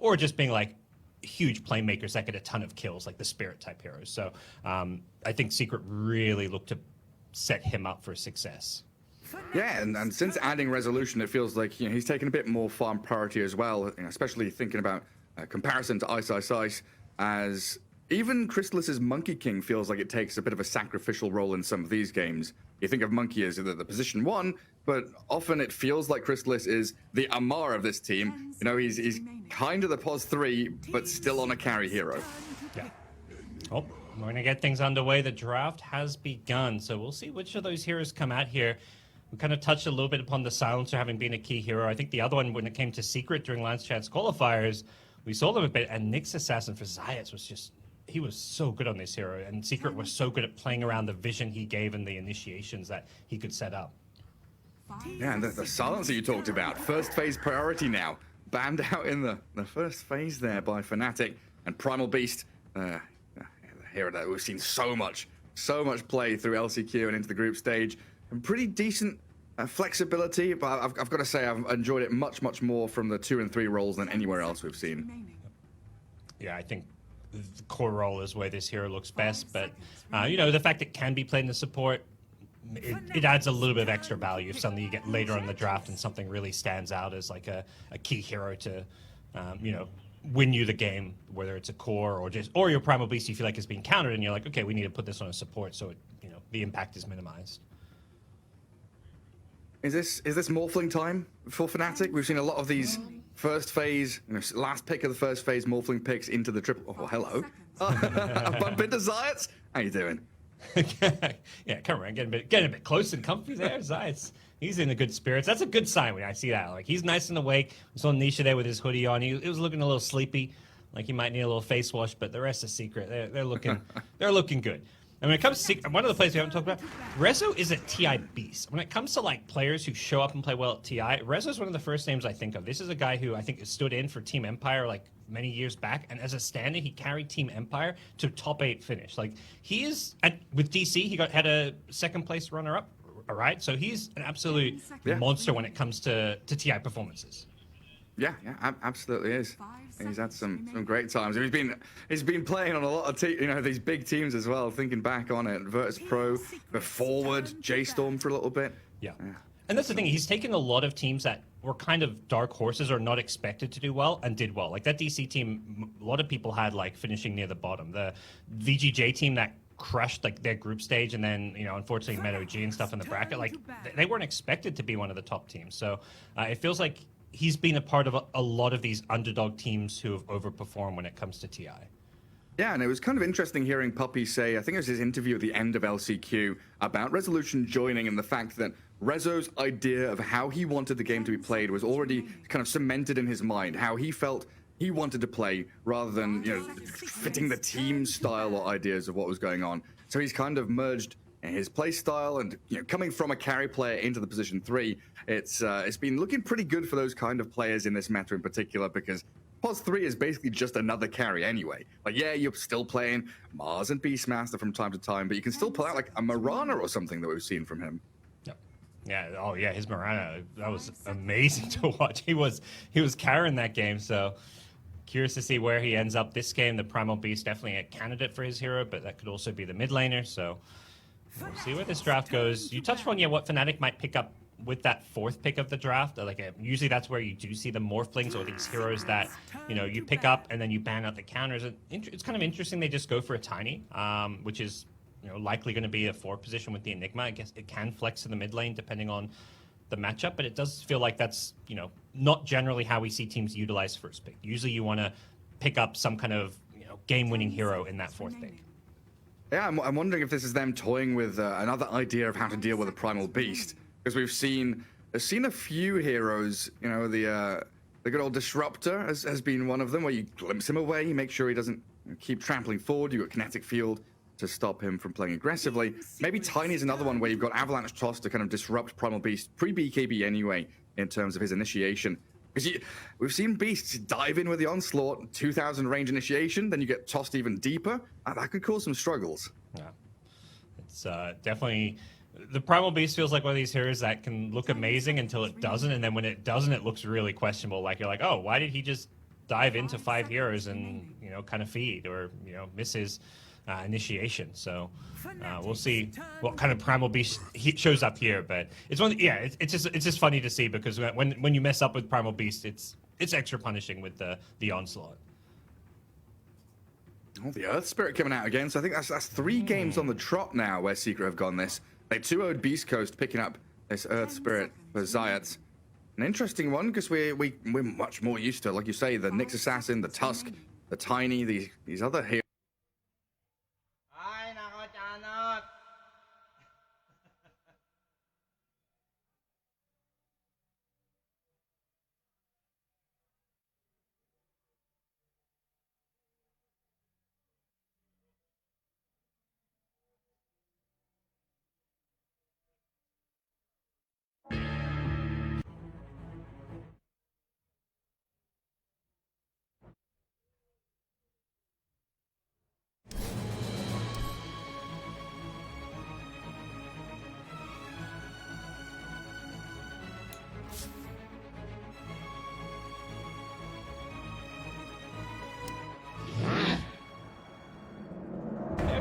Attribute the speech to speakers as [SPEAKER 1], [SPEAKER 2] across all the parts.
[SPEAKER 1] or just being like huge playmakers that get a ton of kills, like the Spirit type heroes. So I think Secret really looked to set him up for success.
[SPEAKER 2] Yeah, and since adding Resolution, it feels like he's taken a bit more farm priority as well, especially thinking about comparison to Ice Ice Ice, as even Crystallis's Monkey King feels like it takes a bit of a sacrificial role in some of these games. You think of Monkey as the position 1, but often it feels like Crystalis is the Amar of this team. He's kind of the pos 3, but still on a carry hero.
[SPEAKER 1] Yeah. Oh, we're going to get things underway. The draft has begun, so we'll see which of those heroes come out here. We kind of touched a little bit upon the Silencer having been a key hero. I think the other one, when it came to Secret during Lance Chat's qualifiers, we saw them a bit, and Nyx Assassin for Zayas was just, he was so good on this hero, and Secret was so good at playing around the vision he gave and the initiations that he could set up.
[SPEAKER 2] Yeah, and the Silencer you talked about, first phase priority now, banned out in the first phase there by Fnatic, and Primal Beast, the hero that we've seen so much play through LCQ and into the group stage, and pretty decent flexibility, but I've got to say I've enjoyed it much more from the 2 and 3 roles than anywhere else we've seen.
[SPEAKER 1] Yeah, I think the core role is where this hero looks best, but the fact it can be played in the support, it adds a little bit of extra value if suddenly you get later on in the draft and something really stands out as like a key hero to win you the game, whether it's a core or your Primal Beast you feel like is being countered and you're like, okay, we need to put this on a support so the impact is minimized.
[SPEAKER 2] Is this Morphling time for Fnatic? We've seen a lot of these first phase, last pick of the first phase Morphling picks into the triple. Oh, hello. A bump into Zayas? How you doing?
[SPEAKER 1] Yeah, come around, getting a bit close and comfy there. Zayas, he's in the good spirits. That's a good sign when I see that. Like, he's nice and awake. We saw Nisha there with his hoodie on. He was looking a little sleepy, like he might need a little face wash. But the rest is Secret. They're looking good. And when it comes to one of the players we haven't talked about, Rezo is a TI beast. When it comes to like players who show up and play well at TI, Rezo is one of the first names I think of. This is a guy who I think stood in for Team Empire like many years back, and as a stand-in, he carried Team Empire to top 8 finish. Like, he is with DC, he had a second place runner-up. All right, so he's an absolute monster when it comes to TI performances.
[SPEAKER 2] Yeah, absolutely is. He's had some great times. He's been playing on a lot of these big teams as well. Thinking back on it, Virtus Pro, the Forward, J-Storm for a little bit.
[SPEAKER 1] Yeah. And that's the thing. He's taken a lot of teams that were kind of dark horses or not expected to do well and did well. Like that DC team, a lot of people had like finishing near the bottom. The VGJ team that crushed like their group stage, and then unfortunately Met OG and stuff in the bracket, like they weren't expected to be one of the top teams. So it feels like he's been a part of a lot of these underdog teams who have overperformed when it comes to TI.
[SPEAKER 2] Yeah, and it was kind of interesting hearing Puppy say, I think it was his interview at the end of LCQ, about Resolution joining and the fact that Rezo's idea of how he wanted the game to be played was already kind of cemented in his mind, how he felt he wanted to play rather than fitting the team style or ideas of what was going on. So he's kind of merged his play style and coming from a carry player into the position 3, it's been looking pretty good for those kind of players in this meta in particular, because Pos 3 is basically just another carry anyway. Like, yeah, you're still playing Mars and Beastmaster from time to time, but you can still pull out like a Mirana or something that we've seen from him.
[SPEAKER 1] Yeah. Oh yeah, his Mirana, that was amazing to watch. He was carrying that game, so curious to see where he ends up this game. The Primal Beast definitely a candidate for his hero, but that could also be the mid laner, so we'll see where this draft goes. You touched on what Fnatic might pick up with that 4th pick of the draft. Usually that's where you do see the Morphlings or these heroes that you pick up and then you ban out the counters. It's kind of interesting they just go for a Tiny, which is likely going to be a 4 position with the Enigma. I guess it can flex to the mid lane depending on the matchup, but it does feel like that's not generally how we see teams utilize first pick. Usually you want to pick up some kind of game-winning hero in that 4th pick.
[SPEAKER 2] Yeah, I'm wondering if this is them toying with another idea of how to deal with a Primal Beast, because we've seen a few heroes. The good old Disruptor has been one of them, where you glimpse him away, you make sure he doesn't keep trampling forward. You've got Kinetic Field to stop him from playing aggressively. Maybe Tiny is another one where you've got Avalanche Toss to kind of disrupt Primal Beast pre-BKB anyway in terms of his initiation. Because we've seen Beasts dive in with the Onslaught, 2,000 range initiation, then you get tossed even deeper. That could cause some struggles.
[SPEAKER 1] Yeah, it's definitely... The Primal Beast feels like one of these heroes that can look amazing until it doesn't, and then when it doesn't, it looks really questionable. Like, you're like, oh, why did he just dive into 5 heroes and kind of feed or miss his initiation. So we'll see what kind of primal beast he shows up here. But it's just funny to see because when you mess up with primal beast, it's extra punishing with the onslaught.
[SPEAKER 2] Oh, the Earth Spirit coming out again. So I think that's 3 games on the trot now where Secret have gone this. They 2-0'd Beast Coast, picking up this Earth Spirit for Zayat. An interesting one because we're much more used to, like you say, the Nyx Assassin, the Tusk, the Tiny, these other heroes.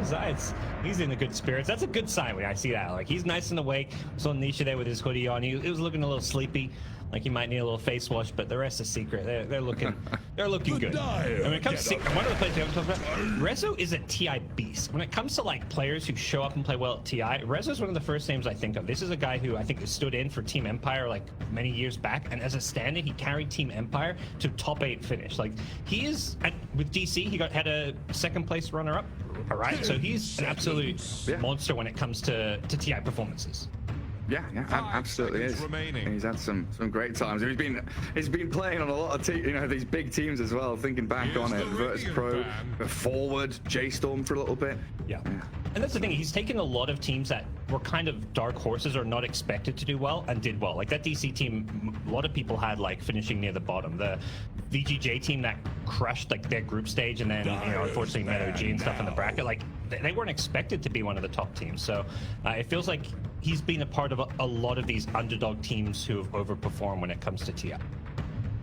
[SPEAKER 1] Zayat's, he's in the good spirits. That's a good sign when I see that. Like, he's nice and awake. Saw Nisha there with his hoodie on. He was looking a little sleepy, like he might need a little face wash. But the rest is Secret. They're looking good. And when it comes to Secret, one of the players we haven't talked about, Rezo is a TI beast. When it comes to like players who show up and play well at TI, Rezo is one of the first names I think of. This is a guy who I think stood in for Team Empire like many years back, and as a stand-in, he carried Team Empire to top 8 finish. Like, he is with DC, he had a 2nd place runner-up. All right, so he's an absolute monster when it comes to TI performances.
[SPEAKER 2] Yeah, absolutely is. He's had some great times. He's been playing on a lot of these big teams as well. Thinking back on it, Virtus Pro, Forward, J-Storm for a little bit.
[SPEAKER 1] Yeah. And that's the thing, he's taken a lot of teams that were kind of dark horses or not expected to do well and did well. Like that DC team, a lot of people had like finishing near the bottom. The VGJ team that crushed like their group stage and then, unfortunately Meadow G and stuff in the bracket, like they weren't expected to be one of the top teams. So it feels like he's been a part of a lot of these underdog teams who have overperformed when it comes to TI.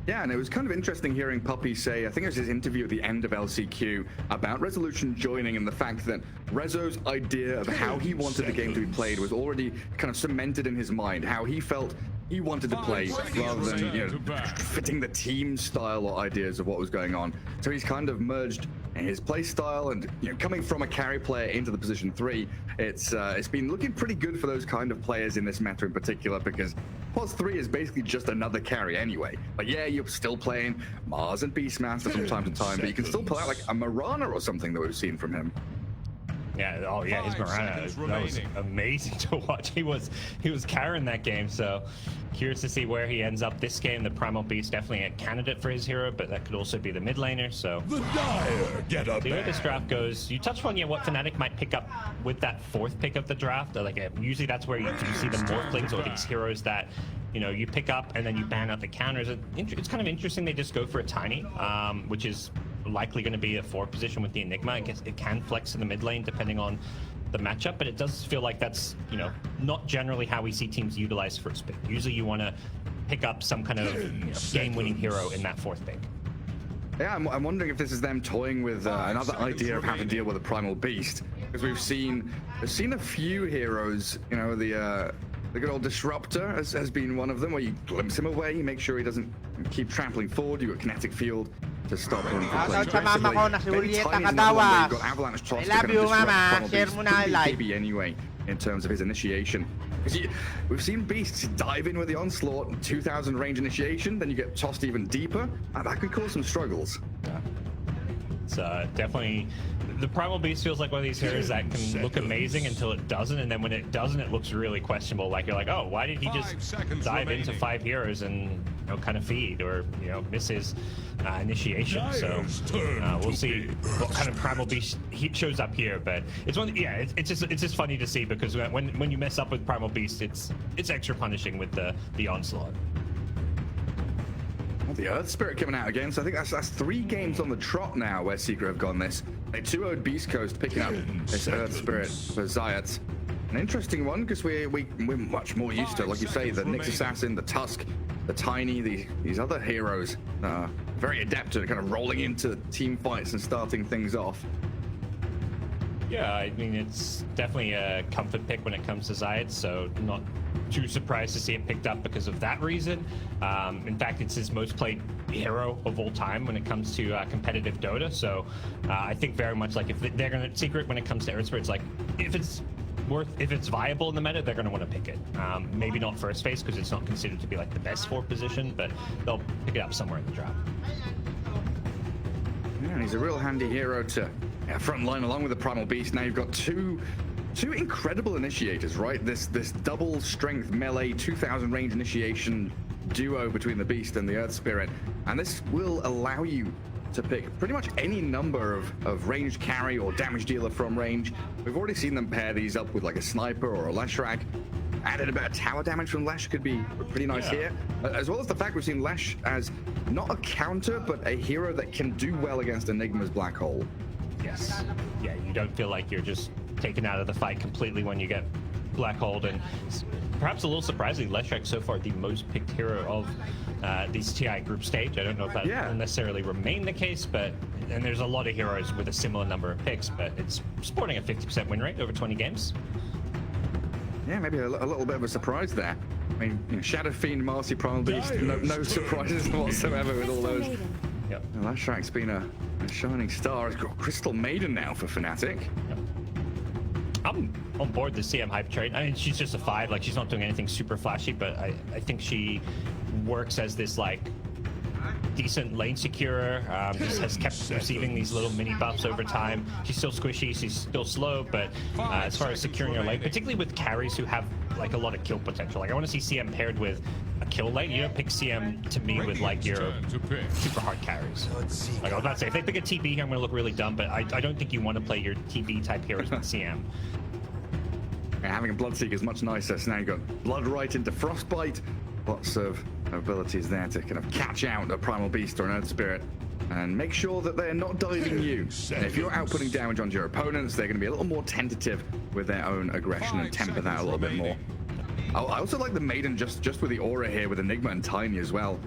[SPEAKER 2] Yeah, and it was kind of interesting hearing Puppy say, I think it was his interview at the end of LCQ, about Resolution joining and the fact that Rezo's idea of how he wanted the game to be played was already kind of cemented in his mind, how he felt he wanted to play rather than fitting the team style or ideas of what was going on. So he's kind of merged his play style and coming from a carry player into the position 3, it's been looking pretty good for those kind of players in this meta in particular, because Pos 3 is basically just another carry anyway. Like, yeah, you're still playing Mars and Beastmaster from time to time, but you can still pull out like a Marana or something that we've seen from him.
[SPEAKER 1] Yeah, oh yeah, his Marana, that was amazing to watch. He was carrying that game, so curious to see where he ends up this game. The Primal Beast definitely a candidate for his hero, but that could also be the mid laner, so
[SPEAKER 3] the Dire get up.
[SPEAKER 1] See where this draft goes. You touched on what Fnatic might pick up with that 4th pick of the draft. Like usually that's where you see the morphlings or these heroes that you pick up and then you ban out the counters. It's kind of interesting they just go for a Tiny, which is likely going to be a 4th position with the Enigma. I guess it can flex in the mid lane depending on the matchup, but it does feel like that's not generally how we see teams utilize 1st pick. Usually you want to pick up some kind of game-winning hero in that 4th pick.
[SPEAKER 2] Yeah, I'm wondering if this is them toying with another idea of how to deal with a Primal Beast, because we've seen a few heroes. The good old Disruptor has been one of them, where you glimpse him away, you make sure he doesn't keep trampling forward. You've got Kinetic Field to stop him from playing aggressively. Maybe Tiny's another one where you've got Avalanche Toss to kind of disrupt Primal Beast. Pretty KB anyway in terms of his initiation. We've seen Beasts dive in with the Onslaught, 2,000 range initiation, then you get tossed even deeper, and that could cause some struggles.
[SPEAKER 1] Yeah. It's definitely, the Primal Beast feels like one of these heroes that can look amazing until it doesn't, and then when it doesn't, it looks really questionable. Like, you're like, oh, why did he just dive into 5 heroes and kind of feed or miss his initiation? So we'll see what kind of Primal Beast he shows up here. But it's just funny to see, because when you mess up with Primal Beast, it's extra punishing with the onslaught.
[SPEAKER 2] The Earth Spirit coming out again, so I think that's 3 games on the trot now where Secret have gone this. They 2-0'd Beast Coast, picking up this Earth Spirit for Zayat. An interesting one, because we're much more used to, like you say, the Nyx Assassin, the Tusk, the the Tiny, these other heroes that are very adept at kind of rolling into team fights and starting things off.
[SPEAKER 1] Yeah, I mean, it's definitely a comfort pick when it comes to Zayed, so not too surprised to see it picked up because of that reason. In fact, it's his most played hero of all time when it comes to competitive Dota, so I think very much like if they're going to secret when it comes to Earth Spirits, like if it's viable in the meta, they're going to want to pick it. Maybe not first phase because it's not considered to be like the best for position, but they'll pick it up somewhere in the draft.
[SPEAKER 2] Yeah, and he's a real handy hero to front line along with the Primal Beast. Now you've got two incredible initiators, right? This double strength melee 2000 range initiation duo between the Beast and the Earth Spirit, and this will allow you to pick pretty much any number of ranged carry or damage dealer from range. We've already seen them pair these up with like a sniper or a Leshrac. Added a bit of tower damage from Lesh could be pretty nice here, as well as the fact we've seen Lesh as not a counter, but a hero that can do well against Enigma's Black Hole.
[SPEAKER 1] Yes. Yeah, you don't feel like you're just taken out of the fight completely when you get Black Hole, and perhaps a little surprisingly, Leshrac so far the most picked hero of these TI group stage. I don't know if that will necessarily remain the case, but and there's a lot of heroes with a similar number of picks, but it's sporting a 50% win rate over 20 games.
[SPEAKER 2] Yeah, maybe a little bit of a surprise there. I mean, you know, Shadow Fiend, Marcy, Primal Beast, no surprises whatsoever with all those.
[SPEAKER 1] Yep.
[SPEAKER 2] Leshrac's been a shining star. He's got Crystal Maiden now for Fnatic.
[SPEAKER 1] Yep. I'm on board the CM hype trade. I mean, she's just a 5. Like, she's not doing anything super flashy, but I think she works as this, like, decent lane securer. Just has kept receiving these little mini buffs over time. She's still squishy, she's still slow, but as far as securing her lane, particularly with carries who have like a lot of kill potential. Like, I want to see CM paired with a kill lane. You don't pick CM to me with like your super hard carries. Like I was about to say, if they pick a TB here, I'm going to look really dumb, but I don't think you want to play your TB type heroes with CM.
[SPEAKER 2] Yeah, having a Bloodseeker is much nicer. So now you've got Blood right into Frostbite. Lots of abilities there to kind of catch out a Primal Beast or an Earth Spirit and make sure that they're not diving you. And if you're outputting damage onto your opponents, they're going to be a little more tentative with their own aggression and temper that a little bit more. I also like the Maiden just with the aura here with Enigma and Tiny as well.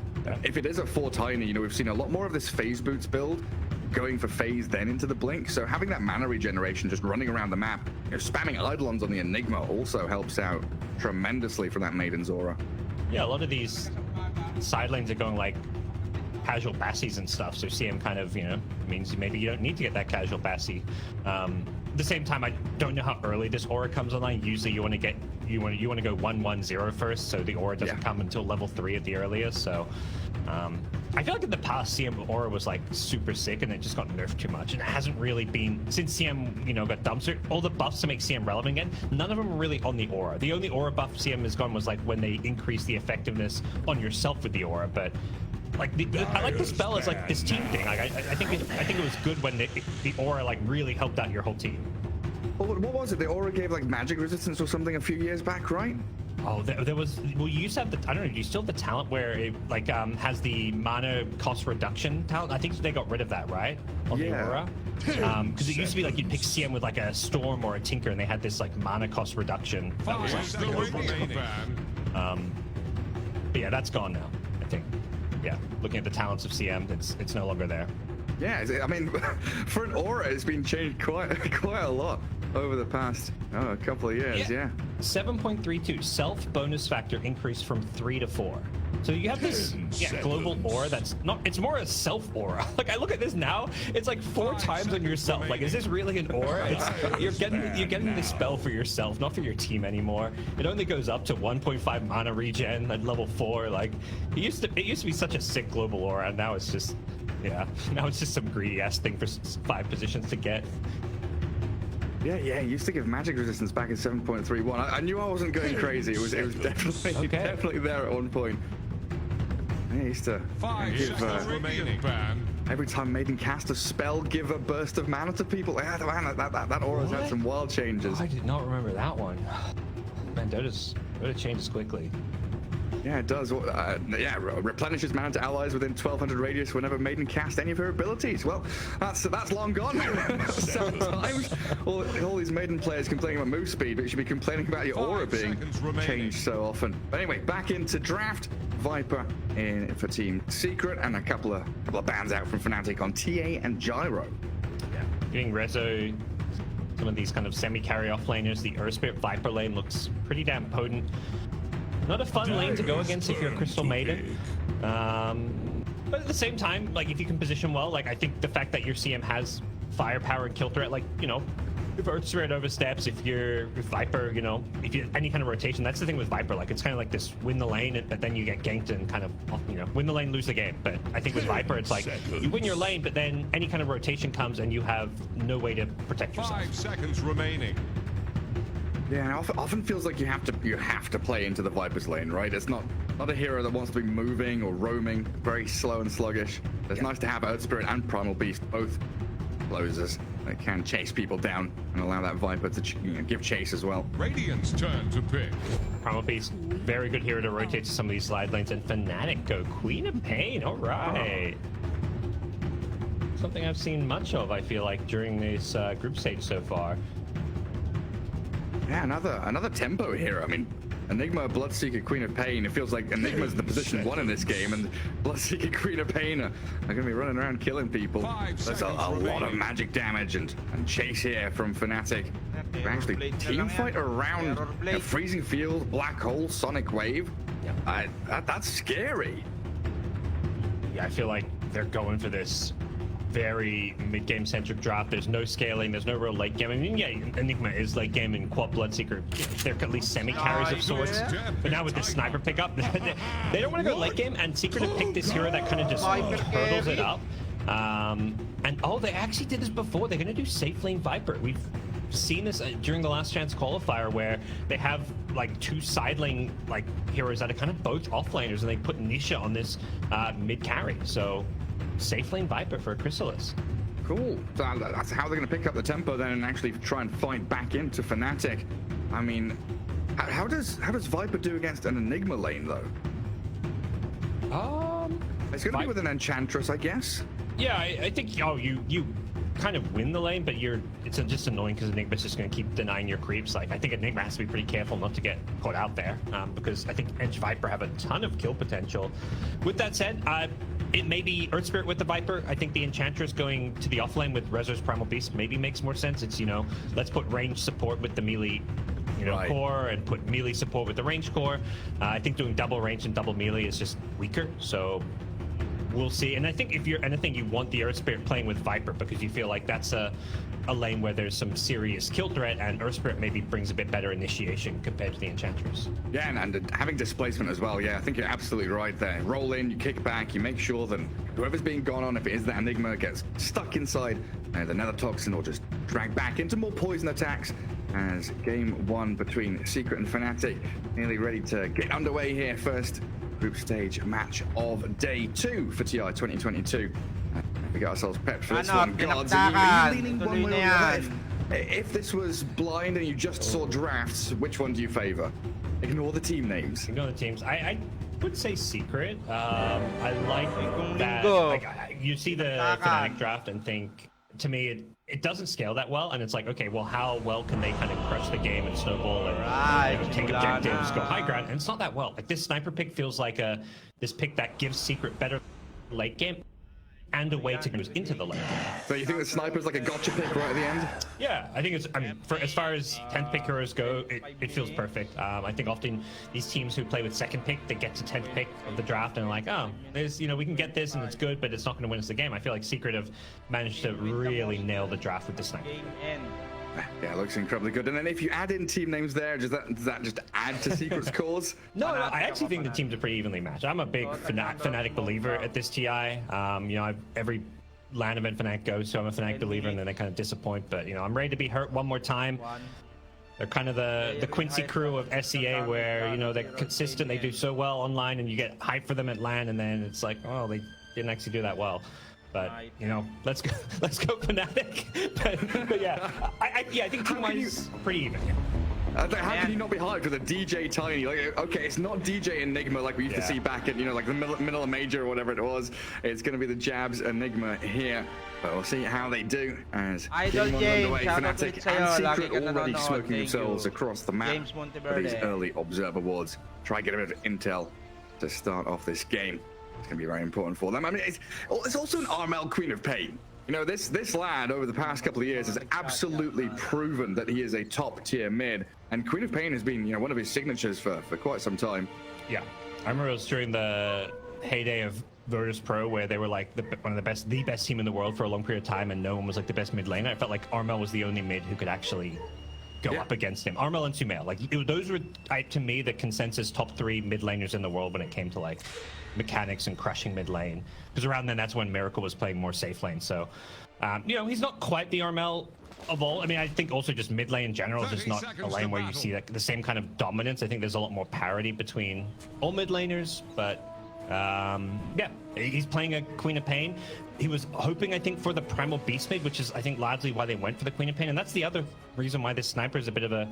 [SPEAKER 2] If it is a 4 Tiny, you know, we've seen a lot more of this phase boots build going for phase then into the blink, so having that mana regeneration just running around the map, you know, spamming Eidolons on the Enigma also helps out tremendously from that Maiden's aura.
[SPEAKER 1] Yeah, a lot of these side lanes are going like casual bassies and stuff, so CM kind of, you know, means maybe you don't need to get that casual bassie. At the same time, I don't know how early this aura comes online. Usually you want to go 1-1-0 first, so the aura doesn't come until level 3 at the earliest. So I feel like in the past CM aura was like super sick and it just got nerfed too much, and it hasn't really been since CM, you know, got dumpstered. All the buffs to make CM relevant again, none of them are really on the aura. The only aura buff CM has gone was like when they increased the effectiveness on yourself with the aura, but like I like the spell as like this team thing. Like I think it was good when the aura like really helped out your whole team.
[SPEAKER 2] Well, what was it? The aura gave like magic resistance or something a few years back, right?
[SPEAKER 1] Oh, there was. Well, you used to have the. I don't know. Do you still have the talent where it like has the mana cost reduction talent? I think they got rid of that, right? On the aura. Because it used to be like you'd pick CM with like a Storm or a Tinker, and they had this like mana cost reduction. That was like, but yeah, that's gone now, I think. Yeah, looking at the talents of CM, it's no longer there.
[SPEAKER 2] Yeah, I mean, for an aura, it's been changed quite a lot over the past couple of years. Yeah.
[SPEAKER 1] 7.32 self bonus factor increased from 3 to 4. So you have this global aura that's not. It's more a self aura. Like I look at this now, it's like 4 times on yourself. Like, is this really an aura? You're getting the spell for yourself, not for your team anymore. It only goes up to 1.5 mana regen at level 4. Like it used to be such a sick global aura, and now it's just now it's just some greedy ass thing for 5 positions to get.
[SPEAKER 2] Yeah, it used to give magic resistance back in 7.31. I knew I wasn't going crazy. It was definitely there at one point. I used to give every time Maiden cast a spell, give a burst of mana to people. Yeah, man, that aura's had some wild changes.
[SPEAKER 1] I did not remember that one. Man, Dota changes quickly.
[SPEAKER 2] Yeah, it does. Yeah, replenishes mana to allies within 1200 radius whenever Maiden cast any of her abilities. Well, that's long gone. 7 times. All these Maiden players complaining about move speed, but you should be complaining about your aura being changed so often. But anyway, back into draft. Viper in for Team Secret, and a couple of bans out from Fnatic on TA and Gyro.
[SPEAKER 1] Yeah, giving Rezo some of these kind of semi-carry off laners. The Earth Spirit Viper lane looks pretty damn potent. Not a fun lane to go against if you're a Crystal Maiden. But at the same time, like, if you can position well, like, I think the fact that your CM has firepower and kill threat, like, you know, if Earth Spirit oversteps, if Viper, you know, if you any kind of rotation, that's the thing with Viper. Like, it's kind of like this win the lane, but then you get ganked and kind of, you know, win the lane, lose the game. But I think with Viper, it's like you win your lane, but then any kind of rotation comes and you have no way to protect yourself.
[SPEAKER 3] 5 seconds remaining.
[SPEAKER 2] Yeah, it often feels like you have to play into the Viper's lane, right? It's not a hero that wants to be moving or roaming, very slow and sluggish. It's nice to have Earth Spirit and Primal Beast both closers that can chase people down and allow that Viper to give chase as well.
[SPEAKER 3] Radiant's turn to pick.
[SPEAKER 1] Primal Beast, very good hero to rotate to some of these slide lanes, and Fnatic go Queen of Pain. All right. Something I've seen much of, I feel like, during this group stage so far.
[SPEAKER 2] Yeah, another tempo hero. I mean, Enigma, Bloodseeker, Queen of Pain. It feels like Enigma's the position 1 in this game, and Bloodseeker, Queen of Pain are going to be running around killing people. There's a lot of magic damage and chase here from Fnatic. They actually team fight around a freezing field, black hole, sonic wave. That's scary.
[SPEAKER 1] Yeah, I feel like they're going for this very mid-game centric draft. There's no scaling, there's no real late game. I mean, yeah, Enigma is late game, and Quad Bloodseeker, they're at least semi-carries of sorts. But now with this sniper pickup, they don't want to go late game, and Secret have picked this hero that kind of just hurdles it up. And they actually did this before. They're going to do safe lane Viper. We've seen this during the last chance qualifier, where they have like 2 side lane like heroes that are kind of both offlaners, and they put Nisha on this mid carry. So safe lane Viper for Chrysalis.
[SPEAKER 2] Cool. So that's how they're going to pick up the tempo then and actually try and fight back into Fnatic. I mean, how does Viper do against an Enigma lane though? It's going to be with an Enchantress, I guess.
[SPEAKER 1] Yeah, I think you kind of win the lane, but it's just annoying because Enigma's just going to keep denying your creeps. Like, I think Enigma has to be pretty careful not to get caught out there, because I think Edge Viper have a ton of kill potential. With that said, it may be Earth Spirit with the Viper. I think the Enchantress going to the offlane with Rezo's Primal Beast maybe makes more sense. It's, you know, let's put range support with the melee, you know, core, and put melee support with the range core. I think doing double range and double melee is just weaker, so we'll see. And I think if you're anything, you want the Earth Spirit playing with Viper, because you feel like that's a lane where there's some serious kill threat, and Earth Spirit maybe brings a bit better initiation compared to the Enchantress.
[SPEAKER 2] Yeah, and having displacement as well. Yeah, I think you're absolutely right there. Roll in, you kick back, you make sure that whoever's being gone on, if it is that Enigma, gets stuck inside the Nether Toxin or just dragged back into more poison attacks, as game 1 between Secret and Fnatic nearly ready to get underway here. First group stage match of day 2 for TI 2022. We got ourselves prepped for this one. Guards, are you leaning one way or the other? If this was blind and you just saw drafts, which one do you favor? Ignore the team names.
[SPEAKER 1] Ignore the teams. I would say Secret. I like that. Like, you see the Fnatic draft and think, to me, it doesn't scale that well, and it's like, okay, well, how well can they kind of crush the game and snowball and, you know, take objectives, go high ground? And it's not that well. Like, this sniper pick feels like this pick that gives Secret better late game and a way to go into the lane.
[SPEAKER 2] So you think the sniper's like a gotcha pick right at the end?
[SPEAKER 1] Yeah, I think it's, I mean, as far as 10th pick heroes go, it feels perfect. I think often these teams who play with 2nd pick, they get to 10th pick of the draft and are like, oh, there's, you know, we can get this and it's good, but it's not going to win us the game. I feel like Secret have managed to really nail the draft with the sniper.
[SPEAKER 2] Yeah, it looks incredibly good. And then if you add in team names there, does that just add to Secret's cause?
[SPEAKER 1] No, I actually think the teams are pretty evenly matched. I'm a big Fnatic believer at this TI. You know, every LAN event Fnatic goes, so I'm a Fnatic believer, and then they kind of disappoint. But, you know, I'm ready to be hurt one more time. They're kind of the Quincy crew of SEA, where, you know, they're consistent, they do so well online, and you get hyped for them at LAN, and then it's like, oh, they didn't actually do that well. But, you know, let's go Fnatic. but yeah, I think team-wise, pretty even.
[SPEAKER 2] How can you not be hyped with a DJ Tiny? Like, okay, it's not DJ Enigma like we used to see back at, like the middle of major or whatever it was. It's going to be the Jabs Enigma here. But we'll see how they do as
[SPEAKER 4] Idol
[SPEAKER 2] game on
[SPEAKER 4] James,
[SPEAKER 2] underway.
[SPEAKER 4] shoutout
[SPEAKER 2] Fnatic
[SPEAKER 4] ulit sa'yo.
[SPEAKER 2] and
[SPEAKER 4] Lagi
[SPEAKER 2] Secret
[SPEAKER 4] ka
[SPEAKER 2] already
[SPEAKER 4] nanonood.
[SPEAKER 2] smoking
[SPEAKER 4] Thank
[SPEAKER 2] themselves
[SPEAKER 4] you.
[SPEAKER 2] across the map
[SPEAKER 4] James
[SPEAKER 2] for these
[SPEAKER 4] Monteverde.
[SPEAKER 2] early observer wards. Try and get a bit of intel to start off this game. It's going to be very important for them. I mean, it's also an Armel Queen of Pain. This lad over the past couple of years has absolutely proven that he is a top tier mid, and Queen of Pain has been, one of his signatures for quite some time.
[SPEAKER 1] Yeah, I remember it was during the heyday of Virtus Pro where they were like the best team in the world for a long period of time, and no one was like the best mid laner. I felt like Armel was the only mid who could actually go up against him. Armel and Sumail, like those were to me the consensus top 3 mid laners in the world when it came to like mechanics and crushing mid lane, because around then that's when Miracle was playing more safe lane. So he's not quite the Armel of all. I mean, I think also just mid lane in general is just not a lane where you see like the same kind of dominance. I think there's a lot more parity between all mid laners, but he's playing a Queen of Pain. He was hoping, I think, for the Primal Beast mid, which is, I think, largely why they went for the Queen of Pain. And that's the other reason why this sniper is a bit of a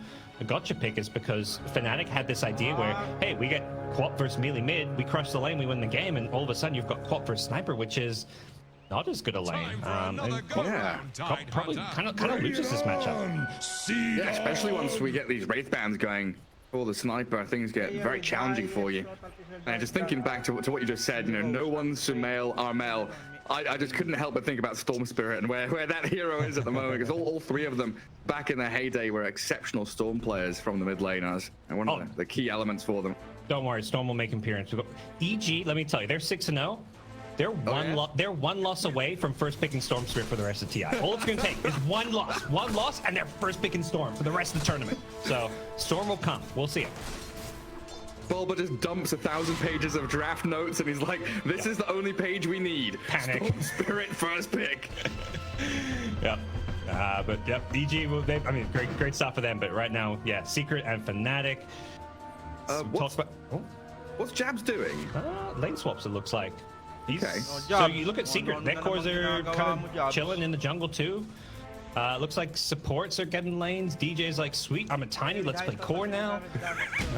[SPEAKER 1] gotcha pick, is because Fnatic had this idea where, hey, we get Quap versus melee mid, we crush the lane, we win the game, and all of a sudden you've got Quap versus sniper, which is not as good a lane. And Quap probably kind of loses this matchup.
[SPEAKER 2] Yeah, especially once we get these Wraith bands going for the sniper, things get very challenging for you. And just thinking back to what you just said, no one, Sumail, Armel, I just couldn't help but think about Storm Spirit and where that hero is at the moment, because all 3 of them back in their heyday were exceptional Storm players from the mid laners, and one of the key elements for them.
[SPEAKER 1] Don't worry, Storm will make an appearance. EG, let me tell you, they're 6-0. They're one loss away from first picking Storm Spirit for the rest of TI. All it's going to take is one loss, and they're first picking Storm for the rest of the tournament. So Storm will come. We'll see it.
[SPEAKER 2] Bulba just dumps 1,000 pages of draft notes, and he's like, "This is the only page we need."
[SPEAKER 1] Panic.
[SPEAKER 2] Storm Spirit first pick.
[SPEAKER 1] Yep. EG. Great stuff for them. But right now, Secret and Fnatic.
[SPEAKER 2] What's Jabs doing?
[SPEAKER 1] Lane swaps. It looks like.
[SPEAKER 2] Okay.
[SPEAKER 1] So you look at Secret. Their cores are kind of chilling in the jungle too. Looks like supports are getting lanes. DJ's like, sweet, I'm a tiny, let's play core now.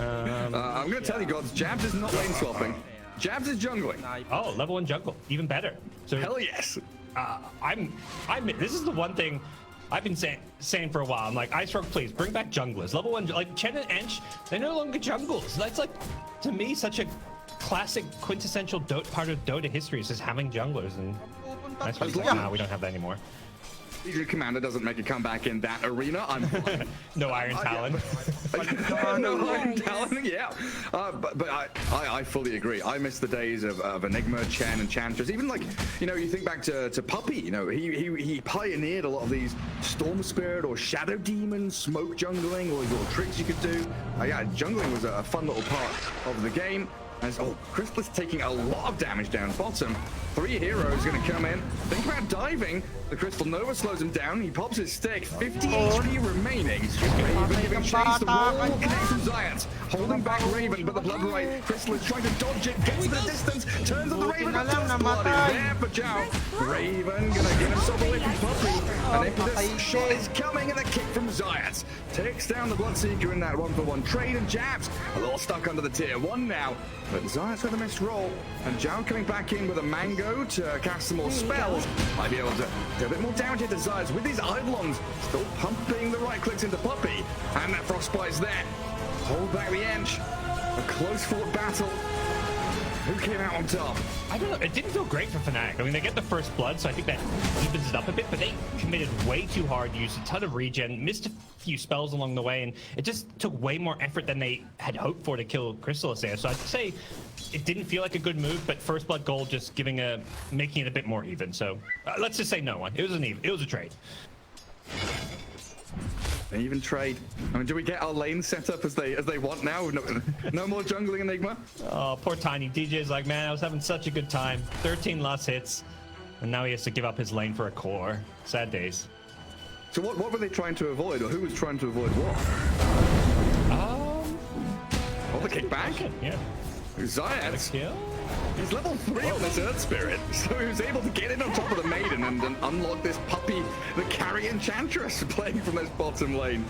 [SPEAKER 2] I'm going to tell you, gods, Jabs is not lane swapping. Jabs is jungling.
[SPEAKER 1] Oh, level 1 jungle, even better. So
[SPEAKER 2] hell yes.
[SPEAKER 1] This is the one thing I've been saying for a while. I'm like, Ice Rogue, please bring back junglers. Level 1, like Chen and Ench, they're no longer jungles. That's like, to me, such a classic quintessential part of Dota history is just having junglers, and Ice Rogue's like, nah, we don't have that anymore.
[SPEAKER 2] Legion Commander doesn't make a comeback in that arena.
[SPEAKER 1] No Iron Talon.
[SPEAKER 2] No Iron Talon, yeah. But I fully agree. I miss the days of Enigma, Chen, and Chantress. Even like, you think back to Puppey. He pioneered a lot of these Storm Spirit or Shadow Demon, smoke jungling, all these little tricks you could do. Jungling was a fun little part of the game. As Crystal is taking a lot of damage down bottom. 3 heroes going to come in. Think about diving. The Crystal Nova slows him down. He pops his stick. 50 HP remaining. Raven giving chase. The wall connects from Zayat. Holding back Raven, but the Blood Right. Crystal is trying to dodge it. Gets to the distance. Turns on the Raven. Blood is there for Zhao. Raven going to get himself away from Puppey. An impetus shot is coming, and a kick from Zayat. Takes down the Bloodseeker in that 1-for-1 trade, and Jabs a little stuck under the tier 1 now. But Zayat's with a missed roll, and Zhao coming back in with a mango to cast some more spells. Might be able to do a bit more damage to Zayat with these Eidolons. Still pumping the right clicks into Puppey, and that Frostbite's there. Hold back the Ench. A close fought battle. Who came out on top?
[SPEAKER 1] I don't know. It didn't feel great for Fnatic. I mean, they get the first blood, so I think that evens it up a bit, but they committed way too hard, used a ton of regen, missed a few spells along the way, and it just took way more effort than they had hoped for to kill Crystallis there. So I'd say it didn't feel like a good move, but first blood gold just making it a bit more even. So let's just say no one. It was a trade.
[SPEAKER 2] An even trade. I mean, do we get our lane set up as they want now? No more jungling Enigma?
[SPEAKER 1] Oh, poor Tiny. DJ's like, man, I was having such a good time. 13 last hits, and now he has to give up his lane for a core. Sad days.
[SPEAKER 2] So what were they trying to avoid, or who was trying to avoid what? The kickback?
[SPEAKER 1] Yeah.
[SPEAKER 2] Zayat. He's level 3 on this Earth Spirit, so he was able to get in on top of the Maiden and unlock this Puppey, the carry Enchantress, playing from this bottom lane.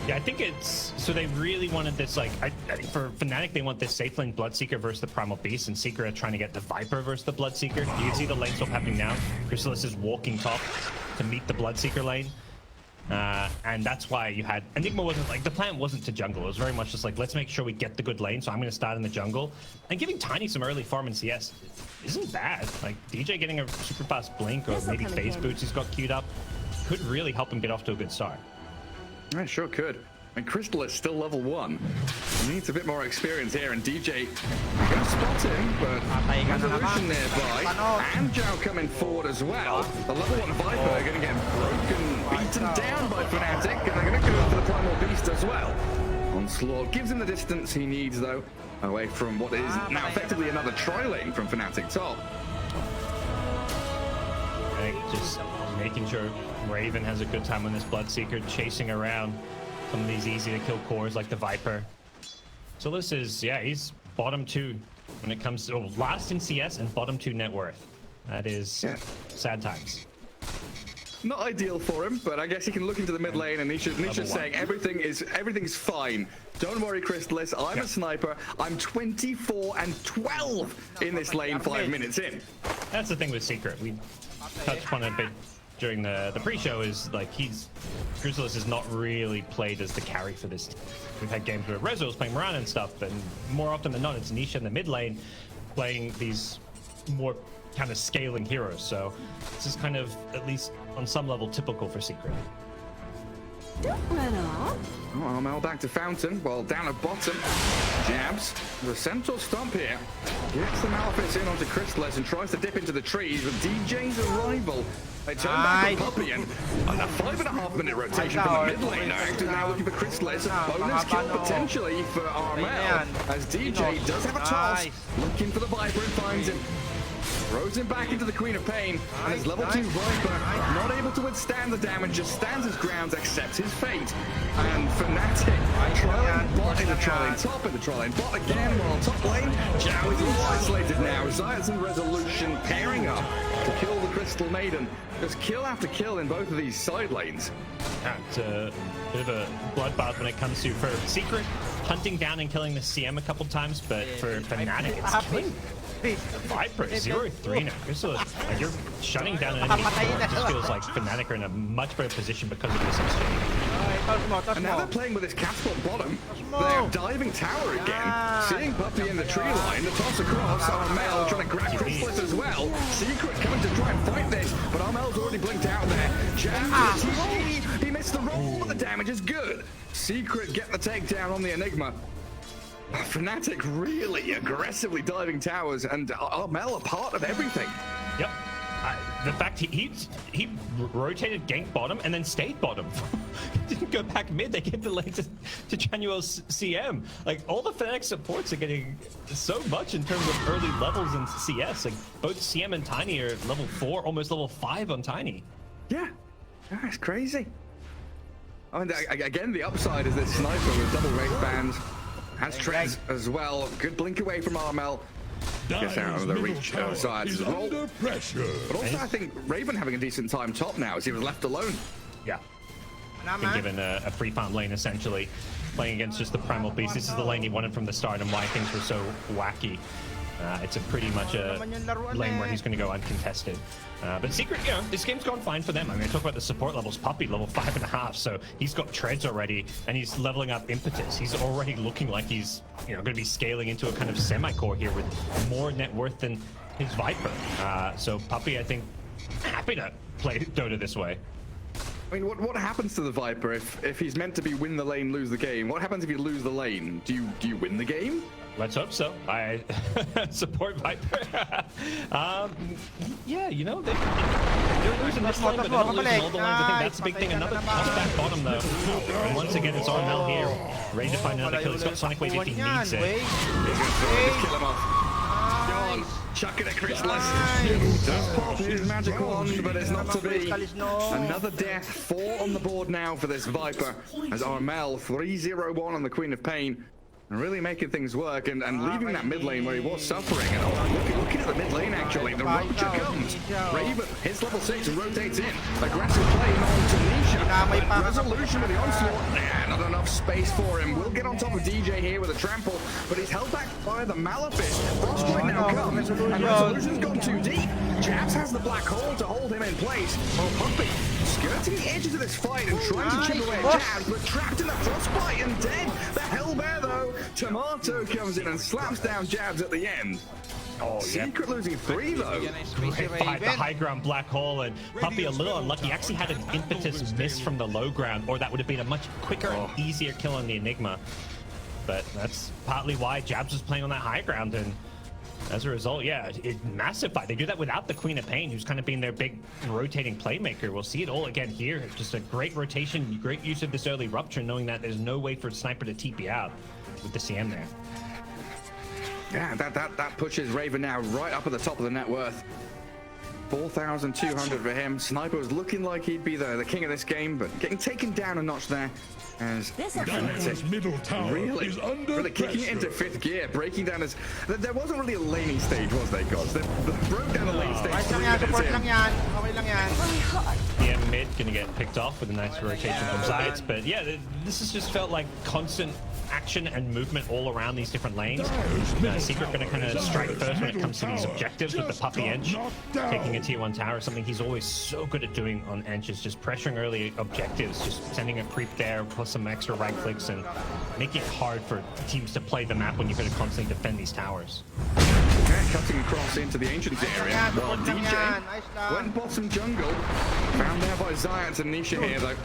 [SPEAKER 1] Yeah, I think it's so they really wanted this like I think for Fnatic they want this safe lane Bloodseeker versus the Primal Beast, and Secret are trying to get the Viper versus the Bloodseeker. You can see the lane swap happening now. Chrysalis is walking top to meet the Bloodseeker lane. And that's why you had Enigma wasn't like the plan wasn't to jungle. It was very much just like let's make sure we get the good lane. So I'm going to start in the jungle, and giving Tiny some early farm in CS isn't bad. Like DJ getting a super fast blink or maybe phase boots he's got queued up could really help him get off to a good start.
[SPEAKER 2] Yeah, sure could. And Crystal is still level 1. He needs a bit more experience here, and DJ gonna spot him, but Resolution nearby, and Zhao coming forward as well. The level 1 Viper gonna get broken, beaten down by Fnatic, and they're gonna go for the Primal Beast as well. Onslaught gives him the distance he needs, though, away from what is now effectively another tri-lane from Fnatic top.
[SPEAKER 1] I think just making sure Raven has a good time on this Bloodseeker, chasing around some of these easy to kill cores like the Viper. So this is, yeah, he's bottom 2 when it comes to last in CS and bottom 2 net worth. That is sad times.
[SPEAKER 2] Not ideal for him, but I guess he can look into the mid lane, and Nisha's saying everything's fine. Don't worry, Chrysalis. I'm a sniper. I'm 24 and 12 in this lane 5 minutes in.
[SPEAKER 1] That's the thing with Secret. We touched on it a bit during the pre-show, is like Chrysalis is not really played as the carry for this team. We've had games where Rezo's playing Mirana and stuff, and more often than not it's Nisha in the mid lane playing these more kind of scaling heroes. So this is kind of, at least on some level, typical for Secret.
[SPEAKER 2] Oh, Armel back to Fountain, well down at bottom. Jabs, the Centaur stomp here. Gets the Malefice in onto Chrysalis and tries to dip into the trees, but DJ's arrival. They turn back to Puppy, and a 5.5 minute rotation from the mid lane. Now looking for Chrysalis. Bonus kill potentially for Armel, as DJ does have a toss. Looking for the Viper and finds him. Throws him back into the Queen of Pain, and his level 2 Viper, not able to withstand the damage, just stands his ground, accepts his fate. And Fnatic, trailing bot in the trailing top, in the trailing bot again, while top lane, Zhao is all isolated now. Zayas and Resolution pairing up to kill the Crystal Maiden. There's kill after kill in both of these side lanes.
[SPEAKER 1] It's a bit of a bloodbath when it comes to, for Secret, hunting down and killing the CM a couple times, but for Fnatic, it's killing Viper 0-3 now. Like you're shutting down an enemy. It just feels like Fnatic are in a much better position because of this exchange.
[SPEAKER 2] And now they're playing with this Castle bottom. They're diving tower again. Seeing Puppy in the tree line. The toss across. Armel trying to grab Chrysalis as well. Secret coming to try and fight this, but Armel's already blinked out there. Jam, he missed the roll, but the damage is good. Secret get the takedown on the Enigma. Fnatic really aggressively diving towers, and Armel a part of everything.
[SPEAKER 1] Yep. The fact he rotated gank bottom and then stayed bottom. Didn't go back mid. They gave the lane to Chanuel's CM. Like all the Fnatic supports are getting so much in terms of early levels in CS. Like both CM and Tiny are level 4, almost level 5 on Tiny.
[SPEAKER 2] Yeah, that's crazy. I mean, again, the upside is this sniper with double race bands. Has Trez as well. Good blink away from Armel. Gets out of the reach of Zayas' roll. But also, I think Raven having a decent time top now as he was left alone.
[SPEAKER 1] Yeah. Been given a free farm lane essentially, playing against just the Primal Beast. This is the lane he wanted from the start and why things were so wacky. It's a pretty much a lane where he's going to go uncontested. But Secret, you know, this game's gone fine for them. I mean, I talk about the support levels. Puppy level 5.5, so he's got treads already, and he's leveling up Impetus. He's already looking like he's, you know, going to be scaling into a kind of semi-core here with more net worth than his Viper. So Puppy, I think, happy to play Dota this way.
[SPEAKER 2] I mean, what happens to the Viper if he's meant to be win the lane, lose the game? What happens if you lose the lane? Do you win the game?
[SPEAKER 1] Let's hope so. I support Viper. Yeah, you know, they're losing this lane, but they're not losing all the lanes. I think that's the big thing. Another toss back bottom, though. And once again, it's Armel here, ready to find another kill. He's got Sonic Wave if he needs it.
[SPEAKER 2] He's going to kill him off. Go on, chuck it at Chrysalis. Does pop his magic wand, but it's not to be. Another death, 4 on the board now for this Viper, as Armel 3-0-1 on the Queen of Pain. And really making things work and leaving that mid lane where he was suffering. And look looking at the mid lane actually. The Rocha comes. Raven hits level 6 and rotates in. Aggressive play on to Nisha. Resolution with the onslaught. Yeah, not enough space for him. We'll get on top of DJ here with a trample, but he's held back by the Malefice. Frostbite now comes, and Resolution's gone too deep. Jabs has the black hole to hold him in place. While Puppy skirting the edges of this fight and trying to chip away at Jabs, but trapped in the Frostbite and dead. The Hellbear though, Tomato comes in and slaps down Jabs at the end.
[SPEAKER 1] Oh, yeah.
[SPEAKER 2] Secret losing 3 though.
[SPEAKER 1] Great fight, the high ground black hole, and Puppy a little unlucky. He actually had an impetus miss from the low ground, or that would have been a much quicker and easier kill on the Enigma. But that's partly why Jabs was playing on that high ground, and as a result, yeah, massive fight. They do that without the Queen of Pain, who's kind of been their big rotating playmaker. We'll see it all again here. Just a great rotation, great use of this early rupture, knowing that there's no way for Sniper to TP out with the CM there.
[SPEAKER 2] Yeah, that pushes Raven now right up at the top of the net worth. 4,200 for him. Sniper was looking like he'd be the king of this game, but getting taken down a notch there. As
[SPEAKER 3] Diamond's middle tower is under
[SPEAKER 2] really kicking it into 5th gear, breaking down his... There wasn't really a laning stage, was there, guys? They broke down the lane stage.
[SPEAKER 1] Yeah, mid gonna get picked off with a nice rotation from Zayat, but yeah, this has just felt like constant action and movement all around these different lanes. Secret gonna kind of strike first when it comes to these objectives with the Puppy Ench. Taking a tier 1 tower, something he's always so good at doing on Ench is just pressuring early objectives, just sending a creep there, plus some extra right clicks, and making it hard for teams to play the map when you've got to constantly defend these towers.
[SPEAKER 2] Yeah, cutting across into the Ancients area, while DJ went bottom jungle. Found there by Zayat and Nisha here, though.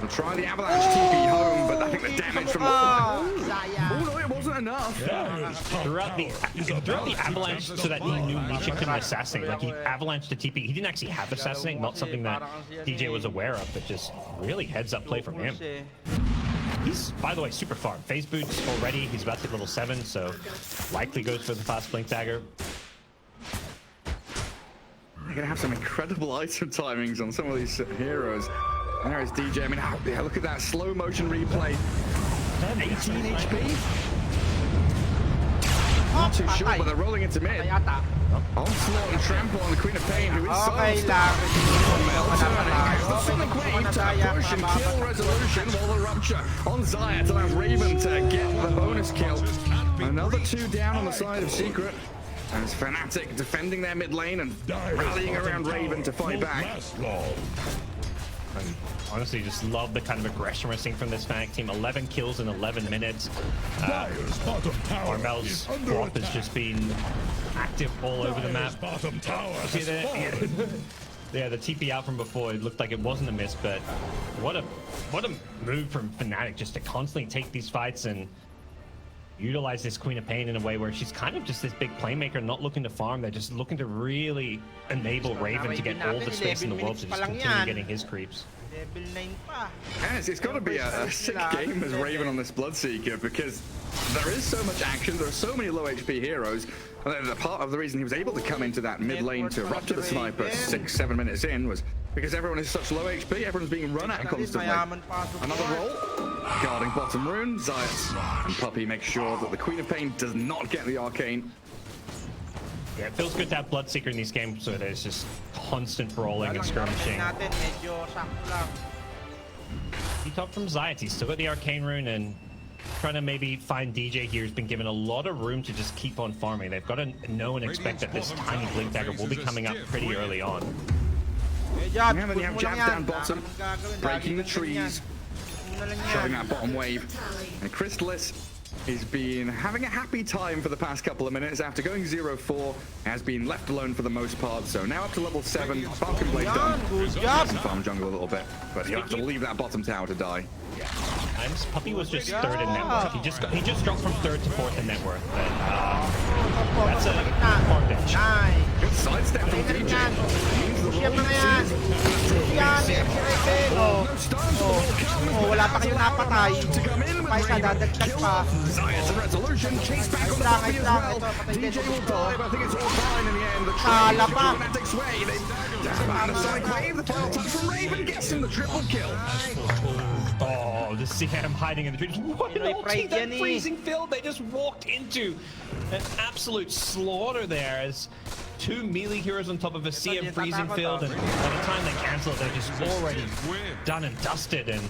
[SPEAKER 2] We'll try the Avalanche TP home, but I think the damage from the... Oh no, it wasn't enough.
[SPEAKER 1] Throughout the Avalanche, so that he knew Nisha couldn't assassinate. Like, he Avalanche to TP. He didn't actually have assassinate, not something that DJ was aware of, but just really heads-up play from him. He's, by the way, super far. Phase boots already. He's about to hit level 7, so likely goes for the fast blink dagger.
[SPEAKER 2] You're gonna have some incredible item timings on some of these heroes. There is DJ. I mean, yeah, look at that slow motion replay. 18 HP. Not too sure, but they're rolling into mid. Onslaught and trample on the Queen of Pain, who is silenced. The Sonic Wave to push and kill Resolution, while the Rupture on Zayat allows Raven to get the bonus kill. Another 2 down on the side of Secret. And it's Fnatic defending their mid lane and rallying around Raven to fight back.
[SPEAKER 1] I honestly just love the kind of aggression we're seeing from this Fnatic team. 11 kills in 11 minutes. Armel's drop has just been active all over the map. See that? Yeah, the TP out from before, it looked like it wasn't a miss, but what a move from Fnatic just to constantly take these fights and utilize this Queen of Pain in a way where she's kind of just this big playmaker, not looking to farm. They're just looking to really enable Raven to get all the space in the world to just continue getting his creeps.
[SPEAKER 2] And it's got to be a sick game as Raven on this Bloodseeker, because there is so much action, there are so many low HP heroes, and the part of the reason he was able to come into that mid lane to rupture the Sniper 6-7 minutes in was because everyone is such low HP, everyone's being run at constantly. Another roll, guarding bottom rune, Zayat and Puppy make sure that the Queen of Pain does not get the arcane.
[SPEAKER 1] Yeah, it feels good to have Bloodseeker in these games where there's just constant brawling and skirmishing. He talked from Zayat, he's still got the arcane rune, and trying to maybe find DJ here has been given a lot of room to just keep on farming. They've got to know and expect that this tiny blink dagger will be coming up pretty early on.
[SPEAKER 2] And then you have Jabs down bottom, breaking the trees, showing that bottom wave. And Crystallis He's been having a happy time for the past couple of minutes after going 0-4, has been left alone for the most part, so now up to level 7, Falcon Blade done.
[SPEAKER 4] Good job!
[SPEAKER 2] Farm jungle a little bit, but he'll have to leave that bottom tower to die.
[SPEAKER 1] Yeah. Puppy was just third in net worth. He just dropped from third to fourth in net worth. But, that's a advantage.
[SPEAKER 2] Good sidestep from DJ. stuns. The wall comes.
[SPEAKER 4] Wala pa kayong napatay.
[SPEAKER 2] To come in with
[SPEAKER 4] Pa isa,
[SPEAKER 2] Raven.
[SPEAKER 4] dadagdag
[SPEAKER 2] Kill
[SPEAKER 4] pa.
[SPEAKER 2] off Zayas and Resolution. Chase back on the
[SPEAKER 4] Ayos
[SPEAKER 2] Puppy as
[SPEAKER 4] lang,
[SPEAKER 2] well.
[SPEAKER 4] ito, patay din
[SPEAKER 2] DJ will
[SPEAKER 4] ito.
[SPEAKER 2] dive. I think it's all fine in the end. The
[SPEAKER 4] Kala pa.
[SPEAKER 2] Fanatic sway. They down on the Sonic Wave. The final touch from Raven gets him the triple kill.
[SPEAKER 1] Oh, the CM hiding in the trees. What an
[SPEAKER 4] Pinoy
[SPEAKER 1] ulti,
[SPEAKER 4] pride
[SPEAKER 1] that
[SPEAKER 4] yan eh.
[SPEAKER 1] freezing field they just walked into. An absolute slaughter there as two melee heroes on top of a CM freezing field, and by the time they cancel it, they're just already done and dusted, and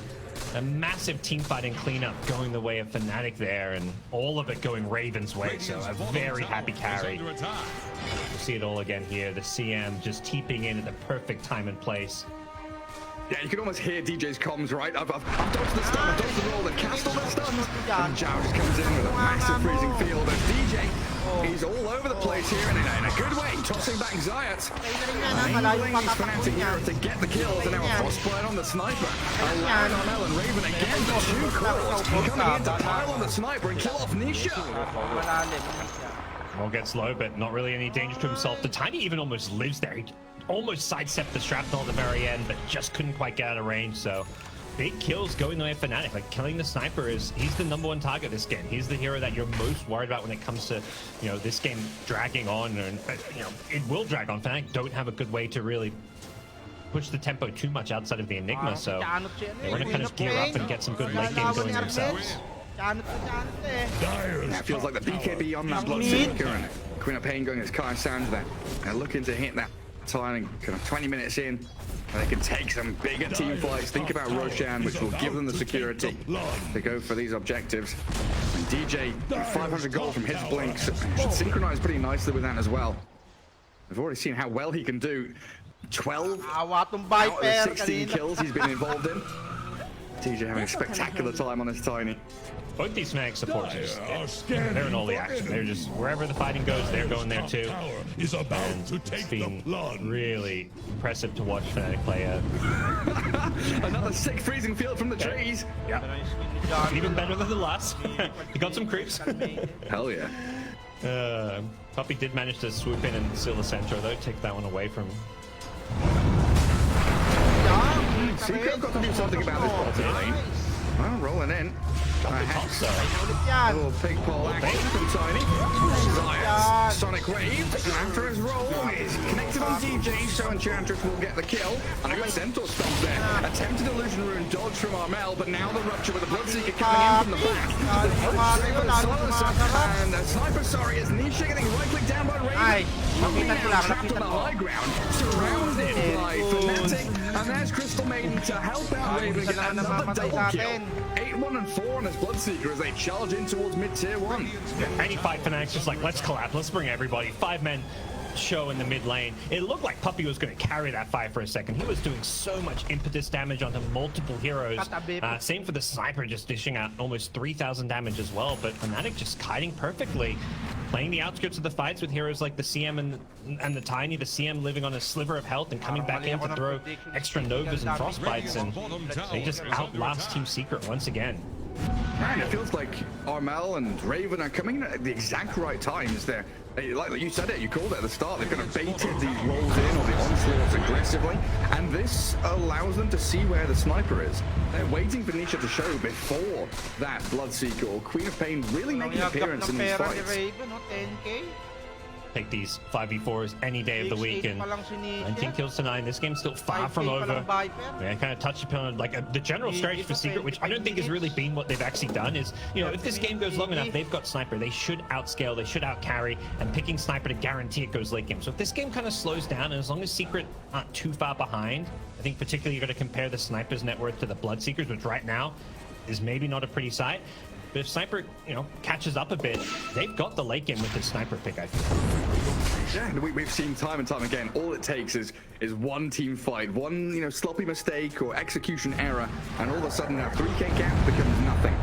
[SPEAKER 1] a massive team fighting cleanup going the way of Fnatic there, and all of it going Raven's way, so a very happy carry. We'll see it all again here, the CM just teeping in at the perfect time and place.
[SPEAKER 2] Yeah, you can almost hear DJ's comms, right? I've dodged the stun, I've dodged the roll, and cast all their stuns. And Zhao just comes in with a massive freezing field. And DJ, he's all over the place here, and in a good way, tossing back Zayat. Enabling these Fnatic here to get the kills, and now a frostbite on the sniper. Allowing Armel and Raven again, the two calls coming in to pile on the sniper and kill off Nisha.
[SPEAKER 1] Won't get slow, but not really any danger to himself. The Tiny even almost lives there. He almost sidestepped the shrapnel at the very end, but just couldn't quite get out of range. So big kills going the way of Fnatic. Like, killing the sniper he's the #1 target this game. He's the hero that you're most worried about when it comes to, you know, this game dragging on. And, you know, it will drag on. Fnatic don't have a good way to really push the tempo too much outside of the Enigma. So they want to kind of gear up and get some good late game going themselves.
[SPEAKER 2] That feels like the BKB on that Bloodseeker, and Queen of Pain going as Kai Sands there. They're looking to hit that timing, kind of 20 minutes in, and they can take some bigger team fights. Think about Roshan, which will give them the security to go for these objectives. And DJ, 500 gold from his blinks, should synchronize pretty nicely with that as well. We've already seen how well he can do. 12 out of the 16 kills he's been involved in. DJ having a spectacular time on this Tiny.
[SPEAKER 1] Both these Fnatic supports are just, they're in all the action. They're just, wherever the fighting goes, they're going there too. And it's been really impressive to watch Fnatic play out.
[SPEAKER 2] Another sick freezing field from the trees.
[SPEAKER 1] Yeah. Even better than the last. He got some creeps.
[SPEAKER 2] Hell yeah.
[SPEAKER 1] Puppy did manage to swoop in and seal the Centro, though. Take that one away from...
[SPEAKER 2] Secret got to do something about this bottom lane. Well, rolling in. A little pig pole action from Tiny. Zayas, Sonic Wave, after his roll, is connected on DJ, so Enchantress will get the kill. And a good Centaur stomp there. Attempted Illusion Rune dodge from Armel, but now the rupture with the Bloodseeker coming in from the back. And the sniper, sorry, is Nisha getting right-clicked down by Raven. Puppy now trapped on the high ground, surrounded by Fnatic. And there's Crystal Maiden to help out Raven get another double kill. 8-1 and 4 on this Bloodseeker as they charge in towards mid-tier 1.
[SPEAKER 1] Any fight Fnatic's just like, let's collapse, let's bring everybody. 5 men show in the mid lane. It looked like Puppy was going to carry that fight for a second. He was doing so much impetus damage onto multiple heroes. Same for the sniper, just dishing out almost 3,000 damage as well. But Fnatic just kiting perfectly. Playing the outskirts of the fights with heroes like the CM and the Tiny, the CM living on a sliver of health and coming back in to throw extra Novas and Frostbites, and they just outlast Team Secret once again.
[SPEAKER 2] Man, it feels like Armel and Raven are coming at the exact right times. Like you said it, you called it at the start, they've kind of baited these rolls in or the onslaughts aggressively, and this allows them to see where the sniper is. They're waiting for Nisha to show before that Bloodseeker or Queen of Pain really making an appearance in these fights.
[SPEAKER 1] Take these 5v4s any day of the week, and 19 kills to 9. This game's still far from over. I kind of touched upon like the general strategy for Secret, which I don't think has really been what they've actually done. Is, you know, if this game goes long enough, they've got Sniper. They should outscale, they should outcarry, and picking Sniper to guarantee it goes late game. So if this game kind of slows down, and as long as Secret aren't too far behind, I think particularly you're going to compare the Sniper's net worth to the Bloodseekers, which right now is maybe not a pretty sight. But if Sniper, you know, catches up a bit, they've got the late game with this Sniper pick, I think.
[SPEAKER 2] Yeah, we've seen time and time again, all it takes is one team fight, one, you know, sloppy mistake or execution error, and all of a sudden that 3K gap becomes nothing.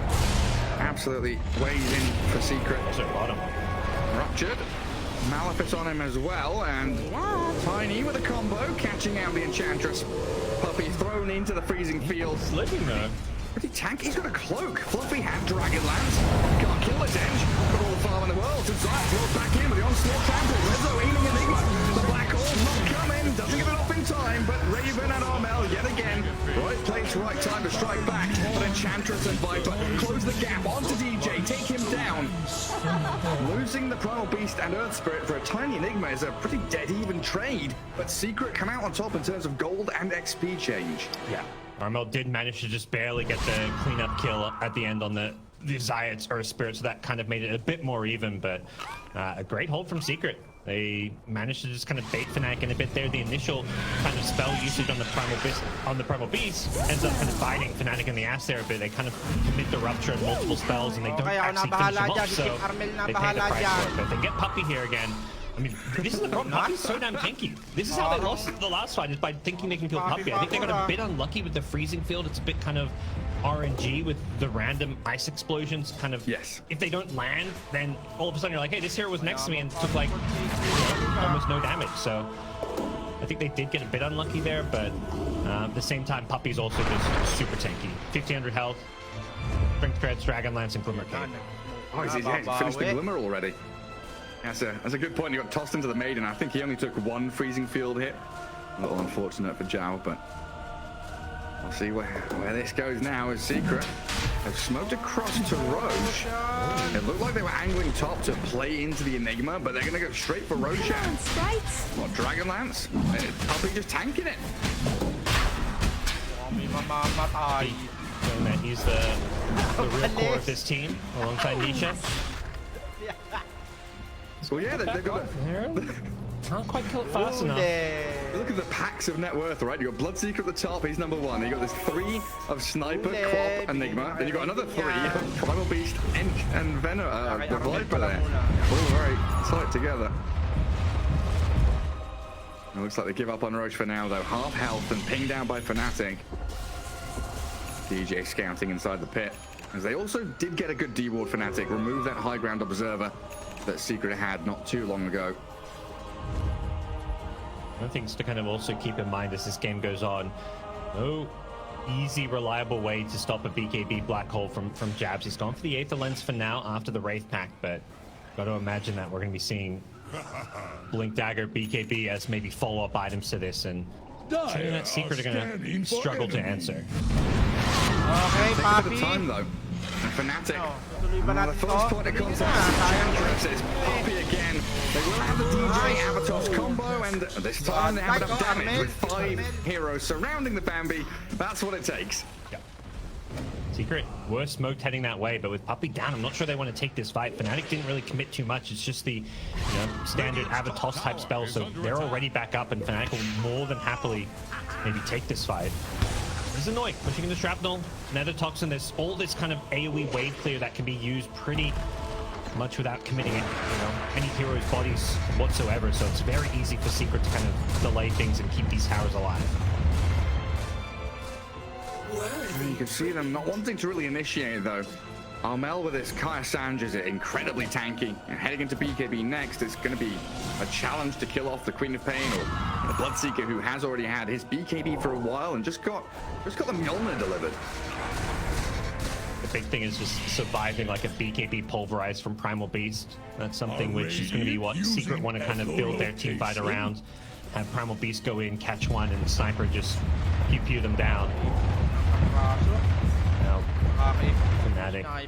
[SPEAKER 2] Absolutely weighs in for Secret.
[SPEAKER 1] Also bottom.
[SPEAKER 2] Ruptured. Malefice on him as well, and Tiny with a combo, catching out the Enchantress. Puppy thrown into the freezing field.
[SPEAKER 1] Slipping though.
[SPEAKER 2] Pretty tanky. He's got a cloak. Fluffy had Dragonlance. Can't kill it, Edge. Got all the farm in the world. Zayas throws back in with the onslaught trample. Rezo aiming Enigma. The black hole's not coming. Doesn't give it off in time, but Raven and Armel yet again Right place, right time to strike back. But Enchantress and Viper close the gap onto DJ, take him down. Losing the Primal Beast and Earth Spirit for a tiny Enigma is a pretty dead even trade. But Secret come out on top in terms of gold and XP change.
[SPEAKER 1] Yeah. Armel did manage to just barely get the cleanup kill at the end on the Zayat's Earth Spirit, so that kind of made it a bit more even, but a great hold from Secret. They managed to just kind of bait Fnatic in a bit there. The initial kind of spell usage on the Primal Beast ends up kind of biting Fnatic in the ass there a bit. They kind of commit the rupture on multiple spells and they don't actually finish them off, so they pay the price for it. But if they get Puppy here again, I mean, this is the problem. Puppy's so damn tanky. This is how they lost the last fight, is by thinking they can kill Puppy. I think they got a bit unlucky with the freezing field. It's a bit kind of RNG with the random ice explosions. Kind of,
[SPEAKER 2] yes.
[SPEAKER 1] If they don't land, then all of a sudden you're like, hey, this hero was next to me and took like almost no damage. So I think they did get a bit unlucky there, but at the same time, Puppy's also just super tanky. 1500 health, Strength Treads, Dragon Lance, and Glimmer Cape.
[SPEAKER 2] Oh, he's finished the Glimmer already. That's a good point. He got tossed into the Maiden. I think he only took one freezing field hit. A little unfortunate for Zhao, but we'll see where this goes now. As Secret have smoked across to Roche. It looked like they were angling top to play into the Enigma, but they're going to go straight for Roshan. What, Dragonlance? Puppy just tanking it.
[SPEAKER 1] Showing that he's the real core of this team, alongside Nisha.
[SPEAKER 2] Well, yeah, they've got
[SPEAKER 1] Can't quite kill it fast enough.
[SPEAKER 2] Look at the packs of net worth, right? You got Bloodseeker at the top, he's number one. You got this 3 of Sniper, Crop, Enigma. Then you got another 3 of Primal Beast and Venom, the Viper there. All very tight together. It looks like they give up on Roche for now, though. Half health and pinged down by Fnatic. DJ scouting inside the pit. As they also did get a good D-ward Fnatic, remove that high ground observer that Secret had not too long ago.
[SPEAKER 1] One of the things to kind of also keep in mind as this game goes on, no easy, reliable way to stop a BKB black hole from Jabs. He's gone for the Aether Lens for now after the Wraith Pact, but got to imagine that we're going to be seeing Blink Dagger, BKB as maybe follow-up items to this, and something that Secret are going to struggle to answer.
[SPEAKER 4] Okay, Papi.
[SPEAKER 2] Time though. Fnatic. The first point of contact is Puppy again. They will have the DJ Avatos combo, and this time they have enough damage with 5 heroes surrounding the Bambi. That's what it takes.
[SPEAKER 1] Yeah. Secret were smoked heading that way, but with Puppy down, I'm not sure they want to take this fight. Fnatic didn't really commit too much. It's just the standard Avatos type spell, so they're already back up, and Fnatic will more than happily maybe take this fight. This is annoying. Pushing in the Shrapnel, Nether Toxin, there's all this kind of AoE wave clear that can be used pretty much without committing it, any hero's bodies whatsoever, so it's very easy for Secret to kind of delay things and keep these towers alive.
[SPEAKER 2] You can see them not wanting to really initiate though. Armel with his Kaya Sanj is incredibly tanky. And heading into BKB next, it's going to be a challenge to kill off the Queen of Pain or the Bloodseeker, who has already had his BKB for a while and just got the Mjolnir delivered.
[SPEAKER 1] The big thing is just surviving like a BKB pulverized from Primal Beast. That's something which is going to be what Secret want to kind of build their team fight around. Have Primal Beast go in, catch one, and Sniper just pew them down. Now, Fnatic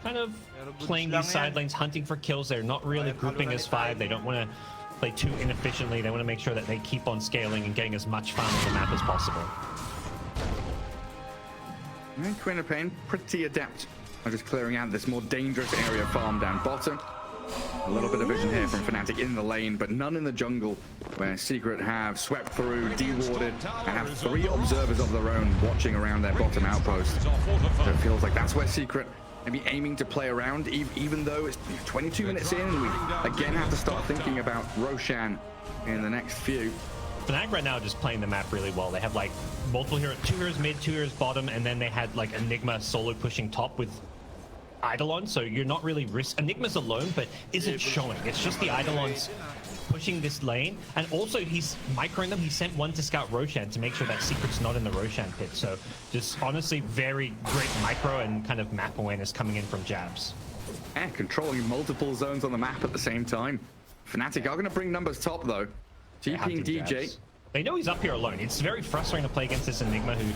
[SPEAKER 1] kind of playing these side lanes, hunting for kills. They're not really grouping as 5. They don't want to play too inefficiently. They want to make sure that they keep on scaling and getting as much farm on the map as possible.
[SPEAKER 2] And Queen of Pain, pretty adept at just clearing out this more dangerous area farm down bottom. A little bit of vision here from Fnatic in the lane, but none in the jungle, where Secret have swept through, de-warded, and have 3 observers of their own watching around their bottom outpost. So it feels like that's where Secret may be aiming to play around, even though it's 22 minutes in, and we again have to start thinking about Roshan in the next few.
[SPEAKER 1] Fnatic right now are just playing the map really well. They have like multiple heroes, 2 heroes mid, 2 heroes bottom, and then they had like Enigma solo pushing top with Eidolon, so you're not really Enigma's alone, but isn't showing. It's just the Eidolons pushing this lane, and also he's microing them. He sent one to scout Roshan to make sure that Secret's not in the Roshan pit. So just honestly very great micro and kind of map awareness coming in from Jabs.
[SPEAKER 2] Yeah, controlling multiple zones on the map at the same time. Fnatic are going to bring numbers top though. TPing DJ.
[SPEAKER 1] They know he's up here alone. It's very frustrating to play against this Enigma who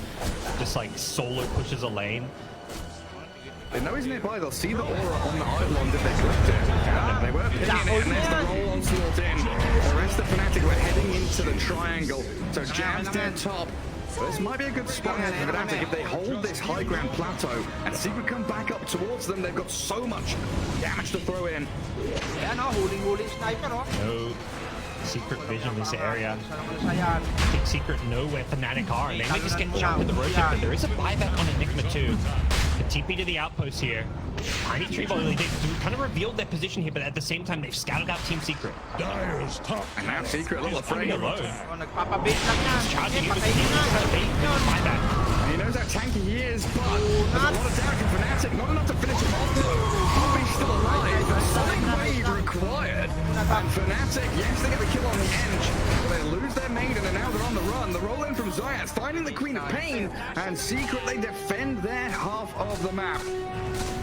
[SPEAKER 1] just like solo pushes a lane.
[SPEAKER 2] They know he's nearby. They'll see the aura on the Eidolon if they clicked it. They were pinning it, and there's the roll onslaught in. The rest of Fnatic were heading into the triangle. So Jab's dead top. This might be a good spot here for Fnatic if they hold this high ground plateau and Secret come back up towards them. They've got so much damage to throw in.
[SPEAKER 1] No Secret vision in this area. I think Secret know where Fnatic are, and they may just get jumped in the rotation, but there is a buyback on Enigma too. The TP to the outpost here. Tiny Tree Ball, they kind of revealed their position here, but at the same time, they've scouted out Team Secret.
[SPEAKER 3] Dire's top.
[SPEAKER 2] And now Secret a little afraid.
[SPEAKER 1] He's charging it with the buyback.
[SPEAKER 2] He knows how tanky he is, but there's a lot of damage from Fnatic. Not enough to finish him off though. Bobby's still alive. The Sonic Wave required. And Fnatic, yes, they get the kill on the edge. They lose their maiden and now they're on the run. The roll in from Zayat, finding the Queen of Pain. And Secret, they defend their half of the map.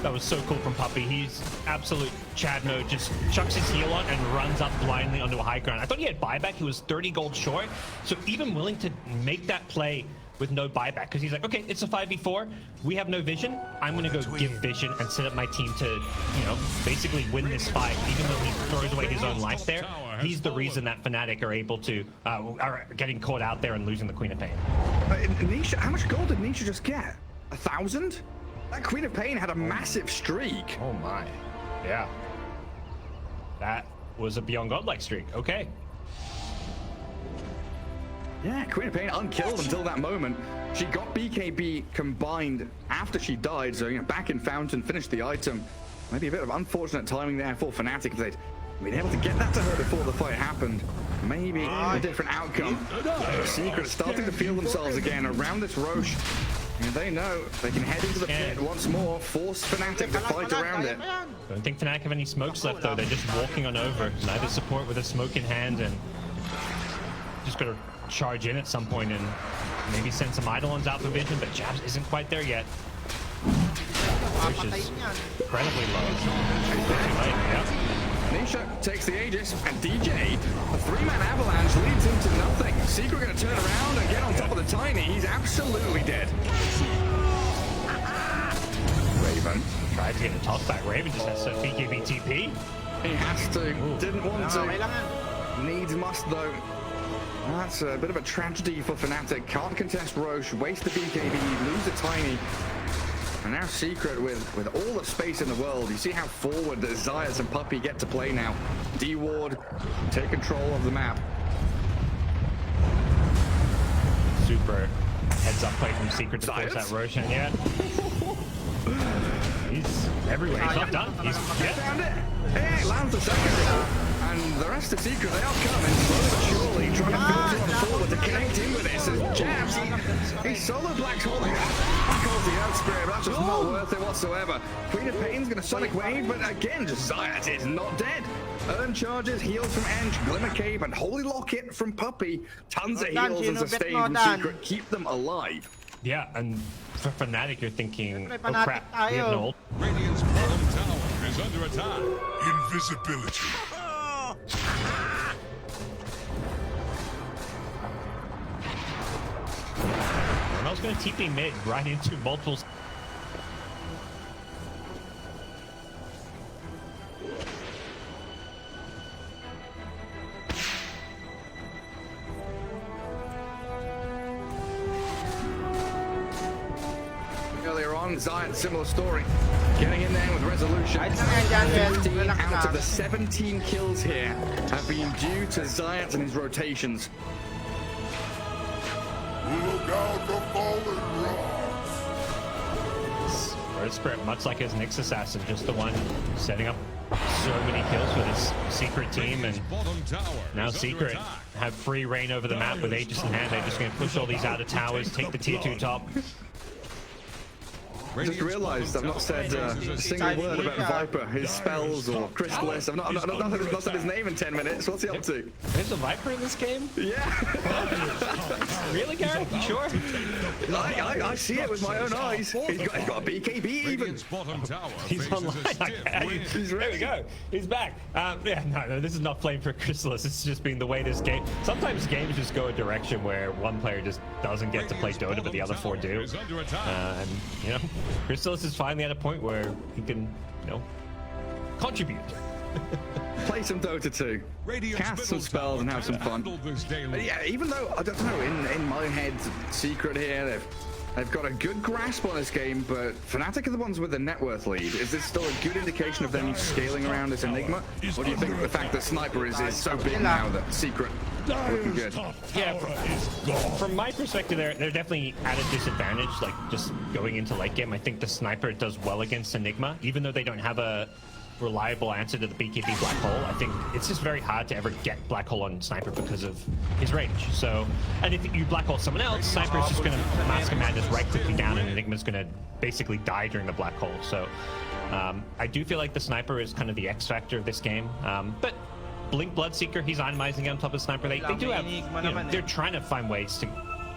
[SPEAKER 1] That was so cool from Puppy. He's absolute Chad mode, just chucks his heal on and runs up blindly onto a high ground. I thought he had buyback. He was 30 gold short. So even willing to make that play with no buyback, because he's like, okay, it's a 5v4. We have no vision. I'm going to go give vision and set up my team to, you know, basically win this fight. Even though he throws away his own life there, he's the reason that Fnatic are able to, are getting caught out there and losing the Queen of Pain.
[SPEAKER 2] Nisha, how much gold did Nisha just get? 1,000? That Queen of Pain had a massive streak.
[SPEAKER 1] Oh my. Yeah. That was a Beyond Godlike streak. Okay.
[SPEAKER 2] Yeah, Queen of Pain unkilled until that moment. She got BKB combined after she died, so, you know, back in Fountain, finished the item. Maybe a bit of unfortunate timing there for Fnatic if they'd been able to get that to her before the fight happened. Maybe a different outcome. Secret starting to feel themselves again around this Roche. And they know they can head into the pit once more, force Fnatic to fight around it.
[SPEAKER 1] Don't think Fnatic have any smokes left though. They're just walking on over. Neither support with a smoke in hand, and just gotta charge in at some point and maybe send some Eidolons out for vision, but Jabs isn't quite there yet. Push is incredibly low. Too late, yeah.
[SPEAKER 2] Nisha takes the Aegis, and DJ, a three-man avalanche leads him to nothing. Secret gonna turn around and get on top of the Tiny. He's absolutely dead. Raven
[SPEAKER 1] tried to get a toss back. Raven just has to BKB TP.
[SPEAKER 2] He has to. Didn't want to. Needs must though. That's a bit of a tragedy for Fnatic. Can't contest Roche, waste the BKB, lose the Tiny. And now Secret with all the space in the world. You see how forward the Zayas and Puppy get to play now. D-Ward, take control of the map.
[SPEAKER 1] Super heads up play from Secret to force that Roche in. Yeah. He's everywhere. He's not done. He's
[SPEAKER 2] Found it. Hey, lands the second. And the rest of Secret, they are coming slowly but surely, trying to build on forward to connect in with this. As Jabs, he's solo Black's holding that. Calls the Earth Spirit, but that's just not worth it whatsoever. Queen of Pain's gonna Sonic Wave, but again, Zayat is not dead. Earn charges, heals from Ench, Glimmer Cape, and Holy Locket from Puppy. Tons of heals and sustain from Secret. Keep them alive.
[SPEAKER 1] Yeah, and for Fnatic, you're thinking, oh crap, we have no ult.
[SPEAKER 3] Radiant's bottom tower is under attack. Invisibility.
[SPEAKER 1] Ronald's going to TP mid right into multiple.
[SPEAKER 2] Earlier on, Zayat, similar story. Getting in there with resolution. 15 out of the 17 kills here have been due to Zayat and his rotations.
[SPEAKER 3] Look out the fallen rocks.
[SPEAKER 1] Earth Spirit, much like his Nyx assassin, just the one setting up so many kills for this Secret team, and now Secret have free reign over the map with Aegis in hand. They're just going to push all these outer towers, take the tier 2 top.
[SPEAKER 2] I just realized I've not said a single word about Viper, his spells or Chrysalis. I've not said his name in 10 minutes. What's he up to?
[SPEAKER 1] There's a Viper in this game?
[SPEAKER 2] Yeah.
[SPEAKER 1] Really, Garrett? You sure?
[SPEAKER 2] I see it with my own eyes. He's got a BKB even.
[SPEAKER 1] He's online.
[SPEAKER 2] He's
[SPEAKER 1] There
[SPEAKER 2] ready.
[SPEAKER 1] we go. He's back. Yeah, no, this is not playing for Chrysalis. It's just being the way this game. Sometimes games just go a direction where one player just doesn't get to play Dota, but the other four do. And you know, Chrysalis is finally at a point where he can, you know, contribute.
[SPEAKER 2] Play some Dota 2. Cast some spells and have some fun. Yeah, even though, I don't know, in my head, secret here, they've got a good grasp on this game, but Fnatic are the ones with the net worth lead. Is this still a good indication of them scaling around this Enigma? Or do you think the fact that Sniper is so big now that secret looking good?
[SPEAKER 1] Yeah, from my perspective, they're definitely at a disadvantage, like just going into late game. I think the Sniper does well against Enigma, even though they don't have a reliable answer to the BKB Black Hole. I think it's just very hard to ever get Black Hole on Sniper because of his range. So, and if you Black Hole someone else, Sniper is just going to Mask Command just right click you down, and Enigma's going to basically die during the Black Hole. So, I do feel like the Sniper is kind of the X factor of this game. But Blink Bloodseeker, he's itemizing on top of Sniper. They do have, you know, they're trying to find ways to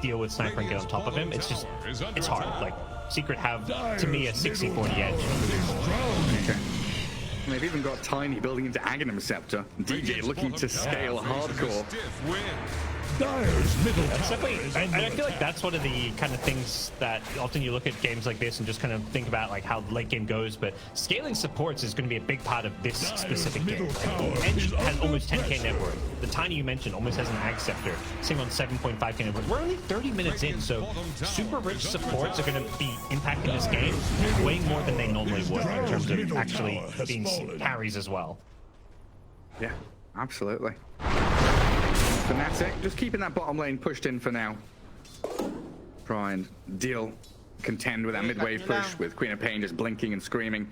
[SPEAKER 1] deal with Sniper and get on top of him. It's just, it's hard. Like, Secret have, to me, a 60-40 edge.
[SPEAKER 2] Okay. And they've even got Tiny building into Aghanim Scepter. DJ looking to scale hardcore.
[SPEAKER 1] That's definitely, I feel like that's one of the kind of things that often you look at games like this and just kind of think about like how the late game goes, but scaling supports is going to be a big part of this specific game. Edge has almost 10k net worth. The Tiny you mentioned almost has an Ag Scepter, sitting on 7.5k net worth. We're only 30 minutes in, so super rich supports are going to be impacting this game way more than they normally would in terms of actually being carries as well.
[SPEAKER 2] Yeah, absolutely. Fnatic, just keeping that bottom lane pushed in for now. Try and contend with that mid-wave push with Queen of Pain just blinking and screaming.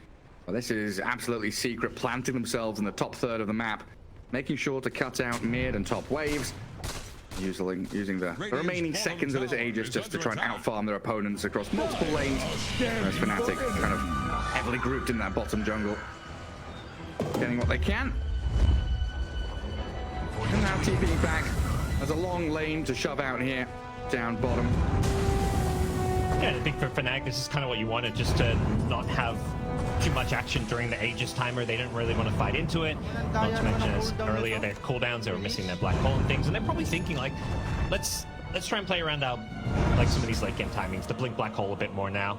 [SPEAKER 2] Well, this is absolutely secret, planting themselves in the top third of the map, making sure to cut out mid and top waves, using the remaining seconds of this Aegis just to try and outfarm their opponents across multiple lanes. Whereas Fnatic kind of heavily grouped in that bottom jungle, getting what they can. And now TPing back. There's a long lane to shove out here, down bottom.
[SPEAKER 1] Yeah, I think for Fnatic, this is kind of what you wanted, just to not have too much action during the Aegis timer. They didn't really want to fight into it. Not to mention, as earlier, their cooldowns, they were missing their Black Hole and things, and they're probably thinking like, let's try and play around our, like some of these late game timings, to blink Black Hole a bit more now.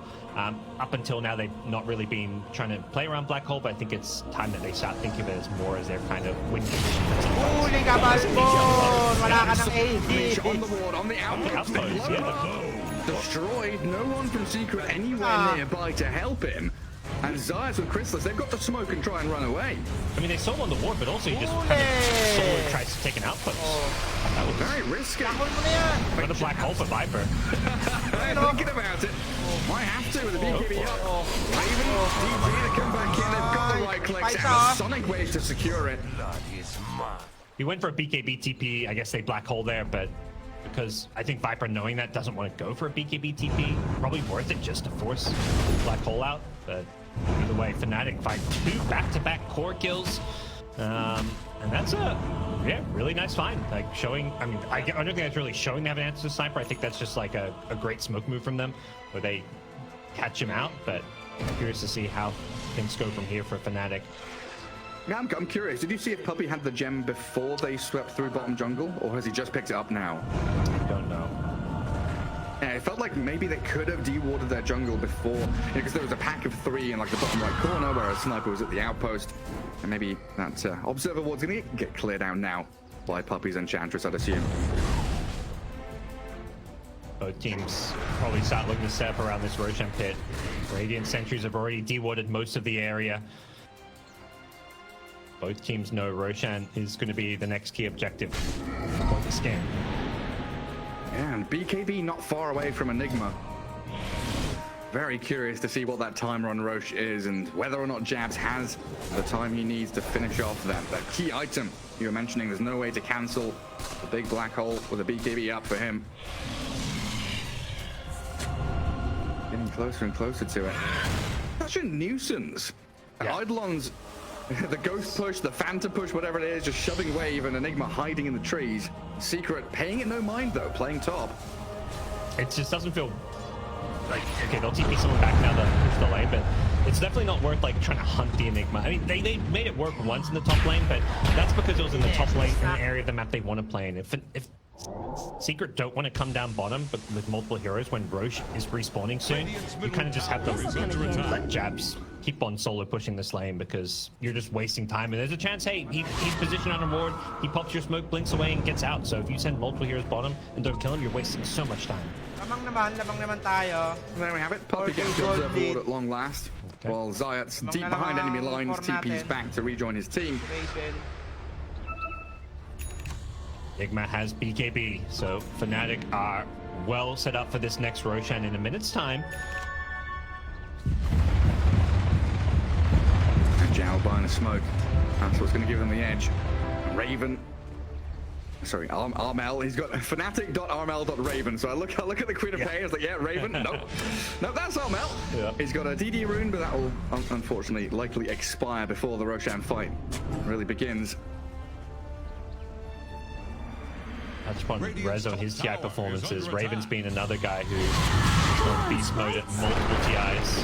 [SPEAKER 1] Up until now, they've not really been trying to play around Black Hole, but I think it's time that they start thinking of it as more as their kind of win condition.
[SPEAKER 4] Huli ka, Balbon! Wala ka ng AD!
[SPEAKER 2] On the ward, on the outpost. Destroyed. No one from Secret anywhere nearby to help him. And Zayas with Chrysalis, they've got to smoke and try and run away.
[SPEAKER 1] I mean, they saw him on the ward, but also he just kind of solo tries to take an outpost. That was
[SPEAKER 2] Very risky.
[SPEAKER 1] another Black Hole for Viper.
[SPEAKER 2] Thinking about it. Might have to with a BKB up. Raven, DG to come back in. They've got the right clicks and a Sonic Wave to secure it.
[SPEAKER 1] He went for a BKB TP. I guess they Black Hole there, but because I think Viper, knowing that, doesn't want to go for a BKB TP. Probably worth it just to force Black Hole out. But either way, Fnatic find 2 back-to-back core kills. And that's a really nice find. Like showing, I mean, I don't think that's really showing they have an answer to Sniper. I think that's just like a great smoke move from them where they catch him out. But I'm curious to see how things go from here for Fnatic.
[SPEAKER 2] Yeah, I'm curious. Did you see if Puppey had the gem before they swept through bottom jungle, or has he just picked it up now?
[SPEAKER 1] I don't know.
[SPEAKER 2] Yeah, it felt like maybe they could have de-warded their jungle before, because there was a pack of 3 in like the bottom right corner, whereas Sniper was at the outpost. And maybe that Observer ward's gonna get cleared out now by Puppey's Enchantress, I'd assume.
[SPEAKER 1] Both teams probably start looking to set up around this Roshan pit. Radiant Sentries have already de-warded most of the area. Both teams know Roshan is going to be the next key objective for this game.
[SPEAKER 2] Yeah, and BKB not far away from Enigma. Very curious to see what that timer on Roche is and whether or not Jabs has the time he needs to finish off that key item you were mentioning. There's no way to cancel the big Black Hole with a BKB up for him. Getting closer and closer to it. Such a nuisance.
[SPEAKER 1] Yeah.
[SPEAKER 2] Eidolon's the ghost push, the Phantom push, whatever it is, just shoving wave and Enigma hiding in the trees. Secret paying it no mind though, playing top.
[SPEAKER 1] It just doesn't feel like, okay, they'll TP someone back now to push the lane, but it's definitely not worth like trying to hunt the Enigma. I mean, they made it work once in the top lane, but that's because it was in the top lane in an area of the map they want to play in. If Secret don't want to come down bottom, but with multiple heroes when Roche is respawning soon, you kind of just have to let Jabs keep on solo pushing this lane because you're just wasting time. And there's a chance, hey, he's positioned on a ward, he pops your smoke, blinks away, and gets out. So if you send multiple heroes bottom and don't kill him, you're wasting so much time.
[SPEAKER 4] Labang naman tayo.
[SPEAKER 2] There we have it. Puppy gets the observer ward at long last, while Zayat's deep behind enemy lines, TP's back to rejoin his team.
[SPEAKER 1] Enigma has BKB, so Fnatic are well set up for this next Roshan in a minute's time.
[SPEAKER 2] Zhao buying a smoke. That's what's going to give them the edge. Raven. Sorry, Armel. He's got fnatic.armel.raven. So I look at the Queen of Pain. I was like, yeah, Raven. Nope. Nope, that's Armel. Yeah. He's got a DD rune, but that will unfortunately likely expire before the Roshan fight really begins.
[SPEAKER 1] Touch upon Rezo, his TI performances. Raven's been another guy who's gone beast mode at multiple TIs.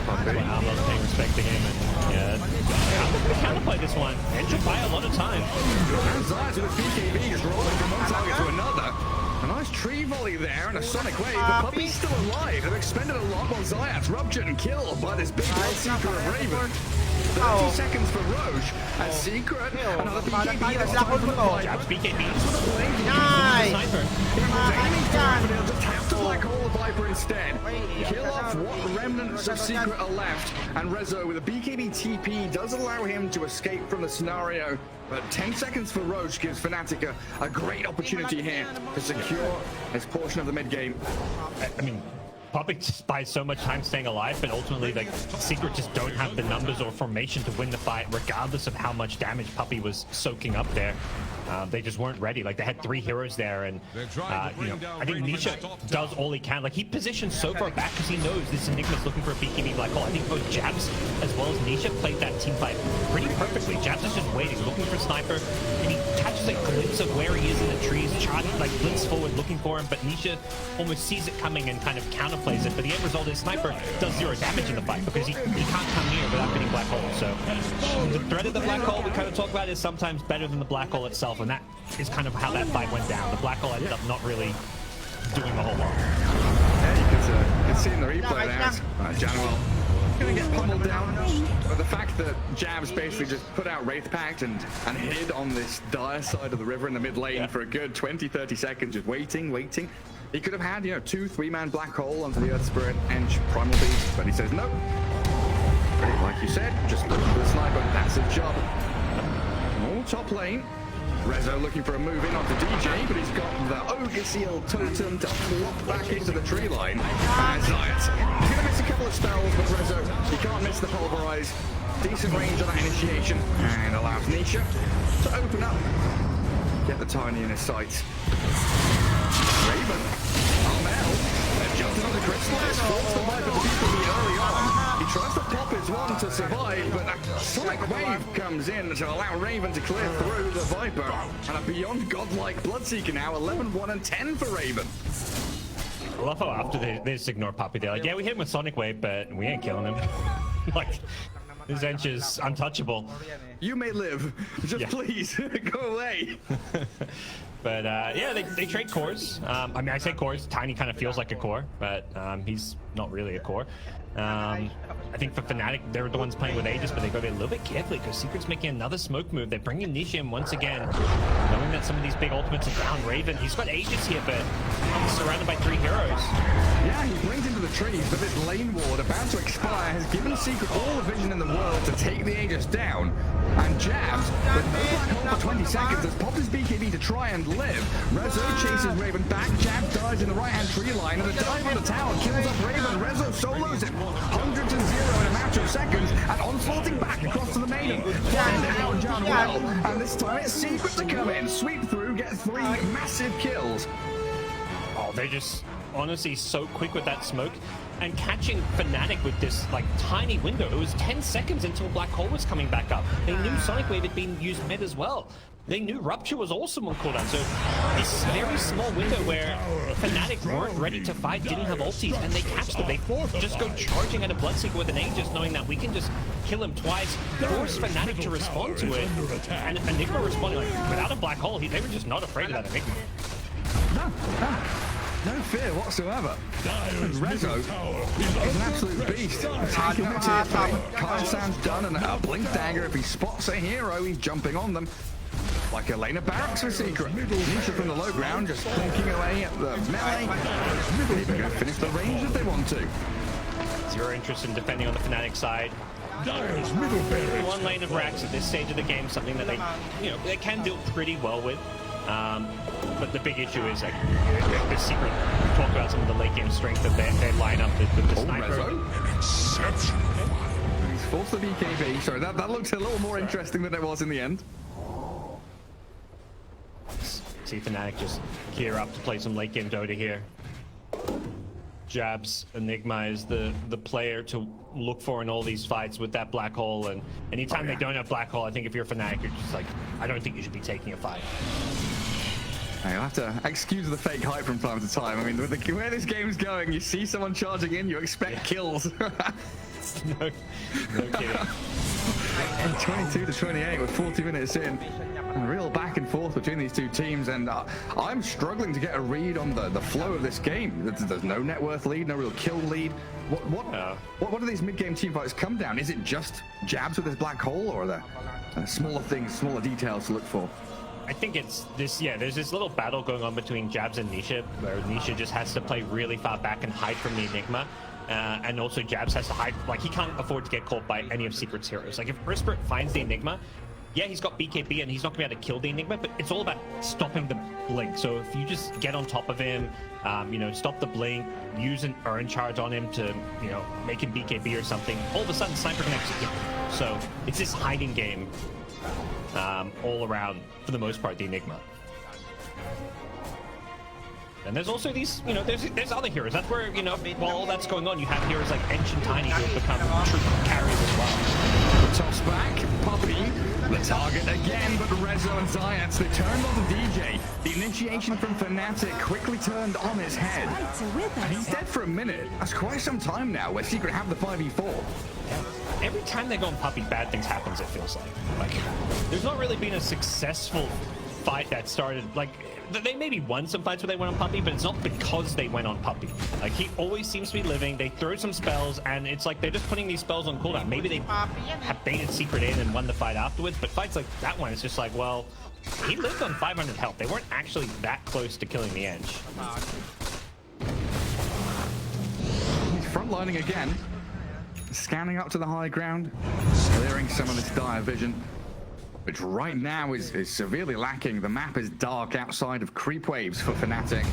[SPEAKER 1] Armel's paying respect to him, and yeah, they counterplay this one. And should buy a lot of time.
[SPEAKER 2] And Zayat with BKB just rolling from one target to another. A nice tree volley there and a sonic wave. The Puppy's still alive. They've expended a lot while Zayat's ruptured and killed by this big wild Secret of Raven. 30 seconds for Roche and Secret. Another BKB. That's time for the fight.
[SPEAKER 1] Jabs BKB.
[SPEAKER 4] Nice!
[SPEAKER 2] They'll just have to black hole the Viper instead. Kill off what remnants of Secret are left. And Rezo with a BKB TP does allow him to escape from the scenario. But 10 seconds for Roche gives Fnatic a great opportunity here to secure his portion of the mid game.
[SPEAKER 1] I mean, Puppy just buys so much time staying alive, but ultimately, like, Secret just don't have the numbers or formation to win the fight, regardless of how much damage Puppy was soaking up there. They just weren't ready. Like, they had 3 heroes there, and you know, I think Nisha does all he can. Like, he positions so far back because he knows this Enigma's looking for a BKB black hole. I think both Jabs as well as Nisha played that team fight pretty perfectly. Jabs is just waiting, looking for Sniper, and he catches a glimpse of where he is in the trees, like blinks forward looking for him, but Nisha almost sees it coming and kind of counterplays it. But the end result is Sniper does 0 damage in the fight because he can't come near without getting black hole. So the threat of the black hole we kind of talk about is sometimes better than the black hole itself, and that is kind of how that fight went down. The black hole ended up not really doing a whole lot.
[SPEAKER 2] Yeah, you can see in the replay there, Januel gonna get pummeled down. But the fact that Jabs basically just put out Wraith Pact and hid on this dire side of the river in the mid lane for a good 20-30 seconds, just waiting. He could have had, 2 3-man black hole onto the Earth Spirit and Primal Beast, but he says no. Like you said, just looking for the sniper, that's his job. All top lane. Rezo looking for a move in onto DJ, but he's got the Ogre Seal Totem to flop back into the tree line. And Zayat, he's going to miss a couple of spells, but Rezo, he can't miss the Pulverize. Decent range on that initiation, and allows Nisha to open up. Get the Tiny in his sights. Raven, Armel, they've jumped into the Crystallis, forced the Viper to BKB early on. He tries to pop his one to survive, but a Sonic Wave comes in to allow Raven to clear through the Viper. And a beyond godlike Bloodseeker now, 11, 1, and 10 for Raven.
[SPEAKER 1] I love how after they just ignore Puppy, they're like, yeah, we hit him with Sonic Wave, but we ain't killing him. Like, his Ench is untouchable.
[SPEAKER 2] You may live, just please, go away.
[SPEAKER 1] But yeah, they trade cores. I mean, I say cores, Tiny kind of feels like a core, but he's not really a core. I think for Fnatic, they're the ones playing with Aegis, but they go a little bit carefully because Secret's making another smoke move. They're bringing Nisha in once again, knowing that some of these big ultimates are down Raven. He's got Aegis here, but he's surrounded by 3 heroes.
[SPEAKER 2] Yeah, he brings into the trees, but this lane ward about to expire has given Secret all the vision in the world to take the Aegis down. And Jabs, with no black hole for 20 seconds, has popped his BKB to try and live. Rezo chases Raven back, Jabs dies in the right-hand tree line, and the dive on the tower kills off Raven. Rezo solos him, 100 to 0 in a matter of seconds, and onslaughting back across to the maiden. Find out John well, and this time it's Secret to come in, sweep through, get 3 massive kills.
[SPEAKER 1] Oh, they just honestly so quick with that smoke and catching Fnatic with this like tiny window. It was 10 seconds until Black Hole was coming back up. They knew Sonic Wave had been used mid as well. They knew Rupture was also on cooldown, so this very small window where Fnatic weren't ready to fight, didn't have ultis, and they catch them. They just go charging at a Bloodseeker with an Aegis, knowing that we can just kill him twice, force Fnatic to respond to it, and Enigma responding like without a Black Hole. They were just not afraid of that Enigma.
[SPEAKER 2] No fear whatsoever. Rezo is an absolute beast. Taking out tier 3. Kyle-san's done, and a Blink Dagger. If he spots a hero, he's jumping on them. Like a lane of barracks for Secret. Nisha from the low ground, just blinking away at the melee. They're even going to finish the range if they want to.
[SPEAKER 1] Zero interest in defending on the Fnatic side. One lane of racks at this stage of the game, something that they can deal pretty well with. But the big issue is like the Secret. We talk about some of the late game strength of their lineup with the sniper.
[SPEAKER 3] Exceptional.
[SPEAKER 2] He's forced the BKB. Sorry, that looked a little more interesting than it was in the end.
[SPEAKER 1] See Fnatic just gear up to play some late game Dota here. Jabs, Enigma is the player to look for in all these fights with that Black Hole, and anytime they don't have Black Hole, I think if you're Fnatic, you're just like, I don't think you should be taking a fight.
[SPEAKER 2] You'll have to excuse the fake hype from time to time. I mean, with the way this game's going, you see someone charging in, you expect kills.
[SPEAKER 1] no kidding.
[SPEAKER 2] And 22 to 28 with 40 minutes in. A real back and forth between these two teams, and I'm struggling to get a read on the flow of this game. There's no net worth lead, no real kill lead. What do these mid-game team fights come down? Is it just jabs with this Black Hole, or are there smaller things, smaller details to look for?
[SPEAKER 1] I think it's this, there's this little battle going on between Jabs and Nisha, where Nisha just has to play really far back and hide from the Enigma. And also Jabs has to hide, like he can't afford to get caught by any of Secret's heroes. Like if Brisprit finds the Enigma, yeah, he's got BKB and he's not gonna be able to kill the Enigma, but it's all about stopping the blink. So if you just get on top of him, stop the blink, use an Urn charge on him to, make him BKB or something, all of a sudden Sniper can execute him. So it's this hiding game all around, for the most part, the Enigma. And there's also these, there's other heroes. That's where, while all that's going on, you have heroes like Ench and Tiny who have become true carries as well.
[SPEAKER 2] Toss back, Puppey, the target again, but Rezo and Zayats, they turned on the DJ. The initiation from Fnatic quickly turned on his head. And he's dead for a minute. That's quite some time now, where Secret have the 5v4.
[SPEAKER 1] Yeah. Every time they go on Puppey, bad things happens, it feels like. There's not really been a successful fight that started, they maybe won some fights where they went on Puppey, but it's not because they went on Puppey. Like, he always seems to be living. They throw some spells, and it's like they're just putting these spells on cooldown. Maybe they have baited Secret in and won the fight afterwards, but fights like that one, it's just like, well, he lived on 500 health. They weren't actually that close to killing the Edge.
[SPEAKER 2] He's frontlining again. Scanning up to the high ground, clearing some of this dire vision, which right now is severely lacking. The map is dark outside of creep waves for Fnatic.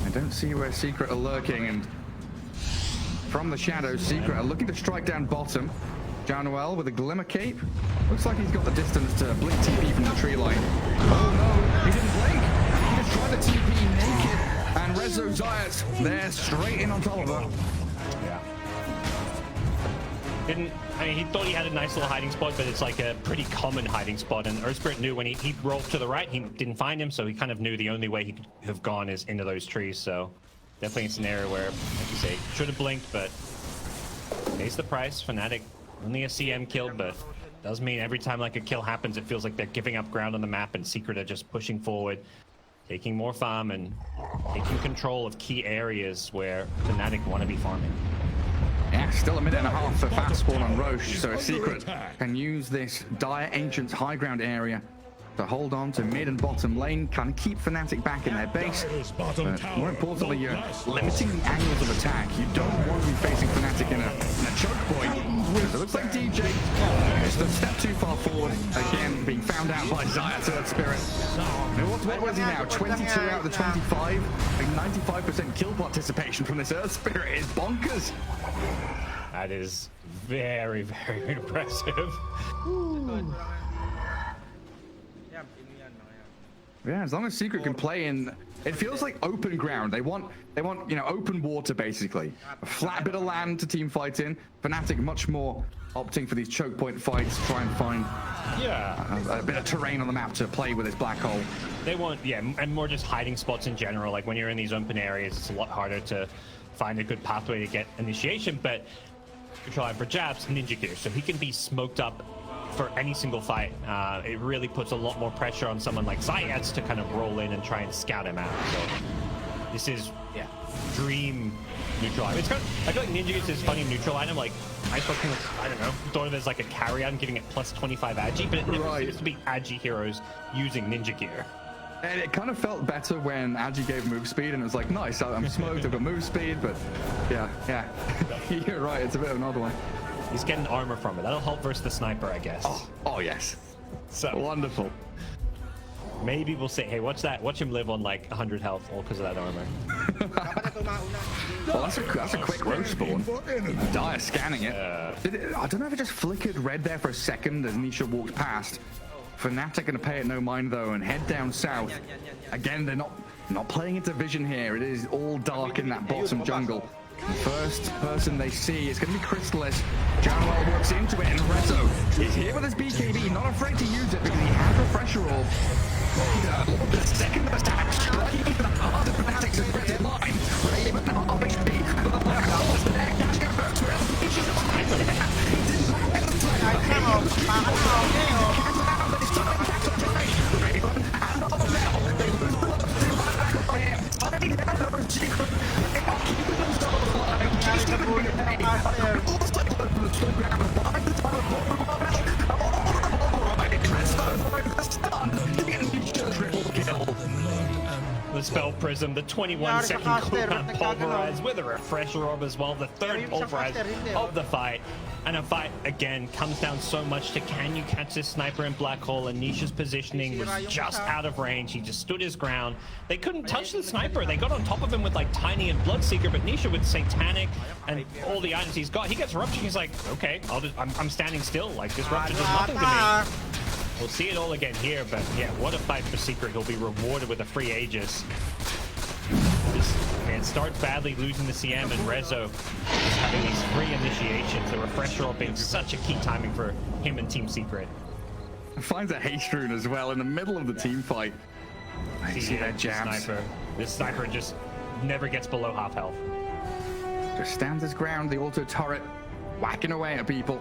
[SPEAKER 2] I don't see where Secret are lurking, and from the shadows, Secret are looking to strike down bottom. Januel with a glimmer cape. Looks like he's got the distance to blink TP from the tree line. Oh no, he didn't blink. He just tried to TP naked, and Rezo Zayats there straight in on top of her.
[SPEAKER 1] Yeah. He thought he had a nice little hiding spot, but it's like a pretty common hiding spot. And Earthspirit knew when he rolled to the right, he didn't find him, so he kind of knew the only way he could have gone is into those trees. So definitely a scenario where, like you say, should have blinked, but pays the price. Fnatic only a CM kill, but does mean every time like a kill happens, it feels like they're giving up ground on the map, and Secret are just pushing forward, taking more farm and taking control of key areas where Fnatic want to be farming.
[SPEAKER 2] Yeah, still a minute and a half for fast spawn on Roche, so a Secret can use this dire Ancients high ground area to hold on to mid and bottom lane, kind of keep Fnatic back in their base, but more importantly, you're limiting the angles of attack. You don't want to be facing Fnatic in a choke point, because it looks like DJ just a step too far forward, again being found out by Zayat's Earthspirit. What was he now, 22 out of the 25? Like 95% kill participation from this Earthspirit is bonkers.
[SPEAKER 1] That is very, very impressive.
[SPEAKER 2] Yeah, as long as Secret can play in, it feels like open ground. They want open water basically. A flat bit of land to team fight in. Fnatic much more opting for these choke point fights, try and find a bit of terrain on the map to play with this black hole.
[SPEAKER 1] They want, and more just hiding spots in general. Like when you're in these open areas, it's a lot harder to find a good pathway to get initiation, but you're trying for Jabs, Ninja Gear, so he can be smoked up for any single fight. It really puts a lot more pressure on someone like Zayats to kind of roll in and try and scout him out. So this is, dream neutral item. It's kind of, I feel like Ninja Gear is funny neutral item. Like, I don't know, thought of it as like a carry item, giving it plus 25 agi, but it never seems to be agi heroes using Ninja Gear.
[SPEAKER 2] And it kind of felt better when Agi gave move speed, and it was like, nice, I'm smoked, I've got move speed, but yeah. You're right, it's a bit of another one.
[SPEAKER 1] He's getting armor from it. That'll help versus the sniper, I guess.
[SPEAKER 2] Oh yes.
[SPEAKER 1] So
[SPEAKER 2] wonderful.
[SPEAKER 1] Maybe we'll say, hey, watch him live on like 100 health, all because of that armor.
[SPEAKER 2] Well, that's a quick roach spawn. Dire scanning it. I don't know if it just flickered red there for a second as Nisha walked past. Fnatic gonna pay it no mind though and head down south. Again, they're not playing into vision here. It is all dark in that bottom jungle. First person they see is going to be Crystallis. Janwell works into it, and Rezo is here with his BKB, not afraid to use it because he has Refresher Orb. The second attack, striking into the heart of Fnatic's aggressive line. Raven RBB, the black hole's there. Dash converts to Rezo.
[SPEAKER 1] The spell prism, the 21-second cooldown pulverize with a refresher orb as well, the third pulverize of the fight, and a fight again comes down so much to can you catch this sniper in black hole, and Nisha's positioning was just out of range. He just stood his ground. They couldn't touch the sniper. They got on top of him with like Tiny and Bloodseeker, but Nisha with Satanic and all the items he's got, he gets Rupture. He's like, okay, I'm standing still. Like this Rupture does nothing to me. We'll see it all again here, but yeah, what a fight for Secret. He'll be rewarded with a free Aegis. It starts badly, losing the CM, and Rezo is having these free initiations. The refresher orb being such a key timing for him and Team Secret.
[SPEAKER 2] Finds a haste rune as well in the middle of the team fight. I see that jabs.
[SPEAKER 1] This sniper just never gets below half health.
[SPEAKER 2] Just stands his ground, the auto turret, whacking away at people.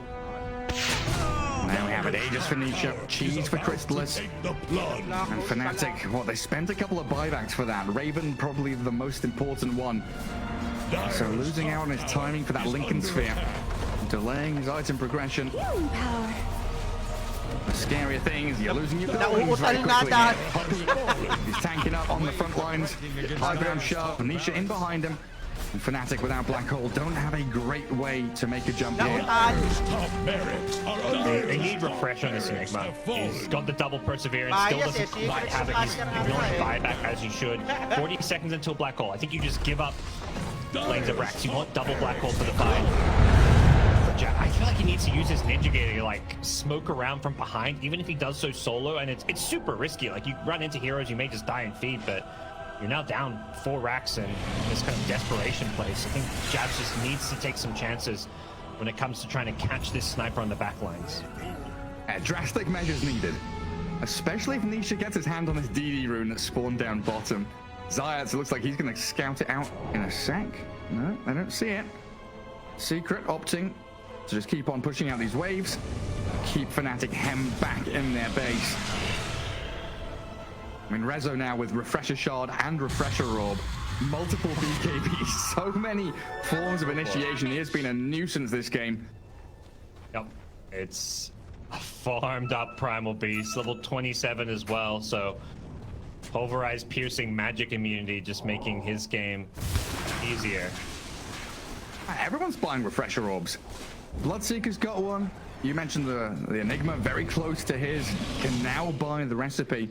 [SPEAKER 2] Now we have it, Aegis for Nisha, Cheese for Crystallis, and Fnatic, well, they spent a couple of buybacks for that. Raven probably the most important one. So losing out on his timing for that Lincoln Sphere, delaying his item progression. The scarier thing is you're losing your buildings very quickly. Puppy, he's tanking up on the front lines, high ground shove, Nisha in behind him. And Fnatic without Black Hole don't have a great way to make a jump here.
[SPEAKER 1] They need refresh on this Enigma. He's got the double perseverance, still doesn't quite have it. He's ignoring buyback as he should. 40 seconds until Black Hole. I think you just give up lanes of Rax. You want double Black Hole for the fight. I feel like he needs to use his Ninja Gear to like smoke around from behind, even if he does so solo, and it's super risky. Like you run into heroes, you may just die in feed, but you're now down 4 racks in this kind of desperation place. I think Jabs just needs to take some chances when it comes to trying to catch this sniper on the back lines.
[SPEAKER 2] Drastic measures needed, especially if Nisha gets his hand on this DD rune that spawned down bottom. Zayats looks like he's going to scout it out in a sec. No, I don't see it. Secret opting to just keep on pushing out these waves, keep Fnatic hemmed back in their base. I mean, Rezo now with Refresher Shard and Refresher Orb, multiple BKBs, so many forms of initiation. He has been a nuisance this game.
[SPEAKER 1] Yep, it's a farmed up Primal Beast, level 27 as well, so pulverized piercing magic immunity just making his game easier.
[SPEAKER 2] Everyone's buying Refresher Orbs. Bloodseeker's got one. You mentioned the Enigma, very close to his, can now buy the recipe.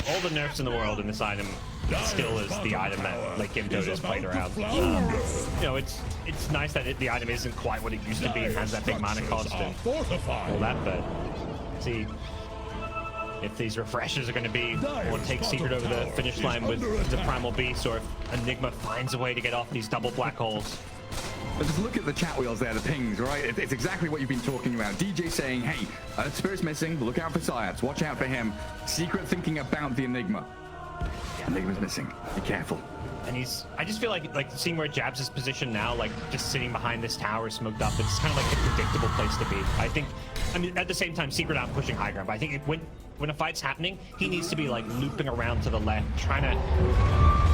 [SPEAKER 1] All the nerfs in the world in this item still is the item that like Game Dota has played around. You know, it's nice that the item isn't quite what it used to be and has that big mana cost and all that, but see, if these refreshers are going to be what takes Secret over the finish line with the Primal Beast, or if Enigma finds a way to get off these double black holes.
[SPEAKER 2] But just look at the chat wheels there, the pings, right? It's exactly what you've been talking about. DJ saying, hey, Spirit's missing, look out for Syats, watch out for him. Secret thinking about the Enigma. Yeah, Enigma's missing, be careful.
[SPEAKER 1] And I just feel like seeing where Jabs is positioned now, like just sitting behind this tower smoked up, it's kind of like a predictable place to be. I mean, at the same time, Secret out pushing high ground, but I think when a fight's happening, he needs to be like looping around to the left,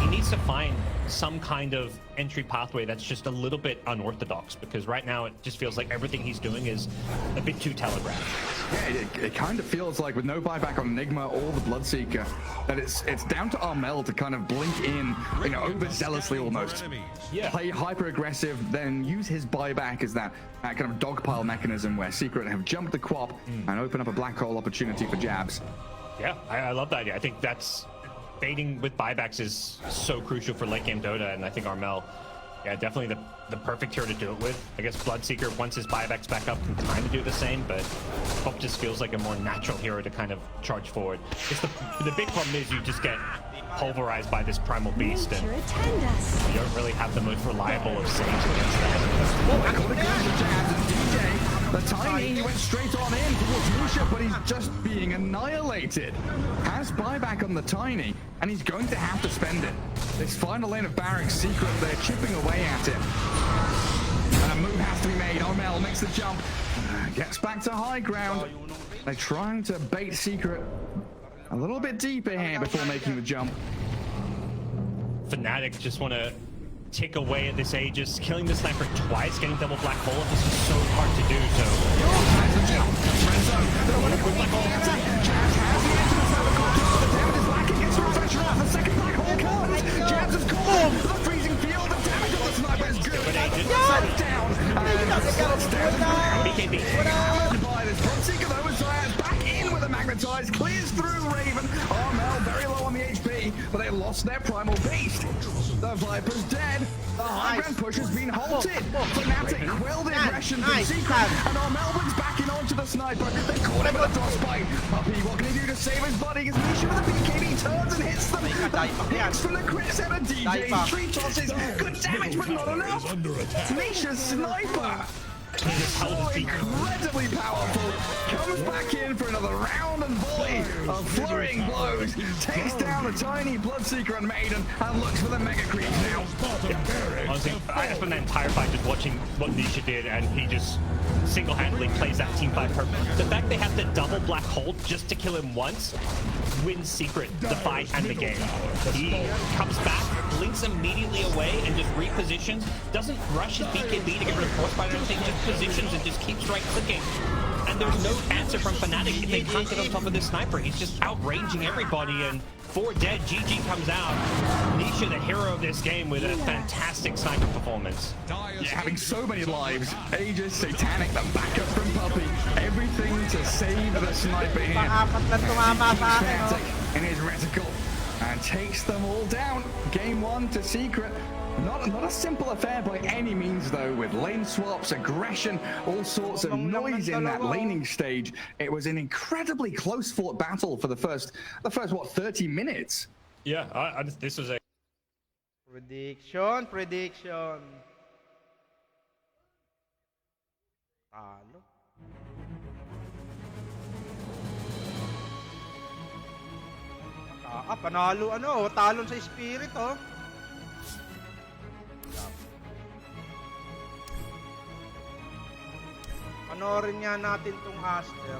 [SPEAKER 1] he needs to find some kind of entry pathway that's just a little bit unorthodox, because right now it just feels like everything he's doing is a bit too telegraphed.
[SPEAKER 2] Yeah, it kind of feels like with no buyback on Enigma or the Bloodseeker, that it's down to Armel to kind of blink in, you know, overzealously almost.
[SPEAKER 1] Yeah.
[SPEAKER 2] Play hyper aggressive, then use his buyback as that kind of dogpile mechanism where Secret have jumped the quap and open up a black hole opportunity for Jabs.
[SPEAKER 1] Yeah, I love that idea. I think that's baiting with buybacks is so crucial for late game Dota, and I think Armel, yeah, definitely the perfect hero to do it with. I guess Bloodseeker, once his buybacks back up, can kind of do the same, but Pop just feels like a more natural hero to kind of charge forward. It's the big problem is you just get pulverized by this Primal Beast, and you don't really have the most reliable of saves against that.
[SPEAKER 2] The Tiny, he went straight on in towards Lucia, but he's just being annihilated. Has buyback on the Tiny, and he's going to have to spend it. This final lane of Barracks Secret, they're chipping away at him. And a move has to be made. Armel makes the jump, gets back to high ground. They're trying to bait Secret a little bit deeper here before making the jump.
[SPEAKER 1] Fnatic just want to tick away at this Aegis, killing the sniper twice, getting double black hole. This is so hard to do,
[SPEAKER 2] Jabs is caught. The freezing field, the damage on the sniper is good.
[SPEAKER 1] BKB.
[SPEAKER 2] By this Bloodseeker, though, is back in with a magnetize, clears through Raven. Armel very low on the HP, but they lost their Primal Beast. The Viper's dead. The high ground push has been halted. Fnatic quelled the aggression from Secret, and Armel brings back in onto the sniper. They caught him with a frostbite. Puppy, what can he do to save his buddy? As Nisha with a BKB turns and hits them. Hits from the crit set of DJ. 3 tosses. Good damage, but not enough. Nisha's sniper. So incredibly powerful. Comes back in for another round and volley of flurrying blows. Takes down the Tiny, Bloodseeker and Maiden, and looks for the mega creep now.
[SPEAKER 1] Honestly, I spent that entire fight just watching what Nisha did, and he just single-handedly plays that team fight perfect. The fact they have to double black hole just to kill him once wins Secret the fight and the game. He comes back, blinks immediately away, and just repositions. Doesn't rush his BKB to get rid of Frostbite or anything, just positions and just keeps right clicking. And there's no answer from Fnatic if they can't get on top of this sniper. He's just outranging everybody, and 4 dead, GG comes out. Nisha, the hero of this game, with a fantastic sniper performance.
[SPEAKER 2] Yeah, having so many lives. Aegis, Satanic, the backup from Puppy. Everything to save the sniper here. In his reticle. And takes them all down. Game 1 to Secret. Not a simple affair by any means, though, with lane swaps, aggression, all sorts of noise in that laning stage. It was an incredibly close-fought battle for the first what, 30 minutes?
[SPEAKER 1] Yeah, this was a...
[SPEAKER 4] Prediction. Panalo, talon sa Spirit, oh. Panoorin nga natin tong Aster.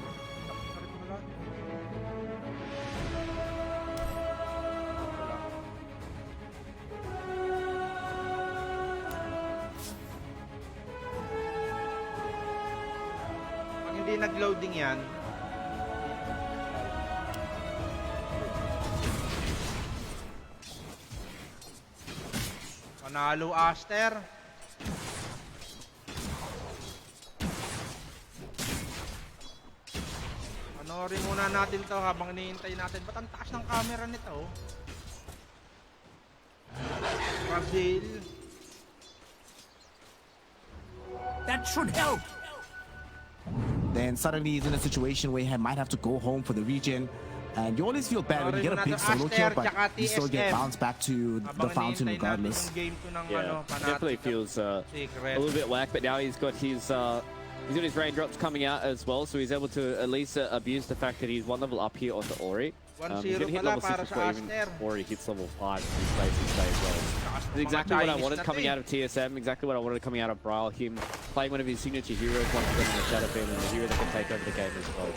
[SPEAKER 4] Pag hindi nag-loading yan, panalo Aster. Panoorin muna natin to habang hinihintay natin. Ba't ang taas ng camera nito? Brazil.
[SPEAKER 5] That should help. Then suddenly he's in a situation where he might have to go home for the region.
[SPEAKER 6] And you always feel bad when you get a big solo kill, but you still get bounced back to the fountain regardless.
[SPEAKER 7] Yeah, definitely feels a little bit whack, but now he's got his raindrops coming out as well, so he's able to at least abuse the fact that he's one level up here on the Ori. He's going to hit level 6 before even Ori hits level 5 in his basic stage as well. This is exactly what I wanted coming out of TSM, exactly what I wanted coming out of Brawl, him playing one of his signature heroes, once again in the Shadow Beam, and the hero that can take over the game as well.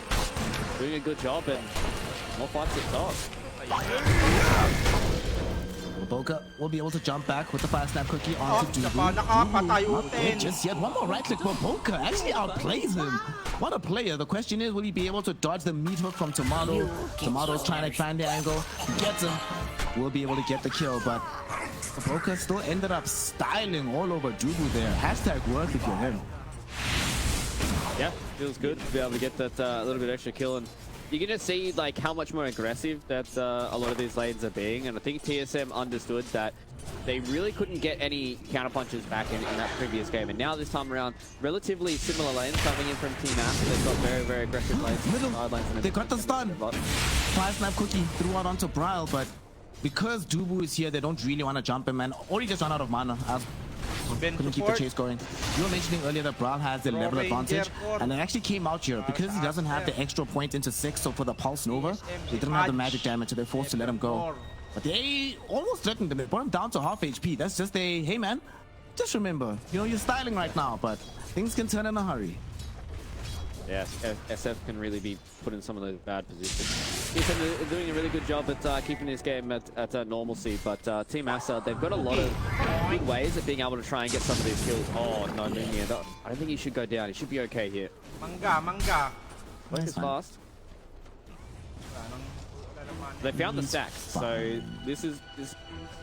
[SPEAKER 7] Doing a good job, and more fights at top.
[SPEAKER 6] Boca will be able to jump back with the fire snap cookie onto Dubu. Just yet one more right click for Boca. Actually outplays him. What a player. The question is, will he be able to dodge the meat hook from Tomato? Tomato's trying to find the angle. He gets him. Will be able to get the kill, but Boca still ended up styling all over Dubu there. Hashtag worth if you're him.
[SPEAKER 7] Yeah, feels good to be able to get that little bit extra kill, and you're going to see like how much more aggressive that a lot of these lanes are being, and I think TSM understood that they really couldn't get any counter punches back in that previous game, and now this time around, relatively similar lanes coming in from Team Ass. They've got very, very aggressive lanes.
[SPEAKER 6] They got the stun. Fire snap cookie threw out onto Brile, but because Dubu is here, they don't really want to jump him, and already just run out of mana. Couldn't keep the chase going. You were mentioning earlier that Brile has the level advantage, and it actually came out here because he doesn't have the extra point into 6, so for the Pulse Nova, they didn't have the magic damage, so they're forced to let him go. But they almost threatened him. They brought him down to half HP. That's just a, hey man, just remember, you know, you're styling right now, but things can turn in a hurry.
[SPEAKER 7] Yeah, SF can really be put in some of those bad positions. He's doing a really good job at keeping this game at normalcy, but Team Asa, they've got a lot of big ways at being able to try and get some of these kills. Oh, no, Lumia. I don't think he should go down. He should be okay here.
[SPEAKER 4] Manga.
[SPEAKER 7] Work is fast. They found the stacks, so this is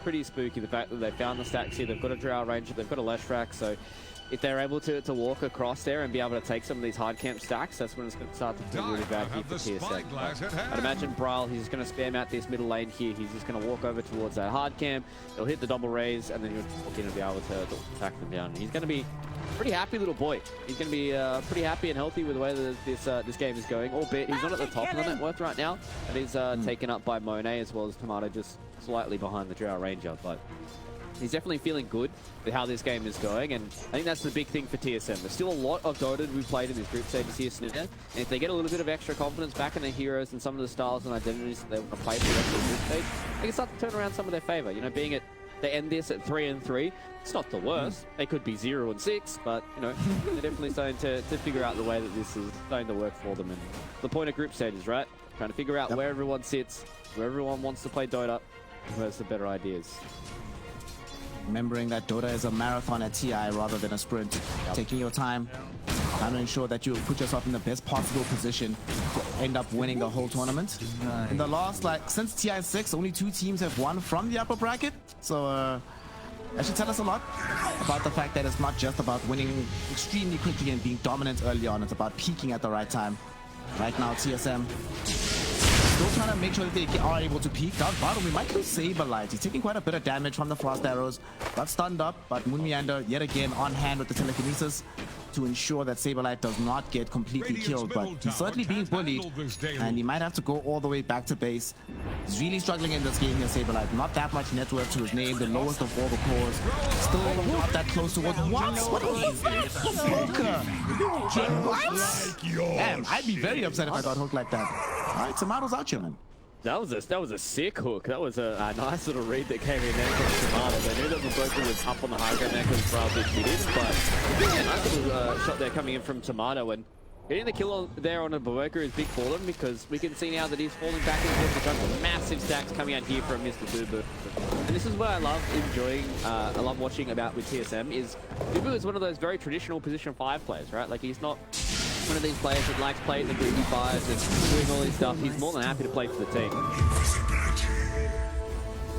[SPEAKER 7] pretty spooky, the fact that they found the stacks here. They've got a Drow Ranger, they've got a Leshrac, so if they're able to walk across there and be able to take some of these hard camp stacks, that's when it's going to start to feel really bad here for TSM. I'd imagine Brile, he's going to spam out this middle lane here. He's just going to walk over towards that hard camp. He'll hit the double raise, and then he'll walk in and be able to attack them down. He's going to be a pretty happy little boy. He's going to be pretty happy and healthy with the way that this game is going, albeit he's not at the top of the net worth right now. And he's taken up by Monet as well as Tomato, just slightly behind the Drow Ranger. But he's definitely feeling good with how this game is going, and I think that's the big thing for TSM. There's still a lot of Dota we've played in this group stages here, Sniffer, and if they get a little bit of extra confidence back in their heroes and some of the styles and identities that they want to play for the rest of the group stage, they can start to turn around some of their favor. You know, being at, they end this at 3-3, it's not the worst. They could be 0-6, but, you know, they're definitely starting to figure out the way that this is starting to work for them. And the point of group stages, right? Trying to figure out where everyone sits, where everyone wants to play Dota, and who has the better ideas.
[SPEAKER 6] Remembering that Dota is a marathon at TI rather than a sprint. Taking your time, trying to ensure that you put yourself in the best possible position to end up winning the whole tournament. In the last, since TI 6, only 2 teams have won from the upper bracket. So that should tell us a lot about the fact that it's not just about winning extremely quickly and being dominant early on. It's about peaking at the right time. Right now, TSM still trying to make sure that they are able to peak. Down bottom, we might lose Saberlight. He's taking quite a bit of damage from the Frost Arrows. Got stunned up, but Moon Meander yet again on hand with the telekinesis to ensure that Saberlight does not get completely killed. But he's certainly being bullied, and he might have to go all the way back to base. He's really struggling in this game here, Saberlight. Not that much net worth to his name, the lowest of all the cores. Still not that close to what is that? Poker! What? Damn, I'd be very upset if I got hooked like that. All right, Tomato's out here, man.
[SPEAKER 7] That was a sick hook. That was a nice little read that came in there from Tomato. They knew that the broker was up on the high ground there because Brile did hit him, but a nice little shot there coming in from Tomato, and getting the kill there on a Berserker is big for them because we can see now that he's falling back into the jungle. Massive stacks coming out here from Mr. Dubu. And this is what I love I love watching about with TSM is Dubu is one of those very traditional position 5 players, right? Like he's not one of these players that likes playing the groovy 5s and doing all this stuff. He's more than happy to play for the team. Thought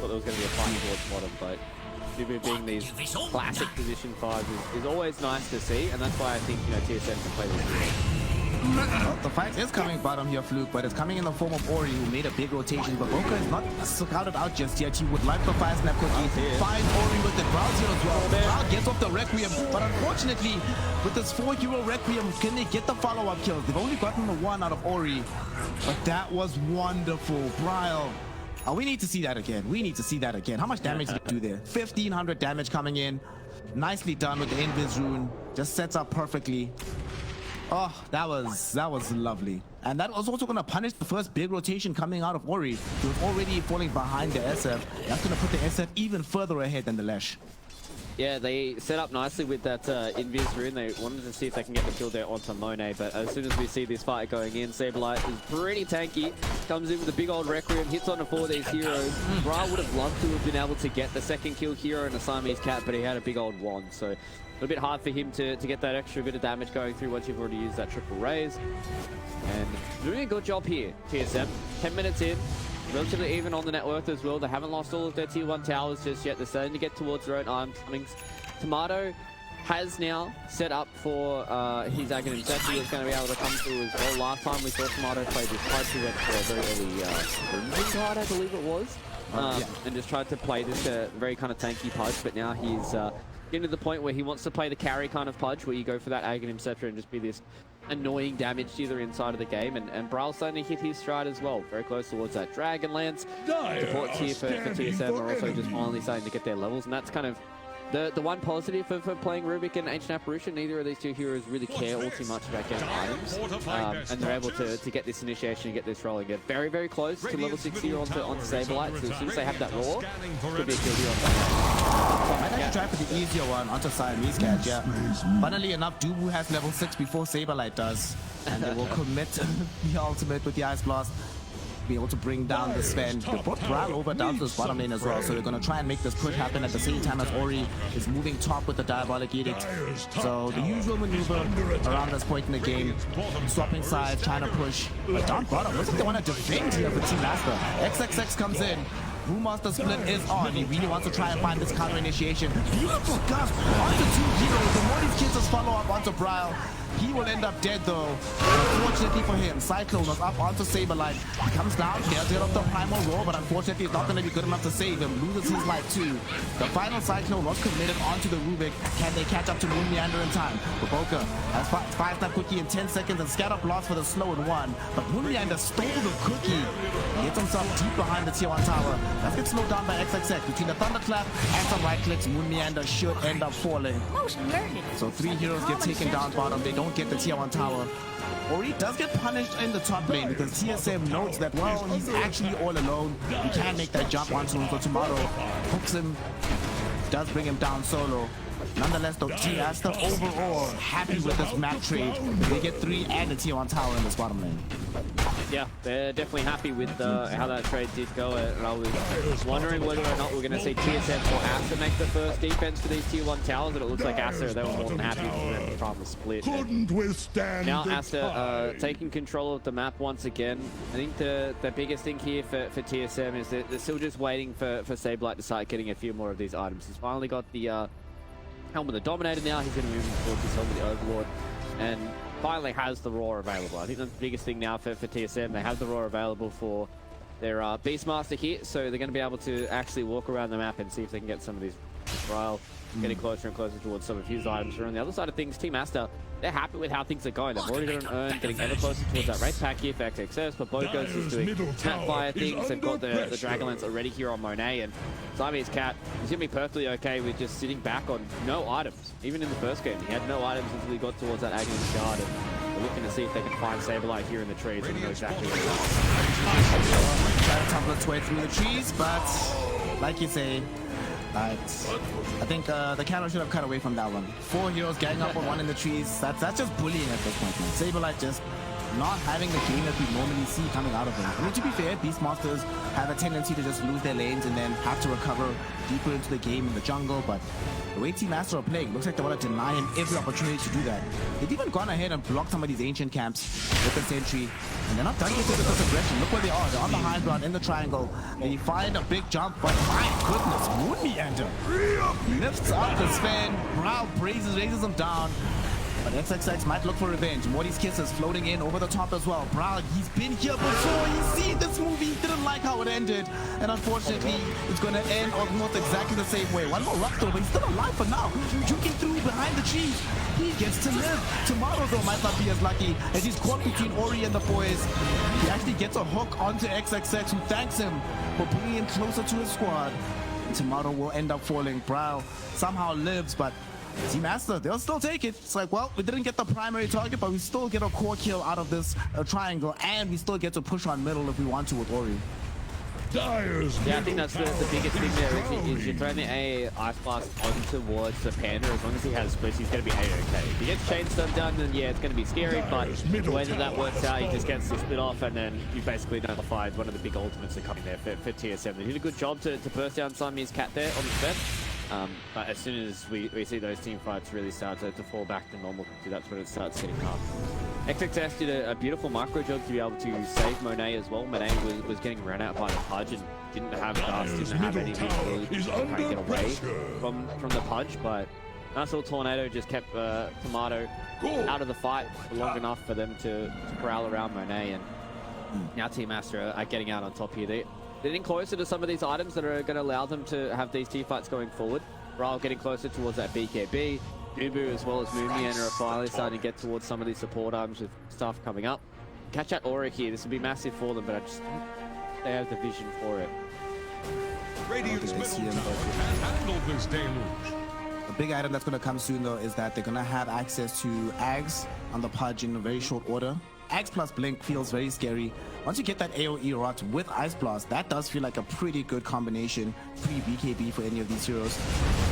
[SPEAKER 7] there was going to be a fight towards bottom, but Dubu being these classic position 5s is always nice to see, and that's why I think, you know, TSM can play this game.
[SPEAKER 6] Well, the fight is coming bottom here, Fluke, but it's coming in the form of Ori, who made a big rotation. But Boca is not scouted out just yet. He would like the fire snap cookie. Find Ori with the Browse here as well. Brown gets off the Requiem, but unfortunately, with this 4-hero Requiem, can they get the follow-up kills? They've only gotten the 1 out of Ori, but that was wonderful. Bryle. Oh, we need to see that again. We need to see that again. How much damage did he do there? 1,500 damage coming in. Nicely done with the Invis rune. Just sets up perfectly. Oh, that was lovely. And that was also going to punish the first big rotation coming out of Ori. He was already falling behind the SF. That's going to put the SF even further ahead than the Lash.
[SPEAKER 7] Yeah, they set up nicely with that Invis rune. They wanted to see if they can get the kill there onto Monet, but as soon as we see this fight going in, Saberlight is pretty tanky. Comes in with a big old Requiem, hits onto 4 of these heroes. Bra would have loved to have been able to get the second kill hero in a Siamese cat, but he had a big old wand, so a little bit hard for him to get that extra bit of damage going through once you've already used that triple raise. And doing a good job here, TSM. 10 minutes in. Relatively even on the net worth as well. They haven't lost all of their tier 1 towers just yet. They're starting to get towards their own arms. Tomato has now set up for his Aghanim Setsu that's going to be able to come through as well. Last time we saw Tomato play this fight, he went for a very early Crimson Tide, I believe it was. And just tried to play this very kind of tanky Pudge, but now he's getting to the point where he wants to play the carry kind of Pudge, where you go for that Aghanim Setsu and just be this annoying damage dealer inside of the game, and Bryle's starting to hit his stride as well. Very close towards that Dragonlance. Supports here for TSM are also just finally starting to get their levels, and that's kind of the one positive for playing Rubik and Ancient Apparition. Neither of these two heroes really care all too much about getting items, and they're able to get this initiation and get this rolling. Get very, very close to level 60 onto Saberlight, so as soon as they have that roar, could be a kill here on that.
[SPEAKER 6] Might actually try for the easier one onto Siamese Cat, yeah. Funnily enough, Dubu has level 6 before Saberlight does, and they will commit the ultimate with the Ice Blast. Be able to bring down the Sven. They brought Bryle over down to this bottom lane as well, so they're going to try and make this push happen at the same time as Ori is moving top with the Diabolic Edict. So the usual maneuver around this point in the game, swapping sides, trying to push. But down bottom, looks like they want to defend here for Team Master. XXX comes in. Brewmaster split is on. He really wants to try and find this counter initiation. Beautiful gust onto 2 heroes. The more these kids just follow up onto Bryle, he will end up dead though. Unfortunately for him, Cyclone was up onto Saberlight. He comes down, gets rid of the primal roar, but unfortunately it's not going to be good enough to save him. Loses his life too. The final Cyclone was committed onto the Rubik. Can they catch up to Moon Meander in time? Boca has 5-snap cookie in 10 seconds and Scatter Blast for the slow in 1. But Moon Meander stole the cookie. He gets himself deep behind the tier 1 tower. Let's get slowed down by XXX. Between the Thunderclap and some right clicks, Moon Meander should end up falling. So 3 heroes get taken down bottom. They don't get the tier 1 tower. Ori does get punished in the top lane because TSM notes that, well, he's actually all alone. He can't make that jump onto him, so Tomato hooks him, does bring him down solo. Nonetheless, though, T-Aster overall happy with this map trade. They get 3 and a tier 1 tower in this bottom lane.
[SPEAKER 7] Yeah, they're definitely happy with how that trade did go, and I was wondering whether or not we're going to see TSM or Aster make the first defense for these tier 1 towers, and it looks like Aster, they were more than happy for them to try and split.
[SPEAKER 3] Couldn't withstand
[SPEAKER 7] now Aster taking control of the map once again. I think the biggest thing here for TSM is that they're still just waiting for Saberlight to start getting a few more of these items. He's finally got the Helm of the Dominator now. He's going to move towards his Helm of the Overlord, and finally has the Roar available. I think that's the biggest thing now for TSM. They have the Roar available for their Beastmaster here, so they're going to be able to actually walk around the map and see if they can get some of these Bryle getting closer and closer towards some of his items. On the other side of things, Team Aster, they're happy with how things are going. They've already got an Urn, getting ever closer towards that Wraith Pack here for XXS, but Bogo's is doing Snapfire things. They've got the Dragonlance already here on Monet, and Siamese Cat is going to be perfectly okay with just sitting back on no items. Even in the first game, he had no items until he got towards that Aghanim Guard, and they're looking to see if they can find Saberlight here in the trees and know exactly where he is.
[SPEAKER 6] Try to tumble its way through the trees, but like you say, I think the camera should have cut away from that one. 4 heroes gang up on 1 in the trees. That's just bullying at this point, man. Saberlight just not having the game that we normally see coming out of him. I mean, to be fair, Beastmasters have a tendency to just lose their lanes and then have to recover deeper into the game in the jungle, but the way Team Master are playing, looks like they want to deny him every opportunity to do that. They've even gone ahead and blocked some of these ancient camps with the sentry, and they're not done yet with this aggression. Look where they are. They're on the high ground in the triangle. They find a big jump, but my goodness, Moon Meander lifts up the Sven. Bryle raises him down. But XXX might look for revenge. Morty's Kisses floating in over the top as well. Brown, he's been here before. He's seen this movie. He didn't like how it ended. And unfortunately, it's going to end almost exactly the same way. One more rough throw, but he's still alive for now. Juking through behind the trees. He gets to live. Tomorrow, though, might not be as lucky as he's caught between Ori and the boys. He actually gets a hook onto XXX, who thanks him for bringing him closer to his squad. And Tomorrow will end up falling. Brow somehow lives, but Team Master, they'll still take it. It's like, well, we didn't get the primary target, but we still get a core kill out of this triangle, and we still get to push on middle if we want to with Ori.
[SPEAKER 3] Dyer's
[SPEAKER 7] Yeah, I think that's the biggest thing there is you're throwing the AA Ice Blast on towards the Panda. As long as he has splits, he's going to be A-okay. If he gets Chainstone done, then yeah, it's going to be scary, but the way that works out, he just gets the split off, and then you basically nullified one of the big ultimates that come in there for tier 7. He did a good job to burst down Siamese Cat there on the fed. But as soon as we see those team fights really start to fall back to normal, that's when it starts getting hard. XXS did a beautiful micro job to be able to save Monet as well. Monet was getting run out by the Pudge and didn't have gas, didn't have any ability to try and get away from the Pudge, but nice little tornado just kept Tomato out of the fight for long enough for them to prowl around Monet, and now Team Astra are getting out on top here. They're getting closer to some of these items that are going to allow them to have these team fights going forward. Ral getting closer towards that BKB. Nubu as well as Moomian are finally starting to get towards some of these support items with stuff coming up. Catch out Aura here. This would be massive for them, but I just think they have the vision for it.
[SPEAKER 3] Radiant's middle tower has handled this deluge.
[SPEAKER 6] A big item that's going to come soon, though, is that they're going to have access to Ags on the Pudge in a very short order. Ags plus Blink feels very scary. Once you get that AoE rot with Ice Blast, that does feel like a pretty good combination pre-BKB for any of these heroes.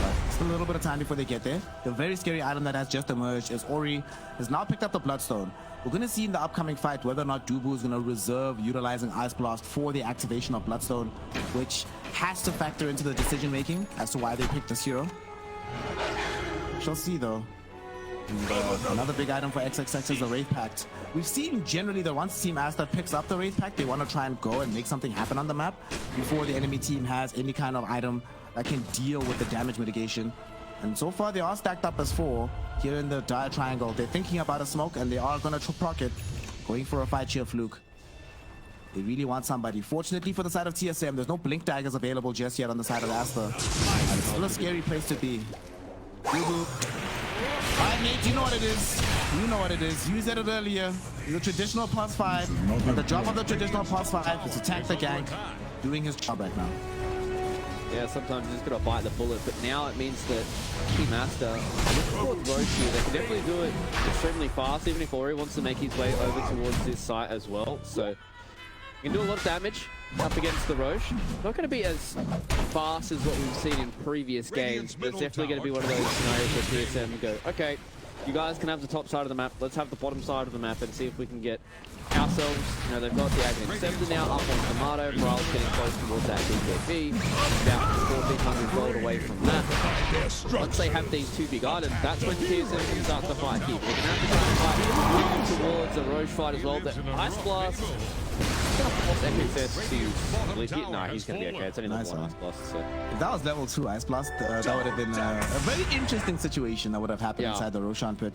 [SPEAKER 6] But still a little bit of time before they get there. The very scary item that has just emerged is Ori has now picked up the Bloodstone. We're going to see in the upcoming fight whether or not Dubu is going to reserve utilizing Ice Blast for the activation of Bloodstone, which has to factor into the decision making as to why they picked this hero. We shall see, though. And, another big item for XXX is the Wraith Pact. We've seen generally that once Team Asta picks up the Wraith Pact, they want to try and go and make something happen on the map before the enemy team has any kind of item that can deal with the damage mitigation. And so far they are stacked up as 4 here in the Dire Triangle. They're thinking about a smoke and they are going to proc it, going for a fight here, Fluke. They really want somebody. Fortunately for the side of TSM, there's no Blink Daggers available just yet on the side of Asta. And it's still a scary place to be. Alright, Nate, you know what it is. You know what it is. You said it earlier. The traditional +5. And the job of the traditional +5 is to attack the gank. Doing his job right now.
[SPEAKER 7] Yeah, sometimes you just gotta bite the bullet, but now it means that Team Asta, towards Roche here, they can definitely do it extremely fast, even if Ori wants to make his way over towards this site as well. So, you can do a lot of damage up against the Roche. Not going to be as fast as what we've seen in previous games, but it's definitely going to be one of those scenarios where TSM go, okay, you guys can have the top side of the map, let's have the bottom side of the map and see if we can get ourselves, you know, they've got the Agni Scepter now up on Tomato, Morale's getting close towards that BKB, about 1400 gold away from that. Once they have these 2 big items, that's when TSM can start to fight here. They're going to have to try and fight towards the Roche fight as well. The Ice Blast, XXS to split hit. No, he's going to be okay. It's only level 1 Ice Blast. So.
[SPEAKER 6] If that was level 2 Ice Blast, that would have been a very interesting situation that would have happened inside the Roshan pit.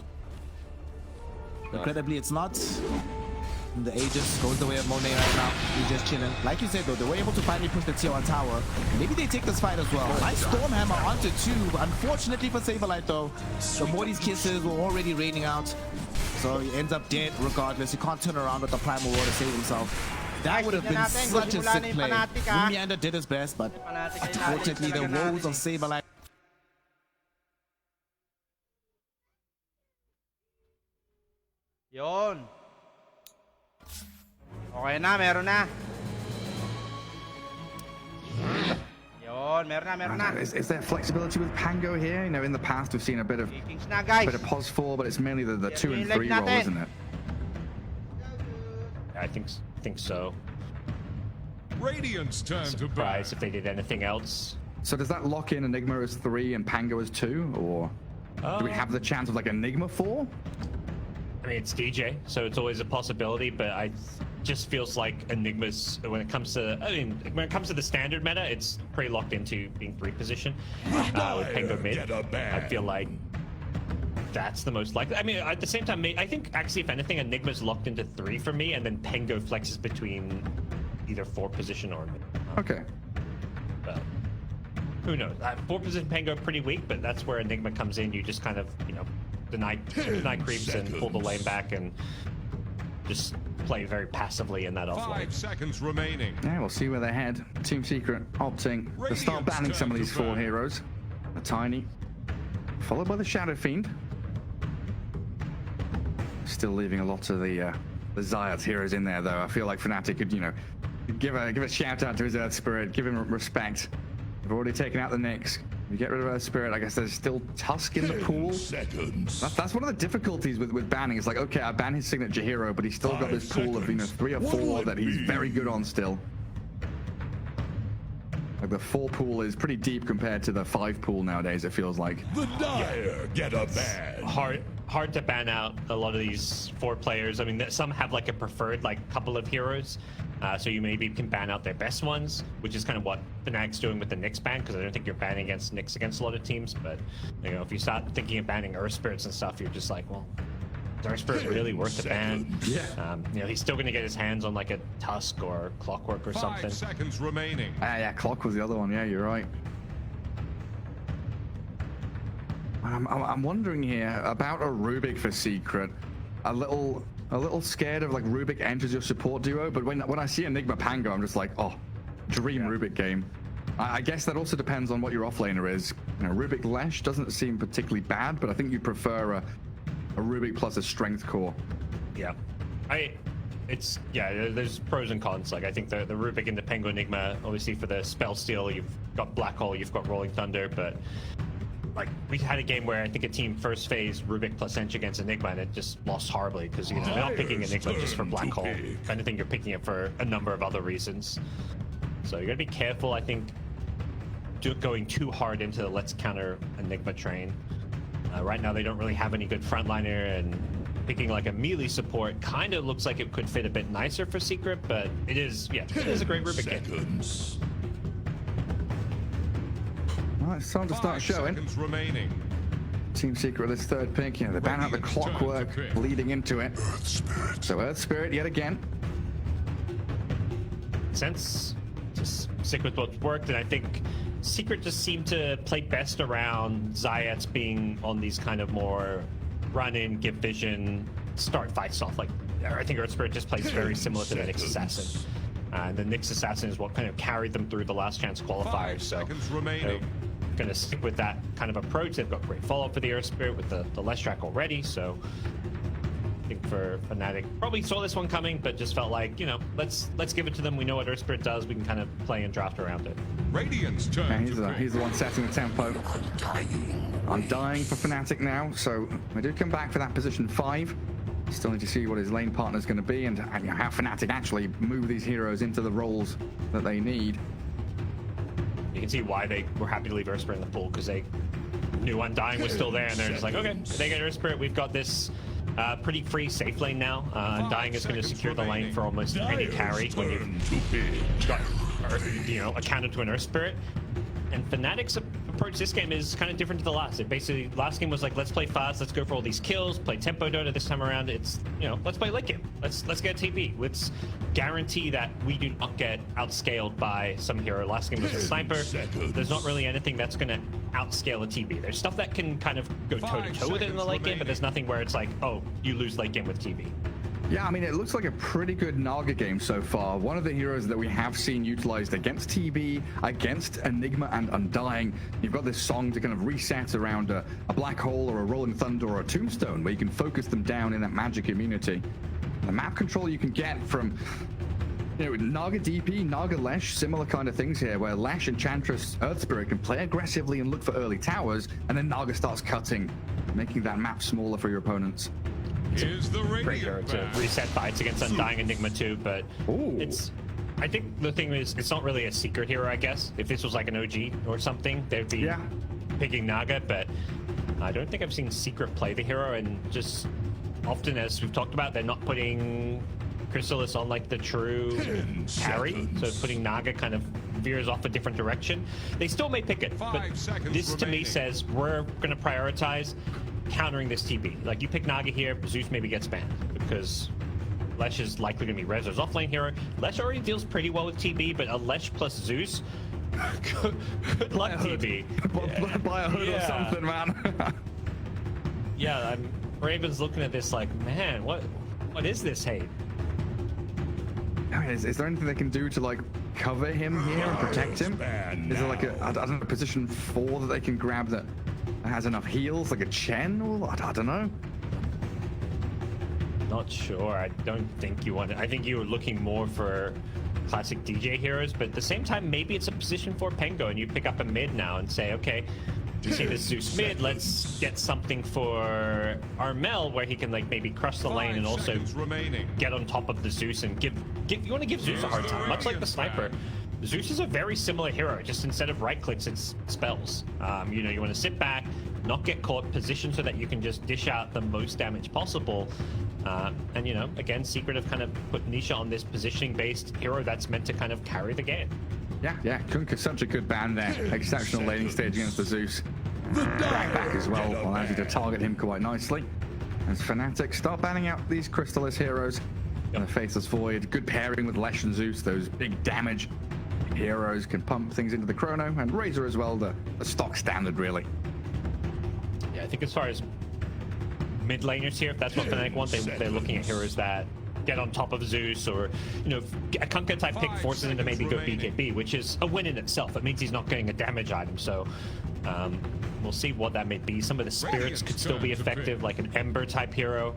[SPEAKER 6] Incredibly, it's not. The Aegis goes the way of Monet right now. He's just chilling. Like you said, though, they were able to finally push the tier 1 tower. Maybe they take this fight as well. Nice Stormhammer onto 2. Unfortunately for Saberlight, though, the Morty's Kisses were already raining out. So he ends up dead regardless. He can't turn around with the Primal Roar to save himself. That would have been such a sick play. Lumiander did his best, but unfortunately the woes of Saberlight.
[SPEAKER 4] Yon. Okay na, meron na. Yon, meron na.
[SPEAKER 2] Is there flexibility with Pango here? You know, in the past we've seen a bit of pos 4, but it's mainly the 2 and 3 roll, isn't it?
[SPEAKER 1] I think so.
[SPEAKER 3] Radiant's turn to
[SPEAKER 1] Surprised if they did anything else.
[SPEAKER 2] So does that lock in Enigma as 3 and Pango as 2, or do we have the chance of like Enigma 4?
[SPEAKER 1] I mean, it's DJ, so it's always a possibility, but I just feels like Enigma's, when it comes to the standard meta, it's pretty locked into being 3 position with Pengo mid. I feel like that's the most likely. I mean, at the same time, I think actually, if anything, Enigma's locked into 3 for me, and then Pengo flexes between either 4 position or mid.
[SPEAKER 2] Okay.
[SPEAKER 1] But who knows? 4 position Pengo pretty weak, but that's where Enigma comes in. You just kind of, deny creeps and pull the lane back and just play very passively in that off lane.
[SPEAKER 3] 5 seconds remaining.
[SPEAKER 2] Yeah, we'll see where they head. Team Secret opting to start
[SPEAKER 3] Radiant's
[SPEAKER 2] banning some of
[SPEAKER 3] turn
[SPEAKER 2] these
[SPEAKER 3] to
[SPEAKER 2] 4
[SPEAKER 3] ban.
[SPEAKER 2] heroes. A Tiny, followed by the Shadow Fiend. Still leaving a lot of the Zayat heroes in there, though. I feel like Fnatic could, give a shout out to his Earth Spirit, give him respect. They've already taken out the Nyx. You get rid of Earth Spirit, I guess there's still Tusk in the pool. That's one of the difficulties with banning. It's like, okay, I ban his signature hero, but he's still got this pool of 3 or 4 that he's very good on still. Like the 4 pool is pretty deep compared to the 5 pool nowadays, it feels like.
[SPEAKER 3] The Dire get a ban.
[SPEAKER 1] Hard to ban out a lot of these 4 players. I mean, some have like a preferred couple of heroes, so you maybe can ban out their best ones, which is kind of what Fnatic's doing with the Nyx ban, because I don't think you're banning against Nyx against a lot of teams. But if you start thinking of banning Earth Spirits and stuff, you're just like, well, is Earth Spirit really worth the ban?
[SPEAKER 2] Yeah.
[SPEAKER 1] He's still going to get his hands on like a Tusk or Clockwork or
[SPEAKER 3] 5
[SPEAKER 1] something.
[SPEAKER 3] seconds remaining.
[SPEAKER 2] Yeah, Clock was the other one. Yeah, you're right. I'm wondering here about a Rubik for Secret. A little scared of Rubik enters your support duo, but when I see Enigma Pango, I'm just like, oh, dream Rubik game. I guess that also depends on what your offlaner is. Rubik Lesh doesn't seem particularly bad, but I think you prefer a Rubik plus a strength core.
[SPEAKER 1] Yeah, there's pros and cons. I think the Rubik and the Pengo Enigma, obviously for the spell steal, you've got Black Hole, you've got Rolling Thunder, but we had a game where I think a team first phase Rubik plus Ench against Enigma, and it just lost horribly because you're not picking Enigma just for Black Hole. Kind of think you're picking it for a number of other reasons. So you got to be careful, I think, going too hard into the let's counter Enigma train. Right now they don't really have any good frontliner, and picking a melee support kind of looks like it could fit a bit nicer for Secret, but it is a great Rubik game.
[SPEAKER 2] Well, it's time to start
[SPEAKER 3] 5
[SPEAKER 2] showing.
[SPEAKER 3] seconds remaining.
[SPEAKER 2] Team Secret with this 3rd pick. They ban out the
[SPEAKER 3] Radiant's turn to
[SPEAKER 2] Clockwork
[SPEAKER 3] pick.
[SPEAKER 2] leading into it. So Earth Spirit yet again.
[SPEAKER 1] Since just stick with what's worked, and I think Secret just seemed to play best around Zayats being on these kind of more run in, give vision, start fights off. I think Earth Spirit just plays very similar to the Nyx Assassin. And the Nyx Assassin is what kind of carried them through the last chance qualifiers.
[SPEAKER 3] 5
[SPEAKER 1] So
[SPEAKER 3] seconds remaining.
[SPEAKER 1] going to stick with that kind of approach. They've got great follow-up for the Earth Spirit with the Leshrac already, so I think for Fnatic, probably saw this one coming, but just felt like, let's give it to them. We know what Earth Spirit does. We can kind of play and draft around it.
[SPEAKER 3] Radiant's turn
[SPEAKER 2] Yeah,
[SPEAKER 3] to pick.
[SPEAKER 2] he's the one setting the tempo. I'm dying for Fnatic now, so I do come back for that position 5. Still need to see what his lane partner is going to be and how Fnatic actually move these heroes into the roles that they need.
[SPEAKER 1] You can see why they were happy to leave Earth Spirit in the pool, because they knew Undying was still there, and they're just like, okay, if they get Earth Spirit, we've got this pretty free safe lane now. Undying is going to secure the lane for almost any carry when you've got a counter to an Earth Spirit. And Fnatic's approach this game is kind of different to the last. Last game was like, let's play fast, let's go for all these kills, play tempo Dota. This time around, it's, let's play late game. Let's get TP. Let's guarantee that we do not get outscaled by some hero. Last game was a sniper. There's not really anything that's going to outscale a TP. There's stuff that can kind of go toe-to-toe with it in the late game, but there's nothing where it's like, oh, you lose late game with TP.
[SPEAKER 2] Yeah, I mean, it looks like a pretty good Naga game so far. One of the heroes that we have seen utilized against TB, against Enigma and Undying. You've got this song to kind of reset around a Black Hole or a Rolling Thunder or a Tombstone, where you can focus them down in that magic immunity. The map control you can get from Naga DP, Naga Lesh, similar kind of things here, where Lesh, Enchantress, Earth Spirit can play aggressively and look for early towers, and then Naga starts cutting, making that map smaller for your opponents.
[SPEAKER 3] Here's the
[SPEAKER 1] Great hero
[SPEAKER 3] Radiant
[SPEAKER 1] to
[SPEAKER 3] ban.
[SPEAKER 1] reset fights against Undying Enigma too, but
[SPEAKER 2] Ooh.
[SPEAKER 1] I think the thing is, it's not really a secret hero, I guess. If this was like an OG or something, they'd be picking Naga, but I don't think I've seen Secret play the hero, and just often, as we've talked about, they're not putting Chrysalis on like the true carry, so putting Naga kind of veers off a different direction. They still may pick it, but
[SPEAKER 3] 5 seconds
[SPEAKER 1] this to me
[SPEAKER 3] remaining.
[SPEAKER 1] says we're going to prioritize countering this TB. Like, you pick Naga here, Zeus maybe gets banned because Lesh is likely going to be Rezo's offlane hero. Lesh already deals pretty well with TB, but a Lesh plus Zeus, good luck, TB.
[SPEAKER 2] Buy a hood or something, man.
[SPEAKER 1] Yeah, Raven's looking at this like, man, what is this hate?
[SPEAKER 2] Is there anything they can do to like cover him here and protect him? Is there like I don't know, position 4 that they can grab that has enough heals, like a Chen? Or I don't know.
[SPEAKER 1] Not sure. I don't think you want it. I think you were looking more for classic DJ heroes, but at the same time, maybe it's a position 4 Pengo, and you pick up a mid now and say, okay, you see this Zeus mid, let's get something for Armel where he can like maybe crush the lane and also get on top of the Zeus and give you want to give Zeus a hard time, much like the sniper. Zeus is a very similar hero, just instead of right clicks, it's spells. You know, you want to sit back, not get caught, position so that you can just dish out the most damage possible. And you know, again, Secret have kind of put Nisha on this positioning based hero that's meant to kind of carry the game.
[SPEAKER 2] Yeah, Kunkka, such a good ban there. Exceptional laning stage against the Zeus. Back as well, allows you to target him quite nicely. As Fnatic start banning out these Crystallis heroes. And the Faithless Void, good pairing with Lesh and Zeus, those big damage heroes can pump things into the Chrono, and Razor as well, the stock standard really.
[SPEAKER 1] Yeah, I think as far as mid laners here, if that's what Fnatic want, they're looking at heroes that get on top of Zeus, or you know, a Kunkka type pick forces him to maybe go BKB, which is a win in itself. It means he's not getting a damage item, so we'll see what that may be. Some of the spirits could still be effective, like an Ember type hero.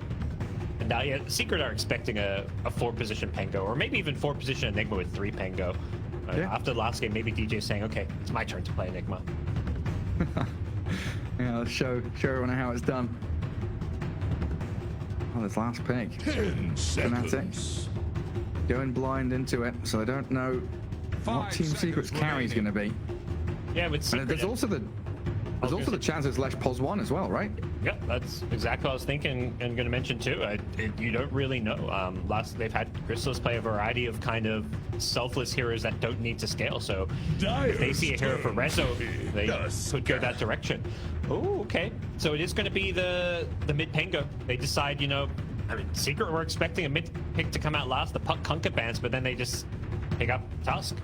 [SPEAKER 1] And now, yeah, Secret are expecting a 4-position Pengo, or maybe even 4-position Enigma with 3 Pengo. After the last game, maybe DJ's saying, okay, it's my turn to play Enigma.
[SPEAKER 2] Yeah, let's show everyone how it's done. Oh, this last pick. Fnatic going blind into it, so they don't know what Team Secret's carry is going to be.
[SPEAKER 1] Yeah, with Secret,
[SPEAKER 2] and there's also the chance it's Lesh pos 1 as well, right?
[SPEAKER 1] Yeah, that's exactly what I was thinking and going to mention too. You don't really know. They've had Crystallis play a variety of kind of selfless heroes that don't need to scale. So if they see a hero for Rezo, they could go that direction. Oh, okay. So it is going to be the mid Pengo. They decide, you know, I mean, Secret were expecting a mid pick to come out last, the Kunkka bans, but then they just pick up Tusk,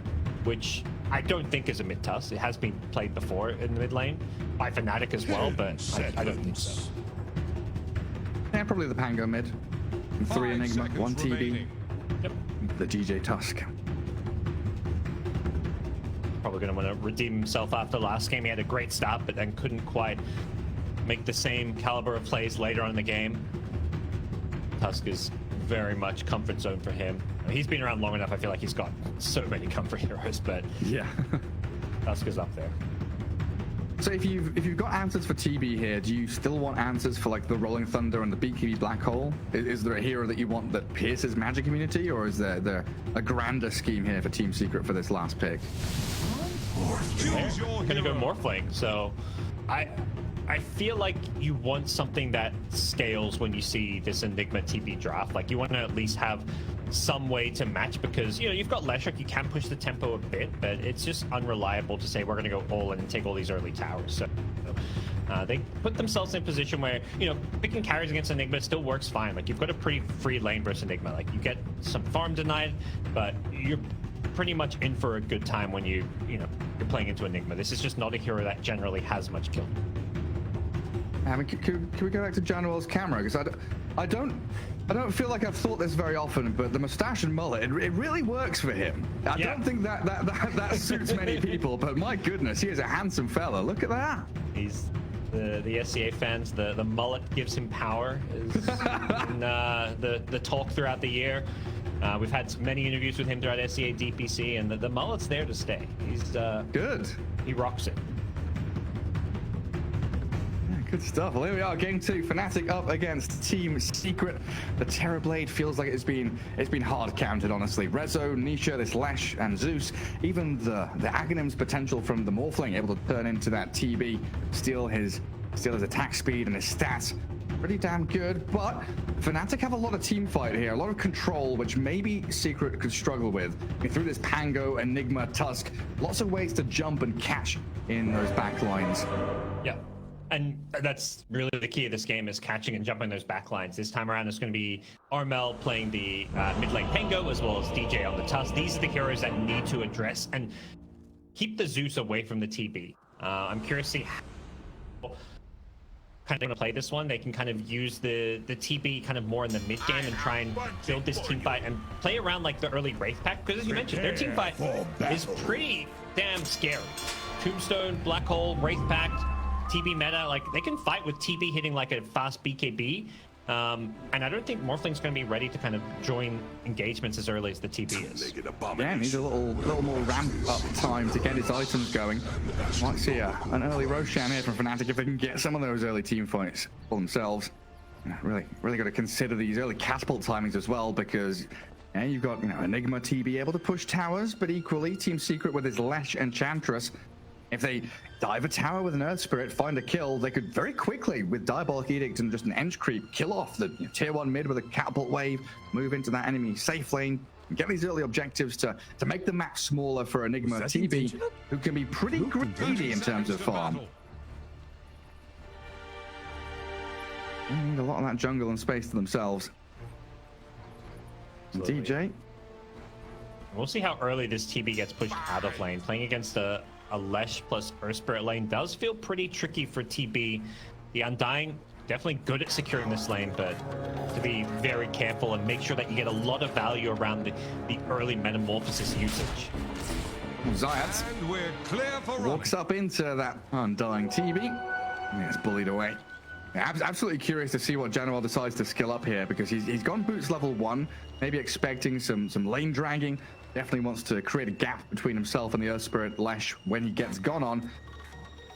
[SPEAKER 1] which I don't think is a mid Tusk. It has been played before in the mid lane by Fnatic as well, but I don't think so.
[SPEAKER 2] Yeah, probably the Pango mid. 3 Enigma, 1 TB.
[SPEAKER 1] Yep.
[SPEAKER 2] The DJ Tusk.
[SPEAKER 1] Probably going to want to redeem himself after last game. He had a great start, but then couldn't quite make the same caliber of plays later on in the game. Tusk is very much comfort zone for him. I mean, he's been around long enough. I feel like he's got so many comfort heroes, but
[SPEAKER 2] yeah,
[SPEAKER 1] Tusk is up there.
[SPEAKER 2] So if you've got answers for TB here, do you still want answers for like the Rolling Thunder and the BKB Black Hole? Is there a hero that you want that pierces magic immunity, or is there a grander scheme here for Team Secret for this last pick?
[SPEAKER 1] Gonna go Morphling. So I feel like you want something that scales when you see this Enigma TB draft. Like, you want to at least have some way to match, because, you know, you've got Leshrac, you can push the tempo a bit, but it's just unreliable to say we're going to go all in and take all these early towers. So they put themselves in a position where, you know, picking carries against Enigma still works fine. Like, you've got a pretty free lane versus Enigma. Like, you get some farm denied, but you're pretty much in for a good time when you're playing into Enigma. This is just not a hero that generally has much kill.
[SPEAKER 2] I mean, can we go back to Januel's camera? Because I don't feel like I've thought this very often, but the mustache and mullet, it really works for him. I don't think that suits many people, but my goodness, he is a handsome fella. Look at that.
[SPEAKER 1] He's the SCA fans. The mullet gives him power. Is in, the talk throughout the year. We've had many interviews with him throughout SCA DPC, and the mullet's there to stay. He's
[SPEAKER 2] good.
[SPEAKER 1] He rocks it.
[SPEAKER 2] Good stuff. Well, here we are, game 2. Fnatic up against Team Secret. The Terrorblade feels like it's been hard counted, honestly. Rezo, Nisha, this Lesh, and Zeus. Even the Aghanim's potential from the Morphling, able to turn into that TB, steal his attack speed and his stats. Pretty damn good, but Fnatic have a lot of team fight here, a lot of control, which maybe Secret could struggle with. Through this Pango, Enigma, Tusk, lots of ways to jump and catch in those back lines.
[SPEAKER 1] Yeah. And that's really the key of this game, is catching and jumping those back lines. This time around, it's going to be Armel playing the mid lane Pango, as well as DJ on the Tusk. These are the heroes that need to address and keep the Zeus away from the TB. I'm curious to see how kind of going to play this one. They can kind of use the TB kind of more in the mid game and try and build this team fight and play around like the early Wraith pack, because as you mentioned, their team fight is pretty damn scary. Tombstone, Black Hole, Wraith pack, TB meta, like they can fight with TB hitting like a fast BKB. And I don't think Morphling's going to be ready to kind of join engagements as early as the TB is.
[SPEAKER 2] Yeah, needs a little more ramp up time to get his items going. Might see an early Roshan here from Fnatic if they can get some of those early team fights for themselves. Really got to consider these early catapult timings as well, because you've got Enigma TB able to push towers, but equally Team Secret with his Lesh Enchantress. If they dive a tower with an Earth Spirit, find a kill, they could very quickly, with Diabolic Edict and just an Ench creep, kill off the tier 1 mid with a catapult wave, move into that enemy safe lane, and get these early objectives to make the map smaller for Enigma TB, who can be pretty greedy in terms of farm. They need a lot of that jungle and space to themselves. And DJ.
[SPEAKER 1] We'll see how early this TB gets pushed out of lane. Playing against a Lesh plus Earth Spirit lane does feel pretty tricky for TB. The Undying, definitely good at securing this lane, but to be very careful and make sure that you get a lot of value around the early Metamorphosis usage.
[SPEAKER 2] Zayat walks up into that Undying TB and gets bullied away. Yeah, absolutely curious to see what Januel decides to skill up here, because he's gone boots level 1, maybe expecting some lane dragging. Definitely wants to create a gap between himself and the Earth Spirit Lesh when he gets gone on.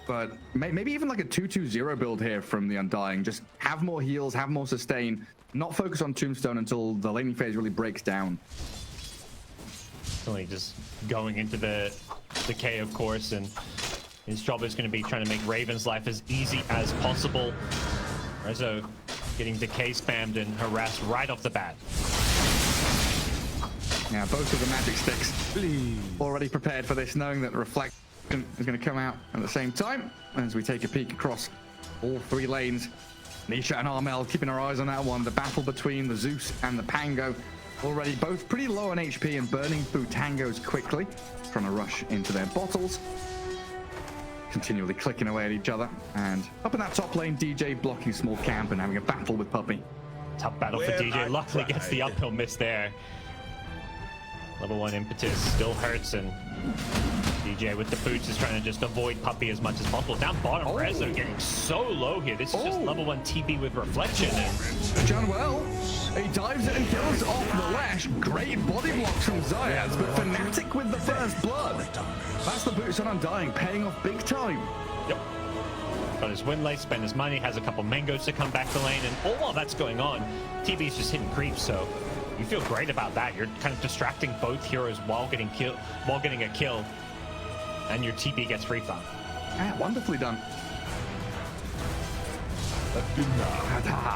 [SPEAKER 2] But maybe even like a 2-2-0 build here from the Undying. Just have more heals, have more sustain, not focus on Tombstone until the laning phase really breaks down.
[SPEAKER 1] Really just going into the K, of course, and his job is going to be trying to make Raven's life as easy as possible. Rezo getting decay spammed and harassed right off the bat.
[SPEAKER 2] Yeah, both of the magic sticks already prepared for this, knowing that the reflection is going to come out at the same time. As we take a peek across all 3 lanes, Nisha and Armel keeping our eyes on that one. The battle between the Zeus and the Pango, already both pretty low on HP and burning through tangos quickly, trying to rush into their bottles. Continually clicking away at each other. And up in that top lane, DJ blocking small camp and having a battle with Puppey.
[SPEAKER 1] Tough battle for DJ. Luckily gets the uphill miss there. Level 1 impetus still hurts, and DJ with the boots is trying to just avoid Puppey as much as possible. Down bottom, Rezo getting so low here. This is just level 1 TB with reflection. And
[SPEAKER 2] Januel, he dives in and kills off the Lash. Great body blocks from Zayas, but Fnatic with the first blood. That's the boots on Undying, paying off big time.
[SPEAKER 1] Yep. Got his win late, spent his money, has a couple mangoes to come back to lane, and all while that's going on, TB's just hitting creeps, so you feel great about that. You're kind of distracting both heroes while getting a kill, and your TB gets free farm.
[SPEAKER 2] Yeah, wonderfully done.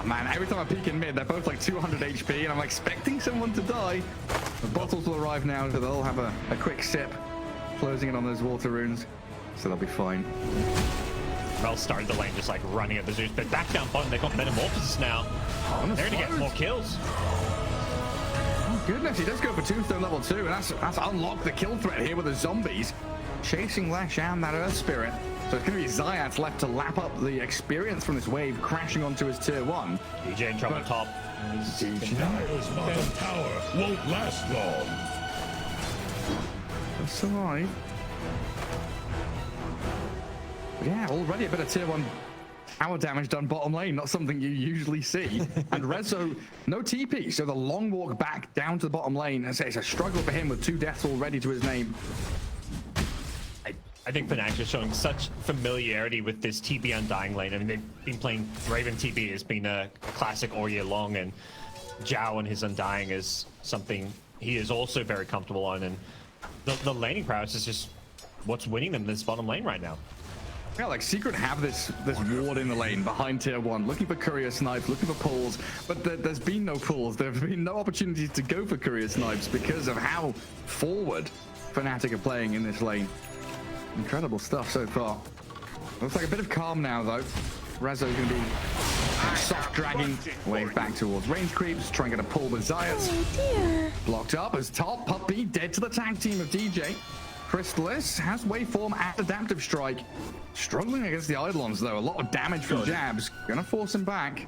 [SPEAKER 2] Man, every time I peek in mid, they're both like 200 HP, and I'm expecting someone to die. The bottles will arrive now, so they'll have a quick sip, closing it on those water runes, so they'll be fine.
[SPEAKER 1] Rel started the lane just like running at the Zeus, but back down bottom, they've got Metamorphosis now. They're going to get more kills.
[SPEAKER 2] Oh goodness, he does go for Tombstone level 2, and that's unlocked the kill threat here with the zombies. Chasing Lash and that Earth Spirit. So it's going to be Zayat left to lap up the experience from this wave, crashing onto his tier 1.
[SPEAKER 1] DJ in trouble top.
[SPEAKER 3] Dyer's bottom tower won't last long.
[SPEAKER 2] Survive. Yeah, already a bit of tier 1 tower damage done bottom lane, not something you usually see. And Rezo, no TP, so the long walk back down to the bottom lane. It's a struggle for him with 2 deaths already to his name.
[SPEAKER 1] I think Fnatic is showing such familiarity with this TB Undying lane. I mean, they've been playing Raven TB has been a classic all year long, and Zhao and his Undying is something he is also very comfortable on. And the laning prowess is just what's winning them this bottom lane right now.
[SPEAKER 2] Yeah, like Secret have this ward in the lane behind tier 1, looking for courier snipes, looking for pulls, but there's been no pulls. There have been no opportunities to go for courier snipes because of how forward Fnatic are playing in this lane. Incredible stuff so far. Looks like a bit of calm now, though. Rezo's going to be soft dragging waves back towards range creeps, trying to get a pull with Zayat.
[SPEAKER 8] Oh dear.
[SPEAKER 2] Blocked up as top Puppy dead to the tag team of DJ. Chrysalis has waveform and adaptive strike. Struggling against the Eidolons, though. A lot of damage from jabs. Gonna force him back.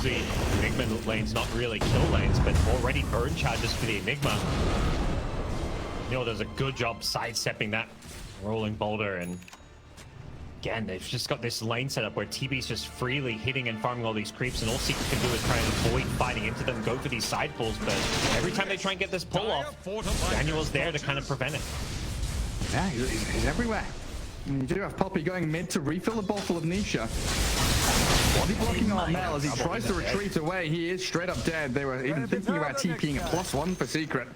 [SPEAKER 1] The Enigma lane's not really kill lanes, but already burn charges for the Enigma. Neil does a good job sidestepping that rolling boulder, and again, they've just got this lane set up where TB's just freely hitting and farming all these creeps, and all Secret can do is try and avoid fighting into them, go for these side pulls, but every time they try and get this pull off, Daniel's there to kind of prevent it.
[SPEAKER 2] Yeah, he's everywhere. And you do have Poppy going mid to refill the bottle of Nisha. Body blocking Armel as he tries to retreat away. He is straight up dead. They were even thinking about TPing a +1 for Secret.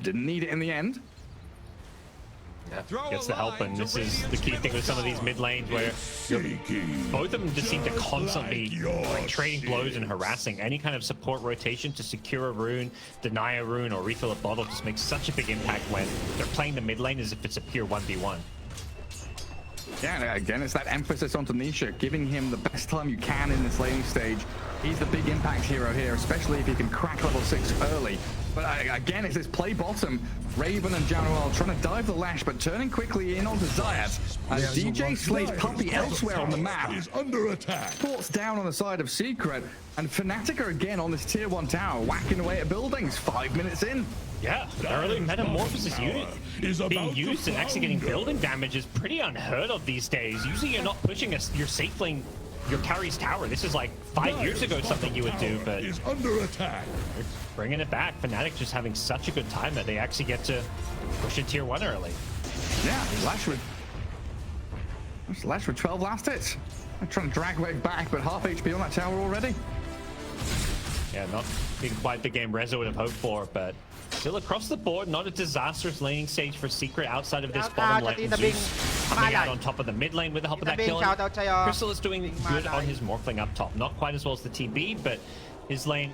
[SPEAKER 2] Didn't need it in the end.
[SPEAKER 1] Yeah, gets the help, and this is the key thing with some of these mid lanes where both of them just seem to constantly like trading blows and harassing. Any kind of support rotation to secure a rune, deny a rune, or refill a bottle just makes such a big impact when they're playing the mid lane as if it's a pure 1v1.
[SPEAKER 2] Yeah, and again, it's that emphasis onto Nisha, giving him the best time you can in this laning stage. He's the big impact hero here, especially if he can crack level 6 early. But again, it's this play bottom. Raven and Januel trying to dive the lash, but turning quickly in onto Zayat. As DJ slays Puppy elsewhere on the map.
[SPEAKER 3] Is under attack.
[SPEAKER 2] Ports down on the side of Secret, and Fnatic are again on this tier 1 tower, whacking away at buildings 5 minutes in.
[SPEAKER 1] Yeah, the early Metamorphosis unit being used and actually getting building damage is pretty unheard of these days. Usually you're not pushing your safe lane, your carry's tower. This is like 5 years ago something you would do, but
[SPEAKER 3] is under attack.
[SPEAKER 1] bringing it back. Fnatic just having such a good time that they actually get to push it tier 1 early.
[SPEAKER 2] Yeah, Lash with 12 last hits. They're trying to drag Wave back, but half HP on that tower already.
[SPEAKER 1] Yeah, not being quite the game Rezo would have hoped for, but still across the board, not a disastrous laning stage for Secret outside of this bottom lane. Zeus coming out on top of the mid lane with the help of that kill. Crystal is doing good on his Morphling up top. Not quite as well as the TB, but his lane,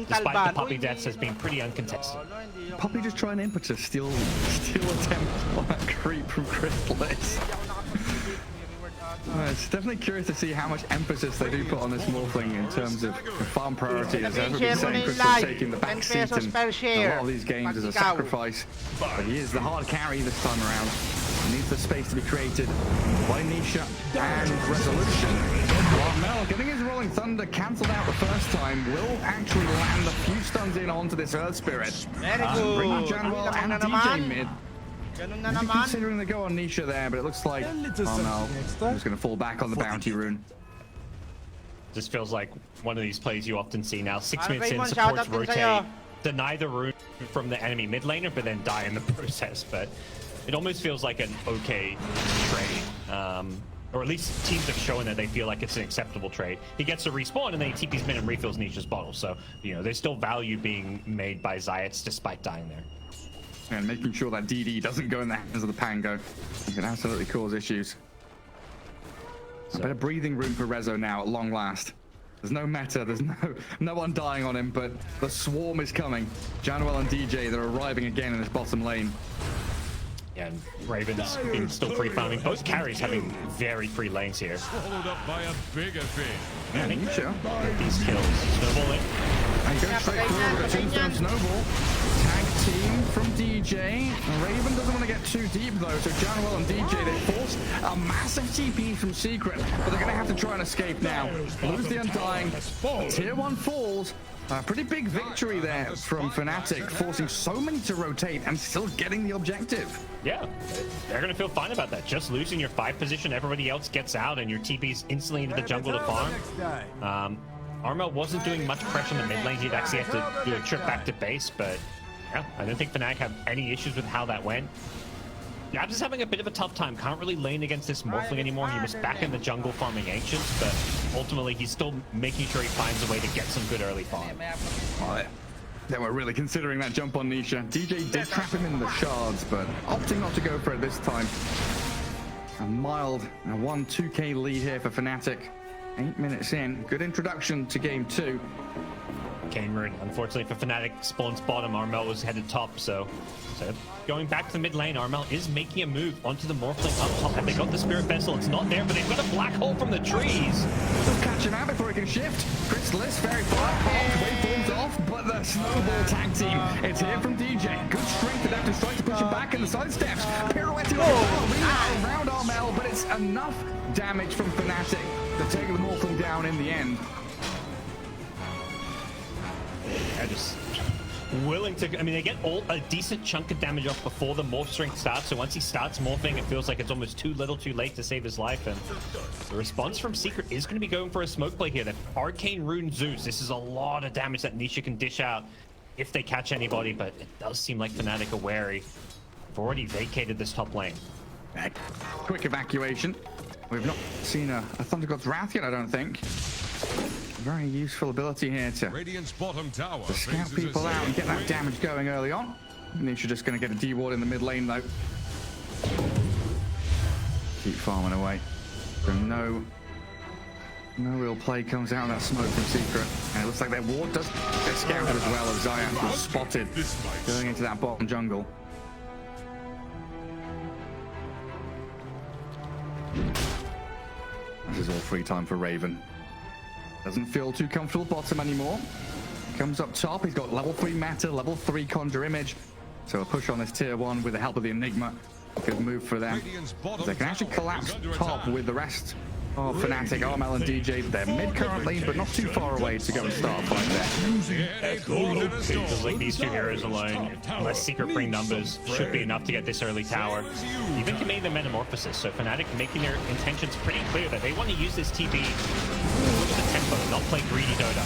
[SPEAKER 1] despite the Puppy deaths, has been pretty uncontested.
[SPEAKER 2] Puppy just trying impetus, steal attempt on that creep from Chrysalis. It's definitely curious to see how much emphasis they do put on this Morphling in terms of farm priority. As everybody's saying, Crystal's taking the back seat in a lot of these games as a sacrifice. But he is the hard carry this time around. He needs the space to be created by Nisha and Resolution. Armel getting his Rolling Thunder cancelled out the first time will actually land a few stuns in onto this Earth Spirit. Bringing Januel and DJ mid. Maybe considering the go on Nisha there, but it looks like Armel is going to fall back on the bounty rune.
[SPEAKER 1] This feels like one of these plays you often see now. 6 minutes in, supports rotate, deny the rune from the enemy mid laner, but then die in the process. But it almost feels like an okay trade. Or at least teams have shown that they feel like it's an acceptable trade. He gets to respawn and then he TP's mid and refills Nisha's bottle. So, you know, there's still value being made by Zayats despite dying there.
[SPEAKER 2] And making sure that DD doesn't go in the hands of the Pango. It can absolutely cause issues. So, a bit of breathing room for Rezo now at long last. There's no meta, there's no one dying on him, but the swarm is coming. Januel and DJ, they're arriving again in this bottom lane.
[SPEAKER 1] Yeah, and Raven's been still free farming. Both carries having very free lanes here.
[SPEAKER 3] Swallowed up by a bigger fish.
[SPEAKER 2] Yeah, Nisha.
[SPEAKER 1] These kills. Snowball in.
[SPEAKER 2] And go straight through with a tombstone snowball. Tag team from DJ. Raven doesn't want to get too deep though, so Januel and DJ, they force a massive TP from Secret, but they're going to have to try and escape now. Lose the Undying. Tier 1 falls. A pretty big victory there from Fnatic, forcing so many to rotate and still getting the objective.
[SPEAKER 1] Yeah, they're going to feel fine about that. Just losing your 5 position, everybody else gets out, and your TP's instantly into the jungle to farm. Armel wasn't doing much pressure in the mid lane. He'd actually have to do a trip back to base, but yeah, I don't think Fnatic have any issues with how that went. Yeah, I'm just having a bit of a tough time. Can't really lane against this Morphling anymore. He was back in the jungle farming Ancients, but ultimately he's still making sure he finds a way to get some good early farm.
[SPEAKER 2] Well, they were really considering that jump on Nisha. DJ did trap him in the shards, but opting not to go for it this time. A mild 1-2k lead here for Fnatic. 8 minutes in. Good introduction to game 2.
[SPEAKER 1] Arcane Rune. Unfortunately for Fnatic, spawns bottom. Armel was headed top, so going back to the mid lane, Armel is making a move onto the Morphling up top. And they got the Spirit Vessel. It's not there, but they've got a black hole from the trees.
[SPEAKER 2] They'll catch him out before he can shift. Chrysalis very far. Waveforms off, but the snowball tag team. It's here from DJ. Good strength enough to try to push him back in the side steps. Pirouetting around Armel, but it's enough damage from Fnatic to take the Morphling down in the end.
[SPEAKER 1] They're just willing to, I mean, they get a decent chunk of damage off before the morph strength starts, so once he starts morphing, it feels like it's almost too little too late to save his life, and the response from Secret is going to be going for a smoke play here. The Arcane Rune Zeus, this is a lot of damage that Nisha can dish out if they catch anybody, but it does seem like Fnatic are wary. They've already vacated this top lane.
[SPEAKER 2] Quick evacuation. We've not seen a Thunder God's Wrath yet, I don't think. Very useful ability here to
[SPEAKER 3] Radiant's bottom tower
[SPEAKER 2] scout people out and get that damage going early on. Nisha just going to get a D-ward in the mid lane, though. Keep farming away. So no real play comes out of that smoke from Secret. And it looks like their ward does get scouted as well, as Zion was spotted going into that bottom jungle. This is all free time for Raven. Doesn't feel too comfortable bottom anymore. Comes up top, he's got level 3 Meta, level 3 Conjure Image. So a push on this tier 1 with the help of the Enigma. Good move for them. They can actually collapse top with the rest of Fnatic, Armel and DJ. They're mid currently, but not too far away to go and start a fight there.
[SPEAKER 1] Feels like these two heroes alone, unless Secret bring numbers, should be enough to get this early tower. Even committing the Metamorphosis, so Fnatic making their intentions pretty clear that they want to use this TB with the tempo, not play greedy Dota.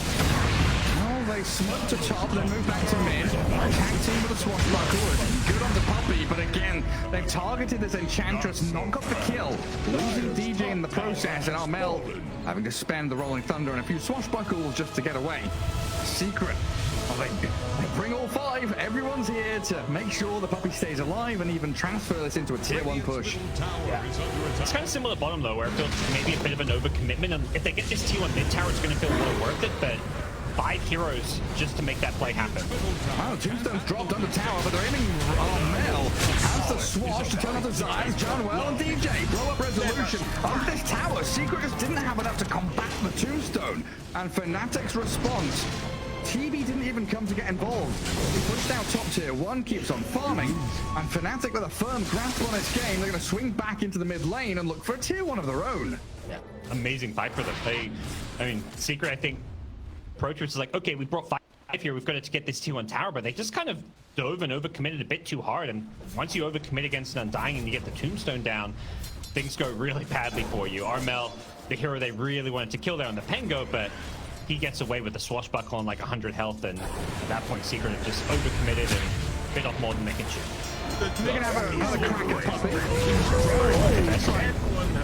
[SPEAKER 2] They smoke to top, then move back to mid. Tag team with a swashbuckle. Good on the puppy, but again, they've targeted this Enchantress, not got the kill. Losing DJ in the process, and Armel having to spend the Rolling Thunder and a few swashbuckles just to get away. Secret. Well, they bring all 5. Everyone's here to make sure the puppy stays alive and even transfer this into a tier 1 push.
[SPEAKER 1] Yeah. It's kind of similar bottom though, where it feels maybe a bit of an overcommitment. And if they get this tier 1 mid tower, it's going to feel more worth it, but 5 heroes just to make that play happen.
[SPEAKER 2] Wow, Tombstone's dropped on the tower, but they're aiming Armel. Has the swash to turn onto Zion, Johnwell and DJ. Blow up resolution of this tower. Secret just didn't have enough to combat the Tombstone. And Fnatic's response, TB didn't even come to get involved. He pushed out top tier 1, keeps on farming, and Fnatic with a firm grasp on this game, they're going to swing back into the mid lane and look for a tier 1 of their own.
[SPEAKER 1] Yeah, amazing fight for them. Secret, I think, approach was like, okay, we brought 5 here, we've got to get this T1 tower, but they just kind of dove and overcommitted a bit too hard, and once you overcommit against an Undying and you get the Tombstone down, things go really badly for you. Armel, the hero they really wanted to kill there on the Pengo, but he gets away with the swashbuckle on like 100 health, and at that point Secret have just overcommitted and bit off more than they can chew.
[SPEAKER 2] They're gonna have another crack at Puppy.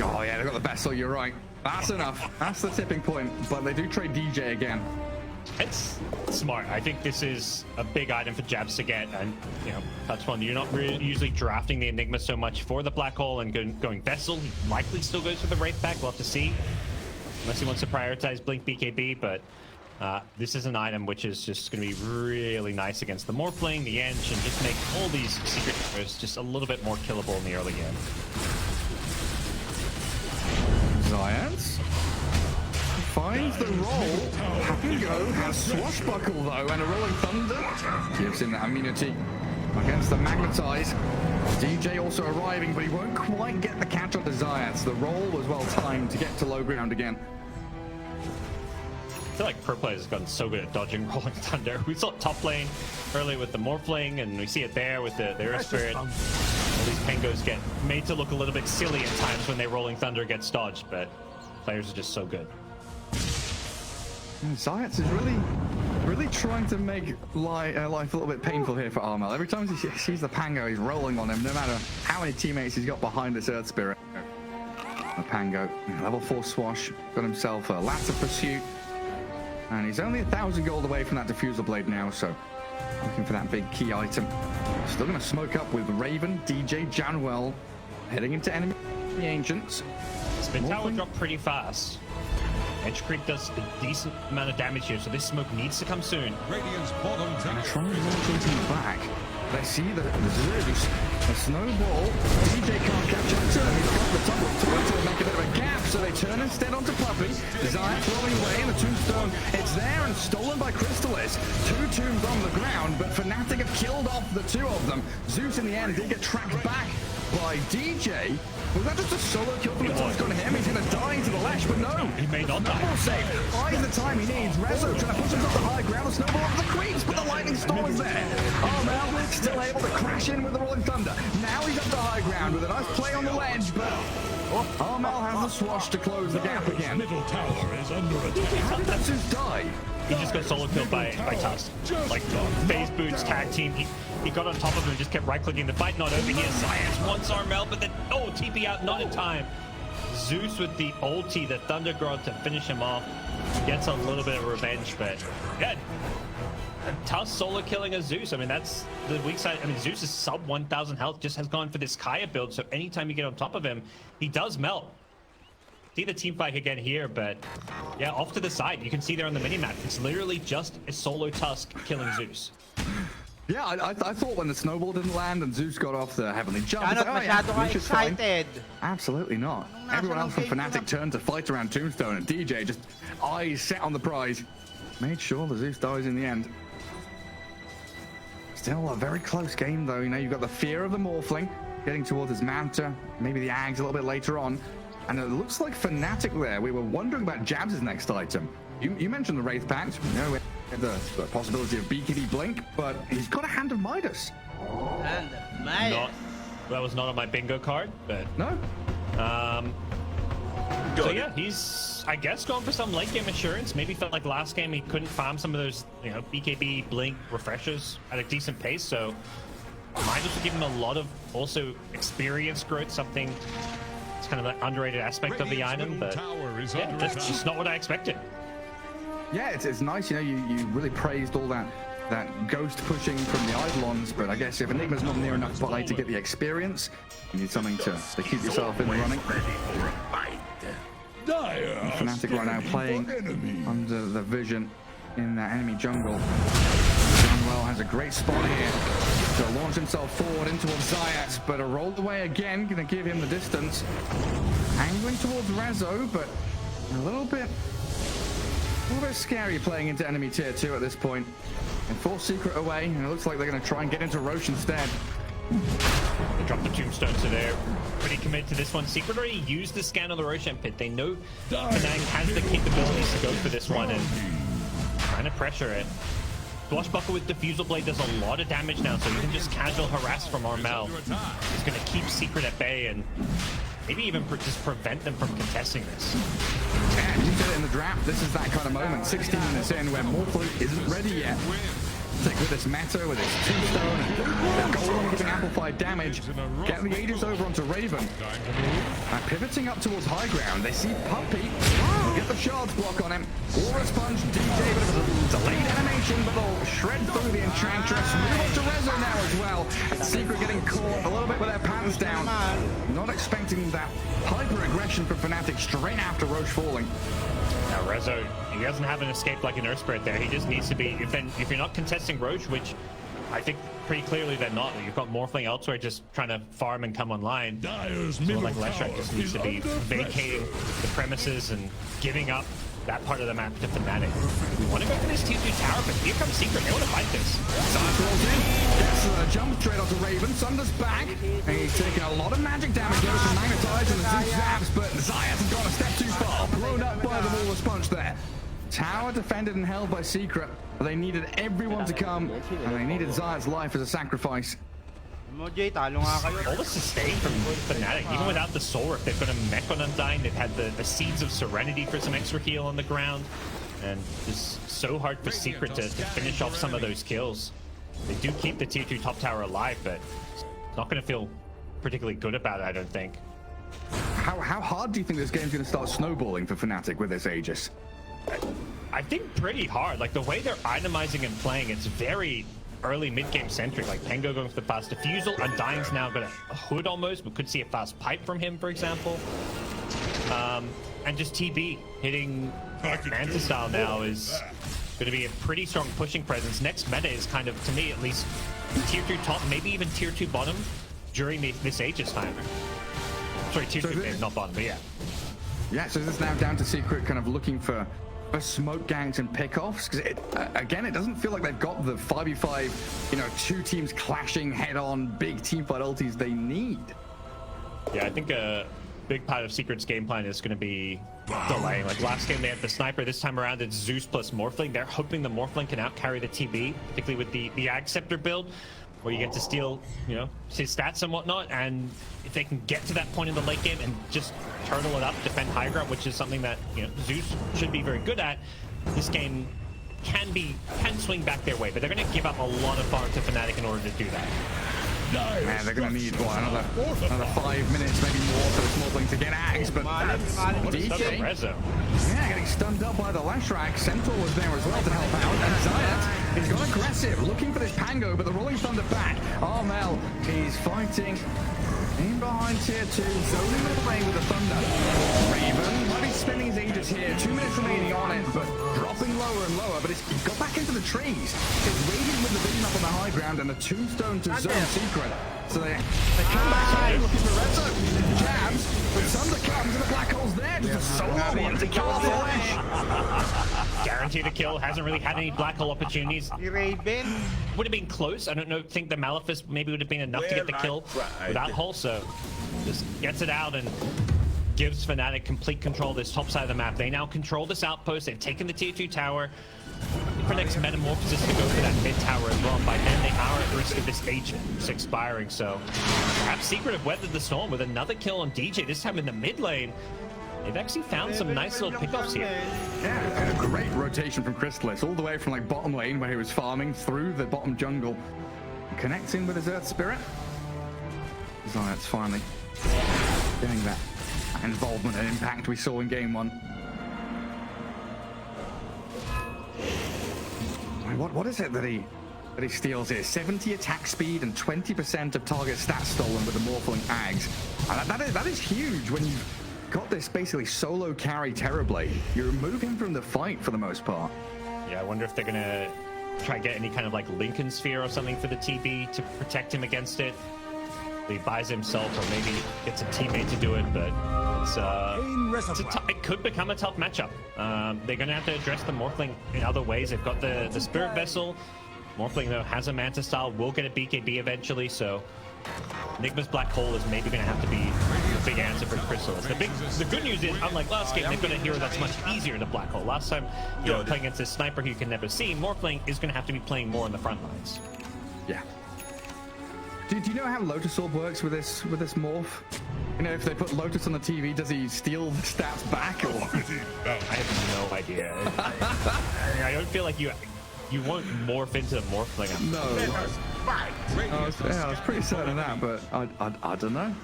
[SPEAKER 2] Oh yeah, they got the Vessel, you're right. That's enough. That's the tipping point, but they do trade DJ again.
[SPEAKER 1] It's smart. I think this is a big item for Jabs to get, and touch on, you're not really usually drafting the Enigma so much for the Black Hole and going Vessel. He likely still goes for the Wraith back, we'll have to see. Unless he wants to prioritize Blink BKB, but this is an item which is just going to be really nice against the Morphling, the Ench, and just make all these Secret heroes just a little bit more killable in the early game.
[SPEAKER 2] Zions finds the roll. Pango has Swashbuckle though, and a Rolling Thunder gives him that immunity against the Magnetize. DJ also arriving, but he won't quite get the catch on the Zions. The roll was well timed to get to low ground again.
[SPEAKER 1] I feel like pro players have gotten so good at dodging Rolling Thunder. We saw top lane early with the Morphling, and we see it there with the Earth Spirit. All these Pengos get made to look a little bit silly at times when they Rolling Thunder gets dodged, but players are just so good.
[SPEAKER 2] Zayats is really trying to make life a little bit painful here for Armel. Every time he sees the Pango, he's rolling on him, no matter how many teammates he's got behind this Earth Spirit. The Pango, level 4 Swash, got himself a Ladder Pursuit, and he's only 1,000 gold away from that Diffusal Blade now, so looking for that big key item. Still going to smoke up with Raven, DJ, Janwell, heading into enemy Ancients.
[SPEAKER 1] Spin Tower dropped pretty fast. Edge creep does a decent amount of damage here, so this smoke needs to come soon.
[SPEAKER 3] Radiant's bottom tower.
[SPEAKER 2] Trying to launch into the back. They see the Zeus, a snowball. DJ can't catch up to him. He's got the top of the turret to make a bit of a gap, so they turn instead onto Puppy. Zaya throwing away, and the tombstone, it's there and stolen by Crystalis. 2 tombs on the ground, but Fnatic have killed off the 2 of them. Zeus in the end did get tracked back by DJ. Was that just a solo kill from the top on him? He's going to die to the lash, but no.
[SPEAKER 1] He may not die.
[SPEAKER 2] Snowball safe. Buys the time he needs. Rezo trying to push himself to high ground. The snowball off the creeps, but the lightning storm is there. Armel still able to crash in with the rolling thunder. Now he's up to high ground with a nice play on the ledge, but Armel has the swash to close the gap again.
[SPEAKER 3] Middle tower is under attack.
[SPEAKER 2] How did that just die?
[SPEAKER 1] He just got solo killed by Tusk. Like, phase boots, tag team. He got on top of him and just kept right-clicking. The fight not over here. Science wants Armel, but then, TP out, not in time. Zeus with the ulti, the Thunder God to finish him off. Gets a little bit of revenge, but yeah. Tusk solo killing a Zeus. I mean, that's the weak side. I mean, Zeus is sub 1,000 health, just has gone for this Kaya build, so anytime you get on top of him, he does melt. See the team fight again here, but yeah, off to the side. You can see there on the minimap, it's literally just a solo Tusk killing Zeus.
[SPEAKER 2] Yeah, I thought when the snowball didn't land and Zeus got off the heavenly jump,
[SPEAKER 4] Ano, masyado ka
[SPEAKER 2] Zeus is fine.
[SPEAKER 4] excited.
[SPEAKER 2] Absolutely not. Everyone else from Fnatic turned to fight around Tombstone, and DJ just eyes set on the prize. Made sure the Zeus dies in the end. Still a very close game, though. You know, you've got the fear of the Morphling getting towards his Manta, maybe the Ags a little bit later on. And it looks like Fnatic there. We were wondering about Jabs' next item. You mentioned the Wraith Pact. You know, the possibility of BKB Blink, but he's got a Hand of Midas.
[SPEAKER 4] And Midas.
[SPEAKER 1] That was not on my bingo card, but
[SPEAKER 2] No?
[SPEAKER 1] so yeah, he's, I guess, going for some late game assurance. Maybe felt like last game he couldn't farm some of those, BKB Blink refreshers at a decent pace, so Midas will give him a lot of also experience growth, something it's kind of an underrated aspect of the item, but yeah, that's just not what I expected.
[SPEAKER 2] Yeah, it's nice. You know, you really praised all that ghost pushing from the Eidolons, but I guess if Enigma's not near enough by to get the experience, you need something to keep yourself in the running. Fnatic right now playing under the vision in that enemy jungle. Manuel has a great spot here to launch himself forward in towards Zayat, but a rolled away again, going to give him the distance. Angling towards Rezo, but a little bit scary playing into enemy tier 2 at this point. And force Secret away, and it looks like they're going to try and get into Roche instead.
[SPEAKER 1] They dropped the tombstone, so they're pretty committed to this one. Secret already used the scan on the Roshan pit. They know Penang has the capabilities to go for this one and trying to pressure it. Swashbuckle with Diffusal Blade does a lot of damage now, so you can just casual harass from Armel. He's going to keep Secret at bay and maybe even just prevent them from contesting this.
[SPEAKER 2] And you said it in the draft, this is that kind of moment, 16 minutes in, where Morphling isn't ready yet. Take with this meta, with his tombstone, and Golem giving amplified damage. Get the Aegis over onto Raven. Pivoting up towards high ground, they see Puppy. Get the shards block on him. Aura Sponge, DJ, but it was a delayed animation, but they'll shred through the Enchantress. Move on to Rezo now as well. Secret getting caught a little bit with their pants down. Not expecting that hyper-aggression from Fnatic straight after Roche falling.
[SPEAKER 1] Now Rezo, he doesn't have an escape like an Earth Spirit there. He just needs to be, if you're not contesting Roche, which I think pretty clearly they're not. You've got Morphling elsewhere just trying to farm and come online. Someone like Leshrac just needs to be vacating the premises and giving up that part of the map to Fnatic. We want to go for this T2 tower, but here comes Secret. They want to fight this.
[SPEAKER 2] Zayat rolls in, gets a jump straight onto Raven. Sunder's back, and he's taking a lot of magic damage. Goes to Magnetize and the Zeus zaps, but Zayat has gone a step too far. Blown up by the Waller Sponge there. Tower defended and held by Secret, but they needed everyone to come, and they needed Zayat's life as a sacrifice.
[SPEAKER 1] All the sustain from Fnatic, even without the Soul Rift, they've got a mech on Undying, they've had the Seeds of Serenity for some extra heal on the ground, and just so hard for Secret to finish off some of those kills. They do keep the tier 2 top tower alive, but it's not going to feel particularly good about it, I don't think.
[SPEAKER 2] How hard do you think this game's going to start snowballing for Fnatic with this Aegis?
[SPEAKER 1] I think pretty hard. Like, the way they're itemizing and playing, it's very early mid-game centric. Like Pengo going for the fast diffusal. Undying's now got a hood almost. We could see a fast pipe from him, for example. And just TB hitting Manta style now is going to be a pretty strong pushing presence. Next meta is kind of, to me at least, tier 2 top, maybe even tier 2 bottom during this Aegis time. Sorry, tier 2 mid, not bottom, but yeah.
[SPEAKER 2] Yeah, so this is now down to Secret kind of looking for smoke gangs and pickoffs, because again, it doesn't feel like they've got the 5v5, you know, 2 teams clashing head-on, big teamfight ultis they need.
[SPEAKER 1] Yeah, I think a big part of Secret's game plan is going to be delaying. Like last game, they had the sniper. This time around, it's Zeus plus Morphling. They're hoping the Morphling can outcarry the TB, particularly with the Ag Scepter build, where you get to steal, you know, his stats and whatnot. And if they can get to that point in the late game and just turtle it up, defend high ground, which is something that, you know, Zeus should be very good at, this game can swing back their way. But they're going to give up a lot of farm to Fnatic in order to do that.
[SPEAKER 2] Man, they're going to need, what, another 5 minutes, maybe more for the Morphling to get axed, but that's DK. Yeah, getting stunned up by the Lashrak. Centaur was there as well to help out, and Zayat, he's gone aggressive, looking for this Pango, but the Rolling Thunder back. Armel, he's fighting in behind tier 2, zoning all the way with the Thunder. Raven might be spending his Aegis here, 2 minutes remaining on it, but dropping lower and lower, but he's got back into the trees. It's Radiant with the vision up on the high ground and the tombstone to zone Secret. So they come back in looking for Rezo. Jabs, but Thunder comes and the black hole's there, just a solo one to kill off the ledge.
[SPEAKER 1] Guaranteed a kill, hasn't really had any black hole opportunities.
[SPEAKER 4] Raven.
[SPEAKER 1] Would have been close. I don't know, think the Malefice maybe would have been enough to get the kill without hole, so just gets it out and gives Fnatic complete control of this top side of the map. They now control this outpost, they've taken the tier 2 tower. For next Metamorphosis to go for that mid tower as well. By then they are at risk of this Aegis expiring, so perhaps Secret have weathered the storm with another kill on DJ, this time in the mid lane. They've actually found some nice little pickoffs here.
[SPEAKER 2] Yeah, a great rotation from Crystallis, all the way from like bottom lane where he was farming through the bottom jungle. Connecting with his Earth Spirit. Zayat's finally getting that involvement and impact we saw in game 1. What is it that he steals here? 70 attack speed and 20% of target stats stolen with the Morphling Ags. And that is huge when you've got this basically solo carry Terrorblade. You remove him from the fight for the most part.
[SPEAKER 1] Yeah, I wonder if they're gonna try to get any kind of like Lincoln Sphere or something for the TB to protect him against it. He buys himself or maybe gets a teammate to do it, but it could become a tough matchup. They're going to have to address the Morphling in other ways. They've got the Spirit Vessel. Morphling, though, has a Manta style, will get a BKB eventually, so Enigma's Black Hole is maybe going to have to be the big answer for Crystallis. The good news is, unlike last game, they've got a hero that's much easier to Black Hole. Last time, you know, playing against this sniper who you can never see, Morphling is going to have to be playing more on the front lines.
[SPEAKER 2] Yeah. Do you know how Lotus Orb works with this morph? You know, if they put Lotus on the TV, does he steal the stats back, or?
[SPEAKER 1] I have no idea. I don't feel like you won't morph into the Morphling.
[SPEAKER 2] No. I was pretty certain of that, but I don't know.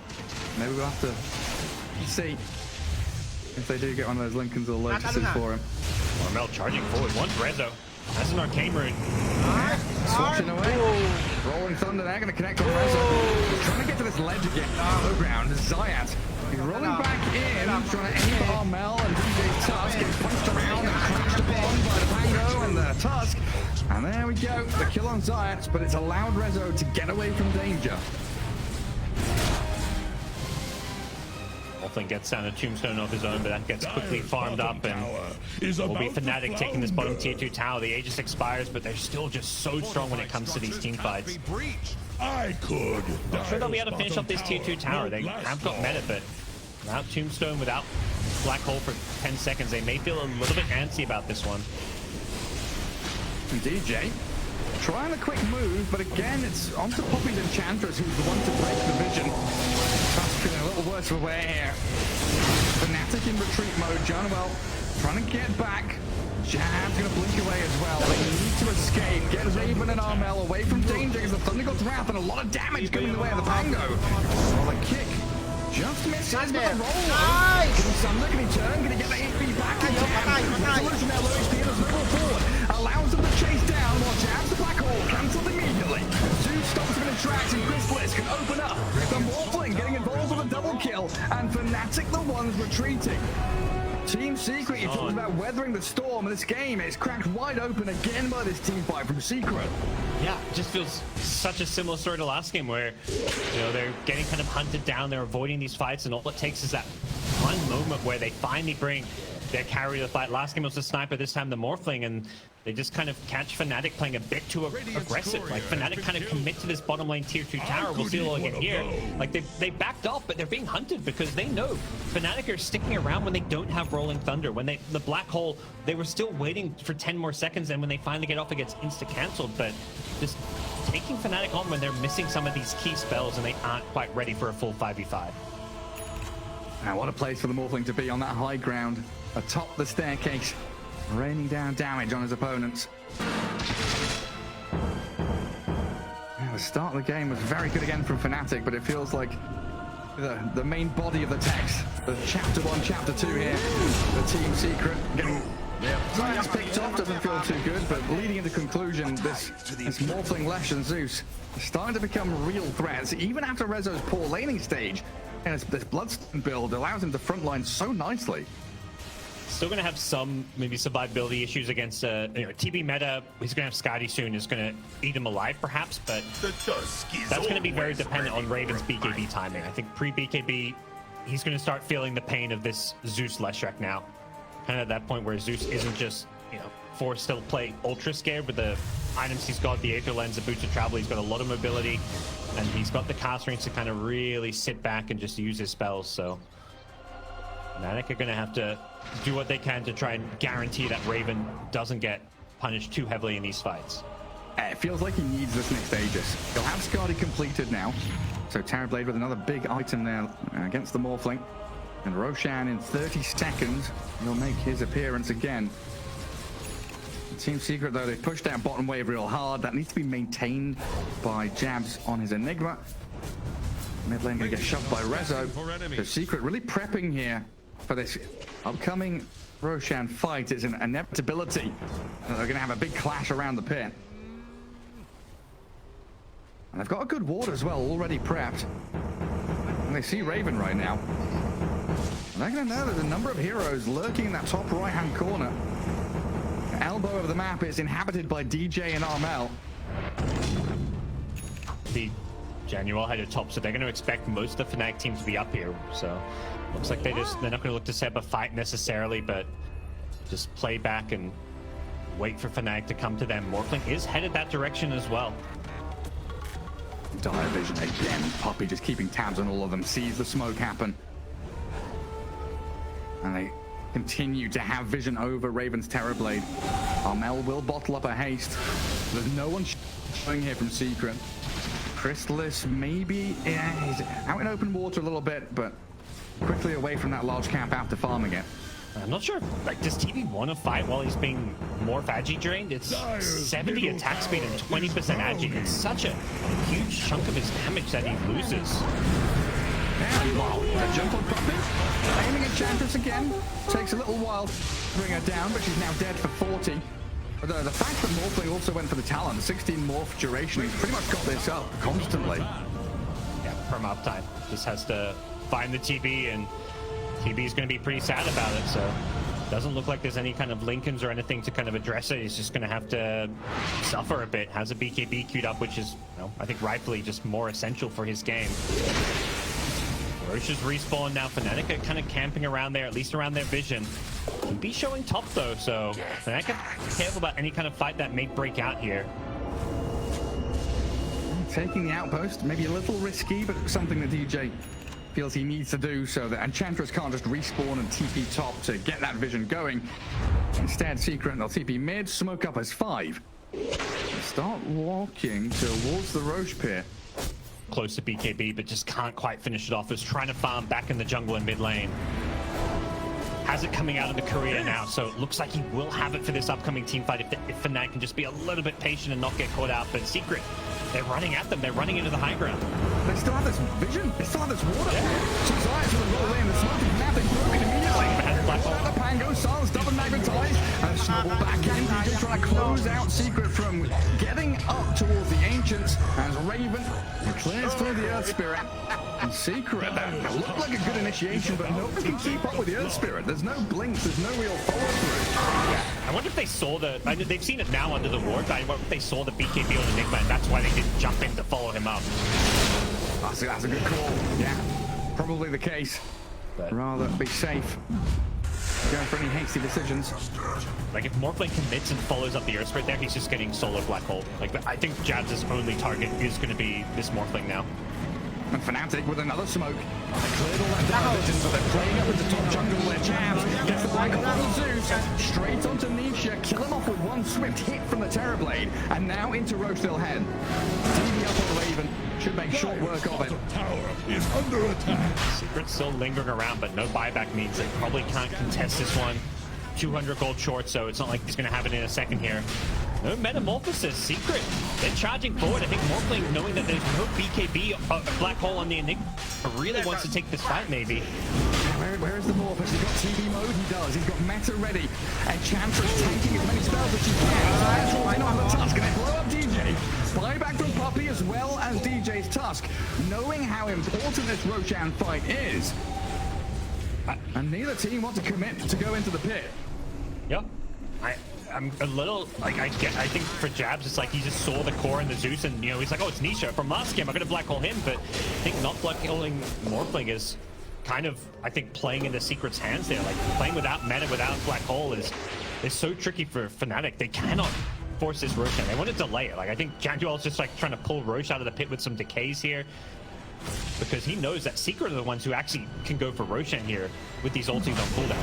[SPEAKER 2] Maybe we'll have to see if they do get one of those Lincolns or Lotuses for him.
[SPEAKER 1] Armel charging forward, one Rezo. That's an arcane rune.
[SPEAKER 2] Switching away. Rolling Thunder now going to connect on Rezo. He's trying to get to this ledge again. Low ground. Zayat. He's rolling back in, trying to aim Armel and DJ Tusk. Gets punched around and crashed upon by the Pango and the Tusk. And there we go. The kill on Zayat, but it's allowed Rezo to get away from danger.
[SPEAKER 1] Morphling gets down a tombstone of his own, but that gets quickly farmed up, and will be Fnatic taking this bottom tier 2 tower. The Aegis expires, but they're still just so strong when it comes to these team fights.
[SPEAKER 3] I could.
[SPEAKER 1] I'm sure they'll be able to finish up this tier 2 tower. They have got meta, but without tombstone, without Black Hole for 10 seconds, they may feel a little bit antsy about this one.
[SPEAKER 2] DJ trying a quick move, but again, it's onto Poppy's Enchantress, who's the one to break the vision. Tusk feeling a little worse for wear here. Fnatic in retreat mode. Johnwell trying to get back. Jab's gonna blink away as well. They need to escape. Get Raven and Armel away from danger because the Thunder God's Wrath and a lot of damage coming the way of the Pango. Well, a kick just misses, but the roll. Nice! Can Thunder, can he turn? Can he get the HP back? He can. Solution now, low HP, there's no forward. Allows them to chase down while Jabs the Black Hole cancelled immediately. Zeus stops him in his tracks and Crystallis can open up. The Morphling getting involved with a double kill, and Fnatic the one one's retreating. Team Secret, you talked about weathering the storm, and this game is cracked wide open again by this team fight from Secret.
[SPEAKER 1] Yeah, it just feels such a similar story to last game where, you know, they're getting kind of hunted down, they're avoiding these fights, and all it takes is that one moment where they finally bring their carry to the fight. Last game was the Sniper, this time the Morphling, and they just kind of catch Fnatic playing a bit too aggressive. Like, Fnatic kind of commit to this bottom lane tier 2 tower. We'll see a little again here. Like, they backed off, but they're being hunted because they know Fnatic are sticking around when they don't have Rolling Thunder. When the Black Hole, they were still waiting for 10 more seconds, and when they finally get off, it gets insta-cancelled. But just taking Fnatic on when they're missing some of these key spells and they aren't quite ready for a full 5v5.
[SPEAKER 2] Now, what a place for the Morphling to be on that high ground, atop the staircase, raining down damage on his opponents. Yeah, the start of the game was very good again from Fnatic, but it feels like the main body of the text, the chapter 1, chapter 2 here, the Team Secret getting science picked off, doesn't feel too good, but leading into conclusion, this Morphling, Lesh and Zeus are starting to become real threats, even after Rezo's poor laning stage. And this Bloodstone build allows him to frontline so nicely.
[SPEAKER 1] Still going to have some maybe survivability issues against TB meta. He's going to have Skadi soon. Is going to eat him alive perhaps, but that's going to be very dependent on Raven's BKB timing. I think pre-BKB, he's going to start feeling the pain of this Zeus Leshrac now. Kind of at that point where Zeus isn't just, you know, forced to play ultra scared with the items he's got, the Aether Lens, the Boots of Travel. He's got a lot of mobility, and he's got the cast range to kind of really sit back and just use his spells. So Fnatic are going to have to do what they can to try and guarantee that Raven doesn't get punished too heavily in these fights.
[SPEAKER 2] It feels like he needs this next Aegis. He'll have Skadi completed now. So Terrorblade with another big item there against the Morphling. And Roshan in 30 seconds, he'll make his appearance again. Team Secret, though, they pushed out bottom wave real hard. That needs to be maintained by jabs on his Enigma. Mid lane gonna get shoved by Rezo. So Secret really prepping here for this upcoming Roshan fight. It's an inevitability. They're gonna have a big clash around the pit. And they've got a good ward as well, already prepped. And they see Raven right now. And they're gonna know there's a number of heroes lurking in that top right-hand corner. Elbow of the map is inhabited by DJ and Armel.
[SPEAKER 1] The Janual headed top, so they're going to expect most of the Fnatic teams to be up here. So looks like they're not going to look to set up a fight necessarily, but just play back and wait for Fnatic to come to them. Morphling is headed that direction as well.
[SPEAKER 2] Dire vision again. Puppey just keeping tabs on all of them. Sees the smoke happen. And they continue to have vision over Raven's Terrorblade. Armel will bottle up a haste. There's no one showing here from Secret. Chrysalis maybe, yeah, he's out in open water a little bit, but quickly away from that large camp after farming it.
[SPEAKER 1] I'm not sure, like, does TV want to fight while he's being more agi drained? It's 70 attack speed and 20% agi. It's such a huge chunk of his damage that he loses.
[SPEAKER 2] And wow, a jump on Puppey. Aiming at Enchantress again. Takes a little while to bring her down, but she's now dead for 40. But the fact that Morphling also went for the Talon, 16 morph duration, he's pretty much got this up constantly.
[SPEAKER 1] Yeah, perma uptime. Just has to find the TB, and TB is going to be pretty sad about it, so doesn't look like there's any kind of Lincolns or anything to kind of address it. He's just going to have to suffer a bit. Has a BKB queued up, which is, you know, I think rightfully just more essential for his game. Roche is respawned now. Fnatic are kind of camping around there, at least around their vision. He'd be showing top though, so Fnatic are careful about any kind of fight that may break out here.
[SPEAKER 2] Taking the outpost, maybe a little risky, but something that DJ feels he needs to do so that Enchantress can't just respawn and TP top to get that vision going. Instead, Secret, they'll TP mid, smoke up as 5. Start walking towards the Roche pit.
[SPEAKER 1] Close to BKB, but just can't quite finish it off. Is trying to farm back in the jungle and mid lane. Has it coming out of the courier now, so it looks like he will have it for this upcoming team fight if Fnatic can just be a little bit patient and not get caught out. But Secret, they're running at them. They're running into the high ground.
[SPEAKER 2] They still have this vision. They still have this water. Two sides will roll in. The smoke is napping broken immediately. The Pango, Silence, double magnetized, and Double backhand, DJ trying to close out Secret from getting up towards the Ancients as Raven clears through the Earth Spirit. And Secret, that looked like a good initiation, but nobody can keep up with the Earth Spirit. There's no blinks, there's no real follow-through.
[SPEAKER 1] Yeah. I wonder if they saw the... I know they've seen it now under the ward, but I wonder if they saw the BKB on Enigma, and that's why they didn't jump in to follow him up.
[SPEAKER 2] That's a good call. Yeah, probably the case.
[SPEAKER 1] But
[SPEAKER 2] rather be safe. Going for any hasty decisions.
[SPEAKER 1] Like, if Morphling commits and follows up the Earth Spirit there, he's just getting solo Black Hole. Like, I think Jabs' only target is going to be this Morphling now.
[SPEAKER 2] And Fnatic with another smoke. They cleared all that dark vision, but they're playing up with the top jungle where Jabs gets the Black Hole on Zeus. Straight onto Nisha, kill him off with one swift hit from the Terrorblade. And now into Roche they'll head. TV up on Raven. Should make short work of it.
[SPEAKER 3] Tower is under attack.
[SPEAKER 1] Secret's still lingering around, but no buyback means they probably can't contest this one. 200 gold short, so it's not like he's going to have it in a second here. No Metamorphosis. Secret, they're charging forward. I think Morphling, knowing that there's no BKB Black Hole on the Enigma, really wants to take this fight, maybe.
[SPEAKER 2] Where is the Morphus? He's got TV mode, he does. He's got meta ready. And Chantra's tanking as many spells as she can. That's rolling on the Tusk, and they blow up DJ. Buyback from Puppey as well as DJ's Tusk. Knowing how important this Roshan fight is. And neither team want to commit to go into the pit.
[SPEAKER 1] Yep. I'm a little, like, I think for Jabs, it's like he just saw the core and the Zeus, and, you know, he's like, oh, it's Nisha from last game. I'm going to Black Hole him, but I think not Black Holing Morphling is kind of, I think, playing into Secret's hands there. Like, playing without meta, without Black Hole is so tricky for Fnatic. They cannot force this Roshan. They want to delay it. Like, I think Janduel's just, like, trying to pull Roche out of the pit with some decays here, because he knows that Secret are the ones who actually can go for Roshan here with these ultis on cooldown.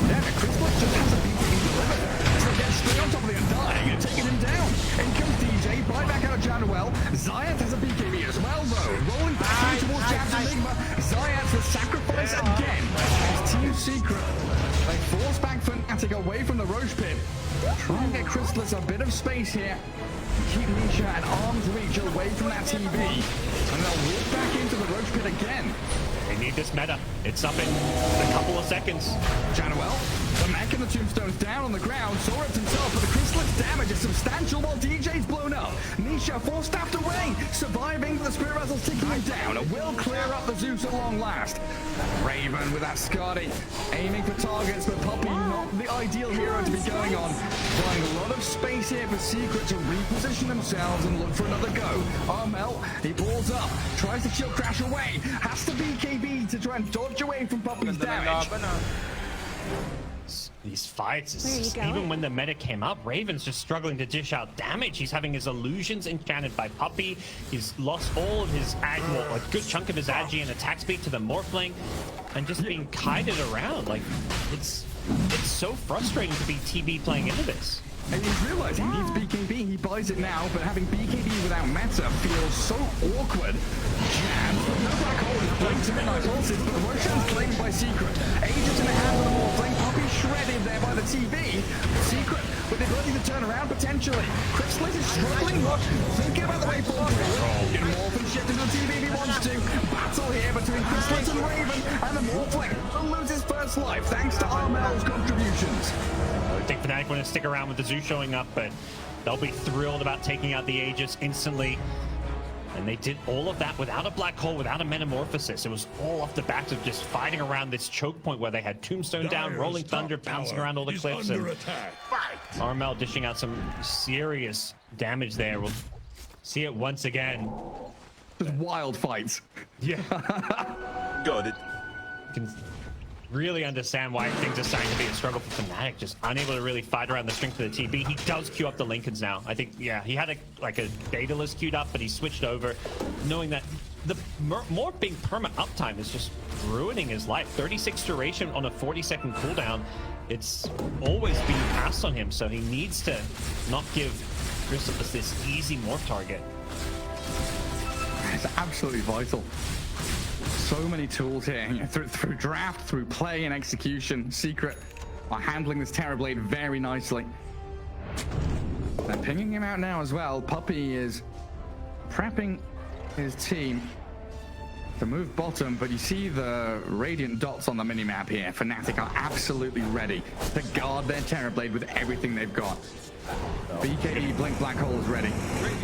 [SPEAKER 2] Yeah, Chris Buck just has a BKB delivered. So gets straight on top of the Undying and taking him down. In comes DJ, buyback out of Januel. Zayat has a BKB as well, though. Rolling back towards Jabs Enigma. Zayat will sacrifice again. As Team Secret, they force back Fnatic away from the Roche pit. Try and get Chrysalis a bit of space here. Keep Nisha at arm's reach away from that TV. And they'll walk back into the Roche pit again.
[SPEAKER 1] They need this meta. It's up in a couple of seconds.
[SPEAKER 2] Januel, the mech and the tombstone's down on the ground. Saw it himself, but the Chrysalis damage is substantial while DJ's blown up. Nisha force-staffed away, surviving, but the Spirit Vessel's ticking him down. It will clear up the Zeus at long last. Raven with that Skadi, aiming for targets, but Puppey not the ideal hero to be going on. Buying a lot of space here for Secret to reposition themselves and look for another go. Armel, he pulls up, tries to chill crash away, has to BKB to try and dodge away from Puppey's damage.
[SPEAKER 1] These fights, even when the meta came up, Raven's just struggling to dish out damage. He's having his illusions enchanted by Puppey. He's lost all of his well, a good chunk of his agi and attack speed to the Morphling, and just being kited around. Like, it's so frustrating to be TB playing into this.
[SPEAKER 2] And he's realizing he needs BKB, he buys it now, but having BKB without meta feels so awkward. Jabs, but no Black Hole is playing to midnight pulses, but the Roshan's claimed by Secret. Aegis in the hand of the Morphling, Puppey shredded there by the TV. Secret with the ability to turn around potentially. Chrysalis is struggling, look, thinking about the way forward. Get Morphin shift into the TV if he wants to. Battle here between Chrysalis and Raven, and the Morphling will lose his first life thanks to Armel's contributions.
[SPEAKER 1] I think Fnatic want to stick around with the Zeus showing up, but they'll be thrilled about taking out the Aegis instantly. And they did all of that without a Black Hole, without a Metamorphosis. It was all off the back of just fighting around this choke point where they had Tombstone down, Rolling Thunder bouncing around all the cliffs, and Armel dishing out some serious damage there. We'll see it once again.
[SPEAKER 2] Just wild fights.
[SPEAKER 1] Yeah.
[SPEAKER 3] Got it.
[SPEAKER 1] Can really understand why things are starting to be a struggle for Fnatic, just unable to really fight around the strength of the TB. He does queue up the Lincolns now. I think, yeah, he had a Daedalus queued up, but he switched over, knowing that the more being perma uptime is just ruining his life. 36 duration on a 40-second cooldown. It's always being passed on him, so he needs to not give Chrysalis this easy morph target.
[SPEAKER 2] It's absolutely vital. So many tools here, through draft, through play and execution. Secret are handling this Terrorblade very nicely. They're pinging him out now as well. Puppey is prepping his team. to move bottom, but you see the radiant dots on the minimap here. Fnatic are absolutely ready to guard their Terrorblade with everything they've got. BKB Blink Black Hole is ready.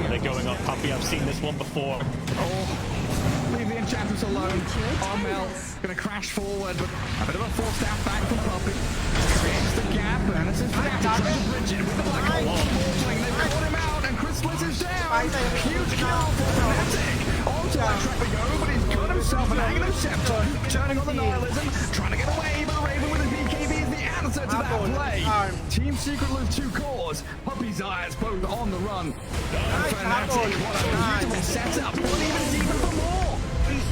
[SPEAKER 1] They're going on Puppey. I've seen this one before.
[SPEAKER 2] Oh, leave the Enchantress alone. Armel gonna crash forward, but a bit of a forced out back from Puppey. Creates the gap, and this is Fnatic trying to bridge it with the Black Hole on Morphling. They've caught him out, and Chrysalis is down. Huge kill for Fnatic. Onto that track we go, but he's got himself an Aghanim Scepter, turning on the Nihilism, trying to get away, but Raven with his BKB is the answer to that play. Team Secret lose 2 cores. Puppey's eyes both on the run. Fnatic, what a beautiful setup. Not even deeper for more.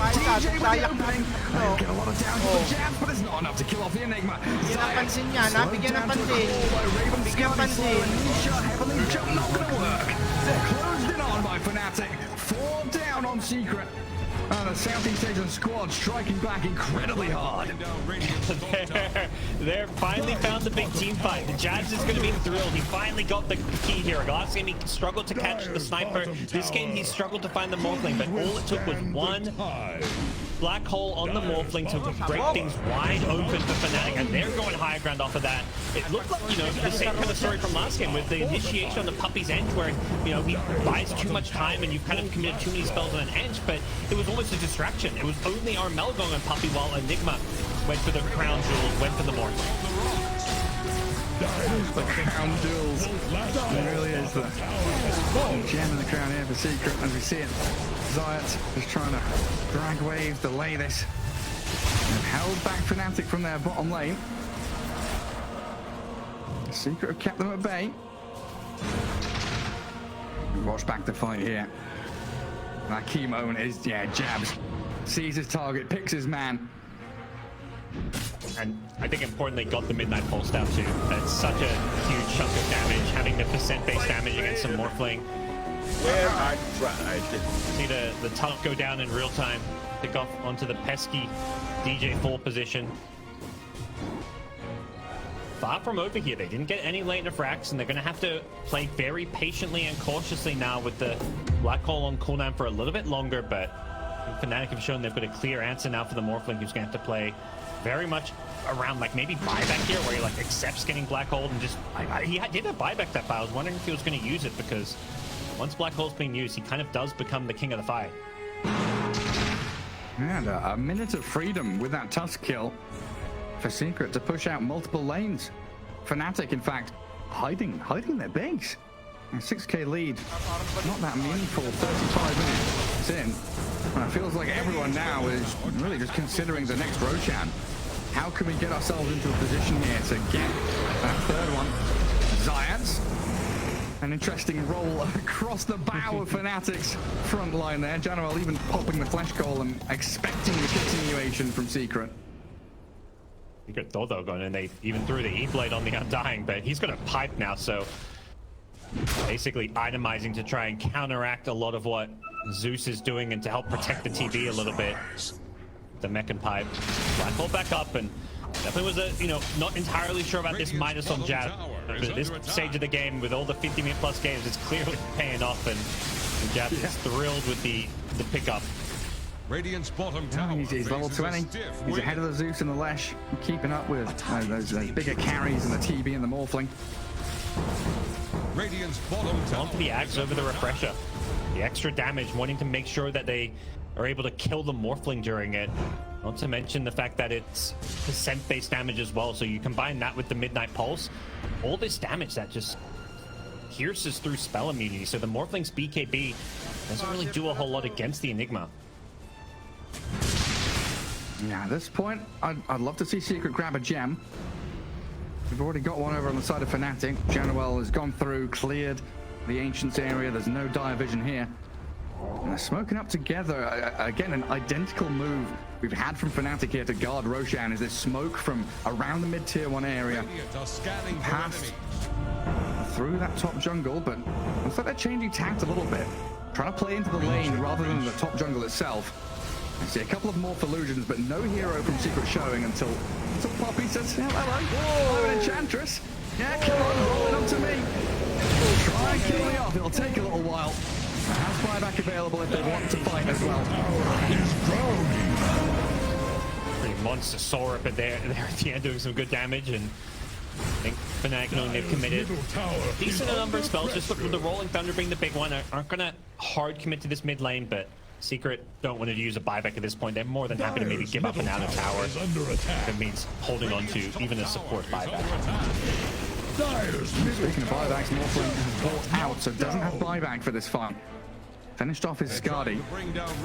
[SPEAKER 2] DJ with the opening. They'll get a lot of down to the jab, but it's not enough to kill off the Enigma.
[SPEAKER 4] Napansin niya, nabigyan ng pansin. Bigyan pansin.
[SPEAKER 2] Heavenly jump not gonna work. They're closed in on by Fnatic. 4 down on Secret. And the Southeast Asian squad striking back incredibly hard.
[SPEAKER 1] They're finally found the big team fight. The Jabs is going to be thrilled. He finally got the key here. Last game he struggled to catch the sniper. This game he struggled to find the Morphling, but all it took was one Black Hole on the Morphling to break things wide open for Fnatic, and they're going higher ground off of that. It looked like, you know, the same kind of story from last game with the initiation on the Puppey's end, where, you know, he buys too much time and you've kind of committed too many spells on an edge, but it was almost a distraction. It was only Armel going on Puppey while Enigma went for the crown jewels, went for the Morphling.
[SPEAKER 2] The crown jewels. It really is the gem in the crown here for Secret as we see it. Zayat just trying to drag waves, delay this. And held back Fnatic from their bottom lane. Secret have kept them at bay. Watch back the fight here. That key moment is, yeah, Jabs. Sees his target, picks his man.
[SPEAKER 1] And I think importantly got the Midnight Pulse down too. That's such a huge chunk of damage, having the percent-based damage against some Morphling.
[SPEAKER 8] Where I tried.
[SPEAKER 1] See the tunnel go down in real time, pick off onto the pesky DJ 4 position. Far from over here. They didn't get any late frags, and they're going to have to play very patiently and cautiously now with the Black Hole on cooldown for a little bit longer, but Fnatic have shown they've got a clear answer now for the Morphling, who's going to have to play very much around, like, maybe buyback here, where he, like, accepts getting Black Hole and just... he did a buyback that fight. I was wondering if he was going to use it, because once Black Hole's being used, he kind of does become the king of the fight.
[SPEAKER 2] And a minute of freedom with that Tusk kill for Secret to push out multiple lanes. Fnatic, in fact, hiding their base. A 6k lead, not that meaningful. 35 minutes in, and it feels like everyone now is really just considering the next Roshan. How can we get ourselves into a position here to get that third one? Zayats, an interesting roll across the bow of Fnatic's front line there. Januel even popping the flash call and expecting the continuation from Secret.
[SPEAKER 1] Secret Dodo going, and they even threw the E-Blade on the Undying, but he's got a pipe now, so basically itemizing to try and counteract a lot of what Zeus is doing and to help protect the TB a little bit. The mech and pipe. Black Hole back up, and definitely was not entirely sure about this minus on Jab. But at this stage of the game, with all the 50-minute plus games, it's clearly paying off, and Jab is thrilled with the pickup.
[SPEAKER 3] Radiant's bottom tower.
[SPEAKER 2] He's level 20. He's ahead of the Zeus and the Lesh, keeping up with those bigger carries and the TB and the Morphling.
[SPEAKER 3] Radiant's bottom tower.
[SPEAKER 1] On to the Axe over the Refresher. The extra damage, wanting to make sure that they are able to kill the Morphling during it. Not to mention the fact that it's percent-based damage as well, so you combine that with the Midnight Pulse. All this damage that just pierces through spell immunity, so the Morphling's BKB doesn't really do a whole lot against the Enigma.
[SPEAKER 2] Yeah, at this point, I'd love to see Secret grab a gem. We've already got one over on the side of Fnatic. Januel has gone through, cleared the Ancients area. There's no dire vision here. And they're smoking up together. Again, an identical move we've had from Fnatic here to guard Roshan is this smoke from around the mid-tier 1 area. Past through that top jungle, but looks like they're changing tact a little bit. Trying to play into the lane rather than the top jungle itself. I see a couple of more illusions, but no hero from Secret showing until Puppey says, hello, hello, an Enchantress. Yeah, come on, roll it up to me. Try and kill me off, it'll take a little while. Has buyback available if they want to fight as well.
[SPEAKER 1] Pretty monster Sora up there at the end doing some good damage, and I think Fnatic, knowing they've committed decent number of spells, just with the Rolling Thunder being the big one, aren't gonna hard commit to this mid lane, but Secret don't want to use a buyback at this point. They're more than happy to maybe give up an outer tower. That means holding on to even a support buyback.
[SPEAKER 2] Speaking of buybacks, Morphling has bought out, so doesn't have buyback for this fight. Finished off his Skadi.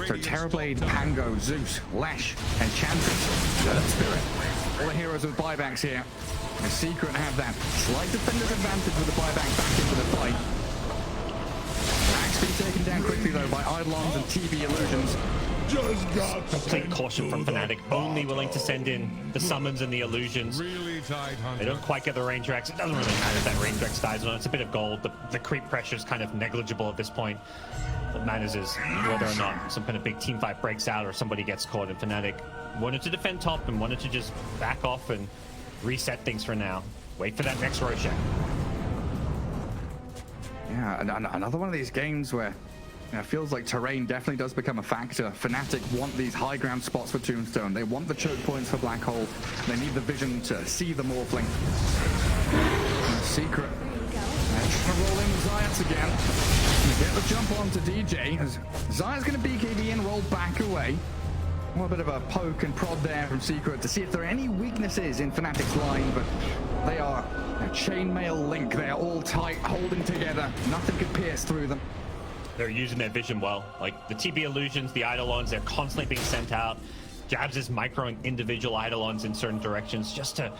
[SPEAKER 2] So Terrorblade, Pango, Zeus, Lash, Enchantress, Dirt Spirit. All the heroes with buybacks here. The Secret have that slight defender's advantage with the buyback back into the fight. Axe being taken down quickly though by Eidolons and TB Illusions.
[SPEAKER 1] Complete caution from Fnatic, only willing to send in the summons and the illusions. They don't quite get the range Rex. It doesn't really matter if that range Rex dies or not. It's a bit of gold. The creep pressure is kind of negligible at this point. What matters is whether or not some kind of big team fight breaks out or somebody gets caught. And Fnatic wanted to defend top and wanted to just back off and reset things for now. Wait for that next Roshan.
[SPEAKER 2] Yeah, another one of these games where it feels like terrain definitely does become a factor. Fnatic want these high ground spots for Tombstone. They want the choke points for Black Hole. They need the vision to see the Morphling. And Secret. They're trying to roll in Zayats again. Get the jump on to DJ. As Zayat's going to BKB and roll back away. A little bit of a poke and prod there from Secret to see if there are any weaknesses in Fnatic's line, but they are a chainmail link. They are all tight, holding together. Nothing could pierce through them.
[SPEAKER 1] They're using their vision well. Like the TB Illusions, the Eidolons, they're constantly being sent out. Jabs is microing individual Eidolons in certain directions just to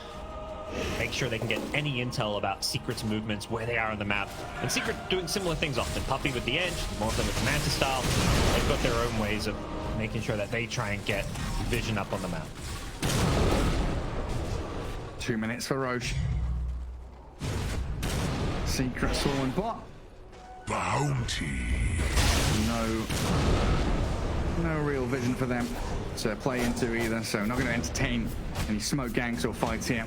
[SPEAKER 1] make sure they can get any intel about Secret's movements, where they are on the map. And Secret doing similar things often. Puppy with the edge, Morphling with the Manta style. They've got their own ways of making sure that they try and get vision up on the map.
[SPEAKER 2] 2 minutes for Roche. Secret Swarm bot.
[SPEAKER 3] Bounty.
[SPEAKER 2] No real vision for them to play into either, so not going to entertain any smoke ganks or fights here.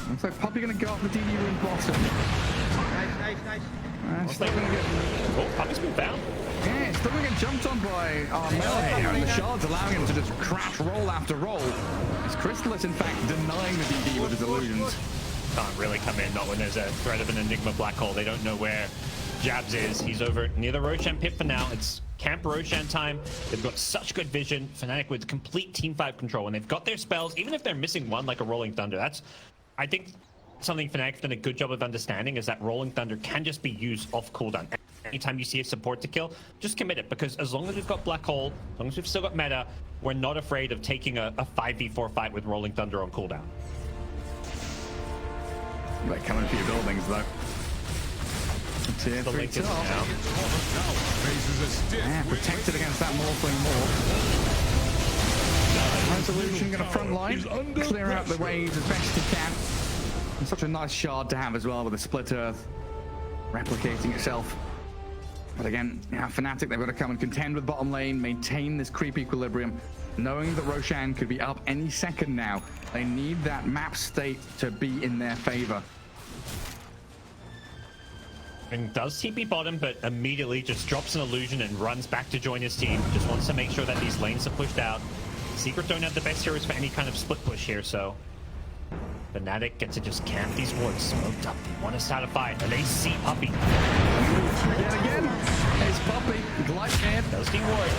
[SPEAKER 2] Looks like Puppy going to go up the DD room bottom.
[SPEAKER 4] Nice.
[SPEAKER 2] Still going to get...
[SPEAKER 1] Oh, Puppy's been found.
[SPEAKER 2] Yeah, still going to get jumped on by Armel here, and the shards allowing him to just crash roll after roll. As Crystallis, in fact, denying the DD with his illusions.
[SPEAKER 1] Can't really come in, not when there's a threat of an Enigma Black Hole. They don't know where Jabs is. He's over near the Roshan pit for now. It's Camp Roshan time. They've got such good vision. Fnatic with complete team fight control. And they've got their spells, even if they're missing one like a Rolling Thunder. That's, I think, something Fnatic's done a good job of understanding is that Rolling Thunder can just be used off cooldown. Anytime you see a support to kill, just commit it. Because as long as we've got Black Hole, as long as we've still got meta, we're not afraid of taking a 5v4 fight with Rolling Thunder on cooldown.
[SPEAKER 2] They're coming for your buildings, though. Tier 3 top. Yeah, protected against that Morphling morph. Resolution going to front line, clear out the waves as best he can. And such a nice shard to have as well with a split earth replicating itself. But again, Fnatic, they've got to come and contend with bottom lane, maintain this creep equilibrium, knowing that Roshan could be up any second now. They need that map state to be in their favor.
[SPEAKER 1] And does TP bottom, but immediately just drops an illusion and runs back to join his team. Just wants to make sure that these lanes are pushed out. Secret don't have the best heroes for any kind of split push here, so Fnatic get to just camp these wards smoked up. They want to start a fight, and they see Puppy.
[SPEAKER 2] Yet again, it's Puppy. Glide in.
[SPEAKER 1] Ghosty ward.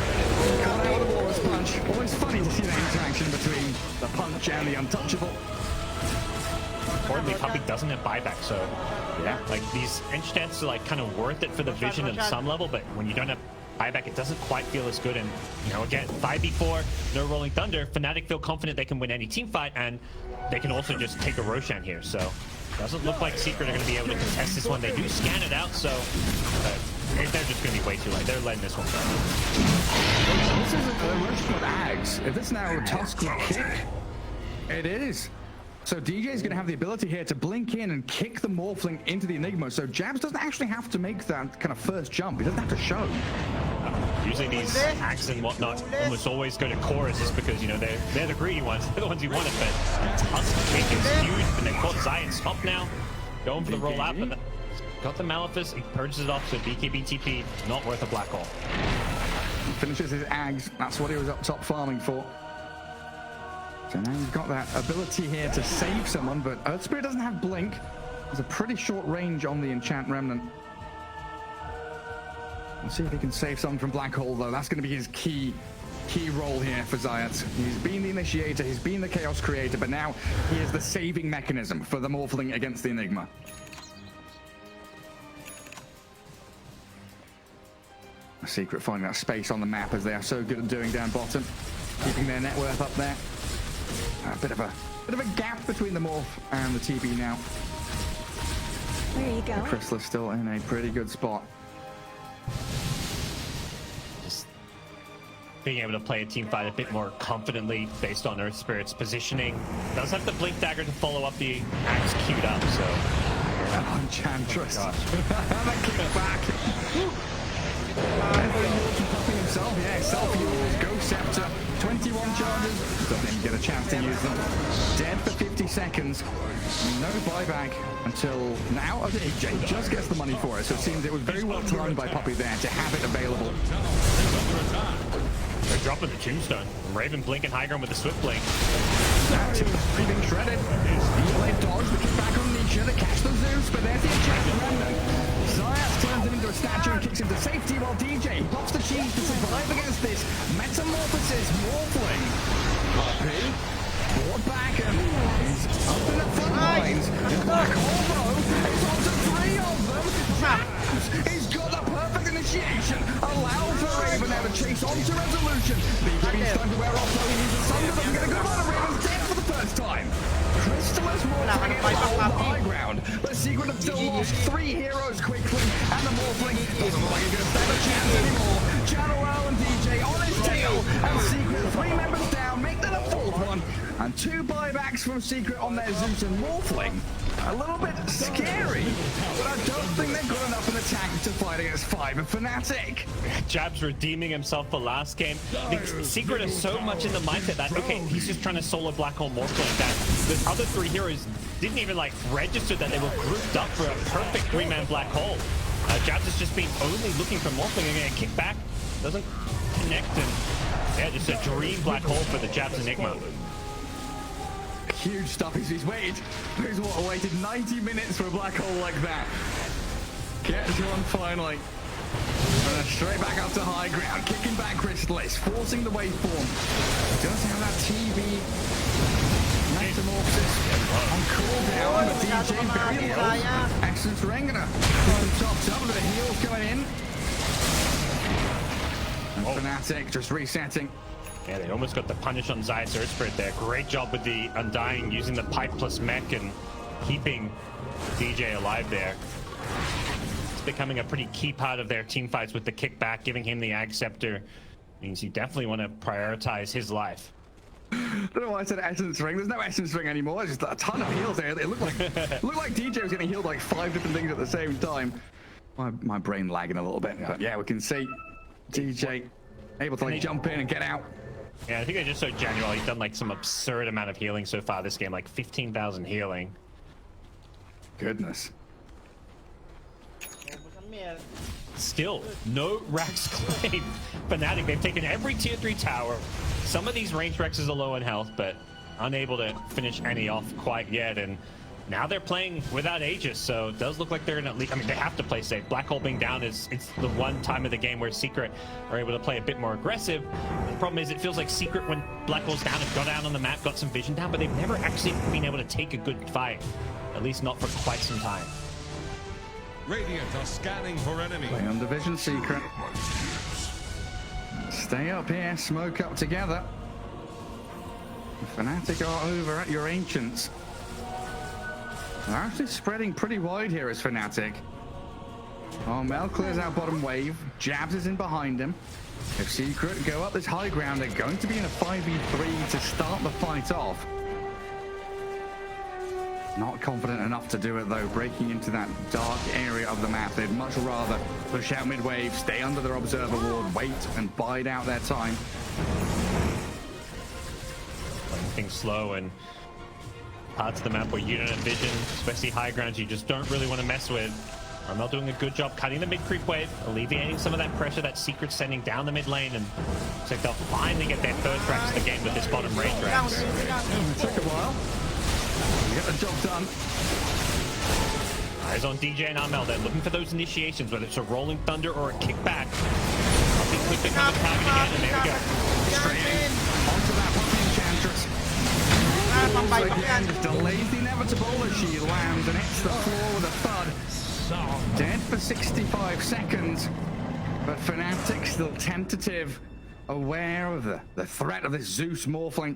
[SPEAKER 2] Caught out with the Walrus punch. Always funny to see that interaction between the punch and the untouchable.
[SPEAKER 1] Importantly, Puppy doesn't have buyback, so yeah, like these enchants are like kind of worth it for the vision on some level, but when you don't have buyback, it doesn't quite feel as good. And you know, again, 5v4, no Rolling Thunder. Fnatic feel confident they can win any team fight, and they can also just take a Roshan here. So doesn't look like Secret are going to be able to contest this one. They do scan it out, so they're just going to be way too late. They're letting this one go.
[SPEAKER 2] This is a Roshan with Ags. If this now Tusk will kick, it is. So DJ is going to have the ability here to blink in and kick the Morphling into the Enigma. So Jabs doesn't actually have to make that kind of first jump. He doesn't have to show.
[SPEAKER 1] Usually these hacks and whatnot almost always go to chorus just because, you know, they're the greedy ones. They're the ones who want it, but Tusk kick is huge. And they've caught Zion's top now. Going for the rollout, but got the Malefice, he purges it off, so BKB TP, not worth a black hole.
[SPEAKER 2] He finishes his Ags. That's what he was up top farming for. So now he's got that ability here to save someone, but Earth Spirit doesn't have Blink. There's a pretty short range on the Enchant Remnant. We'll see if he can save someone from Black Hole, though. That's going to be his key role here for Zayat. He's been the initiator, he's been the chaos creator, but now he is the saving mechanism for the Morphling against the Enigma. Secret finding that space on the map, as they are so good at doing down bottom, keeping their net worth up there. A bit of a gap between the Morph and the TB now.
[SPEAKER 9] There you go.
[SPEAKER 2] Chrysalis still in a pretty good spot.
[SPEAKER 1] Just being able to play a team fight a bit more confidently based on Earth Spirit's positioning. Does have the Blink Dagger to follow up the axe queued up, so.
[SPEAKER 2] Enchantress.
[SPEAKER 1] Oh
[SPEAKER 2] and a kick back. Puppy himself, yeah, self-heals, Ghost Scepter, 21 charges, doesn't even get a chance to use them. Dead for 50 seconds, no buyback until now. He just gets the money for it, so it seems it was very well timed by Puppy there to have it available.
[SPEAKER 1] They're dropping the Tombstone. Raven blinking high ground with the Swift Blink.
[SPEAKER 2] That's being shredded. They dodge the kickback on Nisha to catch the Zeus, but there's the Enchanted Remnant. Zayas turns him into a statue and kicks him to safety while DJ pops the cheese to survive against this Metamorphosis Morphling. Puppy brought back and he's up in the front lines. Black Hole is on to 3 of them. He's got the perfect initiation. Allow for Raven now to chase on to Resolution. BKB's time to wear off though. He needs a Thunder doesn't get a good amount of Raven's dead for the first time. Crystallis Morphling is on the high ground, but Secret have still lost 3 heroes quickly, and the Morphling doesn't look like he's going to stand a chance anymore. Channel and DJ on his tail, and Secret 3 members down, make that a 4th one, and 2 buybacks from Secret on their Zeus and Morphling. A little bit scary, but I don't think they've got enough in attack to fight against 5 and Fnatic.
[SPEAKER 1] Jabs redeeming himself for last game. I think Secret is so much in the mindset that, okay, he's just trying to solo Black Hole Morphling, that the other 3 heroes didn't even like register that they were grouped up for a perfect 3-man Black Hole. Jabs has just been only looking for Morphling and getting kicked back. Doesn't connect, and yeah, just a dream Black Hole for the Jabs Enigma.
[SPEAKER 2] Huge stuff. He's waited 90 minutes for a Black Hole like that. Gets one finally. And straight back up to high ground, kicking back Crystallis, forcing the waveform. Does have that TB Metamorphosis on cooldown, but DJ very low. Essence Rengana topped up with the heals going in. And Fnatic just resetting.
[SPEAKER 1] Yeah, they almost got the punish on Zayas Earth Spirit there. Great job with the Undying, using the pipe plus mech and keeping DJ alive there. It's becoming a pretty key part of their team fights with the kickback, giving him the Ag Scepter. Means you definitely want to prioritize his life.
[SPEAKER 2] I don't know why I said Essence Ring. There's no Essence Ring anymore. There's just a ton of heals there. It looked like DJ was getting healed like 5 different things at the same time. My brain lagging a little bit, but yeah, we can see DJ able to like jump in and get out.
[SPEAKER 1] Yeah, I think they're just so genuine. He's done like some absurd amount of healing so far this game, like 15,000 healing.
[SPEAKER 2] Goodness.
[SPEAKER 1] Still, no Rax claim. Fnatic, they've taken every tier 3 tower. Some of these ranged Rexes are low in health, but unable to finish any off quite yet. And now they're playing without Aegis, so it does look like they're in at least, I mean, they have to play safe. Black Hole being down it's the one time of the game where Secret are able to play a bit more aggressive. The problem is it feels like Secret, when Black Hole's down, have got out on the map, got some vision down, but they've never actually been able to take a good fight. At least not for quite some time.
[SPEAKER 3] Radiant are scanning for enemies.
[SPEAKER 2] Play on Division Secret. Stay up here, smoke up together. Fnatic are over at your Ancients. They're actually spreading pretty wide here as Fnatic. Oh, Mel clears out bottom wave. Jabs is in behind him. If Secret go up this high ground, they're going to be in a 5v3 to start the fight off. Not confident enough to do it though, breaking into that dark area of the map. They'd much rather push out mid-wave, stay under their observer ward, wait and bide out their time.
[SPEAKER 1] Playing things slow and parts of the map where you don't have vision, especially high grounds you just don't really want to mess with. Armel doing a good job cutting the mid creep wave, alleviating some of that pressure that Secret's sending down the mid lane, and looks like they'll finally get their first racks of the game with this bottom range racks.
[SPEAKER 2] It took a while. Get the job done.
[SPEAKER 1] Eyes on DJ and Armel. They're looking for those initiations, whether it's a rolling thunder or a kickback. Puppy could become a target again, and there we go.
[SPEAKER 2] Straight in. Onto that Puppy Enchantress. Again, just delays the inevitable as she lands and hits the floor with a thud. Dead for 65 seconds, but Fnatic still tentative, aware of the threat of this Zeus Morphling.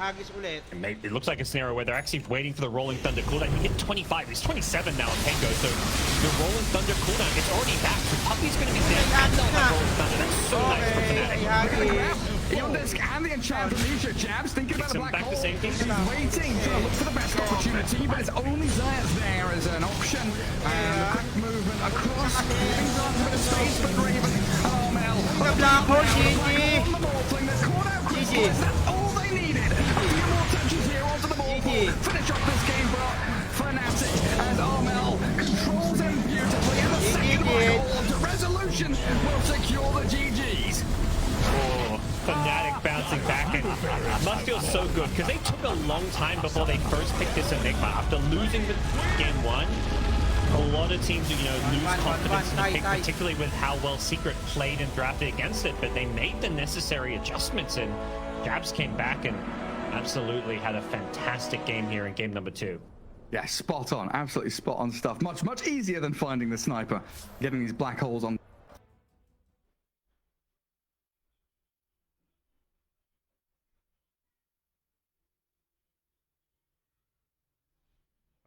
[SPEAKER 1] It looks like a scenario where they're actually waiting for the Rolling Thunder cooldown. He hit 25, he's 27 now on Pengo, so the Rolling Thunder cooldown, it's already back, so Puppy's going to be dead and they'll have Rolling Thunder. That's so nice for Fnatic.
[SPEAKER 2] Eondisc and the Enchanter Nisha jabs, thinking about a black hole. He's waiting, trying to look for the best opportunity, but it's only Zayas there as an option. And a quick movement across, leaving on a bit of space, but Raven and Armel.
[SPEAKER 4] Black hole, GG.
[SPEAKER 2] On the Morphling, they're caught out quickly. That's all they needed. A few more touches here onto the Morphling. Finish off this game for Fnatic as Armel controls him beautifully. And the second black hole to Resolution will secure the GGs.
[SPEAKER 1] Oh, Fnatic bouncing back, and it must feel so good because they took a long time before they first picked this Enigma. After losing the game one, a lot of teams, lose confidence in the pick, particularly with how well Secret played and drafted against it. But they made the necessary adjustments, and Jabs came back and absolutely had a fantastic game here in game number 2.
[SPEAKER 2] Yeah, spot on, absolutely spot on stuff. Much easier than finding the sniper, getting these black holes on.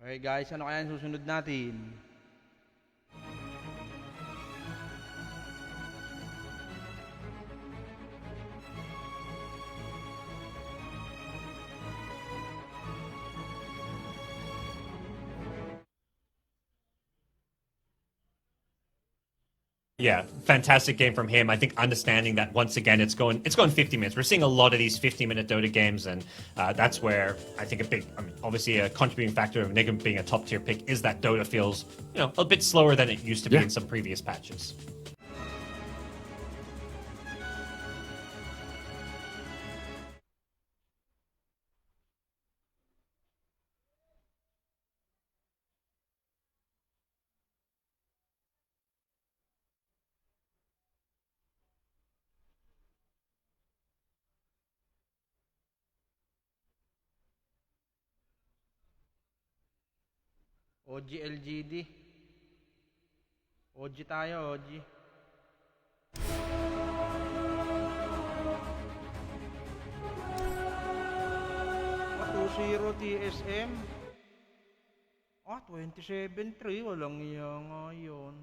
[SPEAKER 4] Okay guys, ano kaya ang susunod natin?
[SPEAKER 1] Yeah, fantastic game from him. I think understanding that once again it's going 50 minutes. We're seeing a lot of these 50-minute Dota games, and that's where I think obviously a contributing factor of Enigma being a top tier pick is that Dota feels a bit slower than it used to be in some previous patches.
[SPEAKER 4] OG LGD. OG tayo, OG. Ah, 2-0 TSM. Ah, 27-3. Walang iya nga yun.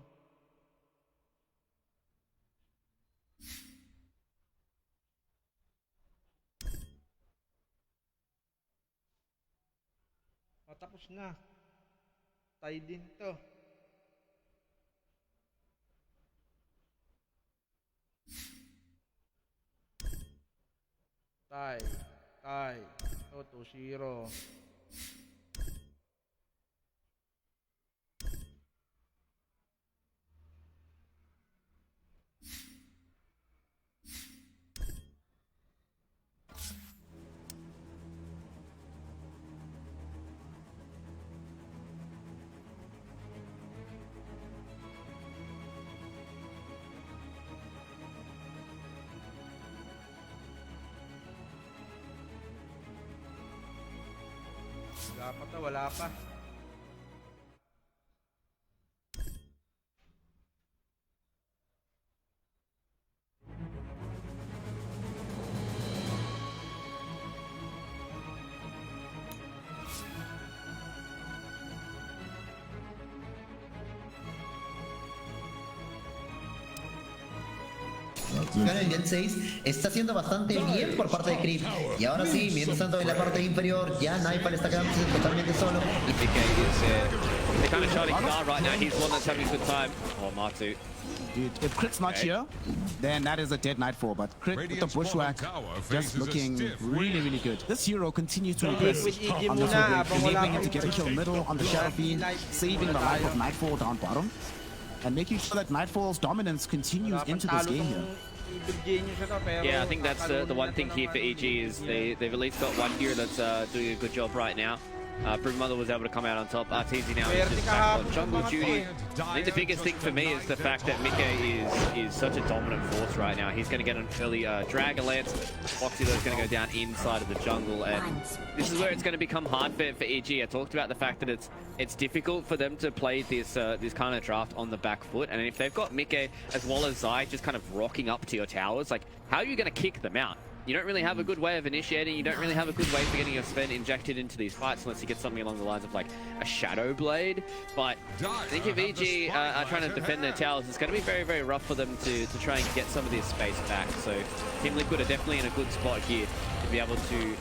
[SPEAKER 4] Ah, tapos na. Tay din to. Tay. So, 2-0. Wala pa.
[SPEAKER 10] gana el Gen 6 está haciendo bastante bien por parte de Creep. Y ahora sí, mientras tanto en la parte inferior, ya Nightfall está quedándose totalmente solo.
[SPEAKER 7] They're kind of shining star right now. He's one that's having a good time. Oh, Matu.
[SPEAKER 6] Dude, if Crit's not here, then that is a dead Nightfall. But Crit with the bushwhack just looking really, really good. This hero continues to impress on this Woodwing, enabling him to get a kill middle on the Shadow Fiend, saving the life of Nightfall down bottom, and making sure that Nightfall's dominance continues into this game here.
[SPEAKER 7] Yeah, I think that's the one thing here for EG is they've at least got one hero that's doing a good job right now. Broodmother was able to come out on top. Arteezy now is just back on jungle duty. I think the biggest thing for me is the fact that Mike is such a dominant force right now. He's going to get an early Dragon Lance. Boxy though is going to go down inside of the jungle, and this is where it's going to become hard for EG. I talked about the fact that it's difficult for them to play this this kind of draft on the back foot, and if they've got Mike as well as Zai just kind of rocking up to your towers, like how are you going to kick them out? You don't really have a good way of initiating, you don't really have a good way for getting your spend injected into these fights unless you get something along the lines of like a Shadow Blade. But I think if EG are trying to defend their towers, it's going to be very, very rough for them to try and get some of this space back. So Team Liquid are definitely in a good spot here to be able to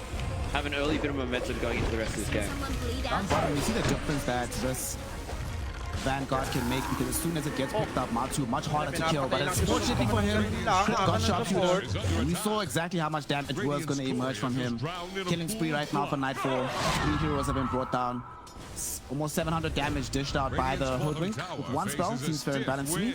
[SPEAKER 7] have an early bit of momentum going into the rest of this game.
[SPEAKER 6] Down bottom, you see the difference that this Vanguard can make, because as soon as it gets picked up, Matu much harder to kill. But unfortunately for him, Crit got sharpshooter. We saw exactly how much damage was going to emerge from him. Killing spree right now for Nightfall. 3 heroes have been brought down. Almost 700 damage dished out by the Hoodwink with one spell. Seems fair and balanced to me.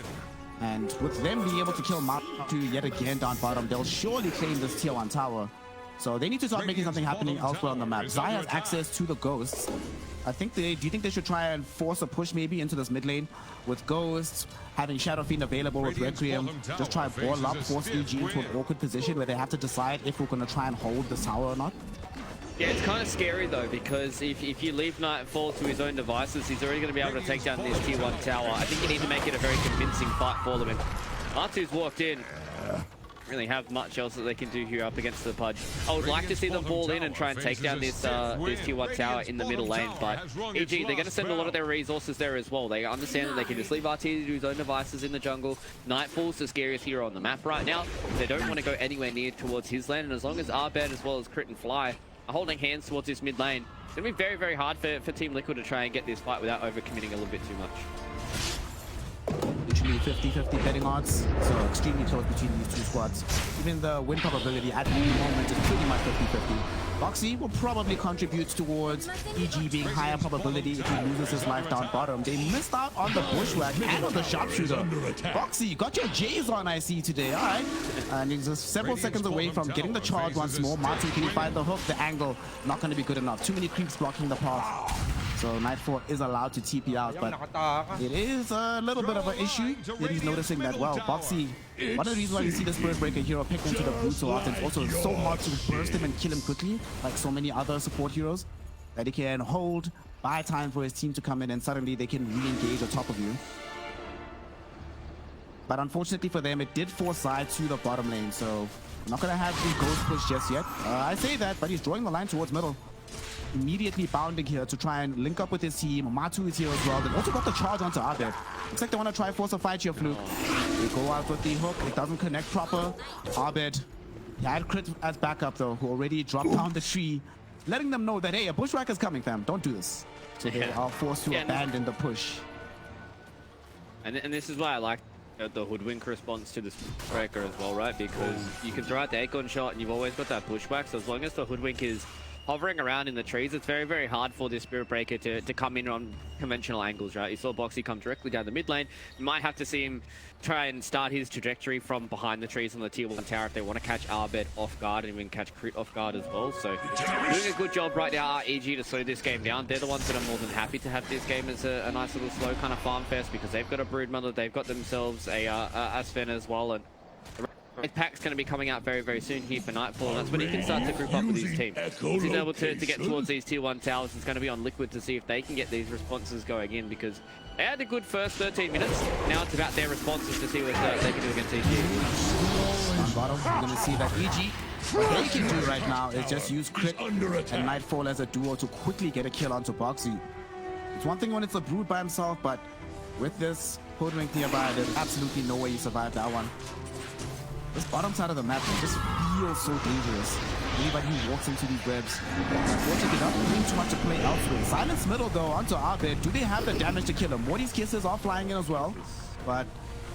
[SPEAKER 6] And with them being able to kill Matu yet again down bottom, they'll surely claim this tier 1 tower. So they need to start making something happening elsewhere on the map. Zai has access to the ghosts. Do you think they should try and force a push maybe into this mid lane with ghosts, having Shadow Fiend available with Requiem, just try and ball up, force EG into an awkward position where they have to decide if we're going to try and hold the tower or not?
[SPEAKER 7] Yeah, it's kind of scary though, because if you leave Nightfall to his own devices, he's already going to be able to take down this tier 1 tower. I think you need to make it a very convincing fight for them. And Matu's walked in. Really have much else that they can do here up against the Pudge. I would like to see them ball in and try and take down this tier 1 tower in the middle lane, but EG, they're going to send a lot of their resources there as well. They understand that they can just leave RT to do his own devices in the jungle. Nightfall's the scariest hero on the map right now. They don't want to go anywhere near towards his lane, and as long as Arbed as well as Crit and Fly are holding hands towards this mid lane, it's going to be very, very hard for Team Liquid to try and get this fight without overcommitting a little bit too much.
[SPEAKER 6] Literally 50-50 betting odds, so extremely close between these two squads. Even the win probability at the moment is pretty much 50-50. Boxy will probably contribute towards EG being higher probability if he loses his life down bottom. They missed out on the bushwhack and on the sharpshooter. Boxy, you got your J's on, I see today. All right, and he's just several seconds away from getting the charge once more. Matu, can he find the hook? The angle not going to be good enough. Too many creeps blocking the path. So Nightfall is allowed to TP out, but it is a little bit of an issue that he's noticing that, well, Boxy, one of the reasons why you see the Spirit Breaker hero picked into the brute so often, it's also so hard to burst him and kill him quickly, like so many other support heroes, that he can hold, buy time for his team to come in, and suddenly they can re-engage on top of you. But unfortunately for them, it did force Zai to the bottom lane, so I'm not going to have the ghost push just yet. I say that, but he's drawing the line towards middle. Immediately bounding here to try and link up with his team. Matu is here as well. They also got the charge onto Arbed. Looks like they want to try force a fight here, Fluke. They go out with the hook. It doesn't connect proper. Arbed, he had Crit as backup though, who already dropped down the tree, letting them know that, hey, a bushwhack is coming, fam. Don't do this. So they are forced to abandon the push.
[SPEAKER 7] And this is why I like the Hoodwink response to this breaker as well, right? Because you can throw out the Acorn shot and you've always got that pushback. So as long as the Hoodwink is hovering around in the trees, it's very, very hard for this Spirit Breaker to come in on conventional angles, right? You saw Boxy come directly down the mid lane. You might have to see him try and start his trajectory from behind the trees on the tier 1 tower if they want to catch Arbed off guard and even catch Crit off guard as well. So doing a good job right now are EG to slow this game down. They're the ones that are more than happy to have this game as a nice little slow kind of farm fest, because they've got a Broodmother, they've got themselves a Asfen as well, and his pack's going to be coming out very, very soon here for Nightfall, and that's when he can start to group up with his team. If he's able to get towards these tier 1 towers, it's going to be on Liquid to see if they can get these responses going in, because they had a good first 13 minutes. Now it's about their responses to see what they can do against EG.
[SPEAKER 6] On bottom, we're going to see that EG, what they can do right now is just use Crit and Nightfall as a duo to quickly get a kill onto Boxy. It's one thing when it's a Brood by himself, but with this Hoodwink nearby, there's absolutely no way you survive that one. This bottom side of the map just feels so dangerous. Anybody who walks into these webs, unfortunately, not doing too much to play elsewhere. Silence middle though, onto Abed. Do they have the damage to kill him? Morty's kisses are flying in as well, but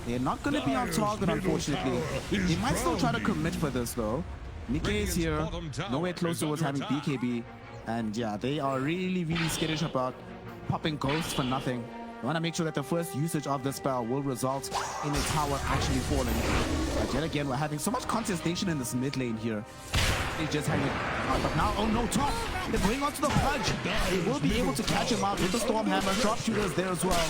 [SPEAKER 6] they're not going to be on target, unfortunately. They might still try to commit for this though. Nikkei is here, nowhere close to what's having BKB, and yeah, they are really, really skittish about popping ghosts for nothing. I want to make sure that the first usage of the spell will result in a tower actually falling. But yet again, we're having so much contestation in this mid lane here. They just hang it out. But now, oh no, top! They're going onto the Pudge. They will be able to catch him out with the Stormhammer. Sharpshooters there as well.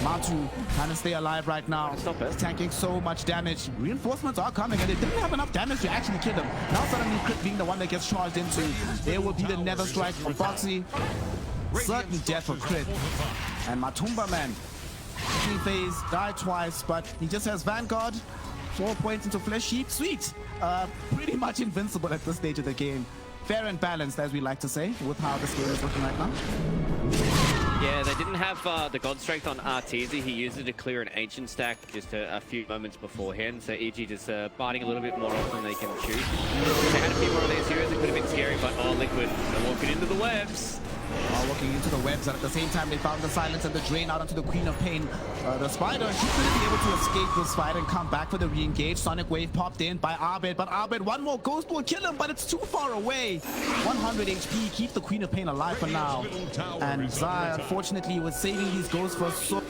[SPEAKER 6] Matu trying to stay alive right now. He's tanking so much damage. Reinforcements are coming, and they didn't have enough damage to actually kill him. Now suddenly Crit being the one that gets charged into. There will be the Nether Strike from Foxy. Certain death for Crit. And Matumba, man, phase died twice, but he just has Vanguard, 4 points into Flesh Heap. Sweet. Pretty much invincible at this stage of the game. Fair and balanced, as we like to say, with how this game is looking right now.
[SPEAKER 7] Yeah, they didn't have the God Strength on Arteezy. He used it to clear an Ancient stack just a few moments beforehand. So EG just biting a little bit more often than they can choose. If they had a few more of these heroes, it could have been scary, but oh, Liquid, they're walking into the webs.
[SPEAKER 6] Walking into the webs, and at the same time they found the silence and the drain out onto the Queen of Pain. The Spider, she's going to be able to escape this fight and come back for the re-engage. Sonic Wave popped in by Abed, but Abed, one more ghost will kill him, but it's too far away. 100 HP, keep the Queen of Pain alive for now. And Zai, unfortunately, was saving these ghosts for so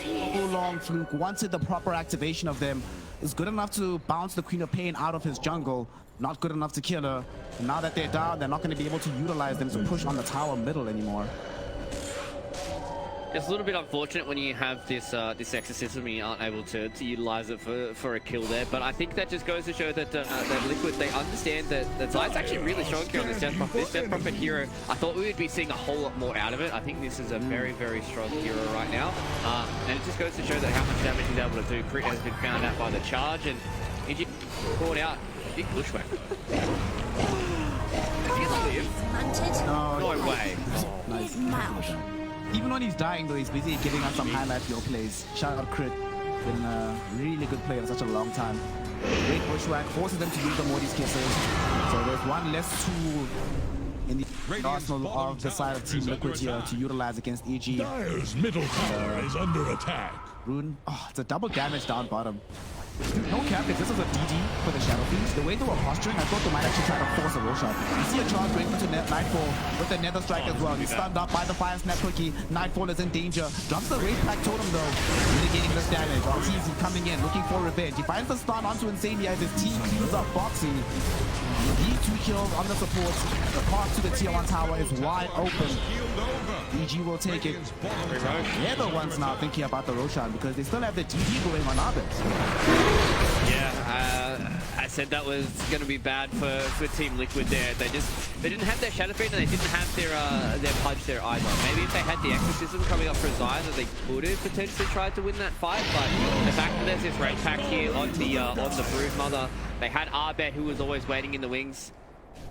[SPEAKER 6] long. Fluke wanted the proper activation of them. Is good enough to bounce the Queen of Pain out of his jungle. Not good enough to kill her. And now that they're down, they're not going to be able to utilize them to push on the tower middle anymore.
[SPEAKER 7] It's a little bit unfortunate when you have this this exorcism and you aren't able to utilize it for a kill there, but I think that just goes to show that that Liquid, they understand that Zai's actually really strong here on this Death Prophet. This Death Prophet hero, I thought we would be seeing a whole lot more out of it. I think this is a very, very strong hero right now, and it just goes to show that how much damage he's able to do. Crit has been found out by the charge, and he caught out big bushwhack. Does he live? No way.
[SPEAKER 6] Oh, nice. Even when he's dying though, he's busy giving us some highlight reel plays. Shout out Crit. Been a really good player for such a long time. Great bushwhack, forces them to use the Morty's kisses. So there's one less tool in the arsenal of the side of Team Liquid here to utilize against EG.
[SPEAKER 3] Dire's middle tower is under attack.
[SPEAKER 6] Rune, oh, it's a double damage down bottom. No cap, if this is a DD for the Shadow Fiends, the way they were posturing, I thought they might actually try to force a roll shot. You see a charge break into Nightfall with the Nether Strike as well. He's stunned up by the Fire Snap Cookie. Nightfall is in danger. Drops the Wraith Pack Totem though, mitigating this damage. Arteezy coming in, looking for revenge. He finds the stun onto Insania as his team cleans up Boxy. These 2 kills on the support. The path to the tier 1 tower is wide open. EG will take it. They're the ones now thinking about the Roshan because they still have the DD going on Abed.
[SPEAKER 7] Yeah, I said that was going to be bad for Team Liquid there. They didn't have their Shadow Fiend and they didn't have their Pudge there either. Maybe if they had the Exorcism coming up for Zion, that they could have potentially tried to win that fight. But the fact that there's this Wraith Pack here on the Broodmother, they had Abed who was always waiting in the wings.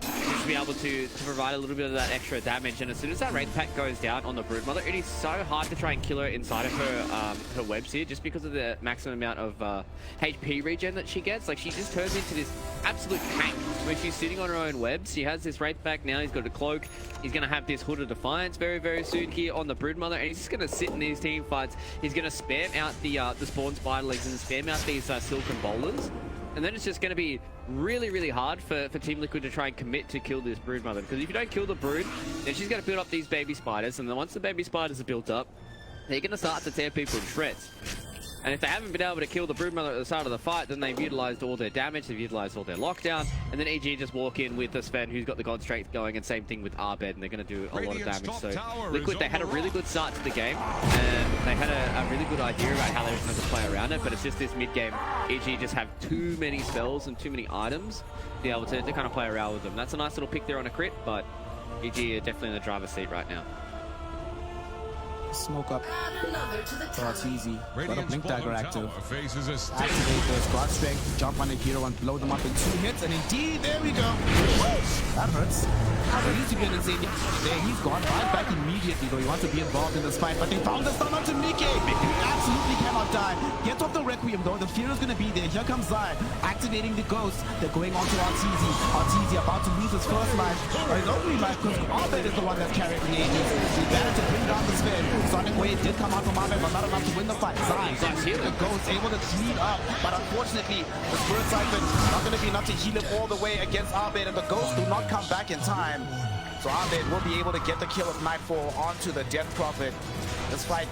[SPEAKER 7] Just to be able to provide a little bit of that extra damage, and as soon as that Wraith Pack goes down on the Broodmother, it is so hard to try and kill her inside of her webs here, just because of the maximum amount of HP regen that she gets. Like, she just turns into this absolute tank where she's sitting on her own webs. She has this Wraith Pack now, he's got a cloak, he's going to have this Hood of Defiance very, very soon here on the Broodmother, and he's just going to sit in these team fights. He's going to spam out the Spawn Spiderlings and spam out these Silken Bowlers. And then it's just going to be really, really hard for Team Liquid to try and commit to kill this Broodmother. Because if you don't kill the Brood, then she's going to build up these baby spiders. And then once the baby spiders are built up, they're going to start to tear people in shreds. And if they haven't been able to kill the Broodmother at the start of the fight, then they've utilized all their damage, they've utilized all their lockdown, and then EG just walk in with the Sven who's got the God Strength going, and same thing with Abed, and they're going to do a lot of damage. So Liquid, they had a really good start to the game, and they had a really good idea about how they were going to play around it, but it's just this mid-game, EG just have too many spells and too many items to be able to kind of play around with them. That's a nice little pick there on a crit, but EG are definitely in the driver's seat right now.
[SPEAKER 6] Smoke up. So it's easy. Got a
[SPEAKER 3] Radiant's
[SPEAKER 6] blink dagger
[SPEAKER 3] bottom
[SPEAKER 6] active.
[SPEAKER 3] tower faces a
[SPEAKER 6] Activate the squad strength, jump on the hero and blow them up in 2 hits, and indeed, there we go. That hurts. There used to be an insane there. He's gone right back immediately, though he wants to be involved in this fight. But they found the stun onto Mickey. Mickey absolutely cannot die. Get off the Requiem, though. The fear is going to be there. Here comes Zai, activating the ghost. They're going on to Arteezy. Arteezy about to lose his first life, or his only life, because Arbed is the one that's carrying the Aegis. He managed to bring down the spin. Sonic Wave did come out from Arbed, but not enough to win the fight. Zai, the ghost, able to clean up, but unfortunately, the Spirit Siphon not going to be enough to heal him all the way against Arbed, and the ghost do not come back in time. So Arbed will be able to get the kill of Nightfall onto the Death Prophet. This fight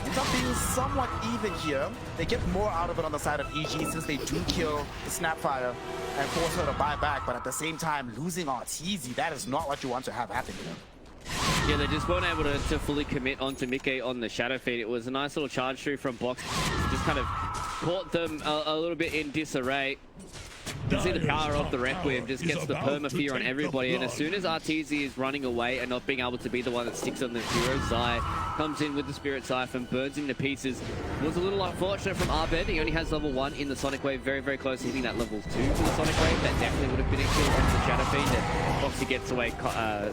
[SPEAKER 6] ends up being somewhat even here. They get more out of it on the side of EG since they do kill the Snapfire and force her to buy back, but at the same time, losing Arteezy, that is not what you want to have happen here.
[SPEAKER 7] Yeah, they just weren't able to fully commit onto Mickey on the Shadow Feed. It was a nice little charge through from Box. Just kind of caught them a little bit in disarray. You can see the power of the Requiem just gets the perma fear on everybody, and as soon as Arteezy is running away and not being able to be the one that sticks on the hero, Zai comes in with the Spirit Siphon, burns him to pieces. It was a little unfortunate from Arbed. He only has level 1 in the Sonic Wave, very, very close to hitting that level 2 for the Sonic Wave. That definitely would have been a kill on the Shadow Fiend, and Boxy gets away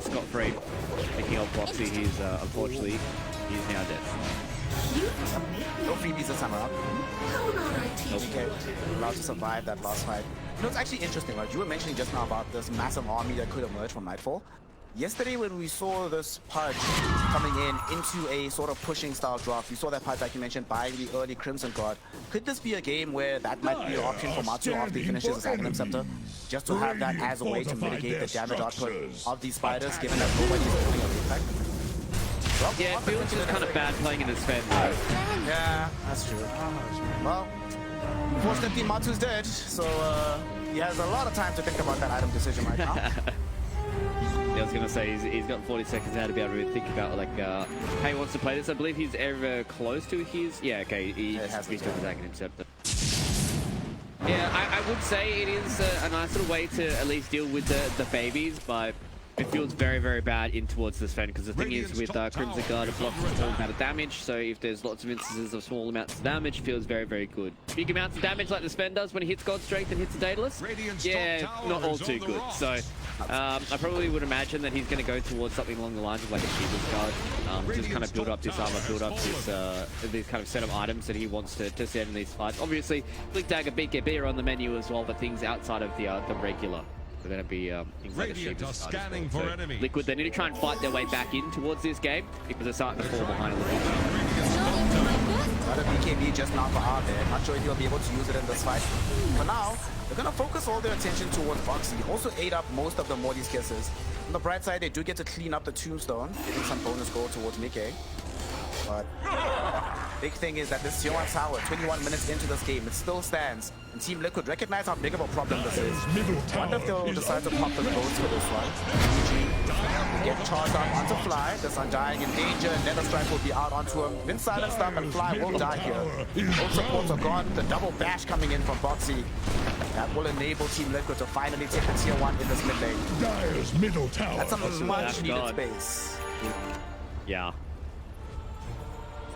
[SPEAKER 7] scot-free. Picking up Boxy, he's unfortunately, he's now dead.
[SPEAKER 6] No freebies this time around. Okay, allowed to survive that last fight. You know, it's actually interesting, right? You were mentioning just now about this massive army that could emerge from Nightfall. Yesterday, when we saw this Pudge coming in into a sort of pushing style draft, we saw that Pudge, like you mentioned, buying the early Crimson Guard. Could this be a game where that might be an option for Matsu after he finishes his Aghanim Scepter? Just to have that as a way to mitigate the damage output of these spiders, given that nobody's doing a impact. Well,
[SPEAKER 7] yeah, it feels just kind of bad playing in his Sven, though.
[SPEAKER 6] Yeah, that's true. Well, unfortunately, Matsu's dead, so he has a lot of time to think about that item decision right now.
[SPEAKER 7] Yeah, I was going to say, he's got 40 seconds now to be able to think about, like, how he wants to play this. I believe he's ever close to his... Yeah, okay, he's his Aghanim Scepter. Yeah, I would say it is a nice little way to at least deal with the babies, but it feels very, very bad in towards the Sven, because the thing is with Crimson Guard, it blocks a small amount of damage, so if there's lots of instances of small amounts of damage, it feels very, very good. Big amounts of damage like the Sven does when he hits God Strength and hits a Daedalus, yeah, not all too good. So I probably would imagine that he's going to go towards something along the lines of like a Shiva's Guard, just kind of build up this armor, build up this kind of set of items that he wants to send in these fights. Obviously, Blink Dagger, BKB are on the menu as well, but things outside of the regular. They're going to be things like a Shiva's Guard as well. So Liquid, they need to try and fight their way back in towards this game because they're starting to fall behind a little bit.
[SPEAKER 6] Got a BKB just now for Arbed. Not sure if he'll be able to use it in this fight. For now, they're going to focus all their attention towards Boxy. Also ate up most of the Morty's kisses. On the bright side, they do get to clean up the Tombstone, getting some bonus gold towards Mickey. But big thing is that this Tier 1 tower, 21 minutes into this game, it still stands. And Team Liquid recognize how big of a problem this is. I wonder if they'll decide to pop the goals for this one. They get charged out onto Fly. This Undying in danger, and Nether Strike will be out onto him. Been silenced up, and Fly will die here. Both supports are gone. The double bash coming in from Boxy. That will enable Team Liquid to finally take the Tier 1 in this mid lane.
[SPEAKER 3] Dire's middle tower.
[SPEAKER 6] That's a much needed space.
[SPEAKER 7] Yeah.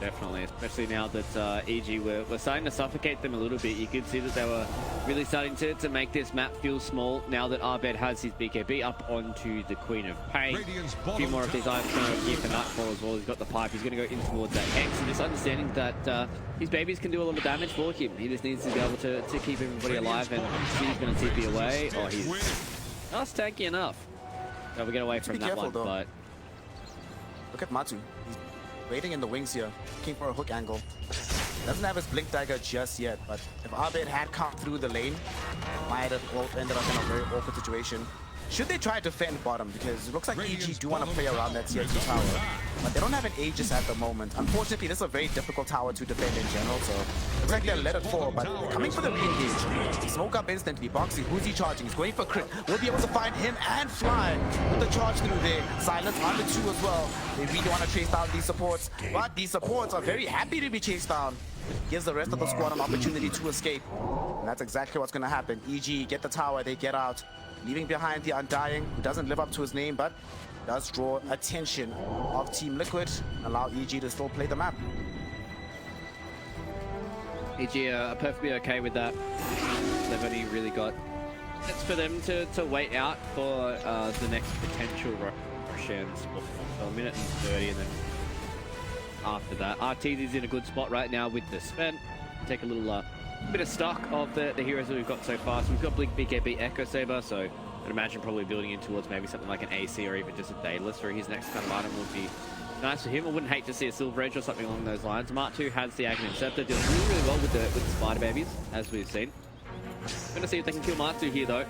[SPEAKER 7] Definitely, especially now that EG were starting to suffocate them a little bit. You could see that they were really starting to make this map feel small now that Arbed has his BKB up onto the Queen of Pain. A few more of these items going here for Nightfall as well. He's got the pipe, he's going to go in towards that X, and just understanding that his babies can do a lot of damage for him. He just needs to be able to keep everybody alive, and he's going to TP away. Oh, he's just tanky enough. So we get away from that one, but...
[SPEAKER 6] Look at Matsu. He's waiting in the wings here, looking for a hook angle. Doesn't have his Blink Dagger just yet, but if Arbed had come through the lane, it might have ended up in a very awkward situation. Should they try to defend bottom? Because it looks like EG do want to play around that tier 2 tower, but they don't have an Aegis at the moment. Unfortunately, this is a very difficult tower to defend in general, so looks like they'll let it fall, but they're coming for the re-engage. Smoke up instantly. Boxy, who's he charging? He's going for crit. We'll be able to find him and Fly with the charge through there. Silence on the 2 as well. They really want to chase down these supports, but these supports are very happy to be chased down. Gives the rest of the squad an opportunity to escape, and that's exactly what's going to happen. EG get the tower, they get out, leaving behind the Undying, who doesn't live up to his name, but does draw attention of Team Liquid and allow EG to still play the map.
[SPEAKER 7] EG are perfectly okay with that. They've only really got... It's for them to wait out for the next potential Roshan's for a minute and 30, and then after that, RTZ's in a good spot right now with the spent. Take a little bit of stock of the heroes that we've got so far. So we've got Blink, BKB, Echo Saber, so I'd imagine probably building in towards maybe something like an AC or even just a Daedalus for his next kind of item would be nice for him. I wouldn't hate to see a Silver Edge or something along those lines. Mark 2 has the Aghanim Scepter, doing really well with the Spider Babies, as we've seen. Gonna see if they can kill Mark 2 here though.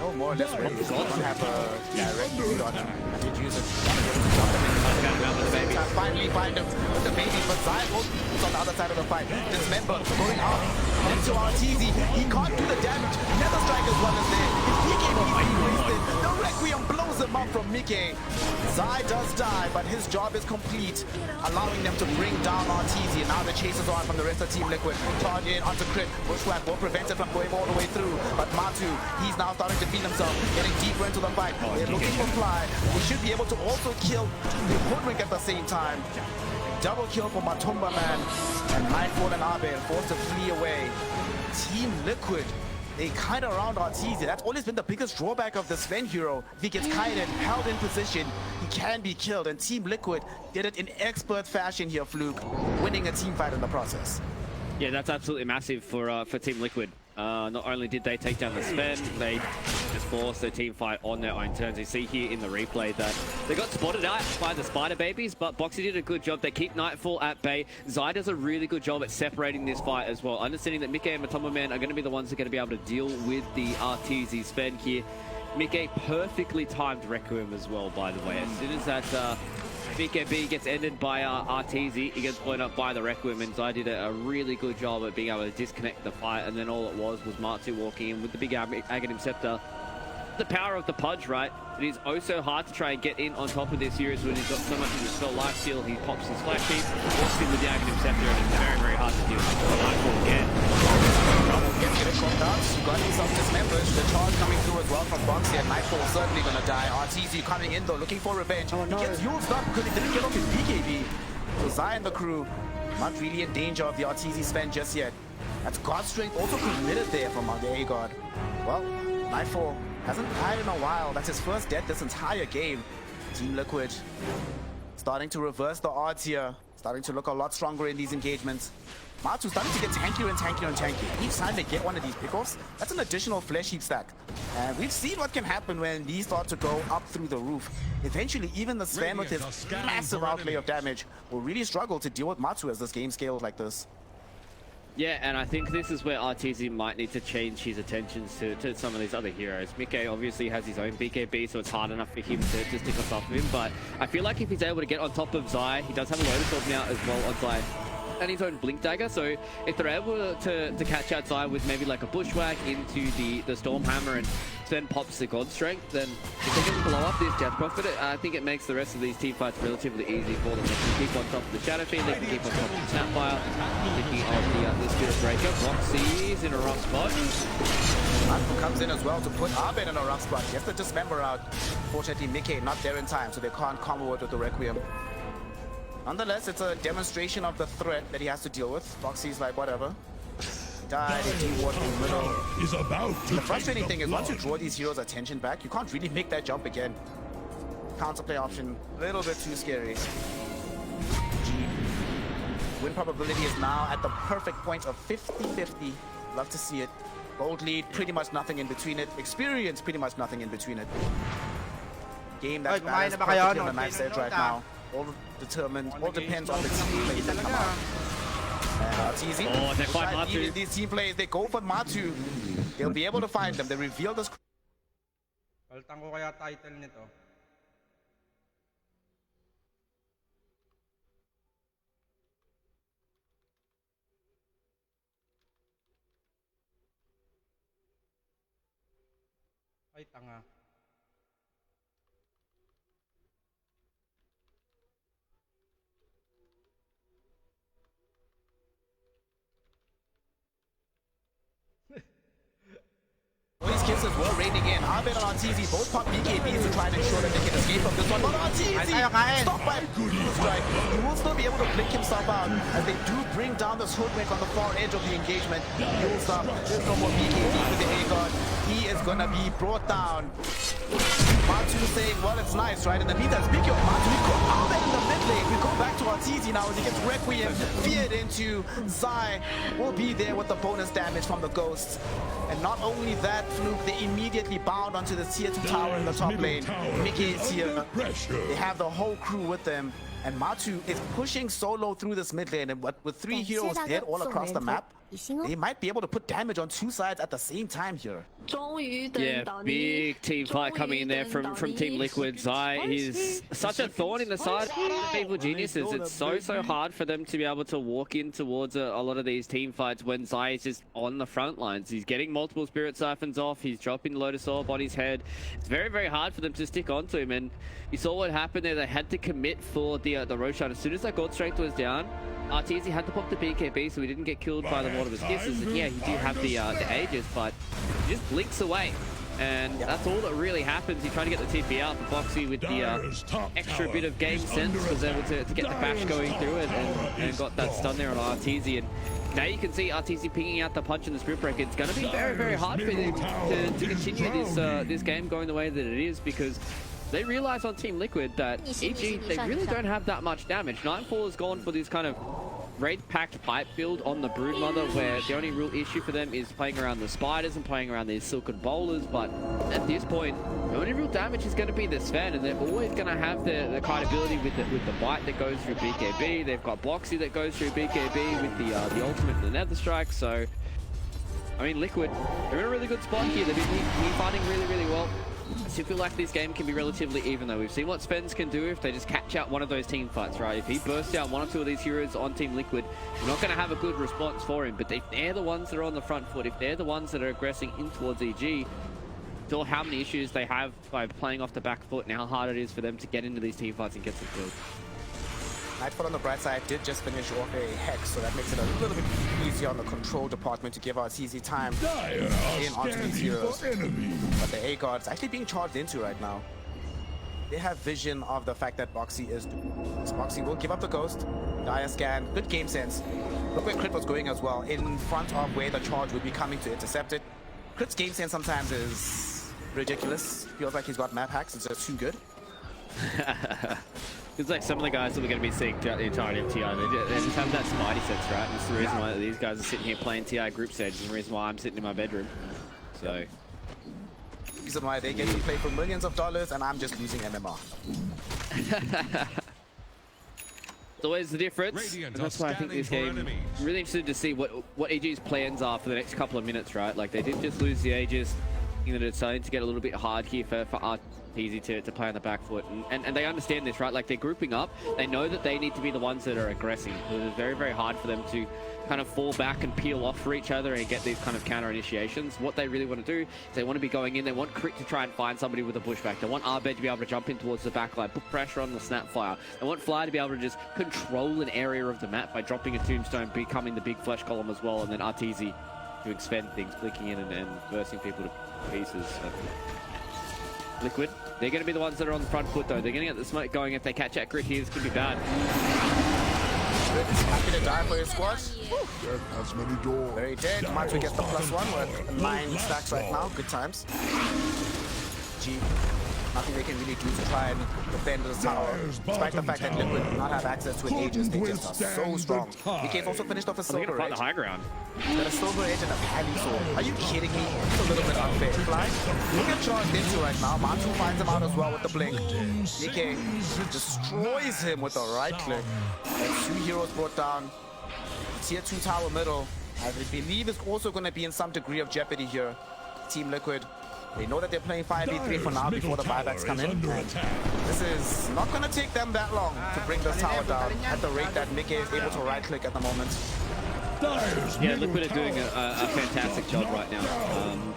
[SPEAKER 6] Oh, more or less ready. They don't have a direct lead on him. I did use it. Finally find him with the baby, but Zion is on the other side of the fight. Dismember going out into RTZ. He can't do the damage. Nether Strike as well as there. BKB wasted. The Requiem blows him up from Mickey. Zai does die, but his job is complete, allowing them to bring down RTZ. And now the chase is on from the rest of Team Liquid. Charge in onto Crit. Bushwhack will prevent it from going all the way through. But Matu, he's now starting to feel himself, getting deeper into the fight. They're looking for Fly. We should be able to also kill the Hoodwink at the same time. Double kill for Matumba Man. And Nightfall and Abel forced to flee away. Team Liquid, they kite around RTZ. That's always been the biggest drawback of the Sven hero. If he gets kited, held in position, he can be killed. And Team Liquid did it in expert fashion here, Fluke, winning a team fight in the process.
[SPEAKER 7] Yeah, that's absolutely massive for Team Liquid. Not only did they take down the Sven, they just forced their team fight on their own terms. You see here in the replay that they got spotted out by the Spider Babies, but Boxy did a good job. They keep Nightfall at bay. Zai does a really good job at separating this fight as well. Understanding that Mickey and Matoma Man are going to be the ones that are going to be able to deal with the RTZ Sven here. Mickey perfectly timed Requiem as well, by the way. As soon as that BKB gets ended by RTZ, he gets blown up by the Requiem, and Zai did a really good job at being able to disconnect the fight, and then all it was Martu walking in with the big Aghanim Scepter. The power of the Pudge, right? It is oh so hard to try and get in on top of this series when he's got so much of his spell life steal. He pops his flash heap, walks in with the Aghanim Scepter, and it's very, very hard to deal with. Nightfall again.
[SPEAKER 6] Get it called out. Got himself dismembered. The charge coming through as well from Boxy, and Nightfall certainly gonna die. RTZ coming in though, looking for revenge. He gets used up because he didn't get off his BKB. So Zai and the crew not really in danger of the RTZ Sven just yet. That's God Strength also committed there from the A-God. Well, Nightfall hasn't died in a while. That's his first death this entire game. Team Liquid starting to reverse the odds here. Starting to look a lot stronger in these engagements. Matu starting to get tankier and tankier and tankier. Each time they get one of these pickoffs, that's an additional flesh heap stack. And we've seen what can happen when these start to go up through the roof. Eventually, even the Sven with his massive outlay of damage will really struggle to deal with Matu as this game scales like this.
[SPEAKER 7] Yeah, and I think this is where RTZ might need to change his attentions to some of these other heroes. Mickey obviously has his own BKB, so it's hard enough for him to stick on top of him, but I feel like if he's able to get on top of Zai, he does have a Lotus Orb now as well on Zai, and his own Blink Dagger, so if they're able to catch out Zai with maybe like a Bushwhack into the Stormhammer and Sven pops the God Strength, then if they can blow up this Jet Prophet, I think it makes the rest of these team fights relatively easy for them. They can keep on top of the Shadow Fiend, they can keep on top of the Snapfire, thinking of the Spirit Breaker. Roxy's in a rough spot.
[SPEAKER 6] Marco comes in as well to put Abed in a rough spot. Gets the Dismember out. Fortunately, Mickey not there in time, so they can't combo it with the Requiem. Nonetheless, it's a demonstration of the threat that he has to deal with. Foxy's like, whatever. Died, D-ward in the middle.
[SPEAKER 3] Is about to
[SPEAKER 6] the frustrating thing is once you draw these heroes' attention back, you can't really make that jump again. Counterplay option, a little bit too scary. Win probability is now at the perfect point of 50-50. Love to see it. Gold lead, pretty much nothing in between it. Experience, pretty much nothing in between it. Game that's balanced perfectly on a knife edge right now. All determined, all depends on the team plays that come out. And RTZ,
[SPEAKER 7] oh, they find Matu.
[SPEAKER 6] These team plays, they go for Matu. They'll be able to find them. They reveal this.
[SPEAKER 4] Palitan ko kaya title nito. Ay, tanga.
[SPEAKER 6] kisses were raining in. Abed and RTZ both pop BKBs to try and ensure that they can escape from this one. But RTZ stopped by strike. He will still be able to blink himself out as they do bring down this hoodwink on the far edge of the engagement. He will stop. There's no more BKB for the A-God. He is gonna be brought down. Matu saying, well, it's nice, right? In the meantime, speaking of Matu, we go out there in the mid lane. We go back to RTZ now as he gets Requiem feared into Zai. Will be there with the bonus damage from the Ghosts. And not only that, Fluke, they immediately bound onto the tier 2 tower in the top lane. Mickey is here. They have the whole crew with them. And Matu is pushing solo through this mid lane. And with 3 heroes dead all across the map, they might be able to put damage on 2 sides at the same time here.
[SPEAKER 7] Yeah, big team fight coming in there from Team Liquid. Zai is such a thorn in the side of Evil Geniuses. It's so hard for them to be able to walk in towards a lot of these team fights when Zai is just on the front lines. He's getting multiple Spirit Siphons off. He's dropping Lotus Orb on his head. It's very hard for them to stick onto him. And you saw what happened there. They had to commit for the Roshan. As soon as that God Strength was down, RTZ had to pop the BKB so he didn't get killed by the Water of his Kisses. And yeah, he do have the Aegis, but he just blinks away. And that's all that really happens. He tried to get the TP out, but Boxy with the extra bit of game sense was able to get the bash going through it and got that stun there on RTZ. And now you can see RTZ pinging out the punch in the Spirit Break. It's going to be very hard for them to continue this game going the way that it is, because they realize on Team Liquid that EG, they really don't have that much damage. Nightfall has gone for this kind of raid-packed pipe build on the Broodmother, where the only real issue for them is playing around the spiders and playing around these silken bowlers. But at this point, the only real damage is going to be the Sven, and they're always going to have the credibility with the bite that goes through BKB. They've got Boxy that goes through BKB with the ultimate and the Nether Strike. So, I mean, Liquid, they're in a really good spot here. They've been fighting really well. I still feel like this game can be relatively even, though. We've seen what Sven's can do if they just catch out one of those team fights, right? If he bursts out 1 or 2 of these heroes on Team Liquid, you're not going to have a good response for him. But if they're the ones that are on the front foot, if they're the ones that are aggressing in towards EG, still how many issues they have by playing off the back foot and how hard it is for them to get into these team fights and get some kills.
[SPEAKER 6] Nightfall on the bright side did just finish off a Hex, so that makes it a little bit easier on the control department to give us easy time in onto these heroes. But the A-God's actually being charged into right now. They have vision of the fact that Boxy is... Boxy will give up the Ghost. Dire scan, good game sense. Look where Crit was going as well, in front of where the charge would be coming to intercept it. Crit's game sense sometimes is ridiculous. Feels like he's got map hacks, it's just too good.
[SPEAKER 7] It's like some of the guys that we're going to be seeing throughout the entirety of TI, they just have that Spidey sense, right? And it's the reason why these guys are sitting here playing TI group stage, and the reason why I'm sitting in my bedroom. So,
[SPEAKER 6] The reason why they get to play for millions of dollars and I'm just losing MMR.
[SPEAKER 7] It's always the difference, and that's why I think this game, I'm really interested to see what EG's plans are for the next couple of minutes, right? Like, they did just lose the Aegis, that it's starting to get a little bit hard here for RTZ to play on the back foot, and they understand this, right? Like, they're grouping up, they know that they need to be the ones that are aggressing. It's very hard for them to kind of fall back and peel off for each other and get these kind of counter initiations. What they really want to do is they want to be going in, they want Crit to try and find somebody with a pushback, they want Abed to be able to jump in towards the backline, put pressure on the Snapfire, they want Fly to be able to just control an area of the map by dropping a Tombstone, becoming the big flesh column as well, and then RTZ doing Sven things, blinking in and bursting people to pieces. Liquid, they're going to be the ones that are on the front foot, though. They're going to get the smoke going. If they catch out Crit here, this could be bad.
[SPEAKER 6] Happy to die for his squad. Very dead. Matu gets the +1. We're at 9 stacks right now. Good times. G. Nothing they can really do to try and defend this tower. Despite the fact that Liquid do not have access to an Aegis, they just are so strong. DK's also finished off a Silver Edge.
[SPEAKER 7] The high ground.
[SPEAKER 6] Got a Silver Edge and a Pally Sword. Are you kidding me? It's a little bit unfair. Fly, look at charged into right now. Matu finds him out as well with the blink. DK destroys him with a right click. And 2 heroes brought down. Tier 2 tower middle. I believe it's also going to be in some degree of jeopardy here. Team Liquid. They know that they're playing 5v3 for now before the buybacks come in. And this is not going to take them that long to bring this tower down at the rate that Mickey is able to right-click at the moment.
[SPEAKER 7] Yeah, Liquid are doing a fantastic job right now.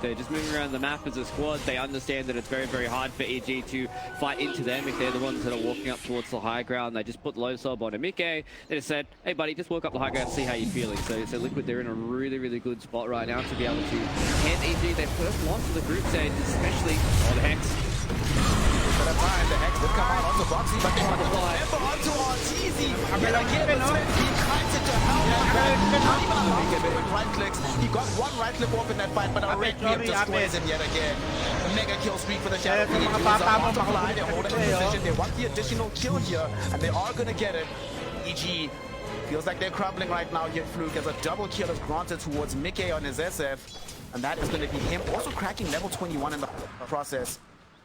[SPEAKER 7] They're just moving around the map as a squad. They understand that it's very, very hard for EG to fight into them if they're the ones that are walking up towards the high ground. They just put low sob on Mike. They just said, hey buddy, just walk up the high ground and see how you're feeling. So Liquid, they're in a really, really good spot right now to be able to hand EG their first loss of the group stage, especially on the Hex.
[SPEAKER 6] The Hex did come out onto Boxy, but they want to remember onto Arteezy. And again, it's when he kites it to help. Right clicks. He got one right click off in that fight, but a red beam destroys him yet again. The mega kill streak for the Shadow Fiend. They're holding position. They want the additional kill here, and they are going to get it. EG feels like they're crumbling right now here. Fluke as a double kill is granted towards Mickey on his SF, and that is going to be him also cracking level 21 in the process.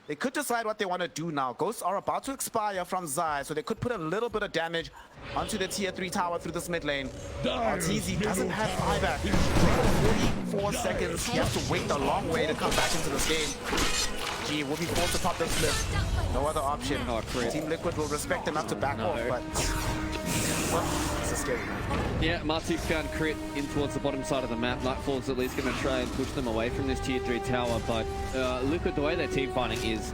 [SPEAKER 6] They could decide what they want to do now. Ghosts are about to expire from Zai, so they could put a little bit of damage onto the tier 3 tower through this mid lane. Arteezy doesn't have buyback. 44 seconds. He has to wait a long way to come back into this game. G will be forced to pop this flip. No other option. Team Liquid will respect enough to back off, but it's a scary man.
[SPEAKER 7] Yeah, Matu found crit in towards the bottom side of the map. Nightfall's at least going to try and push them away from this tier 3 tower, but Liquid, the way their team fighting is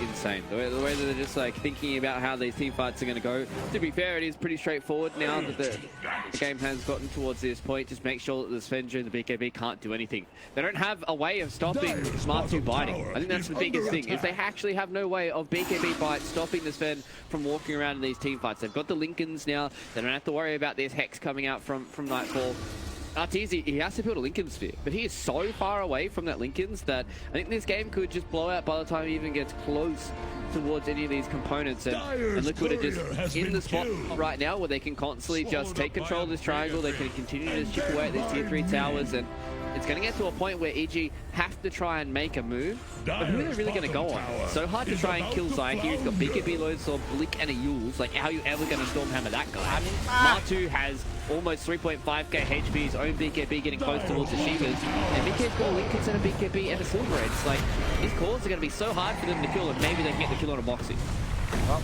[SPEAKER 7] insane. The way that they're just like thinking about how these team fights are going to go. To be fair, it is pretty straightforward now that the game has gotten towards this point. Just make sure that the Svenja and the BKB can't do anything. They don't have a way of stopping Matu biting. I think that's the biggest thing, is they actually have no way of BKB bite stopping the Sven from walking around in these team fights. They've got the Lincolns now. They don't have to worry about this Hex coming out from Nightfall. Arteezy, he has to build a Lincoln Sphere, but he is so far away from that Lincolns that I think this game could just blow out by the time he even gets close towards any of these components. And Liquid are just in the spot right now where they can constantly just take control of this triangle. They can continue to just chip away at these tier 3 towers, and it's going to get to a point where EG have to try and make a move, but who are they really going to go on? So hard to try and kill Zai here. He's got BKB loads, so Blink and a Yules. Like, how are you ever going to Stormhammer that guy? Matu has almost 3.5k HP, his own BKB getting close towards the Shivas, and Mickey's got a Lincoln and a BKB and a Silver Edge. It's like, these cores are going to be so hard for them to kill, and maybe they can get the kill on a Boxy.
[SPEAKER 6] Well,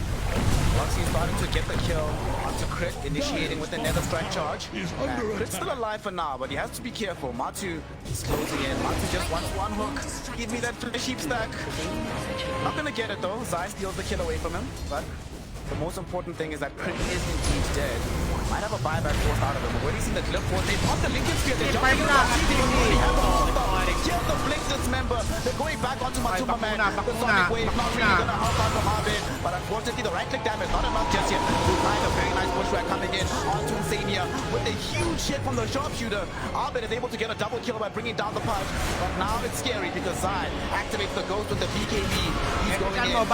[SPEAKER 6] Boxy's starting to get the kill onto Crit, initiating with the Nether Strike charge. Crit's still alive for now, but he has to be careful. Matu is closing in. Matu just wants one hook. Give me that sheep stack. Not gonna get it though. Zai steals the kill away from him, but the most important thing is that Crit is indeed dead. Might have a buyback forced out of him. Already seen the clip force. They pop the Lincoln Spear. They jump in. They have the hold up. Kill the Blink dismember. They're going back onto Matumba Man. The Sonic Wave not really gonna help out from Harvin. But unfortunately, the right click damage not enough just yet. We find a very nice bushwhack coming in onto Insania with a huge hit from the sharpshooter. Arbin is able to get a double kill by bringing down the punch. But now it's scary because Zai activates the ghost with the BKB. He's going in.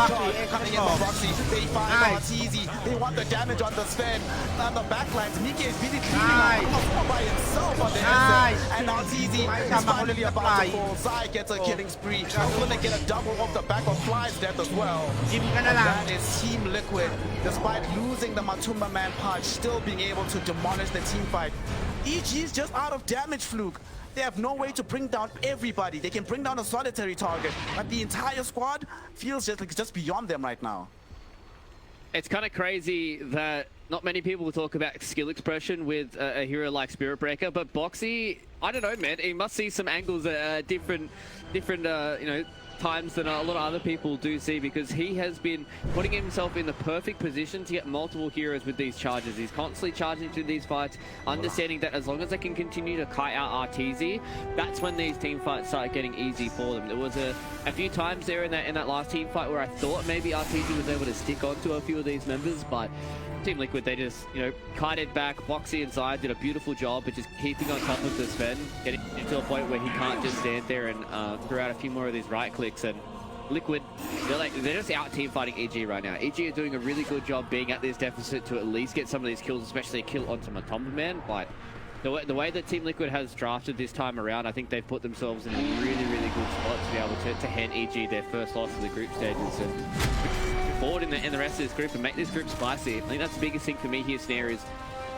[SPEAKER 6] Coming in for Boxy. They find Arteezy. They want the damage on the Sven. On the backlines, Mike is busy cleaning up by himself on the SF. And Arteezy is finally about to fall. Zai gets a killing spree. He's going to get a double off the back of Fly's death as well. And that is Team Liquid. Despite losing the Matumba Man punch, still being able to demolish the team fight. EG is just out of damage, Fluke. They have no way to bring down everybody. They can bring down a solitary target, but the entire squad feels just like it's just beyond them right now.
[SPEAKER 7] It's kind of crazy that not many people will talk about skill expression with a hero like Spirit Breaker, but Boxy, I don't know, man. He must see some angles at different you know, times than a lot of other people do see, because he has been putting himself in the perfect position to get multiple heroes with these charges. He's constantly charging through these fights, understanding that as long as they can continue to kite out Arteezy, that's when these team fights start getting easy for them. There was a few times there in that last team fight where I thought maybe Arteezy was able to stick onto a few of these members, but Team Liquid, they just, you know, kited back. Boxy and Zai did a beautiful job at just keeping on top of the Sven, getting to a point where he can't just stand there and throw out a few more of these right clicks. And Liquid, they're just out team fighting EG right now. EG are doing a really good job being at this deficit to at least get some of these kills, especially a kill onto Matumba Man. But the way that Team Liquid has drafted this time around, I think they've put themselves in a really, really good spot to be able to hand EG their first loss of the group stages and forward in the rest of this group and make this group spicy. I think that's the biggest thing for me here, Snare, is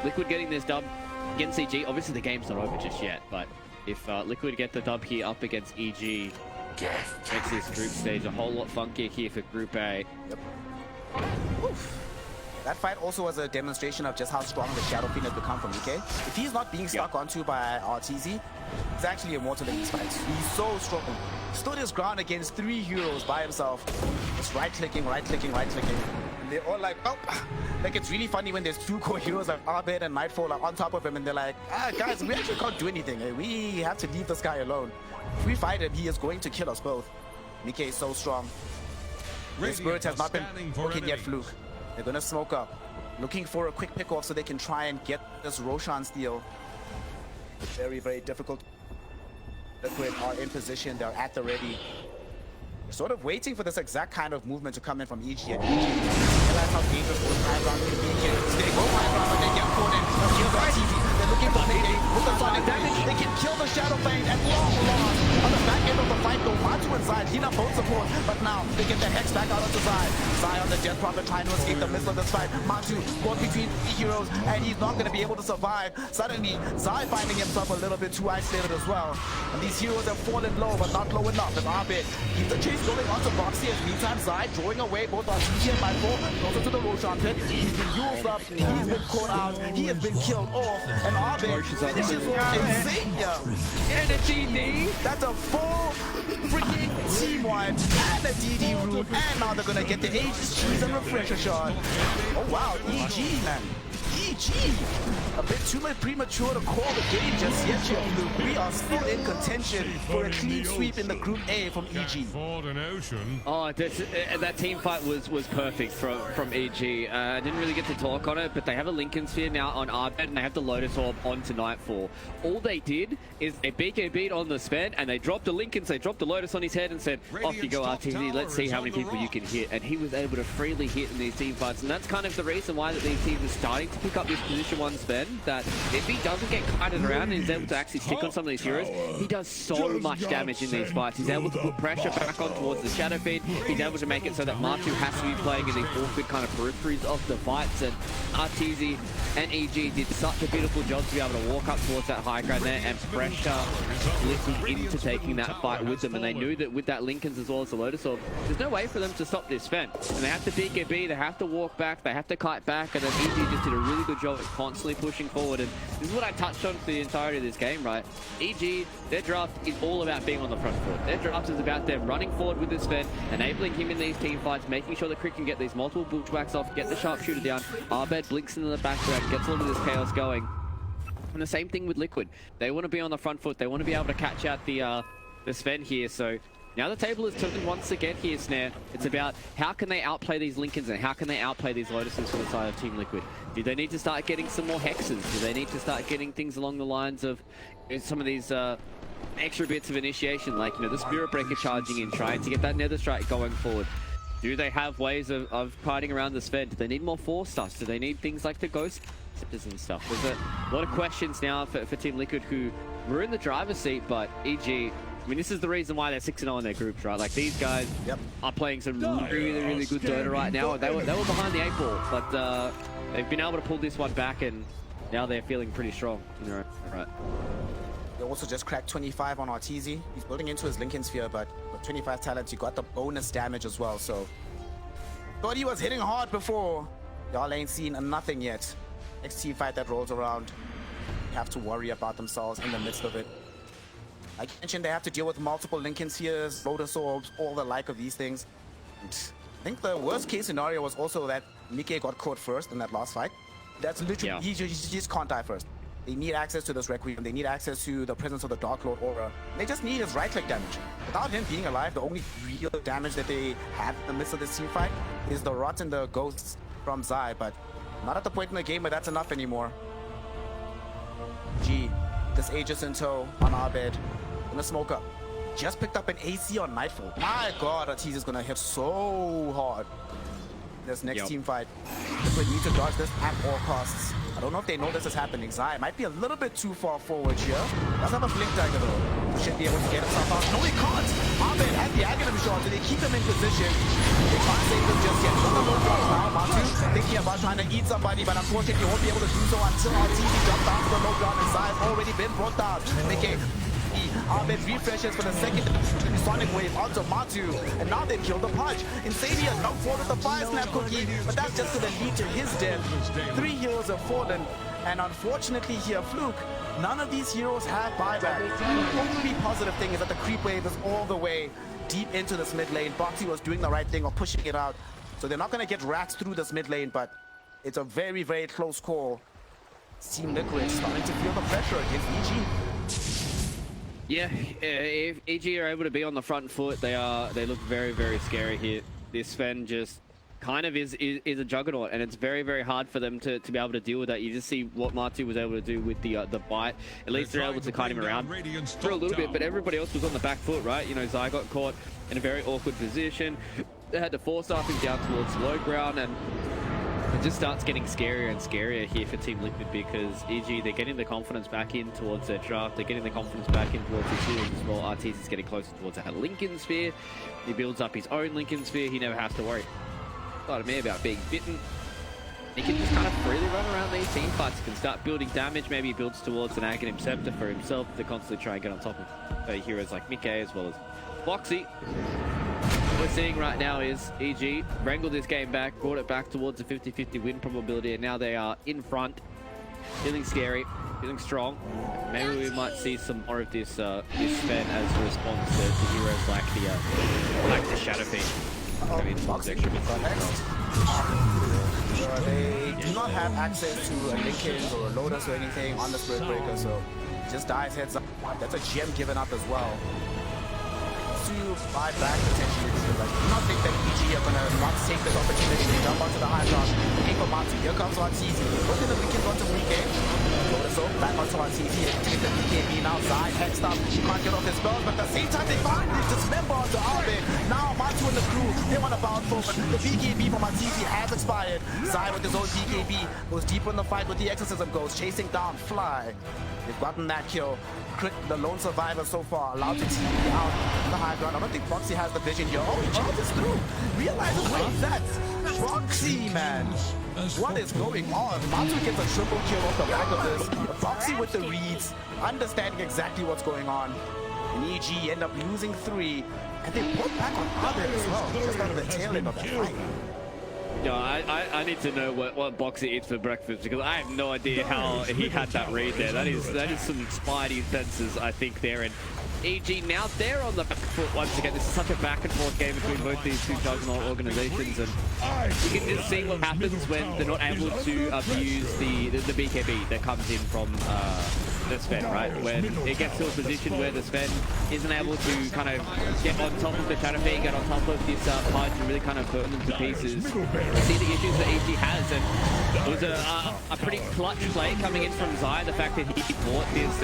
[SPEAKER 7] Liquid getting this dub against EG. Obviously the game's not over just yet, but if Liquid get the dub here up against EG, makes this group stage a whole lot funkier here for Group A.
[SPEAKER 6] Yep. Oof. that fight also was a demonstration of just how strong the Shadow Fiend has become from EK. If he's not being stuck onto by RTZ, he's actually immortal in these fights. He's so strong. Stood his ground against 3 heroes by himself. Just right-clicking, right-clicking, right-clicking. And they're all like, oh. Like, it's really funny when there's 2 core heroes like Abed and Nightfall are on top of him, and they're like, guys, we actually can't do anything. We have to leave this guy alone. If we fight him, he is going to kill us both. Mike is so strong. His spirit has not been working yet, Fluke. They're gonna smoke up. Looking for a quick pick-off so they can try and get this Roshan steal. It's very, very difficult. Liquid are in position. They're at the ready. They're sort of waiting for this exact kind of movement to come in from EG. And EG realize how dangerous the high ground can be here. They go high ground, but they get caught in. They're looking for Mayday with the sonic damage. They can kill the Shadow Fang at long last. On the back end of the fight, though, Matu and Zai heal up both support. But now they get the Hex back out onto Zai. Zai on the Death Prophet trying to escape the missile of this fight. Matu caught between 3 heroes, and he's not going to be able to survive. Suddenly, Zai finding himself a little bit too isolated as well. And these heroes have fallen low, but not low enough. As Abed keeps the chase going onto Boxy. As meantime, Zai drawing away both on CG and Nightfall. Closer to the Roshan pit. He's been used up. He's been caught out. He has been killed off. And Abed finishes off Xavier. And a DD. That's a full freaking team wipe. And a DD root. And now they're going to get the Aegis Cheese and Refresher shot. Oh wow, EG, man. EG! A bit too much premature to call the game just yet, Luke. We are still in contention for a clean sweep in the Group A from EG.
[SPEAKER 7] Oh, that team fight was perfect from EG. I didn't really get to talk on it, but they have a Lincoln Sphere now on Arbed, and they have the Lotus Orb onto Nightfall. All they did is they BKB'd on the Sven, and they dropped the Lincolns, they dropped the Lotus on his head and said, off you go RTZ, let's see how many people you can hit. And he was able to freely hit in these team fights, and that's kind of the reason why that these teams are starting to pick up this position 1 Sven, that if he doesn't get kited around and is able to actually stick on some of these heroes, he does so much damage in these fights. He's able to put pressure back on towards the Shadow Feed. He's able to make it so that Matu has to be playing in these awkward kind of peripheries of the fights, and RTZ and EG did such a beautiful job to be able to walk up towards that high ground there and pressure Liquid into taking that fight with them. And they knew that with that Lincolns as well as the Lotus Orb, there's no way for them to stop this Sven. And they have to BKB, they have to walk back, they have to kite back, and then EG just did a really good job of constantly pushing forward. And this is what I touched on for the entirety of this game, right? EG, their draft is all about being on the front foot. Their draft is about them running forward with this Sven, enabling him in these team fights, making sure that Crick can get these multiple bushwhacks off, get the sharpshooter down. Arbed blinks into the background, gets a lot of this chaos going. And the same thing with Liquid. They want to be on the front foot. They want to be able to catch out the Sven here. So now the table is turned once again here, Snare. It's about how can they outplay these Lincolns and how can they outplay these Lotuses for the side of Team Liquid. Do they need to start getting some more hexes? Do they need to start getting things along the lines of some of these extra bits of initiation, like, you know, the Spirit Breaker charging in, trying to get that Nether Strike going forward? Do they have ways of kiting around the Sven? Do they need more force stuff? Do they need things like the Ghost Scepters and stuff? There's a lot of questions now for Team Liquid, who were in the driver's seat, but EG, I mean, this is the reason why they're 6-0 in their groups, right? Like, these guys are playing some really, really good Dota right now. They were behind the 8 ball, but they've been able to pull this one back, and now they're feeling pretty strong in their own right.
[SPEAKER 6] They also just cracked 25 on Arteezy. He's building into his Lincoln Sphere, but with 25 talents, he got the bonus damage as well. So, thought he was hitting hard before. Y'all ain't seen nothing yet. Next team fight that rolls around, they have to worry about themselves in the midst of it. Like I mentioned, they have to deal with multiple Lincoln Spheres, Lotus Orbs, all the like of these things. And I think the worst case scenario was also that Mike got caught first in that last fight. That's literally, he just can't die first. They need access to this Requiem. They need access to the presence of the Dark Lord aura. They just need his right-click damage. Without him being alive, the only real damage that they have in the midst of this team fight is the Rot and the Ghosts from Zai, but not at the point in the game where that's enough anymore. This Aegis in tow on Abed. Gonna smoke up. Just picked up an AC on Nightfall. My god, Arteezy is gonna hit so hard. This next team fight. We need to dodge this at all costs. I don't know if they know this is happening. Zai might be a little bit too far forward here. Does have a blink dagger though. Should be able to get himself out. No, he can't. Abed has the Aghanim shot, so they keep him in position. They can't save him just yet. Not a low drop now. Matu thinking about trying to eat somebody, but unfortunately he won't be able to do so until Arteezy jumps down to the low ground, and Zai has already been brought down. Mickey Abed refreshes for the second Sonic Wave onto Matu, and now they've killed the punch. Insavia not fall with the fire snap cookie, but that's just going to lead to his death. 3 heroes have fallen, and unfortunately here, Fluke, none of these heroes have buyback. The only positive thing is that the creep wave is all the way deep into this mid lane. Boxy was doing the right thing of pushing it out, so they're not going to get rats through this mid lane, but it's a very, very close call. Team Liquid starting to feel the pressure against EG.
[SPEAKER 7] Yeah, if EG are able to be on the front foot, they look very, very scary here. This Sven just kind of is a juggernaut, and it's very, very hard for them to be able to deal with that. You just see what Matu was able to do with the bite. At least they're able to kite him around for a little bit, but everybody else was on the back foot, right? You know, Zai got caught in a very awkward position. They had to force up him down towards low ground, and it just starts getting scarier and scarier here for Team Liquid because EG, they're getting the confidence back in towards their draft. They're getting the confidence back in towards their heroes as well. Artis is getting closer towards that Lincoln Sphere. He builds up his own Lincoln Sphere. He never has to worry like me about being bitten. He can just kind of freely run around these team fights. He can start building damage. Maybe he builds towards an Aghanim Scepter for himself to constantly try and get on top of heroes like Mickey as well as Boxy. What we're seeing right now is EG wrangled this game back, brought it back towards a 50-50 win probability, and now they are in front, feeling scary, feeling strong. Maybe we might see some more of this Sven as a response to heroes like the Shadow Fiend. I mean,
[SPEAKER 6] Boxy got next. They do not have access to a Lincoln or a Lotus or anything on the Spirit Breaker, so just dies heads up. That's a gem given up as well. To buy back potentially. Like, do not think that EG are gonna not take this opportunity to jump onto the high ground. Aim for Matu. Here comes Arteezy. Look at the Lincoln onto weekend. So back onto Arteezy. Take the BKB now. Zai hexed up. He can't get off his spells, but at the same time they finally dismember onto Abed. Now Matu and the crew, they want to bounce forward. The BKB from Arteezy has expired. Zai with his own BKB goes deeper in the fight with the Exorcism Ghost, chasing down Fly. They've gotten that kill. The lone survivor so far, allowed to TP out on the high ground. I don't think Boxy has the vision here. Oh, he charges through. Realizes where he's at. Boxy, man. What is going on? Matu gets a triple kill off the back of this. Boxy with the reads, understanding exactly what's going on. And EG end up losing 3. And they put back on Abed as well. Just out of the tail end of that fight.
[SPEAKER 7] No, I need to know what Boxy eats for breakfast because I have no idea how he had that read there. That is some spidey senses, I think, there. And EG now they're on the back foot once again. This is such a back and forth game between both these two juggernaut organizations, and you can just see what happens when they're not able to abuse the BKB that comes in from the Sven, right? When it gets to a position where the Sven isn't able to kind of get on top of the Shadow Fiend, get on top of this punch and really kind of burn them to pieces. See the issues that EG has, and it was a pretty clutch play coming in from Zai. The fact that he bought this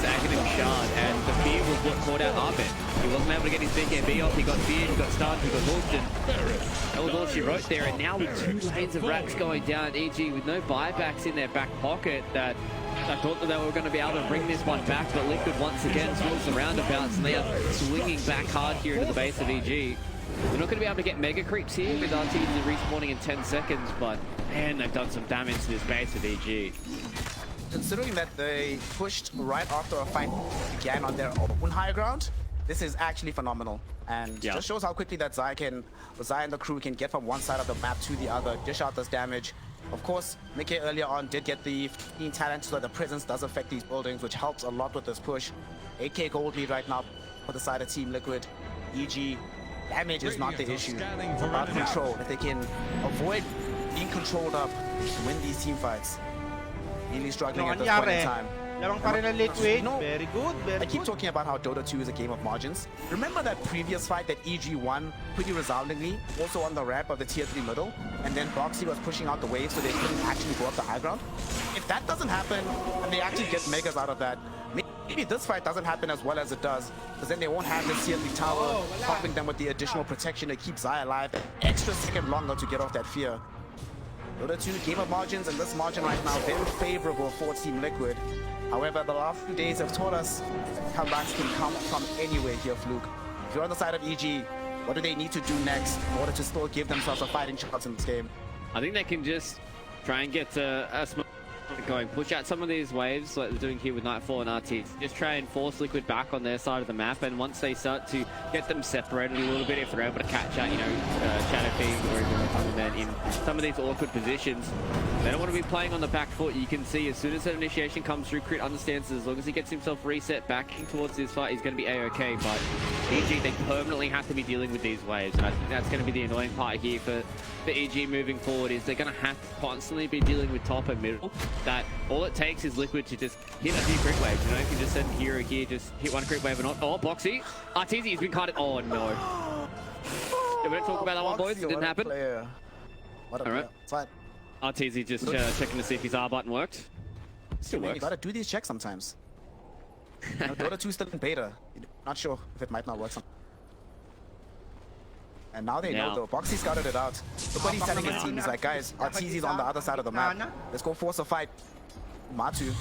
[SPEAKER 7] Aghanim Shard, and the fear was what caught out Abed. He wasn't able to get his BKB off, he got feared, he got stunned, he got hooked, and that was all she wrote there. And now with 2 lanes of racks going down, EG with no buybacks in their back pocket, that I thought that they were going to be able to bring this one back, but Liquid once again swings the roundabouts, and they are swinging back hard here into the base of EG. They're not going to be able to get mega creeps here with Arteezy respawning in 10 seconds, but man, they've done some damage to this base of EG.
[SPEAKER 6] Considering that they pushed right after a fight began on their own high ground, this is actually phenomenal. And just shows how quickly that Zai and the crew can get from one side of the map to the other, dish out this damage. Of course, Mickey earlier on did get the 15 talent, so that the presence does affect these buildings, which helps a lot with this push. 8k gold lead right now for the side of Team Liquid. EG, damage is not the issue. It's about control. If they can avoid being controlled up and win these team fights. Really struggling at this point in time.
[SPEAKER 4] Very good,
[SPEAKER 6] I keep talking about how Dota 2 is a game of margins. Remember that previous fight that EG won pretty resoundingly, also on the ramp of the tier 3 middle, and then Boxy was pushing out the wave so they couldn't actually go up the high ground? If that doesn't happen, and they actually get megas out of that, maybe this fight doesn't happen as well as it does, because then they won't have this tier 3 tower helping them with the additional protection to keep Zai alive an extra second longer to get off that fear. Dota 2, game of margins, and this margin right now very favorable for Team Liquid. However, the last few days have taught us comebacks can come from anywhere here, Fluke. If you're on the side of EG, what do they need to do next in order to still give themselves a fighting chance in this game?
[SPEAKER 7] I think they can just try and get a going. Push out some of these waves like they're doing here with Nightfall and RT. Just try and force Liquid back on their side of the map, and once they start to get them separated a little bit, if they're able to catch out, you know, Shadow King or even Thunderman in some of these awkward positions, they don't want to be playing on the back foot. You can see as soon as that initiation comes through, Crit understands as long as he gets himself reset back towards this fight, he's going to be A-okay, but EG, they permanently have to be dealing with these waves, and I think that's going to be the annoying part here for EG moving forward, is they're going to have to constantly be dealing with top and middle. That all it takes is Liquid to just hit a few crit waves. You know, if you just send Hero here, just hit one crit wave or not. Oh, Boxy. RTZ has been cutted. Oh, no. We're going to talk about that one, boys. It didn't happen.
[SPEAKER 6] All
[SPEAKER 7] right.
[SPEAKER 6] Fine.
[SPEAKER 7] RTZ just checking to see if his R button worked. Still works.
[SPEAKER 6] You gotta do these checks sometimes. You know, Dota 2 still in beta. Not sure if it might not work. And now they know though. Boxy scouted it out. Look what he's telling his team. He's like, guys, RTZ's on the other side of the map. Let's go force a fight. Matu.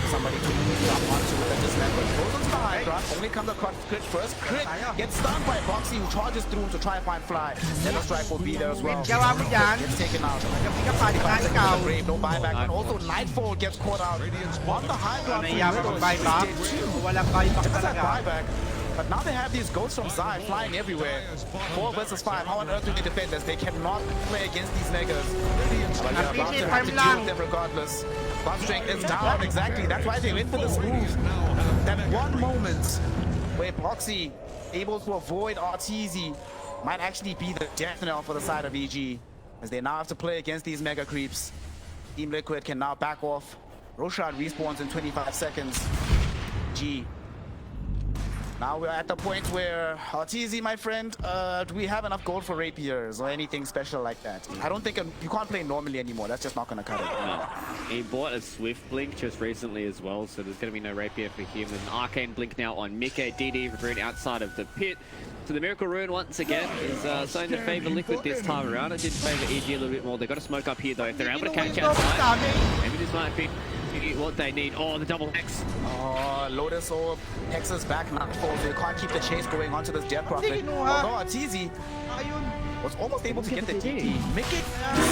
[SPEAKER 6] Somebody to jump onto it and just let it. Goes into the high ground. Only comes across Crit first. Crit gets stunned by Boxy, who charges through to try and find Fly. Yellow Strike will be there as well. Gets taken out. Brave, no buyback. And also Nightfall gets caught out. On the high ground. Buyback. But now they have these ghosts from Zai flying everywhere. 4 versus 5. How on earth do they defend this? They cannot play against these Negas. But they're about to have to deal with them regardless. Buff strength is down, exactly. That's why they went for this move. That one moment where Boxy able to avoid RTZ might actually be the death knell for the side of EG, as they now have to play against these mega creeps. Team Liquid can now back off. Roshan respawns in 25 seconds. G. Now we're at the point where RTZ, my friend, do we have enough gold for rapiers or anything special like that? I don't think you can't play normally anymore. That's just not going to cut it.
[SPEAKER 7] No. He bought a Swift Blink just recently as well, so there's going to be no rapier for him. An Arcane Blink now on Mickey. DD recruiting outside of the pit. So the Miracle Rune once again is starting to favor Liquid this time around. It did favor EG a little bit more. They've got to smoke up here though. If they're able to catch outside, maybe this might be what they need. Oh, the double Hex.
[SPEAKER 6] Oh, Lotus Orb. Hex is back, Nightfall, so you can't keep the chase going onto this Death Prophet. Although RTZ was almost able to get the DD. Mickey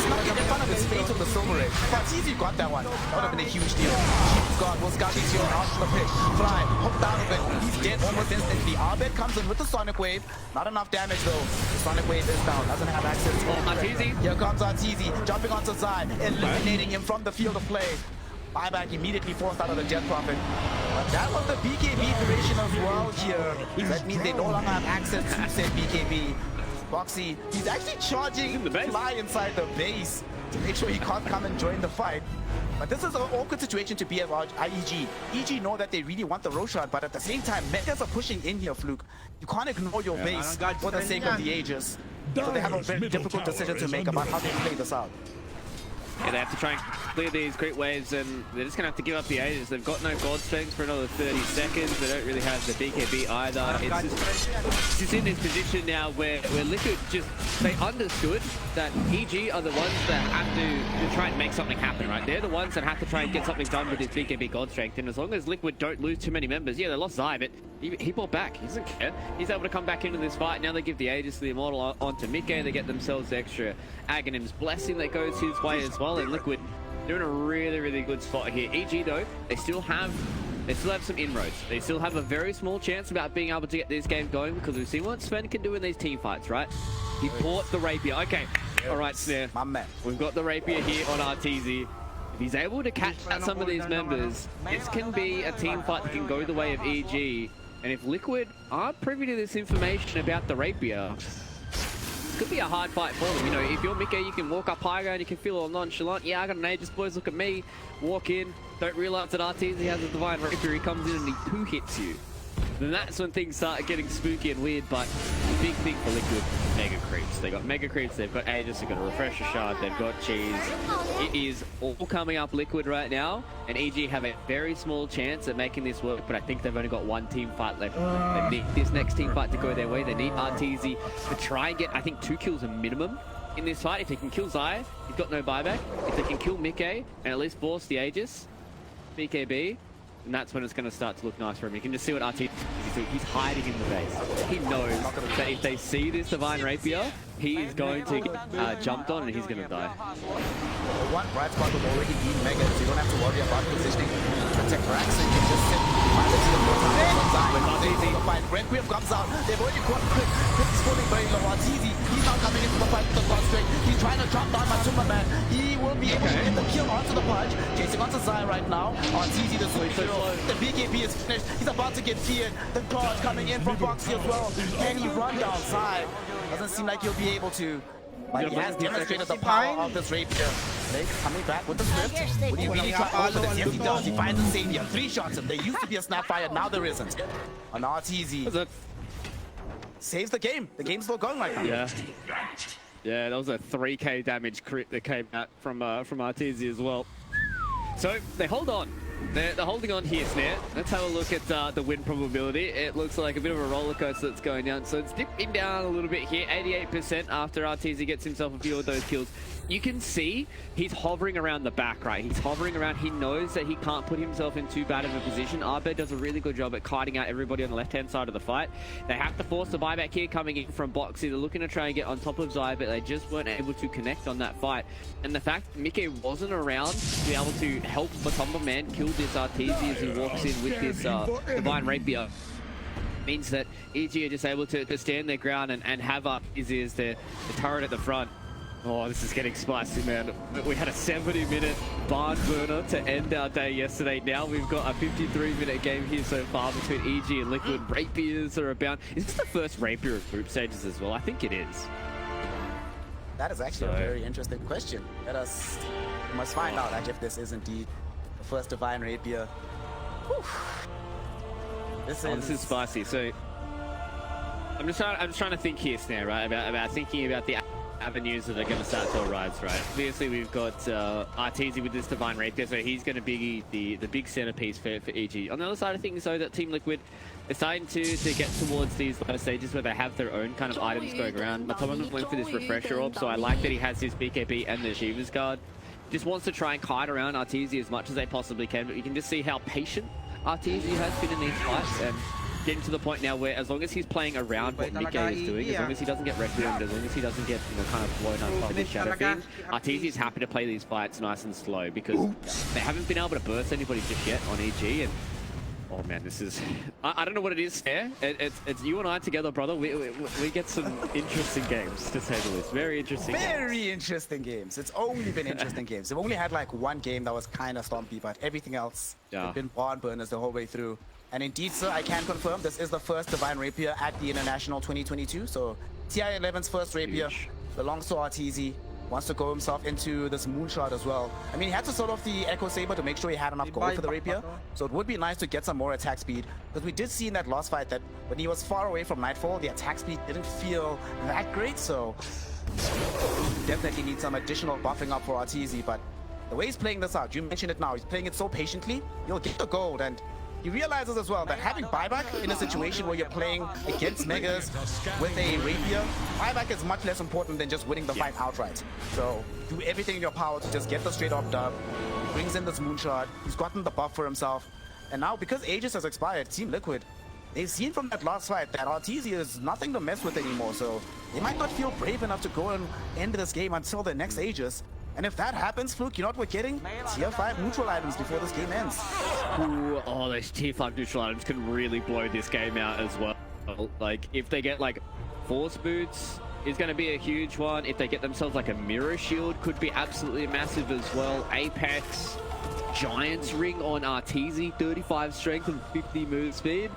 [SPEAKER 6] snuck it in front of his face with the Silver Ray. RTZ got that one. That would have been a huge deal. God will scout these here out of the pit. Fly, hooked down a bit. He's dead almost instantly. Arbet comes in with the Sonic Wave. Not enough damage though. The Sonic Wave is down. Doesn't have access to
[SPEAKER 7] RTZ.
[SPEAKER 6] Here comes RTZ, jumping onto Zai, eliminating him from the field of play. Buyback immediately forced out of the Death Prophet. But that was the BKB duration as well here. That means they no longer have access to said BKB. Boxy, he's actually charging Fly inside the base to make sure he can't come and join the fight. But this is an awkward situation to be at EG. EG know that they really want the Roshan, but at the same time, Megas are pushing in here, Fluke. You can't ignore your base for the sake of the Aegis. So they have a very difficult decision to make about how they play this out.
[SPEAKER 7] Yeah, they have to try and clear these crit waves, and they're just going to have to give up the Aegis. They've got no God Strength for another 30 seconds. They don't really have the BKB either. It's just in this position now where Liquid just, they understood that EG are the ones that have to try and make something happen, right? They're the ones that have to try and get something done with this BKB God Strength. And as long as Liquid don't lose too many members, yeah, they lost Zai, but he bought back. He doesn't care. He's able to come back into this fight. Now they give the Aegis to the Immortal onto Mickey. They get themselves extra Aghanim's Blessing that goes his way as well. And Liquid, they're in a really, really good spot here. EG though, they still have some inroads. They still have a very small chance about being able to get this game going, because we've seen what Sven can do in these team fights, right? He bought the Rapier. Okay, all right, Snare.
[SPEAKER 6] My man.
[SPEAKER 7] We've got the Rapier here on RTZ. If he's able to catch some of these members, this can be a team fight that can go the way of EG. And if Liquid aren't privy to this information about the Rapier, it could be a hard fight for them. You know, if you're Mickey, you can walk up high ground, you can feel all nonchalant. Yeah, I got an Aegis, boys, look at me. Walk in, don't realize that RTZ has a Divine Rapier, he comes in and he 2-hits you. Then that's when things start getting spooky and weird. But the big thing for Liquid, Mega Creeps. They got Mega Creeps, they've got Aegis, they've got a Refresher Shard, they've got Cheese. It is all coming up Liquid right now, and EG have a very small chance at making this work, but I think they've only got one team fight left. They need this next team fight to go their way. They need RTZ to try and get, I think, 2 kills a minimum in this fight. If they can kill Zai, he's got no buyback. If they can kill Mickey and at least force the Aegis, BKB, and that's when it's going to start to look nice for him. You can just see what RTZ is doing? He's hiding in the base. He knows that if they see this Divine Rapier, he is going to get jumped on and he's going to die.
[SPEAKER 6] One bright spot will already be Mega, so you don't have to worry about positioning. Protect Rax, so you can just sit behind the shield more time. Requiem comes out. They've already got Quick. Quick is falling very low. Arteezy, he's now coming into the fight with the cross straight. He's trying to drop down my Superman. He will be able to get the kill onto the punch. Chasing onto Zai right now. Arteezy the switch. The BKB is finished. He's about to get feared. The guard coming in from Boxy as well. Can he run down Zai? Doesn't seem like he'll be able to. But he has demonstrated the power of this rapier. Blake coming back with the swift. Would he really try over this? Yes, he does. He finds the Savior. 3 shots him. There used to be a Snapfire, now there isn't. On RTZ. Saves the game. The game's still going right now.
[SPEAKER 7] Yeah. Yeah, that was a 3k damage crit that came out from RTZ as well. So they hold on. They're holding on here, Snare. Let's have a look at the win probability. It looks like a bit of a roller coaster that's going down. So it's dipping down a little bit here, 88% after RTZ gets himself a few of those kills. You can see he's hovering around the back, right? He's hovering around. He knows that he can't put himself in too bad of a position. Arbe does a really good job at kiting out everybody on the left-hand side of the fight. They have to force the buyback here coming in from Boxy. They're looking to try and get on top of Zai, but they just weren't able to connect on that fight. And the fact that Mike wasn't around to be able to help Matumba Man kill this Arteezy as he walks in with this Divine Rapier means that EG are just able to stand their ground and have up the turret at the front. Oh, this is getting spicy, man. We had a 70-minute barn burner to end our day yesterday. Now we've got a 53-minute game here so far between EG and Liquid. Rapiers are abound. Is this the first Rapier of group stages as well? I think it is.
[SPEAKER 6] That is actually a very interesting question. We must find out actually if this is indeed the first Divine Rapier. Whew. This
[SPEAKER 7] is spicy. So I'm just trying to think here, Snare, right? About thinking about the avenues that are going to start to arise, right? Obviously, we've got RTZ with this Divine Rapier, so he's going to be the big centerpiece for EG. On the other side of things, though, that Team Liquid is starting to get towards these latter stages where they have their own kind of items going around. Matumba went for this Refresher Orb, so I like that he has his BKB and the Shiva's Guard. Just wants to try and kite around RTZ as much as they possibly can, but you can just see how patient RTZ has been in these fights, and getting to the point now where as long as he's playing around what Mike is doing, as long as he doesn't get Requiemed, as long as he doesn't get, you know, kind of blown up by the Shadow Fiend, RTZ is happy to play these fights nice and slow because they haven't been able to burst anybody just yet on EG. And oh man, this is... I don't know what it is there. It's you and I together, brother. We get some interesting games, to say the least. Very interesting
[SPEAKER 6] games. It's only been interesting games. We've only had like one game that was kind of stompy, but everything else has been barn burners the whole way through. And indeed, sir, I can confirm this is the first Divine Rapier at the International 2022. So TI11's first Rapier belongs to RTZ. Wants to go himself into this moonshot as well. I mean, he had to sort off the Echo Saber to make sure he had enough gold for the Rapier. So it would be nice to get some more attack speed. Because we did see in that last fight that when he was far away from Nightfall, the attack speed didn't feel that great. So definitely need some additional buffing up for RTZ. But the way he's playing this out, you mentioned it now, he's playing it so patiently, you'll get the gold. And he realizes as well that having buyback in a situation where you're playing against Megas with a Rapier, buyback is much less important than just winning the fight outright. So do everything in your power to just get the straight up dub. He brings in this moonshot. He's gotten the buff for himself. And now because Aegis has expired, Team Liquid, they've seen from that last fight that RTZ is nothing to mess with anymore. So they might not feel brave enough to go and end this game until the next Aegis. And if that happens, Fluke, you know what we're getting? Tier 5 neutral items before this game ends.
[SPEAKER 7] Ooh, oh, those Tier 5 neutral items can really blow this game out as well. Like, if they get, like, Force Boots is going to be a huge one. If they get themselves, like, a Mirror Shield, could be absolutely massive as well. Apex, Giant's Ring on RTZ, 35 strength and 50 move speed.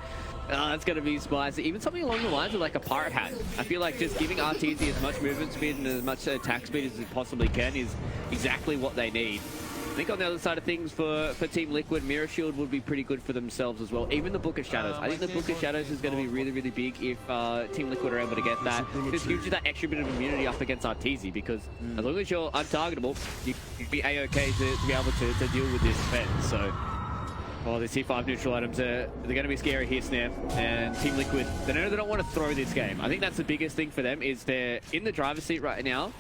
[SPEAKER 7] It's going to be spicy. Even something along the lines of like a Pirate Hat. I feel like just giving RTZ as much movement speed and as much attack speed as it possibly can is exactly what they need. I think on the other side of things for Team Liquid, Mirror Shield would be pretty good for themselves as well. Even the Book of Shadows. I think the Book of Shadows is going to be really, really big if Team Liquid are able to get that. Just gives you that extra bit of immunity up against RTZ because as long as you're untargetable, you'd be A-okay to be able to deal with this threat. So... oh, these T5 neutral items, they're going to be scary here, Snare. And Team Liquid, they know they don't want to throw this game. I think that's the biggest thing for them, is they're in the driver's seat right now.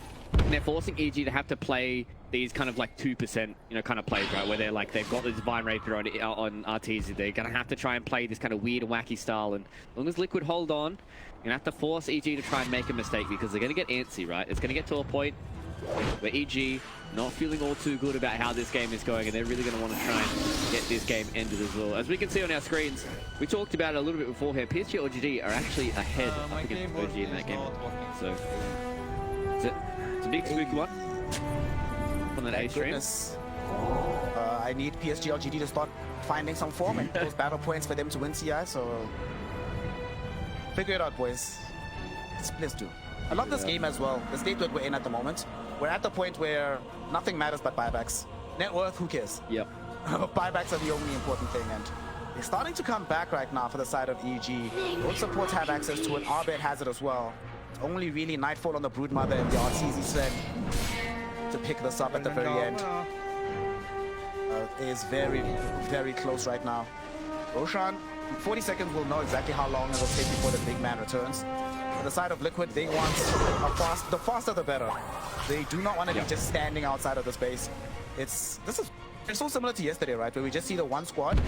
[SPEAKER 7] they're forcing EG to have to play these kind of like 2%, kind of plays, right? Where they've got this Divine Rapier on Arteezy. They're gonna have to try and play this kind of weird and wacky style. And as long as Liquid hold on, you're gonna have to force EG to try and make a mistake because they're gonna get antsy, right? It's gonna get to a point where EG not feeling all too good about how this game is going, and they're really gonna want to try and get this game ended as well. As we can see on our screens, we talked about it a little bit beforehand. PSG OGD are actually ahead up against OG in that game. So it's a big spooky one on that A stream.
[SPEAKER 6] I need PSG LGD to start finding some form and those battle points for them to win CI, so figure it out, boys. Let's do. I love this game as well. The state that we're in at the moment. We're at the point where nothing matters but buybacks. Net worth, who cares?
[SPEAKER 7] Yep.
[SPEAKER 6] Buybacks are the only important thing, and they're starting to come back right now for the side of EG. Both supports have access to it. Arbet has it as well. It's only really Nightfall on the Broodmother and the Arteezy Sven to pick this up at the very end. It is very, very close right now. Roshan, 40 seconds will know exactly how long it will take before the big man returns. On the side of Liquid, they want the faster the better. They do not want to be just standing outside of the space. It's so similar to yesterday, right? Where we just see the one squad,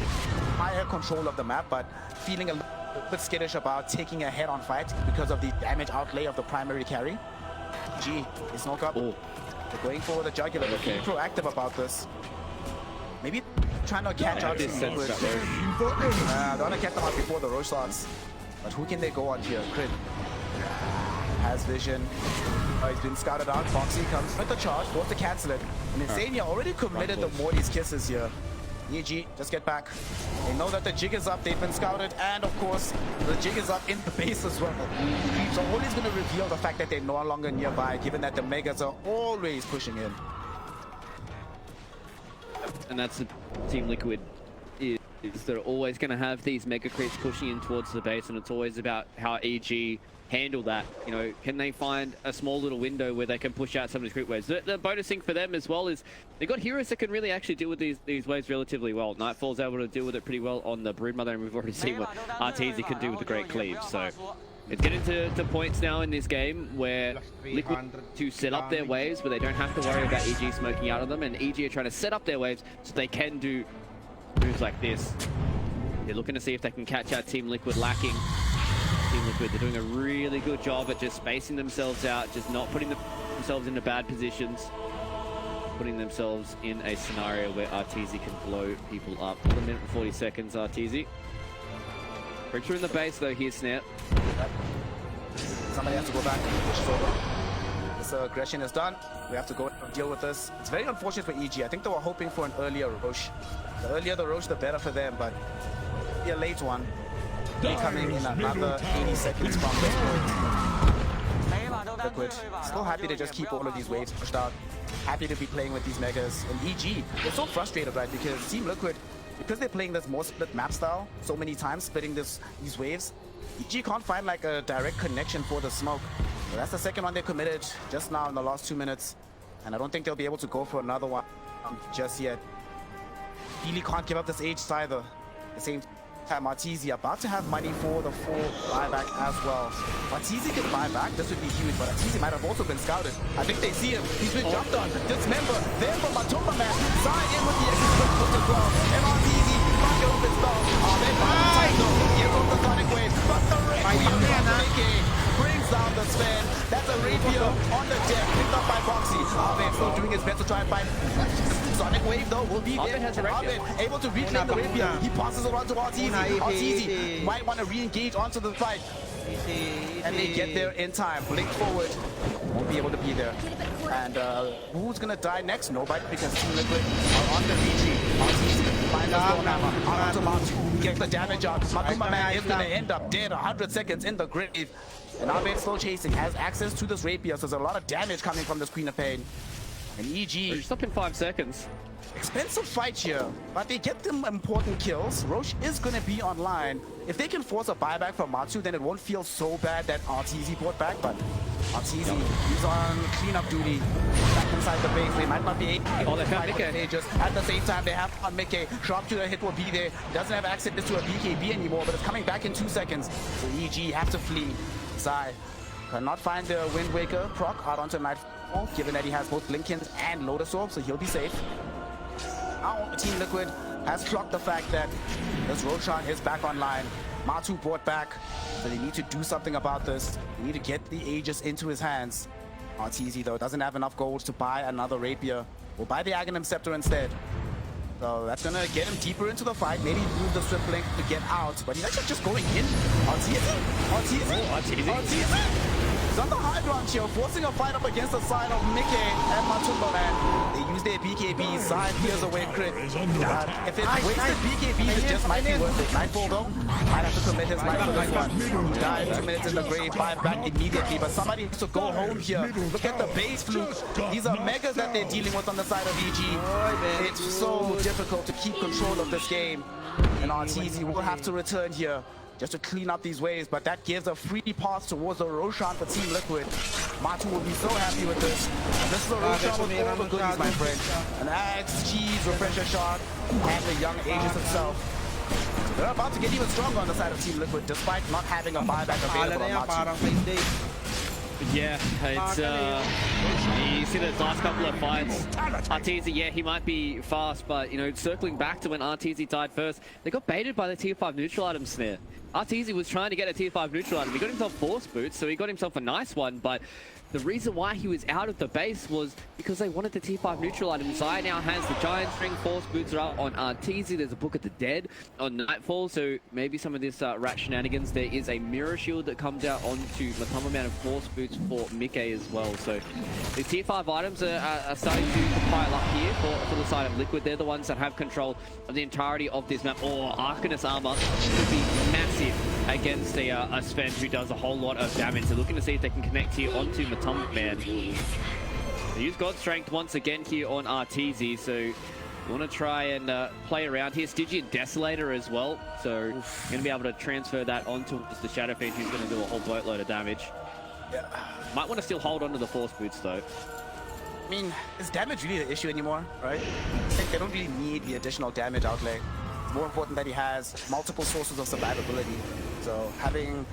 [SPEAKER 6] higher control of the map, but feeling a little bit skittish about taking a head-on fight because of the damage outlay of the primary carry. G is no up. They're going for the jugular. They're being proactive about this. Maybe trying to catch out to Liquid. They want to catch them out before the Roche starts. But who can they go on here? Crit has vision. He's been scouted out. Foxy comes with the charge, forced to cancel it. And Insania already committed the Morty's kisses here. EG, just get back. They know that the jig is up. They've been scouted. And of course, the jig is up in the base as well. So Oli's going to reveal the fact that they're no longer nearby, given that the Megas are always pushing in.
[SPEAKER 7] And that's the Team Liquid is they're always going to have these mega creeps pushing in towards the base, and it's always about how EG handle that. Can they find a small little window where they can push out some of these creep waves? The bonus thing for them as well is they've got heroes that can really actually deal with these waves relatively well. Nightfall's able to deal with it pretty well on the Broodmother, and we've already seen what Arteezy can do with the Great Cleave. So it's getting to points now in this game where Liquid to set up their waves, but they don't have to worry about EG smoking out of them, and EG are trying to set up their waves so they can do moves like this. They're looking to see if they can catch out Team Liquid lacking. Team Liquid, they're doing a really good job at just spacing themselves out, just not putting themselves into bad positions, putting themselves in a scenario where Arteezy can blow people up. 1 minute and 40 seconds, Arteezy. Breakthrough in the base though, here's Snap.
[SPEAKER 6] Somebody has to go back and push it over. This aggression is done. We have to go and deal with this. It's very unfortunate for EG. I think they were hoping for an earlier Roche. The earlier the Roche, the better for them, but a late one. They're coming in another 80 seconds from this point. Liquid, still happy to just keep all of these waves pushed out. Happy to be playing with these megas. And EG, they're so frustrated, right? Because Team Liquid, because they're playing this more split map style so many times, splitting these waves, EG can't find like a direct connection for the smoke. So that's the second one they committed just now in the last 2 minutes. And I don't think they'll be able to go for another one just yet. Really can't give up this H either. At the same time, Arteezy about to have money for the full buyback as well. Arteezy can buy back, this would be huge, but Arteezy might have also been scouted. I think they see him, he's been jumped on. Dismember, there from Matumba Man, signed in with the extra push as well. And Arteezy, back over his belt. Then by the time though, here comes the Sonic Wave, but the Rapier brings down the Sven. That's a Rapier on the deck, picked up by Foxy. Arben still doing his best to try and find Sonic Wave though will be there. Arben able to reclaim the Rapier. He passes it on to Arteezy. Arteezy might want to re-engage onto the fight. And they get there in time. Blink forward. Won't be able to be there. And who's gonna die next? Nobody, because Team Liquid are on the retreat. Arteezy finds the Stone Hammer. Onto Matu. Gets the damage out. Matumba Man is gonna end up dead 100 seconds in the grave. And Arben still chasing, has access to this Rapier, so there's a lot of damage coming from this Queen of Pain. And EG...
[SPEAKER 7] Stop in 5 seconds.
[SPEAKER 6] Expensive fight here, but they get them important kills. Roche is going to be online. If they can force a buyback from Matsu, then it won't feel so bad that Arteezy brought back, but Arteezy is on cleanup duty. Back inside the base, they might not be able to fight with the mages. At the same time, they have on Mickey. Sharpshooter hit will be there. Doesn't have access to a BKB anymore, but it's coming back in 2 seconds. So EG have to flee. Zai cannot find the Wind Waker proc out onto Nightfall. off, given that he has both Blinkins and Lotus Orb, so he'll be safe. Now Team Liquid has clocked the fact that this Roshan is back online. Matu brought back, so they need to do something about this. They need to get the Aegis into his hands. RTZ though doesn't have enough gold to buy another Rapier. We'll buy the Aghanim Scepter instead. So that's gonna get him deeper into the fight. Maybe use the Swift Blink to get out, but he's actually just going in. RTZ. He's on the high ground here, forcing a fight up against the side of Mickey and Matumba, man. They use their BKB, side here's away crit. If it's wasted BKB, it just might be worth it. Nightfall though, might have to commit his life for this one. He died 2 minutes in the grave, 5 back immediately, but somebody needs to go home here. Look at the base fluke. These are megas that they're dealing with on the side of EG. It's so difficult to keep control of this game. And RTZ will have to return here just to clean up these waves, but that gives a free pass towards the Roshan for Team Liquid. Matu will be so happy with this. And this is a Roshan with all the goodies, my friend. An Axe, Cheese, Refresher Shot, and the young Aegis himself. They're about to get even stronger on the side of Team Liquid, despite not having a buyback available on Matu.
[SPEAKER 7] Yeah, it's you see those last couple of fights. RTZ, yeah, he might be fast, but you know, circling back to when RTZ died first, they got baited by the tier 5 neutral item snare. RTZ was trying to get a tier 5 neutral item. He got himself force boots, so he got himself a nice one, but the reason why he was out of the base was because they wanted the tier 5 neutral item. Zai now has the Giant String, force boots are up on RTZ, there's a Book of the Dead on Nightfall, so maybe some of this rat shenanigans. There is a Mirror Shield that comes out onto Matumba Man and force boots for Mickey as well. So the tier 5 items are starting to pile up here for the side of Liquid. They're the ones that have control of the entirety of this map. Oh, Arcanist Armor could be massive against a Sven who does a whole lot of damage. So looking to see if they can connect here onto Matumba Man. They use God Strength once again here on RTZ, so you want to try and play around here. Stygian Desolator as well, so going to be able to transfer that onto the Shadow Fiend, who's going to do a whole boatload of damage. Yeah. Might want to still hold on to the force boots though.
[SPEAKER 6] I mean, is damage really the issue anymore, right? I think they don't really need the additional damage outlay. It's more important that he has multiple sources of survivability. So having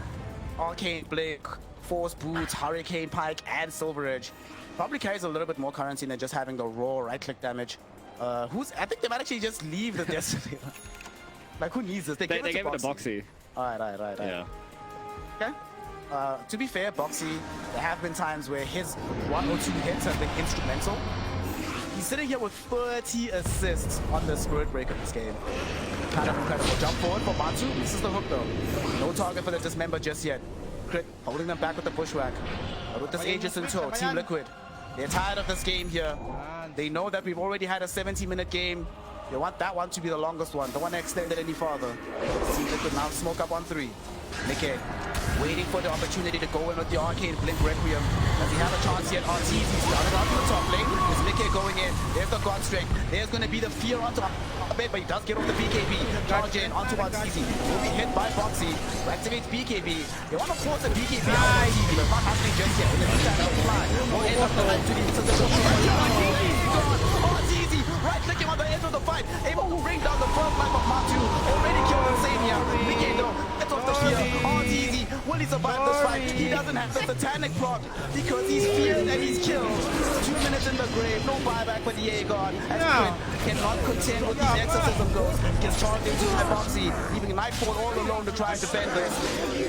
[SPEAKER 6] Arcane Blink, Force Boots, Hurricane Pike, and Silver Edge probably carries a little bit more currency than just having the raw right-click damage. I think they might actually just leave the Desolator. Like, who needs this? They gave it to Boxy. Alright. Yeah. Okay. To be fair, Boxy, there have been times where his 1 or 2 hits have been instrumental. He's sitting here with 30 assists on the Spirit Breaker this game. Kind of incredible. Jump forward for Matu. This is the hook though. No target for the Dismember just yet. Crit, holding them back with the Bushwhack. But with this Aegis in tow, Team Liquid, they're tired of this game here. They know that we've already had a 70-minute game. They want that one to be the longest one. Don't want to extend it any farther. Team Liquid now smoke up on 3. Mickey waiting for the opportunity to go in with the Arcane Blink Requiem. Does he have a chance yet? RTZ started out to the top lane. Is Mickey going in? There's the God Strength. There's going to be the fear onto a bit, but he does get off the BKB. Charge in onto RTZ. Will be hit by Boxy. Activates BKB. They want to force a BKB out of RTZ, but not happening just yet. In the meantime, they'll fly. Will end up the line to the interception. RTZ right-clicking on the end of the fight. Able to bring down the first life of Matu. Already killed Insania. Mickey though, gets off the fear. RTZ, will he survive this fight? He doesn't have the satanic proc because he's feared and he's killed. 2 minutes in the grave, no buyback for the Aegon. As Crit cannot contend with these exorcism ghosts. Gets charged into Boxy, leaving Nightfall all alone to try and defend this.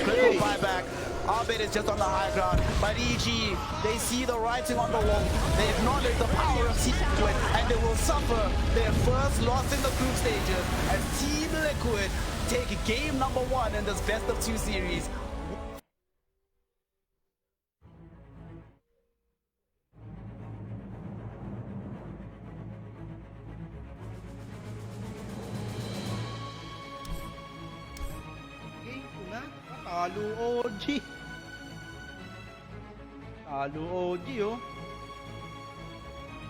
[SPEAKER 6] Crit no buyback. Arbit is just on the high ground, but EG, they see the writing on the wall. They acknowledge the power of Team Liquid, and they will suffer their first loss in the group stages as Team Liquid take game number 1 in this best of 2 series.
[SPEAKER 4] Talo OG. Talo OG oh.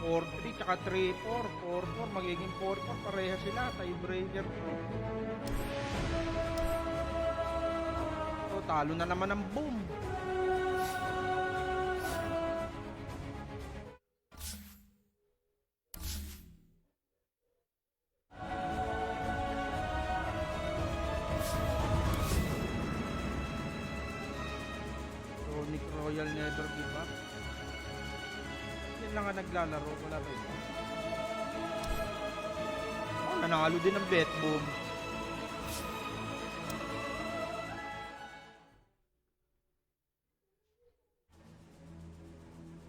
[SPEAKER 4] 4-3 tsaka 3-4. 4-4 magiging 4-4. Pareha sila. Tiebreaker. So talo na naman ng boom. Royal never give up. lang nga naglalaro. Wala ba iba? Oh, nanalo din ng bet boom.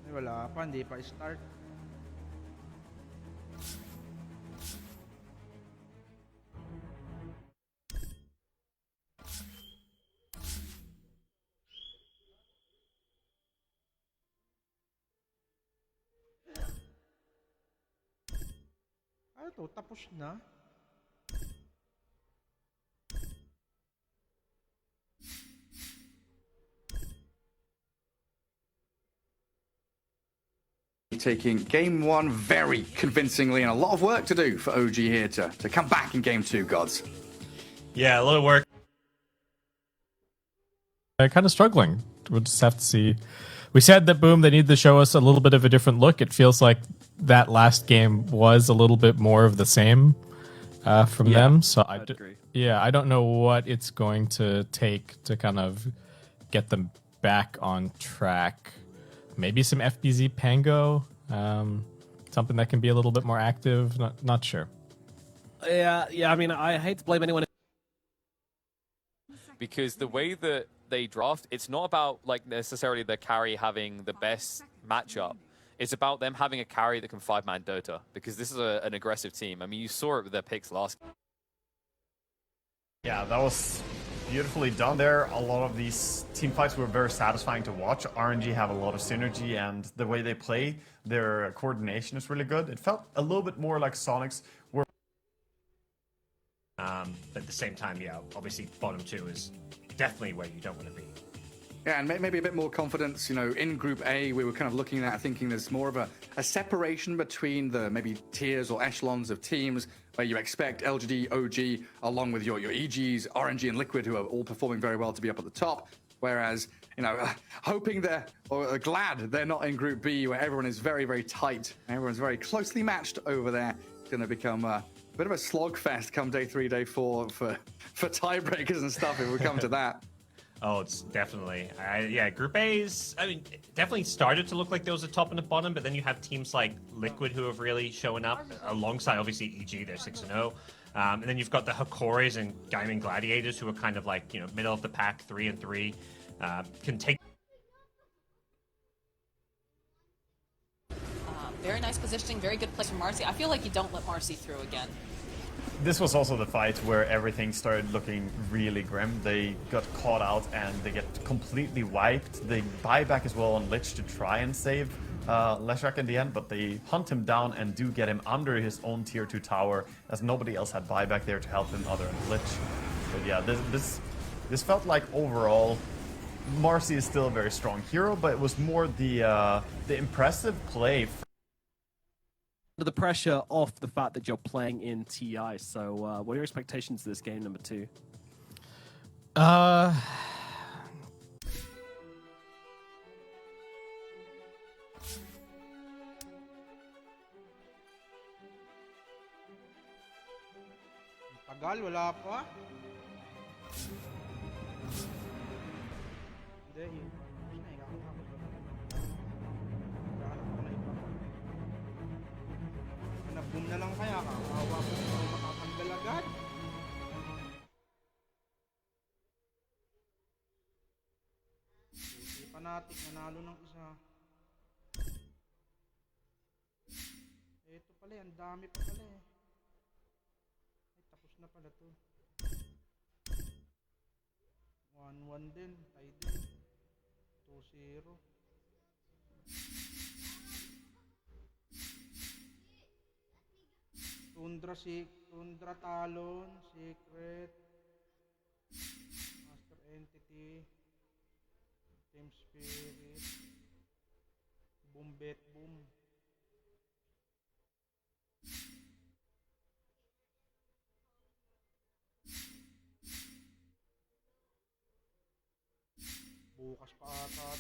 [SPEAKER 4] Ay, wala pa. Hindi pa start. Ano to? Tapos na?
[SPEAKER 2] Taking game one very convincingly, and a lot of work to do for OG here to come back in game two, gods.
[SPEAKER 1] Yeah, a lot of work.
[SPEAKER 11] Kind of struggling. We'll just have to see. We said that Boom, they need to show us a little bit of a different look. It feels like that last game was a little bit more of the same from them. So I agree. Yeah, I don't know what it's going to take to kind of get them back on track. Maybe some FBZ Pango, something that can be a little bit more active. Not sure.
[SPEAKER 12] Yeah. I mean, I hate to blame anyone because the way that they draft, it's not about like necessarily the carry having the best matchup. It's about them having a carry that can 5-man Dota, because this is an aggressive team. I mean, you saw it with their picks last.
[SPEAKER 13] Yeah, that was beautifully done there. A lot of these team fights were very satisfying to watch. RNG have a lot of synergy, and the way they play, their coordination is really good. It felt a little bit more like Sonic's. Were
[SPEAKER 1] but at the same time, yeah, obviously bottom two is definitely where you don't want to be.
[SPEAKER 2] Yeah, and maybe a bit more confidence. You know, in Group A, we were kind of looking at thinking there's more of a separation between the maybe tiers or echelons of teams, where you expect LGD, OG, along with your EGs, RNG, and Liquid, who are all performing very well, to be up at the top. Whereas, you know, hoping they're, or glad they're not in Group B, where everyone is very, very tight. Everyone's very closely matched over there. It's going to become a bit of a slogfest come day 3, day 4 for tiebreakers and stuff if we come to that.
[SPEAKER 1] Oh, it's definitely. Yeah, Group A's, I mean, it definitely started to look like there was a top and a bottom, but then you have teams like Liquid who have really shown up, alongside, obviously, EG, they're 6-0. And then you've got the Hakores and Gaimin Gladiators, who are kind of like, you know, middle of the pack, 3-3. Can take.
[SPEAKER 14] Very nice positioning, very good place from Marcy. I feel like you don't let Marcy through again.
[SPEAKER 13] This was also the fight where everything started looking really grim. They got caught out and they get completely wiped. They buy back as well on Lich to try and save Leshrac in the end, but they hunt him down and do get him under his own tier 2 tower, as nobody else had buyback there to help him other than Lich. But yeah, this felt like overall Marcy is still a very strong hero, but it was more the impressive play.
[SPEAKER 12] The pressure of the fact that you're playing in TI. So, what are your expectations for this game number 2?
[SPEAKER 4] Tagal, wala pa. Hindi, boom na lang kaya, kakawa po matatanggal agad. Hindi pa natin nanalo ng isa. Ito pala, ang dami pa pala eh. Ay, tapos na pala to. 1-1 din, tie din. 2-0. Tundra Talon, Secret, Master Entity, Team Spirit, Boom Bet Boom. Bukas pa ata.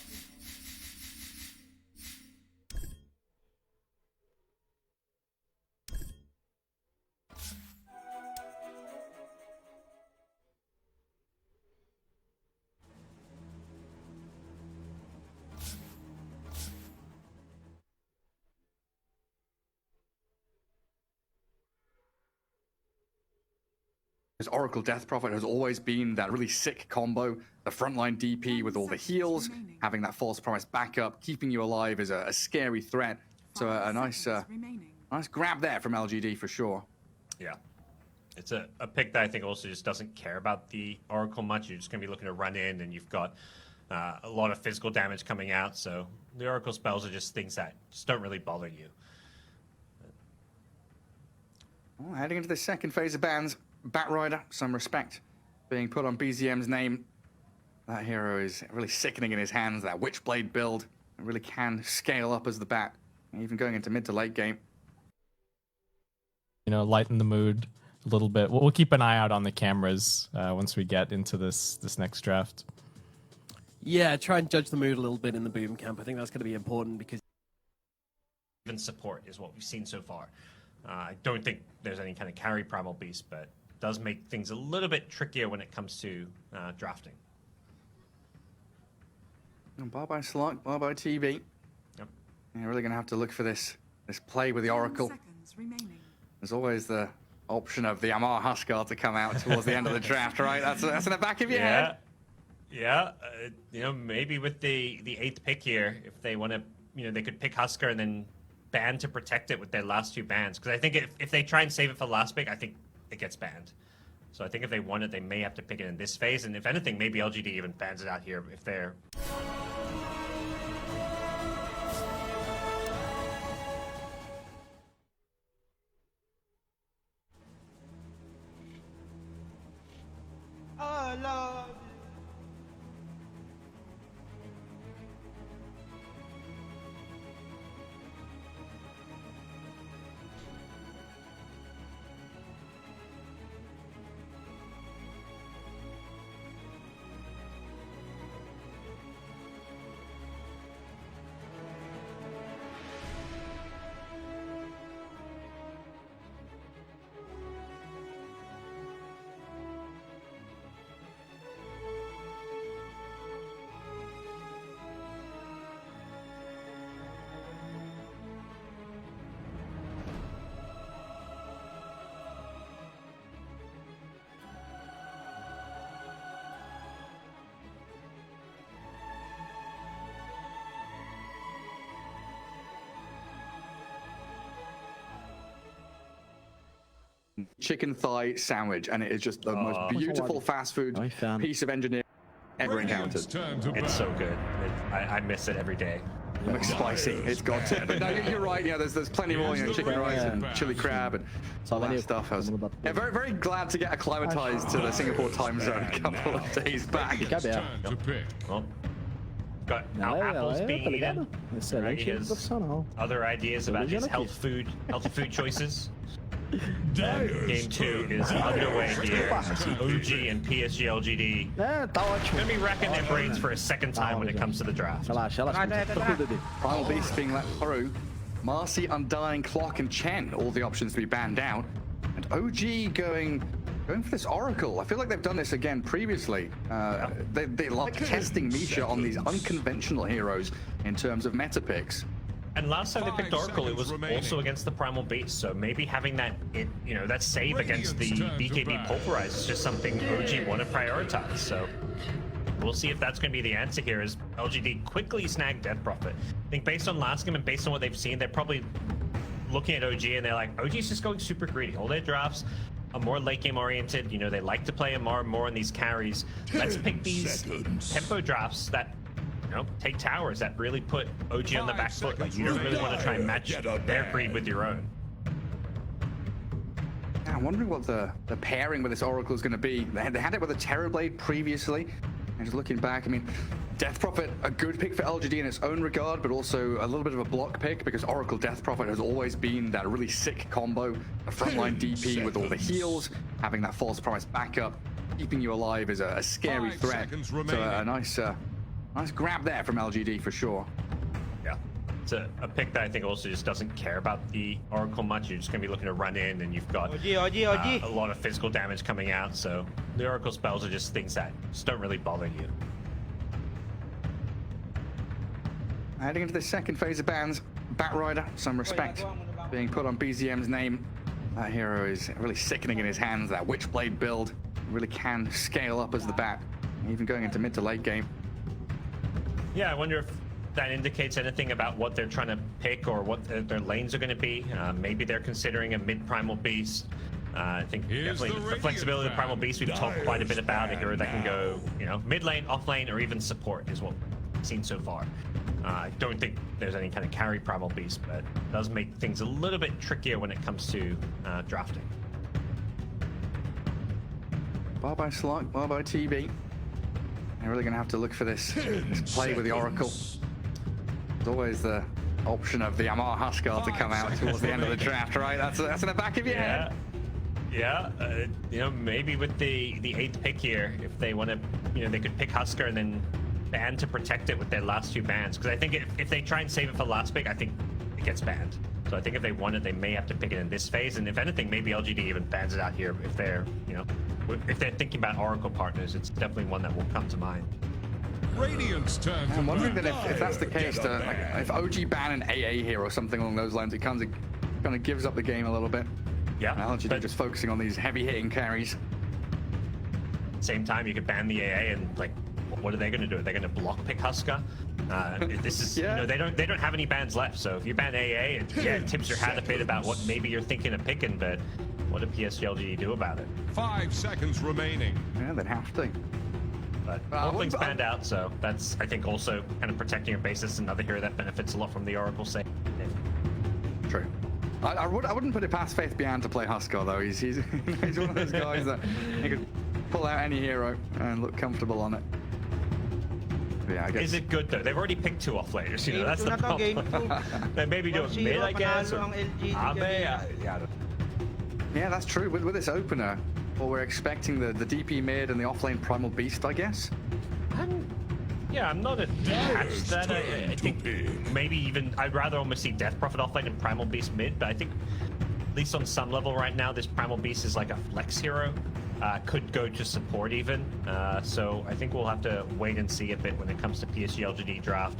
[SPEAKER 2] Because Oracle Death Prophet has always been that really sick combo. The frontline DP with all the heals, having that false promise backup, keeping you alive is a scary threat. So a nice grab there from LGD for sure.
[SPEAKER 1] Yeah. It's a pick that I think also just doesn't care about the Oracle much. You're just going to be looking to run in, and you've got a lot of physical damage coming out. So the Oracle spells are just things that just don't really bother you.
[SPEAKER 2] Well, heading into the second phase of bans, Batrider, some respect being put on BZM's name. That hero is really sickening in his hands, that Witchblade build. It really can scale up as the Bat, even going into mid to late game.
[SPEAKER 11] You know, lighten the mood a little bit. We'll keep an eye out on the cameras once we get into this next draft.
[SPEAKER 15] Yeah, try and judge the mood a little bit in the boom camp. I think that's going to be important because
[SPEAKER 1] Even support is what we've seen so far. I don't think there's any kind of carry Primal Beast, but it does make things a little bit trickier when it comes to drafting.
[SPEAKER 2] Bye-bye Slug, bye-bye TV.
[SPEAKER 1] Yep.
[SPEAKER 2] You're really going to have to look for this play with the Oracle. There's always the option of the Amar Huskar to come out towards the end of the draft, right? That's in the back of your head.
[SPEAKER 1] Yeah. You know, maybe with the 8th pick here, if they want to, you know, they could pick Huskar and then ban to protect it with their last 2 bans. Because I think if they try and save it for the last pick, I think it gets banned. So I think if they want it, they may have to pick it in this phase. And if anything, maybe LGD even bans it out here if they're...
[SPEAKER 4] I love you.
[SPEAKER 2] Chicken thigh sandwich, and it is just the most beautiful fast food piece of engineering ever encountered.
[SPEAKER 1] It's so good. I miss it every day.
[SPEAKER 2] McSpicy, it's got to. But no, you're right. You know, there's plenty more. You know, chicken rice and chili crab and all that stuff. I was very, very glad to get acclimatized to the Singapore time zone a couple of days back.
[SPEAKER 1] Well, got now apples being eaten. Right, he has other ideas about his healthy food choices. Game 2 is underway here. OG and PSG LGD going to be racking their brains for a second time when it comes to the draft.
[SPEAKER 2] Primal Beast being let through. Marcy, Undying, Clock, and Chen, all the options to be banned out. And OG going for this Oracle. I feel like they've done this again previously. They like testing Misha on these unconventional heroes in terms of meta picks.
[SPEAKER 1] And last time they picked Oracle, it was also against the Primal Beast. So maybe having that save against the BKB Pulverize is just something OG want to prioritize. So we'll see if that's going to be the answer here as LGD quickly snag Death Prophet. I think based on last game and based on what they've seen, they're probably looking at OG and they're like, OG's just going super greedy. All their drafts are more late game oriented. You know, they like to play more on these carries. Let's pick these tempo drafts that take towers that really put OG on the back foot. Like, you don't really want to try and match their greed with your own.
[SPEAKER 2] Yeah, I'm wondering what the pairing with this Oracle is going to be. They had it with a Terrorblade previously. And just looking back, I mean, Death Prophet, a good pick for LGD in its own regard, but also a little bit of a block pick because Oracle Death Prophet has always been that really sick combo. A frontline DP with all the heals, having that false promise backup, keeping you alive is a scary threat. So a nice grab there from LGD for sure.
[SPEAKER 1] Yeah. It's a pick that I think also just doesn't care about the Oracle much. You're just going to be looking to run in, and you've got a lot of physical damage coming out. So the Oracle spells are just things that just don't really bother you.
[SPEAKER 2] Heading into the second phase of bans, Batrider, some respect being put on BZM's name. That hero is really sickening in his hands. That Witchblade build really can scale up as the bat, even going into mid to late game.
[SPEAKER 1] Yeah, I wonder if that indicates anything about what they're trying to pick or what their lanes are going to be. Maybe they're considering a mid Primal Beast. I think definitely the flexibility of the Primal Beast we've talked quite a bit about. A hero that can go, mid lane, off lane, or even support is what we've seen so far. I don't think there's any kind of carry Primal Beast, but it does make things a little bit trickier when it comes to drafting.
[SPEAKER 2] Bye-bye Slug, bye-bye TB. They're really going to have to look for this play with the Oracle. There's always the option of the Amar Huskar to come out towards the end of the draft, right? That's in the back of your head.
[SPEAKER 1] Yeah, maybe with the 8th pick here, if they want to, they could pick Huskar and then ban to protect it with their last 2 bans. Because I think if they try and save it for last pick, I think it gets banned. So I think if they want it, they may have to pick it in this phase. And if anything, maybe LGD even bans it out here if they're, if they're thinking about Oracle partners. It's definitely one that will come to mind.
[SPEAKER 3] Radiant's turn.
[SPEAKER 2] I'm wondering that if that's the case, if OG ban an AA here or something along those lines, it kind of gives up the game a little bit.
[SPEAKER 1] Yeah,
[SPEAKER 2] LGD just focusing on these heavy hitting carries.
[SPEAKER 1] Same time, you could ban the AA and what are they going to do? Are they going to block pick Huskar? This is they don't have any bans left. So if you ban AA, it tips your hat a bit about what maybe you're thinking of picking. But what did PSG do about it?
[SPEAKER 3] 5 seconds remaining.
[SPEAKER 2] Yeah, they'd have to.
[SPEAKER 1] But Oracle's banned out, so that's I think also kind of protecting your basis. Another hero that benefits a lot from the Oracle save.
[SPEAKER 2] True. I wouldn't put it past Faith Bian to play Huskar though. He's one of those guys that he could pull out any hero and look comfortable on it. Yeah, I guess.
[SPEAKER 1] Is it good though? They've already picked 2 offlaners. That's the problem. They maybe do a mid, I guess. Or
[SPEAKER 2] yeah, that's true. With this opener, we're expecting the DP mid and the offlane Primal Beast, I guess.
[SPEAKER 1] I'm not attached to that. I think maybe even I'd rather almost see Death Prophet offlane and Primal Beast mid, but I think at least on some level right now, this Primal Beast is like a flex hero. Could go to support even. So I think we'll have to wait and see a bit when it comes to PSG LGD draft.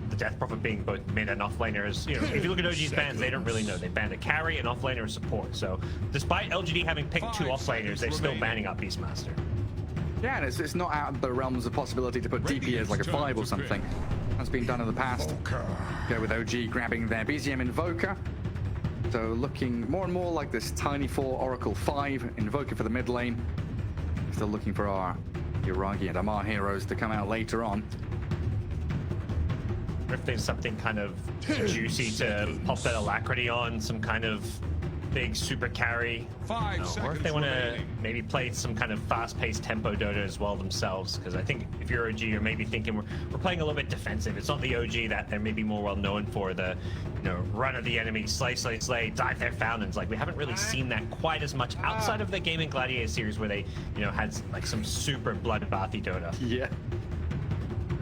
[SPEAKER 1] The Death Prophet being both mid and offlaners. If you look at OG's bans, they don't really know. They banned a carry, an offlaner, and support. So despite LGD having picked 2 offlaners, they're still banning up Beastmaster.
[SPEAKER 2] Yeah, and it's not out of the realms of possibility to put DP as like a 5 or something. That's been done in the past. Go with OG grabbing their BZM Invoker. So looking more and more like this Tiny 4 Oracle 5 Invoker for the mid lane. Still looking for our Yuragi and Amar heroes to come out later on.
[SPEAKER 1] If there's something kind of juicy to pop that Alacrity on, some kind of big super carry.
[SPEAKER 3] 5 seconds
[SPEAKER 1] or if they want to maybe play some kind of fast-paced tempo Dota as well themselves, because I think if you're OG, you're maybe thinking we're playing a little bit defensive. It's not the OG that they're maybe more well known for, the run of the enemy, slay, dive their fountains. Like we haven't really seen that quite as much outside of the Gaming Gladiator series where they had like some super bloodbathy Dota.
[SPEAKER 2] Yeah,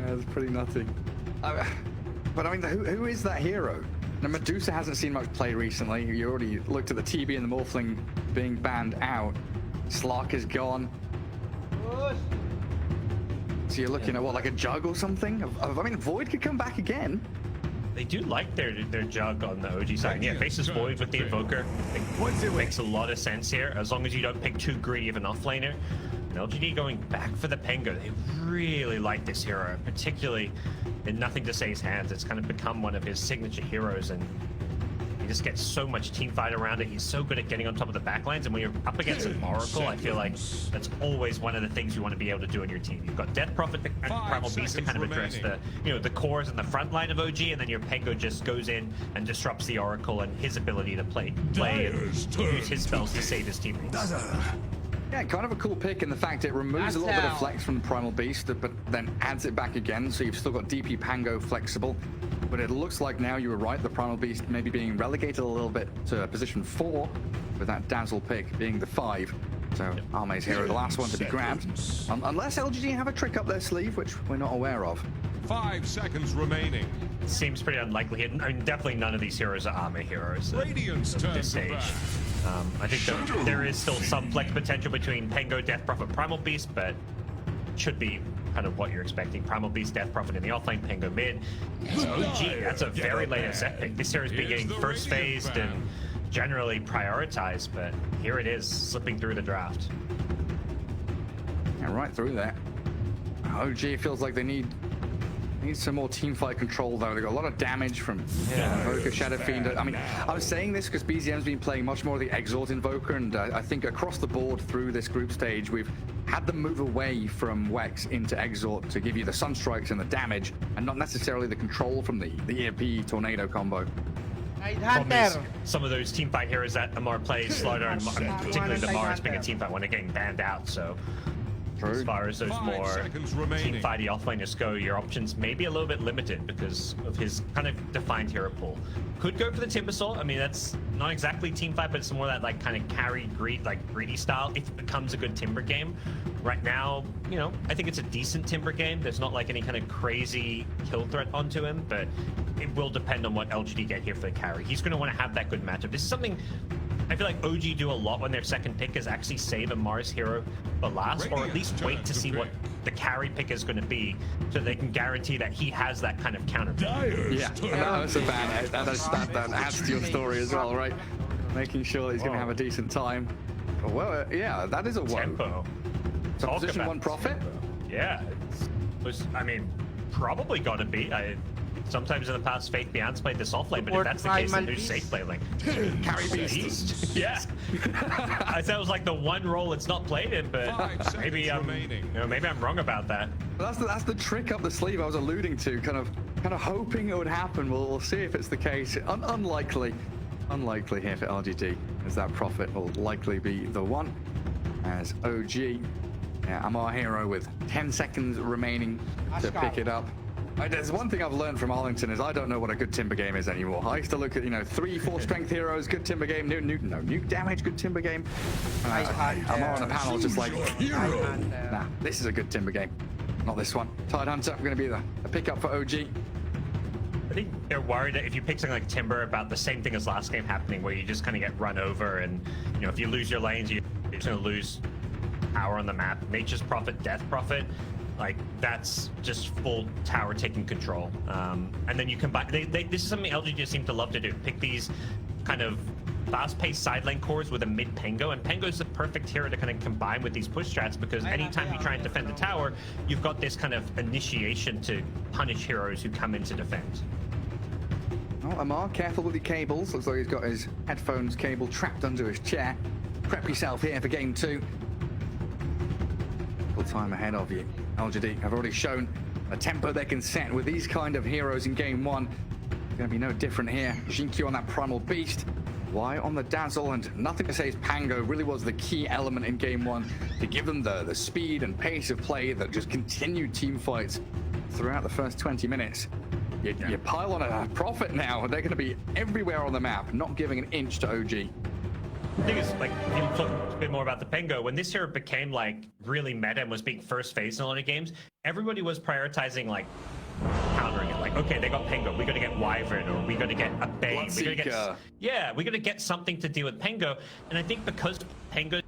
[SPEAKER 2] that's pretty nutty. But I mean, who is that hero? Now, Medusa hasn't seen much play recently. You already looked at the TB and the Morphling being banned out. Slark is gone. So you're looking at what, like a Jug or something? I mean, Void could come back again.
[SPEAKER 1] They do like their Jug on the OG side. Yeah, faces Void with the Invoker. It makes a lot of sense here, as long as you don't pick too greedy of an offlaner. And LGD going back for the Pengo. They really like this hero, particularly in Nothing to Say's hands. It's kind of become one of his signature heroes, and he just gets so much team fight around it. He's so good at getting on top of the backlines, and when you're up against an Oracle, I feel like that's always one of the things you want to be able to do on your team. You've got Death Prophet and Primal Beast to kind of address the cores and the front line of OG, and then your Pengo just goes in and disrupts the Oracle and his ability to play and use his spells to save his teammates.
[SPEAKER 2] Yeah, kind of a cool pick in the fact it removes a little bit of flex from the Primal Beast, but then adds it back again, so you've still got DP Pango flexible. But it looks like now you were right, the Primal Beast maybe being relegated a little bit to position 4, with that Dazzle pick being the 5. So Arme's hero, the last one to be grabbed. Unless LGD have a trick up their sleeve, which we're not aware of.
[SPEAKER 3] 5 seconds remaining.
[SPEAKER 1] Seems pretty unlikely. I mean, definitely none of these heroes are Arme heroes at this stage. I think there is still some flex potential between Pengo, Death Prophet, Primal Beast, but it should be kind of what you're expecting. Primal Beast, Death Prophet in the offlane, Pengo mid. So OG, that's a very late set pick. This hero's been getting first phased and generally prioritized, but here it is, slipping through the draft.
[SPEAKER 2] Yeah, right through there. OG feels like they need some more teamfight control, though. They got a lot of damage from Invoker, Shadow Fiend. I mean, I was saying this because BZM's been playing much more of the Exort Invoker, and I think across the board through this group stage, we've had them move away from Wex into Exort to give you the Sunstrikes and the damage, and not necessarily the control from the EMP Tornado combo.
[SPEAKER 1] Problem is, some of those teamfight heroes that Amar plays, Slaughter, and particularly the Mars being a teamfight when they're getting banned out, so... As far as those more team-fighty offlaners go, your options may be a little bit limited because of his kind of defined hero pool. Could go for the Timbersaw. I mean, that's not exactly team fight, but it's more that like kind of carry greedy style if it becomes a good Timber game. Right now, you know, I think it's a decent Timber game. There's not like any kind of crazy kill threat onto him, but it will depend on what LGD get here for the carry. He's going to want to have that good matchup. This is something I feel like OG do a lot when their second pick is actually save a Mars hero for last, or at least wait to see what the carry pick is going to be, so they can guarantee that he has that kind of counter.
[SPEAKER 2] Yeah, that's a bad. That adds to your story as well, right? Making sure that he's going to have a decent time. Well, yeah, that is a
[SPEAKER 1] tempo.
[SPEAKER 2] So position 1 Prophet.
[SPEAKER 1] Yeah, I mean, probably got to be. Sometimes in the past, Faith Beyond's played this offlane, but if that's the case, then who's safe play? Like,
[SPEAKER 2] carry beast.
[SPEAKER 1] Yeah. I said it was like the one role it's not played in, but maybe maybe I'm wrong about that.
[SPEAKER 2] But that's the trick up the sleeve I was alluding to, kind of hoping it would happen. We'll see if it's the case. Unlikely here for LGD, as that Prophet will likely be the one. As OG, Amar hero with 10 seconds remaining to pick it up. There's one thing I've learned from Arlington is I don't know what a good Timber game is anymore. I used to look at 3-4 strength heroes, good Timber game, nuke damage, good Timber game. I'm on a panel just like, nah, this is a good Timber game, not this one. Tide Hunter going to be the pickup for OG.
[SPEAKER 1] I think they're worried that if you pick something like Timber, about the same thing as last game happening, where you just kind of get run over, and if you lose your lanes, you're just going to lose power on the map. Nature's Prophet, Death Prophet. Like, that's just full tower taking control. And then you combine... this is something LG just seem to love to do. Pick these kind of fast-paced side lane cores with a mid-Pengo, and Pengo's the perfect hero to kind of combine with these push strats, because anytime you try and defend the tower, you've got this kind of initiation to punish heroes who come in to defend.
[SPEAKER 2] Oh, Amar, careful with the cables. Looks like he's got his headphones cable trapped under his chair. Prep yourself here for game 2. Full time ahead of you. LGD have already shown a tempo they can set with these kind of heroes in game 1. It's going to be no different here. Jinkyu on that Primal Beast. Why on the Dazzle, and nothing to say is Pango really was the key element in game 1 to give them the speed and pace of play that just continued team fights throughout the first 20 minutes. You pile on a Prophet now, they're going to be everywhere on the map, not giving an inch to OG.
[SPEAKER 1] The thing is, like, you talk a bit more about the Pengo. When this hero became, like, really meta and was being first phased in a lot of games, everybody was prioritizing, like, countering it. Like, okay, they got Pengo, we gotta get Wyvern, or we gotta get a Bane. We gotta get something to deal with Pengo. And I think because Pengo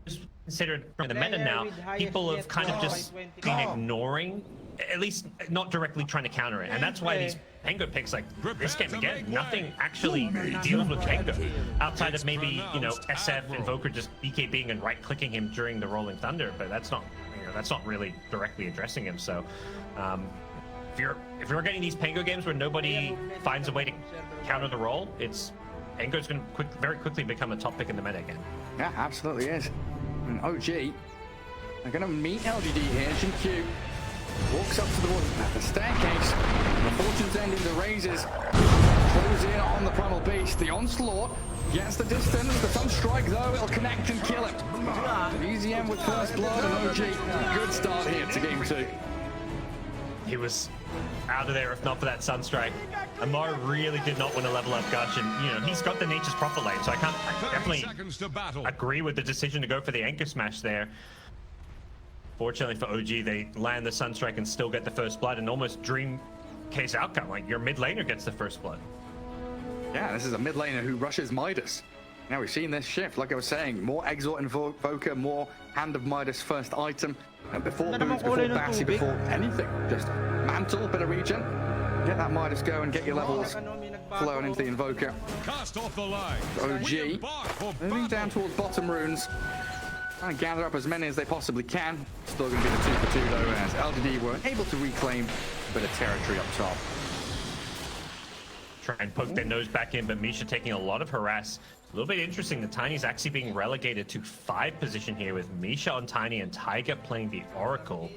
[SPEAKER 1] is considered in the meta now, people have kind of just been ignoring, at least not directly trying to counter it. And that's why these Pengo picks, like this game again, nothing actually deals with Pengo outside of maybe, SF Invoker just BKBing and right clicking him during the Rolling Thunder, but that's not, that's not really directly addressing him. So if you're getting these Pengo games where nobody finds a way to counter the role, Pengo's going to very quickly become a top pick in the meta again.
[SPEAKER 2] Yeah, absolutely is. And OG are going to meet LGD here. Jinkyu walks up to the staircase. The Fortune's End into Razors. Close in on the Primal Beast. The Onslaught gets the distance. The Sunstrike, though, it'll connect and kill him. EZM with first blood, and OG, good start here to game 2.
[SPEAKER 1] He was out of there if not for that Sunstrike. Amar really did not want to level up Gush, and he's got the Nature's Prophet lane, so I definitely agree with the decision to go for the Anchor Smash there. Fortunately for OG, they land the Sunstrike and still get the first blood, and almost dream case outcome, like your mid laner gets the first blood.
[SPEAKER 2] Yeah, this is a mid laner who rushes Midas. Now we've seen this shift, like I was saying, more Exort Invoker, more Hand of Midas first item, and before boots, before Bassy, before anything, just Mantle, bit of regen, Get that Midas going, get your levels flowing into the Invoker.
[SPEAKER 3] Cast off the line.
[SPEAKER 2] OG moving down towards bottom runes. Trying to gather up as many as they possibly can. Still going to be the 2 for 2 though, as LGD were able to reclaim a bit of territory up top.
[SPEAKER 1] Try and poke their nose back in, but Misha taking a lot of harass. A little bit interesting, the Tiny's actually being relegated to 5 position here with Misha on Tiny and Tiger playing the Oracle.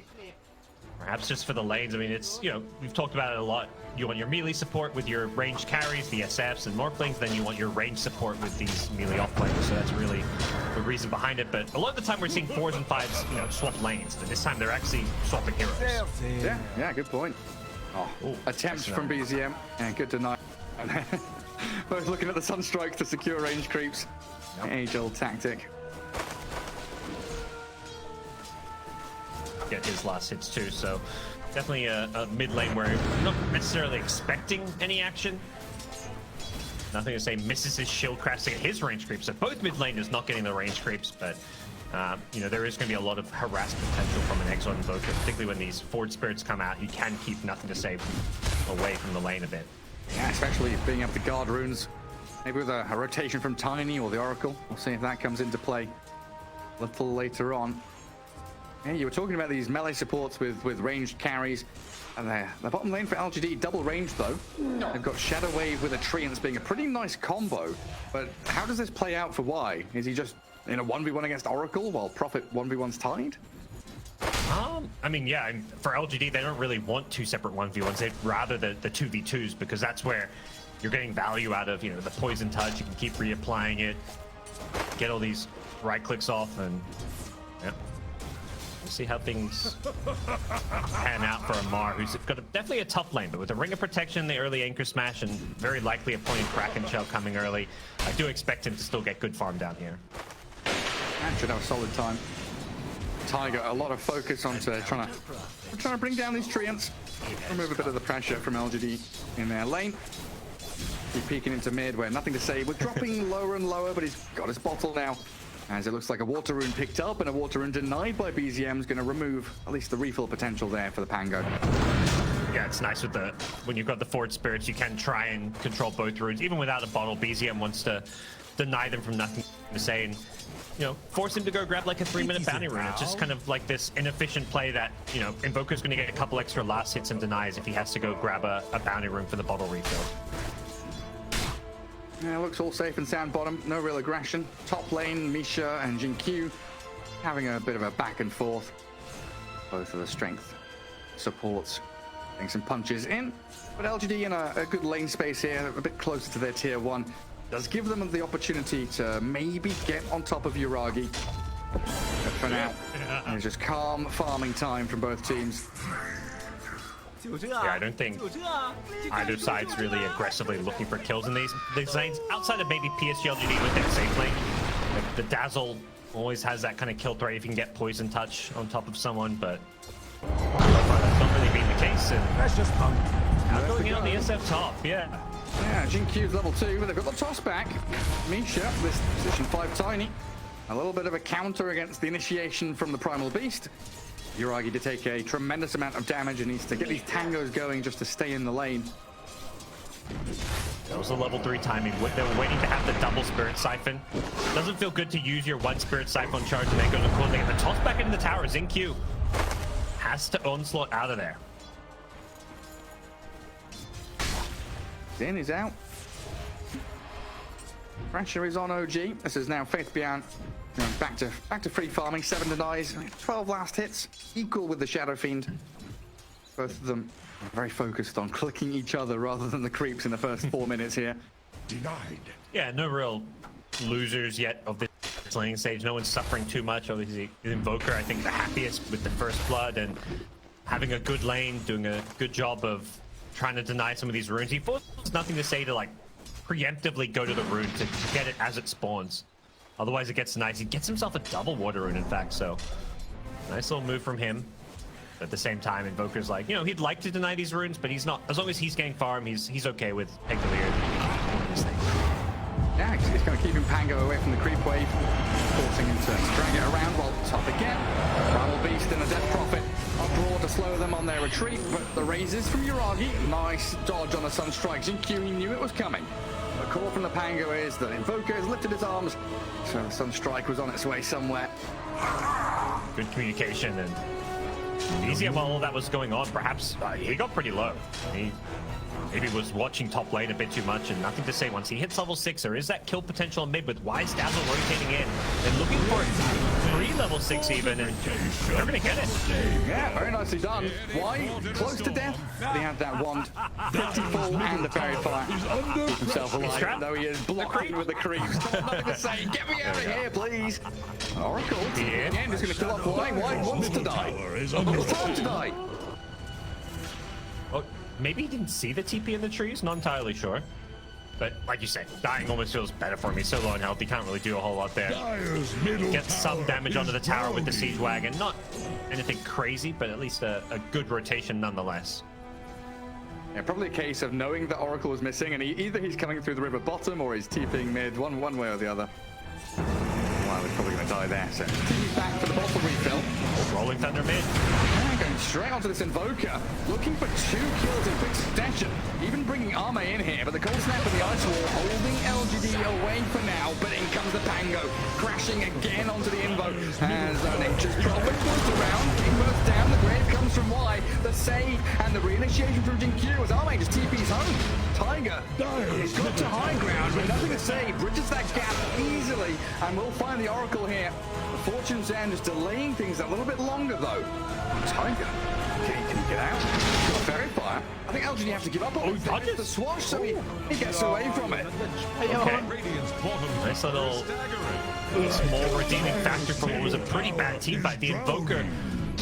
[SPEAKER 1] Perhaps just for the lanes. I mean, it's, you know, we've talked about it a lot. You want your melee support with your ranged carries, the SFs and Morphlings, then you want your range support with these melee off players. So that's really the reason behind it. But a lot of the time we're seeing 4s and 5s, you know, swap lanes. But this time they're actually swapping heroes.
[SPEAKER 2] Yeah, good point. Oh, attempts from BZM, and good deny. Both looking at the Sunstrike to secure range creeps. Yep. Age-old tactic.
[SPEAKER 1] Get his last hits too, so definitely a mid lane where you're not necessarily expecting any action. Nothing to say misses his shield crash to get his range creeps. So both mid laners not getting the range creeps, but you know, there is going to be a lot of harass potential from an Exile Invoker, particularly when these Forward Spirits come out. You can keep Nothing to Say away from the lane a bit.
[SPEAKER 2] Yeah, especially being able to guard runes. Maybe with a rotation from Tiny or the Oracle. We'll see if that comes into play a little later on. Yeah, you were talking about these melee supports with ranged carries. And the bottom lane for LGD, double range though. They've got Shadow Wave with a Treants being a pretty nice combo. But how does this play out for Y? Is he just in a 1v1 against Oracle while Prophet 1v1's tied?
[SPEAKER 1] I mean, yeah, for LGD, they don't really want 2 separate 1v1s. They'd rather the 2v2s, because that's where you're getting value out of, you know, the Poison Touch. You can keep reapplying it, get all these right clicks off, and yeah. We'll see how things pan out for Amar, who's got definitely a tough lane, but with a Ring of Protection, the early Anchor Smash, and very likely a point in Kraken Shell coming early, I do expect him to still get good farm down here.
[SPEAKER 2] And should have a solid time. Tiger, a lot of focus onto trying to bring down these Treants, remove a bit of the pressure from LGD in their lane. Keep peeking into mid where Nothing to Say. We're dropping lower and lower, but he's got his bottle now. As it looks like a Water Rune picked up and a Water Rune denied by BZM is going to remove at least the refill potential there for the Pango.
[SPEAKER 1] Yeah, it's nice with when you've got the Forward Spirits, you can try and control both runes. Even without a bottle, BZM wants to deny them from Nothing to Say and, you know, force him to go grab like a 3-minute bounty rune. It's just kind of like this inefficient play that, you know, Invoker's going to get a couple extra last hits and denies if he has to go grab a bounty rune for the bottle refill.
[SPEAKER 2] Yeah, looks all safe and sound bottom. No real aggression. Top lane, Misha and Jin-Q having a bit of a back and forth. Both of the strength supports getting some punches in. But LGD in a good lane space here, a bit closer to their tier 1. Does give them the opportunity to maybe get on top of Yuragi. But for now, it's just calm farming time from both teams.
[SPEAKER 1] Yeah, I don't think either side's really aggressively looking for kills in these lanes. Outside of maybe PSG LGD with their safe lane, the Dazzle always has that kind of kill threat if you can get Poison Touch on top of someone, but that's not really being the case. And
[SPEAKER 5] That's just punk.
[SPEAKER 1] now going in on the SF top, yeah.
[SPEAKER 2] Yeah, Jin-Q's level 2, but they've got the toss back. Misha, this position 5 Tiny. A little bit of a counter against the initiation from the Primal Beast. Yuragi to take a tremendous amount of damage and needs to get these tangos going just to stay in the lane.
[SPEAKER 1] That was a level 3 timing. They were waiting to have the double Spirit Siphon. Doesn't feel good to use your 1 Spirit Siphon charge and then go to the corner. They get the toss back into the tower. Xingqiu has to onslaught out of there.
[SPEAKER 2] Zin is out. Pressure is on OG. This is now Faith Beyond. Back to free farming, 7 denies, 12 last hits, equal with the Shadow Fiend. Both of them are very focused on clicking each other rather than the creeps in the first 4 minutes here.
[SPEAKER 3] Denied.
[SPEAKER 1] Yeah, no real losers yet of this laning stage. No one's suffering too much. Obviously, Invoker, I think, the happiest with the first blood and having a good lane, doing a good job of trying to deny some of these runes. He forces Nothing to Say to like preemptively go to the rune to get it as it spawns. Otherwise it gets nice. He gets himself a double Water Rune, in fact, so nice little move from him. But at the same time, Invoker's like, you know, he'd like to deny these runes, but he's not. As long as he's getting farm, he's okay with Pegalier doing his thing.
[SPEAKER 2] Yeah, he's going to keep Pango away from the creep wave, forcing him to drag it around while top again. Primal Beast and a Death Prophet Uproar to slow them on their retreat, but the raises from Yuragi. Nice dodge on the Sunstrike. Jinkyu, he knew it was coming. The call from the Pango is that Invoker has lifted his arms, so the Sunstrike was on its way somewhere.
[SPEAKER 1] Good communication, and easier while all that was going on. Perhaps he got pretty low. He maybe was watching top lane a bit too much, and nothing to say. Once he hits level 6, there is that kill potential mid with Wise Dazzle rotating in. They're looking for 3 level 6 even, and they're going to get it.
[SPEAKER 2] Yeah, very nicely done. Why? Close to death. But he had that wand. 50 full and the fairy fire. Keep himself alive, though he is blocking with the creeps. Nothing to say. Get me out of here, please. Oracle, again, just going to kill off Why. Why wants to die. It's time to die.
[SPEAKER 1] Oh, maybe he didn't see the TP in the trees, not entirely sure. But like you say, dying almost feels better for him. He's so low in health, he can't really do a whole lot there. Get some damage onto the tower with the Siege Wagon. Not anything crazy, but at least a good rotation nonetheless.
[SPEAKER 2] Yeah, probably a case of knowing that Oracle was missing, and either he's coming through the river bottom or he's TPing mid, one way or the other. Well, we're probably going to die there, so TP back for the bottle refill.
[SPEAKER 1] Oh, Rolling Thunder mid.
[SPEAKER 2] And going straight onto this Invoker, looking for 2 kills in quick succession. Even bringing Arme in here, but the cold snap and the ice wall holding LGD away for now. But in comes the Pango, crashing again onto the Invo. As Nature's Prophet goes around, King bursts down, the grave comes from Y, the save, and the reinitiation from Jinkyu as Arme just TP's home. Tiger is got to high ground, but nothing to say, bridges that gap easily, and we'll find the Oracle here. The Fortune's End is delaying things a little bit longer though. Tiger, can he get out? Got a fairy fire. I think LGD have to give up on it. Dodges the swash, so he gets away from it.
[SPEAKER 1] Okay. Nice little small redeeming factor for what was a pretty bad team fight. The Invoker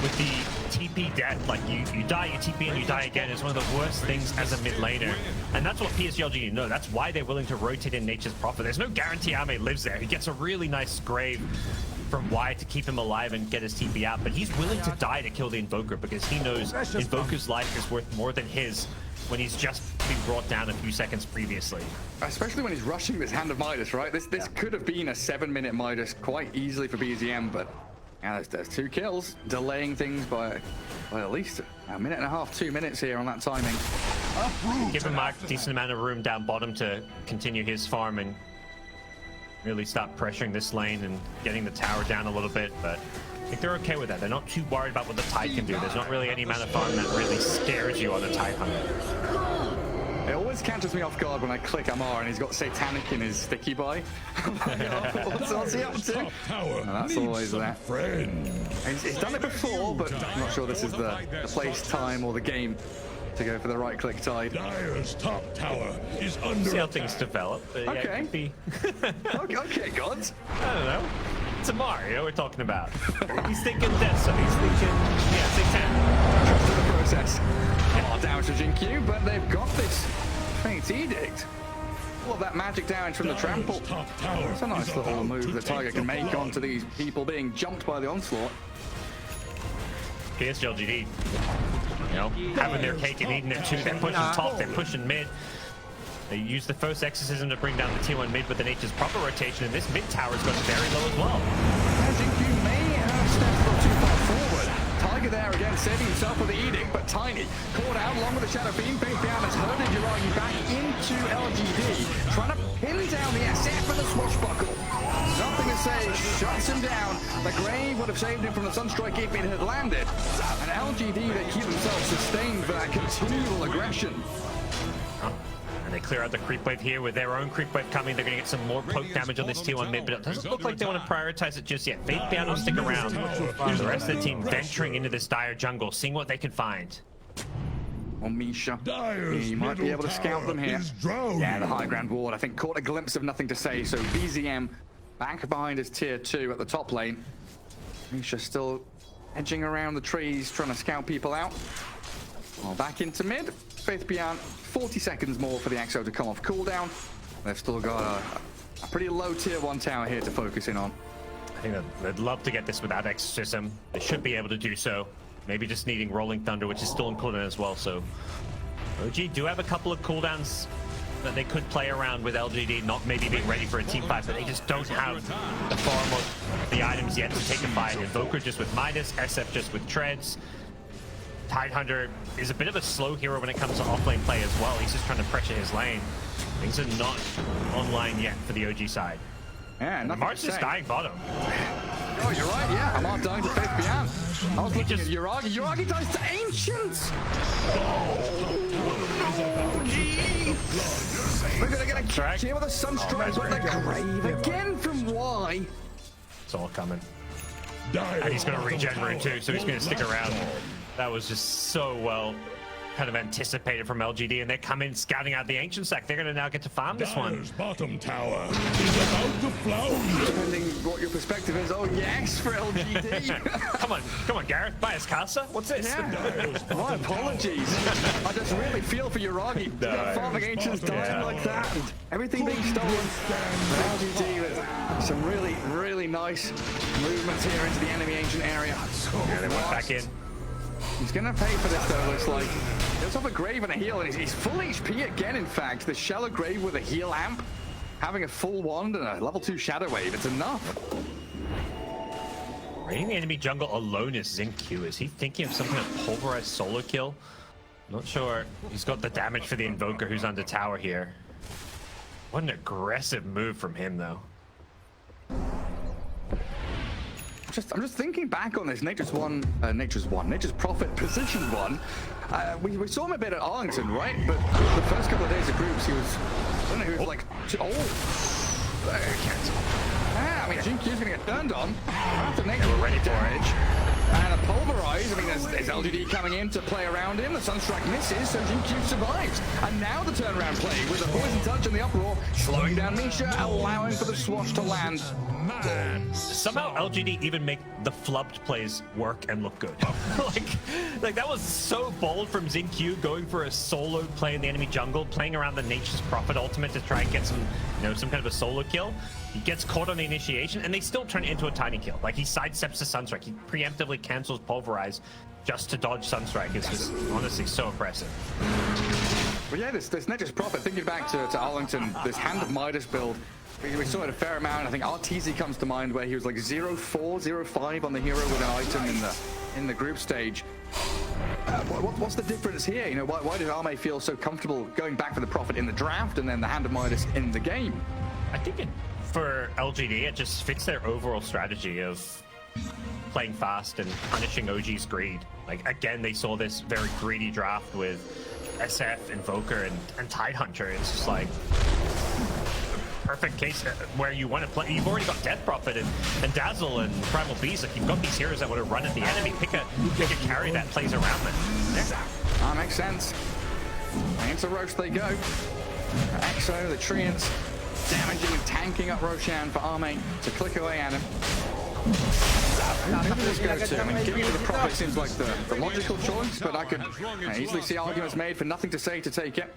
[SPEAKER 1] with the TP death, like you die, you TP, and you die again, is one of the worst things as a mid laner. And that's what PSG LGD know. That's why they're willing to rotate in Nature's Prophet. There's no guarantee Ame lives there. He gets a really nice grave from Y to keep him alive and get his TP out, but he's willing to die to kill the Invoker because he knows Invoker's life is worth more than his when he's just been brought down a few seconds previously.
[SPEAKER 2] Especially when he's rushing this Hand of Midas, right? This could have been a 7-minute Midas quite easily for BZM, but yeah, there's 2 kills, delaying things by at least a minute and a half, 2 minutes here on that timing.
[SPEAKER 1] Giving Mark a decent amount of room down bottom to continue his farm and really start pressuring this lane and getting the tower down a little bit, but I think they're okay with that. They're not too worried about what the Tide can do. There's not really any amount of farm that really scares you on the Tide Hunter.
[SPEAKER 2] It always catches me off guard when I click Amar and he's got Satanic in his sticky buy. What's he up to? And that's always that. He's done it before, but I'm not sure this is the place, time, or the game to go for the right click Tide.
[SPEAKER 3] Dire's top tower is under
[SPEAKER 1] See how things develop.
[SPEAKER 2] Okay.
[SPEAKER 1] Yeah,
[SPEAKER 2] okay, gods.
[SPEAKER 1] I don't know. It's a Mario we're talking about. He's thinking death, so he's thinking, yeah, Satanic.
[SPEAKER 2] Trust in the process. Oh, damage to Jinkyu, but they've got this Fate's Edict. All of that magic damage from the trample. It's a nice little move the Tiger can make onto these people being jumped by the onslaught.
[SPEAKER 1] PSG LGD, you know, having their cake and eating it too. They're pushing top, they're pushing mid. They use the first exorcism to bring down the T1 mid, but the Nature's Proper rotation, and this mid tower's got very low as well.
[SPEAKER 2] Jinkyu may have stepped a little too far forward. Tiger there again, saving himself with the Edict, but Tiny caught out along with the Shadow Fiend. Faithbound has herded Yuragi back into LGD, trying to pin down the SF with a swashbuckle. Nothing to say, shuts him down. The Grave would have saved him from the Sunstrike if it had landed. And LGD, they keep themselves sustained for that continual aggression.
[SPEAKER 1] And they clear out the creep wave here with their own creep wave coming. They're going to get some more poke damage on this T1 mid, but it doesn't look like they want to prioritize it just yet. Faithbound will stick around. The rest of the team venturing into this dire jungle, seeing what they can find.
[SPEAKER 2] On Misha, he might be able to scout them here. Yeah, the high ground ward, I think, caught a glimpse of nothing to say. So BZM back behind his tier 2 at the top lane. Misha still edging around the trees, trying to scout people out. Well, back into mid. Faith Beyond, 40 seconds more for the Exo to come off cooldown. They've still got a pretty low tier 1 tower here to focus in on.
[SPEAKER 1] I think they'd love to get this without Exorcism. They should be able to do so. Maybe just needing Rolling Thunder, which is still in cooldown as well. So OG do have a couple of cooldowns that they could play around with LGD, not maybe being ready for a team fight, but they just don't have the farm or the items yet to take a fight. Invoker just with Midas, SF just with Treads. Tidehunter is a bit of a slow hero when it comes to offlane play as well. He's just trying to pressure his lane. Things are not online yet for the OG side.
[SPEAKER 2] Yeah, nothing
[SPEAKER 1] Mars
[SPEAKER 2] to
[SPEAKER 1] is
[SPEAKER 2] say.
[SPEAKER 1] dying bottom.
[SPEAKER 2] Oh, you're right, yeah. I'm not dying to Faith Beyond. I was looking at Uragi. Uragi dies to Ancients! We're gonna get a catch here with a Sunstrike, but the Grave again from Y.
[SPEAKER 1] It's all coming. And he's gonna regen rune too, so he's gonna stick around. That was just so well kind of anticipated from LGD, and they're coming scouting out the ancient sack. They're gonna now get to farm this one.
[SPEAKER 3] Bottom tower is about to flounder.
[SPEAKER 2] Depending what your perspective is, oh yes for LGD.
[SPEAKER 1] come on, Gareth, buy us Casa. What's this?
[SPEAKER 2] Yeah. My apologies. I just really feel for Uragi. Farming ancients dying like that, and everything being stolen. LGD with some really, really nice movements here into the enemy ancient area.
[SPEAKER 1] Yeah, they went back in.
[SPEAKER 2] He's gonna pay for this though, looks like. He does have a Grave and a heal, and he's full HP again, in fact. The Shallow Grave with a heal amp, having a full wand and a level 2 Shadow Wave. It's enough.
[SPEAKER 1] Raiding the enemy jungle alone is XinQ. Is he thinking of some kind of pulverized solo kill? Not sure. He's got the damage for the Invoker who's under tower here. What an aggressive move from him, though.
[SPEAKER 2] I'm just thinking back on this Nature's Prophet position 1. We saw him a bit at Arlington, right? But the first couple of days of groups, he was, I don't know, he was like, I mean, XinQ's gonna get turned on. After Nature,
[SPEAKER 1] we're ready for it.
[SPEAKER 2] And a Pulverize, I mean, there's LGD coming in to play around him. The Sunstrike misses, so XinQ survives. And now the turnaround play with the Poison Touch and the Uproar, slowing down Misha, allowing for the Swatch to land.
[SPEAKER 1] Somehow LGD even make the flubbed plays work and look good. like that was so bold from XinQ, going for a solo play in the enemy jungle, playing around the Nature's Prophet ultimate to try and get some, some kind of a solo kill. He gets caught on the initiation, and they still turn it into a tiny kill. Like, he sidesteps the Sunstrike. He preemptively cancels Pulverize just to dodge Sunstrike. It's just honestly so impressive.
[SPEAKER 2] Well, yeah, this Nature's Prophet, thinking back to Arlington, this Hand of Midas build, we saw it a fair amount. I think RTZ comes to mind, where he was like 0-4, 0-5 on the hero with an item in the group stage. What's the difference here? Why did Arme feel so comfortable going back for the Prophet in the draft and then the Hand of Midas in the game?
[SPEAKER 1] I think for LGD, it just fits their overall strategy of playing fast and punishing OG's greed. Like, again, they saw this very greedy draft with SF, Invoker, and Tidehunter. It's just like perfect case where you want to play. You've already got Death Prophet and Dazzle and Primal Beast. Like, you've got these heroes that want to run at the enemy. Pick a carry that plays around them.
[SPEAKER 2] Yeah, that makes sense. Into Roche they go. Exo, the Treants, damaging and tanking up Roshan for Arme to click away at him. Who does this go to? I mean, giving it to the Prophet seems like the logical choice, but I could easily see arguments made for nothing to say to take it.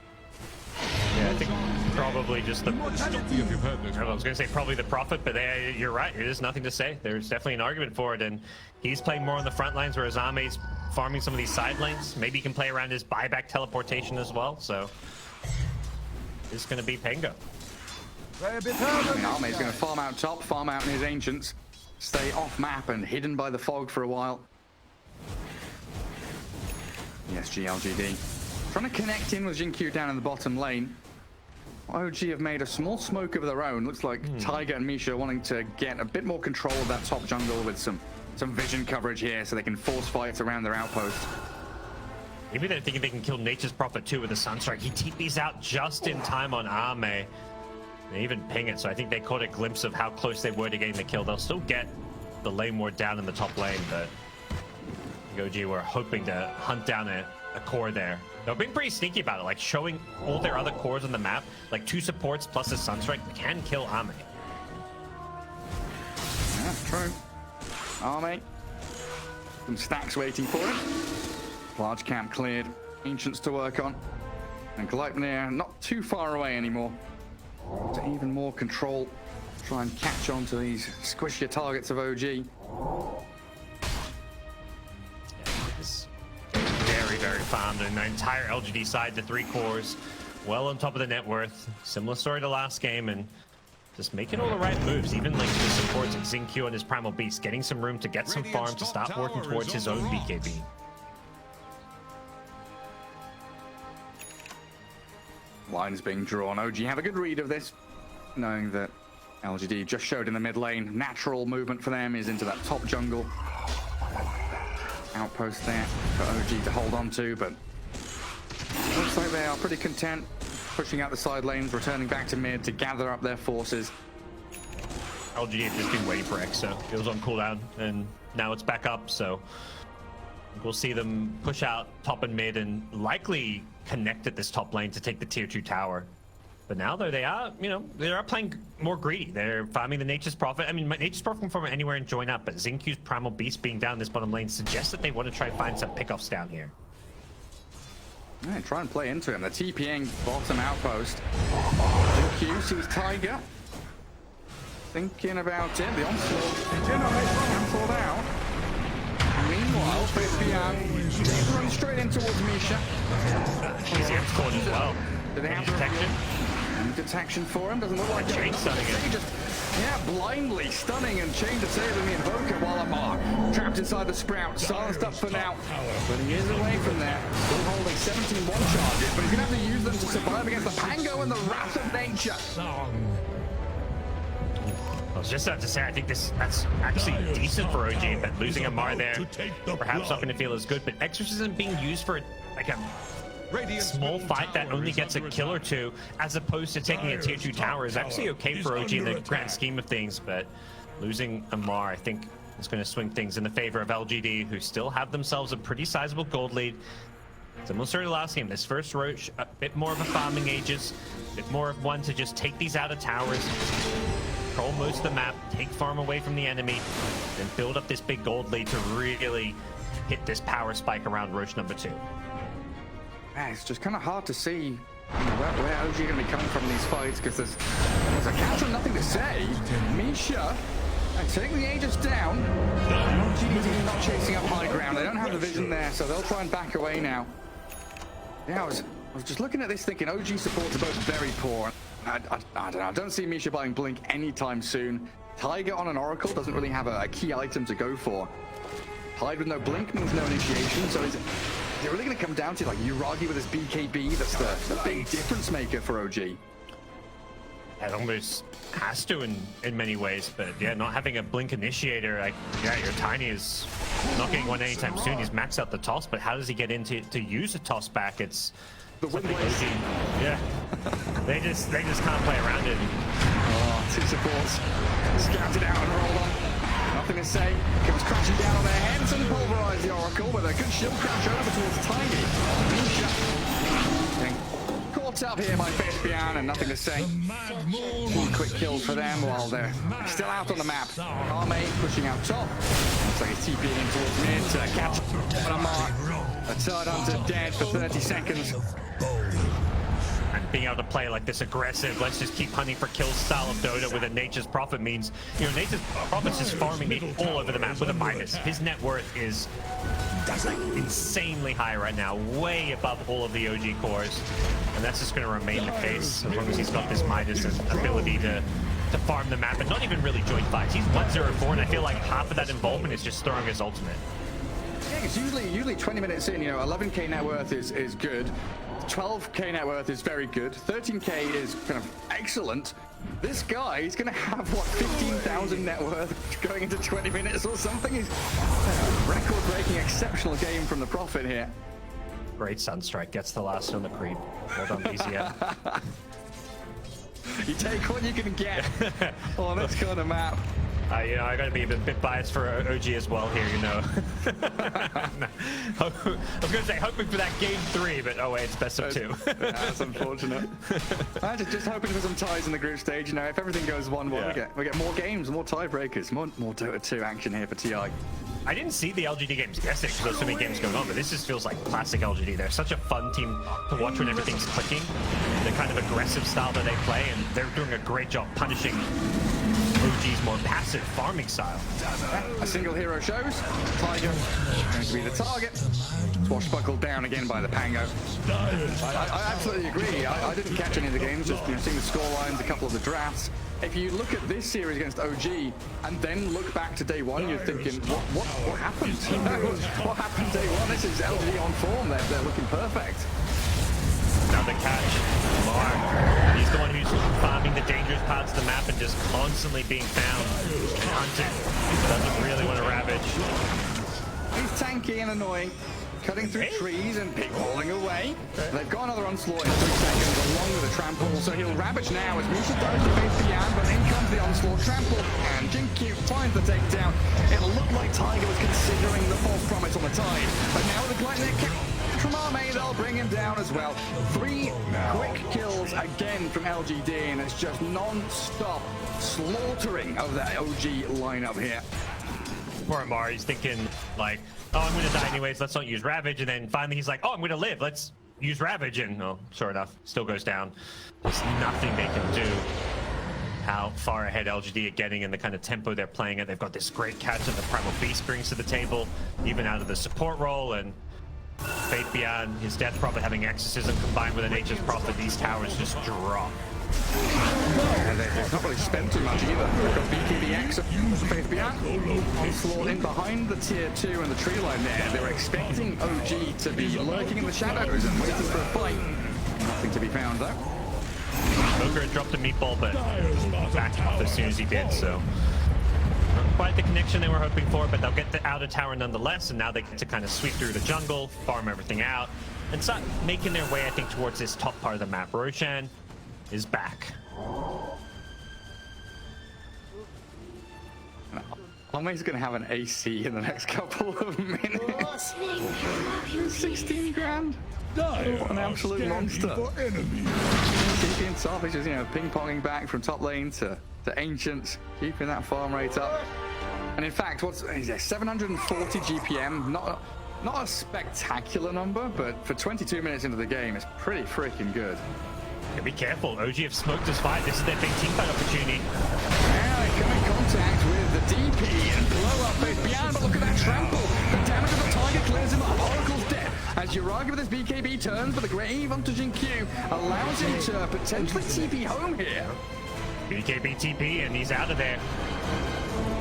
[SPEAKER 1] Yeah, I think probably just the... I was going to say probably the Prophet, but you're right. There's nothing to say. There's definitely an argument for it, and he's playing more on the front lines, whereas Ame's farming some of these side lanes. Maybe he can play around his buyback teleportation as well, so it's going to be Pengo.
[SPEAKER 2] Ame's going to farm out top, farm out in his Ancients, stay off map and hidden by the fog for a while. Yes, GLGD. Trying to connect in with XinQ down in the bottom lane. OG have made a small smoke of their own. Looks like Tiger and Misha wanting to get a bit more control of that top jungle with some vision coverage here so they can force fights around their outposts.
[SPEAKER 1] Maybe they're thinking they can kill Nature's Prophet too with a Sunstrike. He TP's out just in time on Arme. They even ping it, so I think they caught a glimpse of how close they were to getting the kill. They'll still get the lane ward down in the top lane, but OG were hoping to hunt down a core there. They're being pretty sneaky about it, like showing all their other cores on the map, like 2 supports plus a Sunstrike can kill Arme.
[SPEAKER 2] Yeah, true. Arme. Some stacks waiting for him. Large camp cleared. Ancients to work on. And Gleipnir not too far away anymore. To even more control. Try and catch on to these squishier targets of OG.
[SPEAKER 1] Yeah, very, very farmed. And the entire LGD side, the 3 cores, well on top of the net worth. Similar story to last game, and just making all the right moves. Even like the supports at XinQ and his Primal Beast, getting some room to get some farm to start working towards his own BKB.
[SPEAKER 2] Lines being drawn. OG have a good read of this, knowing that LGD just showed in the mid lane. Natural movement for them is into that top jungle. Outpost there for OG to hold on to, but looks like they are pretty content pushing out the side lanes, returning back to mid to gather up their forces.
[SPEAKER 1] LGD have just been waiting for Exo. It was on cooldown, and now it's back up, so we'll see them push out top and mid and likely connect at this top lane to take the tier 2 tower. But now though, they are, you know, they are playing more greedy. They're farming the Nature's Prophet. I mean, Nature's Prophet can farm anywhere and join up, but Xinq's Primal Beast being down this bottom lane suggests that they want to try and find some pickoffs down here.
[SPEAKER 2] Yeah, try and play into him. The TPing bottom outpost. Xinq sees Tiger. Thinking about it. The onslaught cancelled out. Meanwhile, Fabian runs straight in towards Misha.
[SPEAKER 1] Easy scored as well.
[SPEAKER 2] Do they have detection? Detection for him. Doesn't look like
[SPEAKER 1] chain stunning it.
[SPEAKER 2] Yeah, blindly stunning and chain disabling the Invoker while Amar trapped inside the Sprout. Silenced up for now. But he is away from there. Still holding 17 one charges, but he's going to have to use them to survive against the Pango and the Wrath of Nature.
[SPEAKER 1] I was just about to say, I think that's actually decent for OG, but losing Amar there, perhaps not going to feel as good. But Exorcism being used for like a small fight that only gets a kill or two, as opposed to taking a tier 2 tower, is actually okay for OG in the grand scheme of things. But losing Amar, I think, is going to swing things in the favor of LGD, who still have themselves a pretty sizable gold lead. Similar to last game, this first Roach, a bit more of a farming Aegis, a bit more of one to just take these out of towers, control most of the map, take farm away from the enemy, and build up this big gold lead to really hit this power spike around Roach number 2.
[SPEAKER 2] Yeah, it's just kind of hard to see where OG are going to be coming from in these fights, because there's a counter and nothing to say. Misha, and take the Aegis down. OG not chasing up high ground. They don't have the vision there, so they'll try and back away now. Yeah, I was just looking at this thinking OG supports are both very poor. I don't know. I don't see Misha buying Blink anytime soon. Tiger on an Oracle doesn't really have a key item to go for. Hyde with no Blink means no initiation, so is it really going to come down to like Uragi with his BKB? That's the big difference maker for OG.
[SPEAKER 1] It almost has to in many ways, but yeah, not having a Blink initiator, like, yeah, your Tiny is not getting one anytime soon. He's maxed out the toss, but how does he get into to use a toss back? It's
[SPEAKER 2] the wind
[SPEAKER 1] OG, yeah. they just can't play around it.
[SPEAKER 2] Oh, 2 supports scouted out and rolled on. Nothing to say. Comes crashing down on their heads and pulverize the Oracle with a good shield crash over towards Tiny. Caught up here by Fabian and nothing to say. 2 quick kills for them while they're still out on the map. Arme pushing out top. Looks like he's TPing in towards mid to catch Amar. A third hunter dead for 30 seconds.
[SPEAKER 1] And being able to play like this aggressive, let's just keep hunting for kills style of Dota with a Nature's Prophet means, you know, Nature's Prophet's just farming me all over the map with a Midas. His net worth is like insanely high right now, way above all of the OG cores. And that's just going to remain the case as long as he's got this Midas and ability to farm the map and not even really join fights. He's 1-0-4, and I feel like half of that involvement is just throwing his ultimate.
[SPEAKER 2] Yeah, it's usually 20 minutes in, you know, 11k net worth is good. 12k net worth is very good. 13k is kind of excellent. This guy is going to have, what, 15,000 net worth going into 20 minutes or something? He's record-breaking, exceptional game from the Prophet here.
[SPEAKER 1] Great Sunstrike, gets the last on the creep. Well done, BCM.
[SPEAKER 2] You take what you can get on this kind of map.
[SPEAKER 1] You know, I gotta be a bit biased for OG as well here, you know. I was gonna say hoping for that game 3, but oh wait, it's best of 2.
[SPEAKER 2] That's unfortunate. I'm just hoping for some ties in the group stage. You know, if everything goes 1-1, we get more games, more tiebreakers, more Dota 2 action here for TI.
[SPEAKER 1] I didn't see the LGD games yesterday because there's so many games going on, but this just feels like classic LGD. They're such a fun team to watch when everything's clicking. The kind of aggressive style that they play, and they're doing a great job punishing OG's more passive farming style.
[SPEAKER 2] A single hero shows. Tiger going to be the target. Swashbuckled down again by the Pango. I absolutely agree. I didn't catch any of the games, just seeing the score lines, a couple of the drafts. If you look at this series against OG and then look back to day 1, you're thinking, what happened? What happened day 1? This is LG on form. They're looking perfect.
[SPEAKER 1] Now another catch. Mar, he's the one who's farming the dangerous parts of the map and just constantly being found. Hunted. Doesn't really want to ravage.
[SPEAKER 2] He's tanky and annoying. Cutting through trees and pigballing away. They've got another onslaught in 3 seconds along with a trample, so he'll ravage now as Misha does the face beyond, but in comes the onslaught trample, and Jinkyu finds the takedown. It looked like Tiger was considering the false promise on the tide, but now with the glycinate from Arme, they'll bring him down as well. 3 quick kills again from LGD, and it's just non-stop slaughtering of that OG lineup here.
[SPEAKER 1] Poor Amar, he's thinking like, oh, I'm going to die anyways, let's not use Ravage. And then finally he's like, oh, I'm going to live, let's use Ravage. And oh, sure enough, still goes down. There's nothing they can do. How far ahead LGD are getting and the kind of tempo they're playing at. They've got this great catch that the Primal Beast brings to the table, even out of the support role. And Faith Beyond, his Death Prophet having Exorcism combined with an Nature's Prophet, these towers just drop.
[SPEAKER 2] And they've not really spent too much either. They've got BKBX of Faith Beyond. Onslaught in behind the tier 2 and the tree line there. They were expecting OG to be lurking in the shadows and waiting for a fight. Nothing to be found though.
[SPEAKER 1] Booker had dropped a meatball, but backed off as soon as he did, so not quite the connection they were hoping for, but they'll get the outer tower nonetheless, and now they get to kind of sweep through the jungle, farm everything out, and start making their way, I think, towards this top part of the map. Roshan is back.
[SPEAKER 2] Alme's going to have an AC in the next couple of minutes. 16 grand. What an absolute monster. TP and top is just, ping-ponging back from top lane to Ancients, keeping that farm rate up. And in fact, what's 740 GPM? Not a spectacular number, but for 22 minutes into the game, it's pretty freaking good.
[SPEAKER 1] Yeah, be careful. OG have smoked this fight. This is their big teamfight opportunity.
[SPEAKER 2] Now they come in contact with the DP and blow up Faith Beyond, but look at that trample. The damage of the Tiger clears him up. Oracle's dead. As Uraga with his BKB turns, but the Grave onto Jinkyu allows him to potentially TP home here.
[SPEAKER 1] BKB TP, and he's out of there.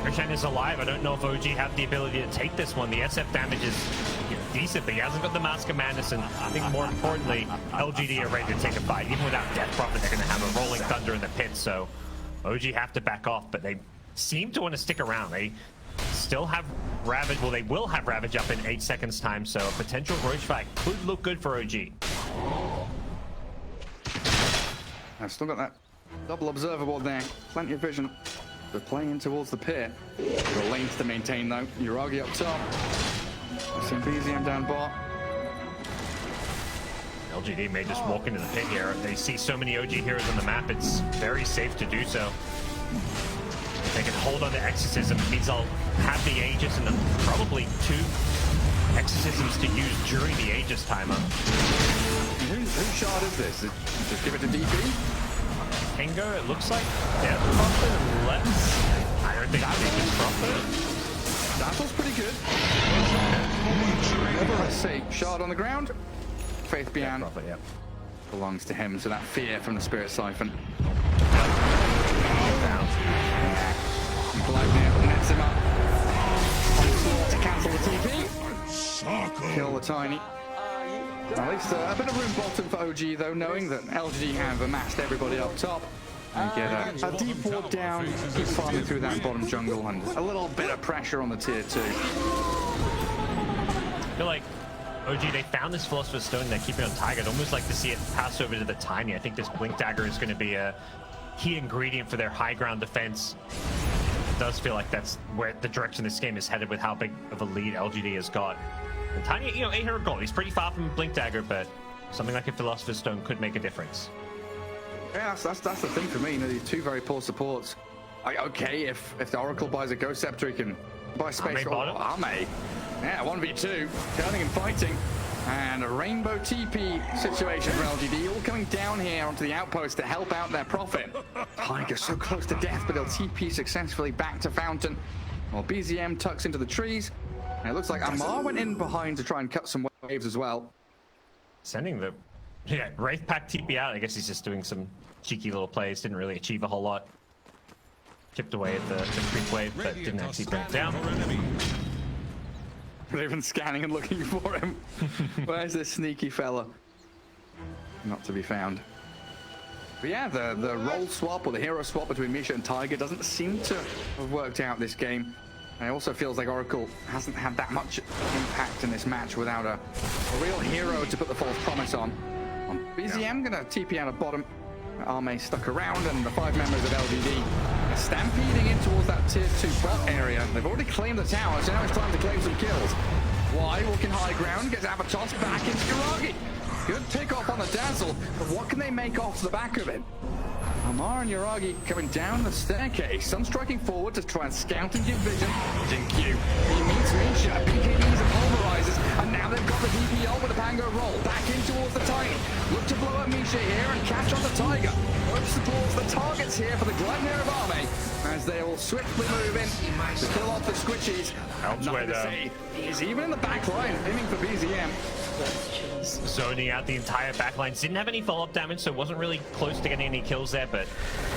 [SPEAKER 1] Roshan is alive. I don't know if OG have the ability to take this one. The SF damage is decent, but he hasn't got the Mask of Madness, and I think more importantly, LGD are ready to take a fight. Even without Death Prophet, they're going to have a Rolling Thunder in the pit, so OG have to back off, but they seem to want to stick around. They still have Ravage, well, they will have Ravage up in 8 seconds time, so a potential Roche fight could look good for OG.
[SPEAKER 2] I've still got that double observer board there. Plenty of vision. They're playing towards the pit. The lanes to maintain though. Uragi up top. I've seen BZM down bot.
[SPEAKER 1] LGD may just walk into the pit here. They see so many OG heroes on the map, it's very safe to do so. If they can hold on to Exorcism, it means they'll have the Aegis and then probably 2 Exorcisms to use during the Aegis timer.
[SPEAKER 2] Whose shard is this? Just give it to DP?
[SPEAKER 1] Tango, it looks like. Death Prophet, unless. I don't think Aegis Prophet.
[SPEAKER 2] Dazzle's pretty good. Let's see. Shard on the ground. Faith Beyond belongs to him, so that fear from the Spirit Siphon. Down. Gleipnir nets him up. Onslaught to cancel the TP. Kill the Tiny. At least a bit of room bottom for OG though, knowing that LGD have amassed everybody up top. And get a deep ward down, keep farming through that bottom jungle, and a little bit of pressure on the tier 2.
[SPEAKER 1] I feel like OG, they found this Philosopher's Stone, they're keeping it on Tiger. I'd almost like to see it pass over to the Tiny. I think this Blink Dagger is going to be a key ingredient for their high ground defense. It does feel like that's where the direction this game is headed with how big of a lead LGD has got. And Tiny, 800 gold. He's pretty far from Blink Dagger, but something like a Philosopher's Stone could make a difference.
[SPEAKER 2] Yeah, that's the thing for me. These 2 very poor supports. Okay, if the Oracle buys a Ghost Scepter, he can buy space for Arme. Yeah, 1v2, turning and fighting. And a Rainbow TP situation for LGD, all coming down here onto the outpost to help out their Prophet. Tiger so close to death, but he'll TP successfully back to Fountain. While BZM tucks into the trees. And it looks like Amar went in behind to try and cut some waves as well.
[SPEAKER 1] Sending the Wraith Pack TP out. I guess he's just doing some cheeky little plays. Didn't really achieve a whole lot. Chipped away at the creep wave, but didn't actually bring it down.
[SPEAKER 2] They're even scanning and looking for him. Where's this sneaky fella? not to be found. But yeah, the role swap or the hero swap between Misha and Tiger doesn't seem to have worked out this game. And it also feels like Oracle hasn't had that much impact in this match without a real hero to put the false promise on. BZM gonna TP out of bottom. Arme stuck around, and the 5 members of LGD are stampeding in towards that tier 2 bot area. They've already claimed the tower, so now it's time to claim some kills. Why walking high ground, gets Avatos back into Yuragi. Good pick off on the Dazzle, but what can they make off the back of it? Amar and Yuragi coming down the staircase. Sun striking forward to try and scout and give vision. Jinq. He meets Misha. BKBs and pulverizes. And now they've got the DPL with the Pango roll. Back in towards the Tiny. Look to blow at Misha here and catch on the Tiger. Both supports the targets here for the Gleipnir of Arme. As they all swiftly move in to kill off the Squishies.
[SPEAKER 1] Elsewhere, though.
[SPEAKER 2] He's even in the back line, aiming for BZM.
[SPEAKER 1] Zoning out the entire backline. Didn't have any follow-up damage, so wasn't really close to getting any kills there, but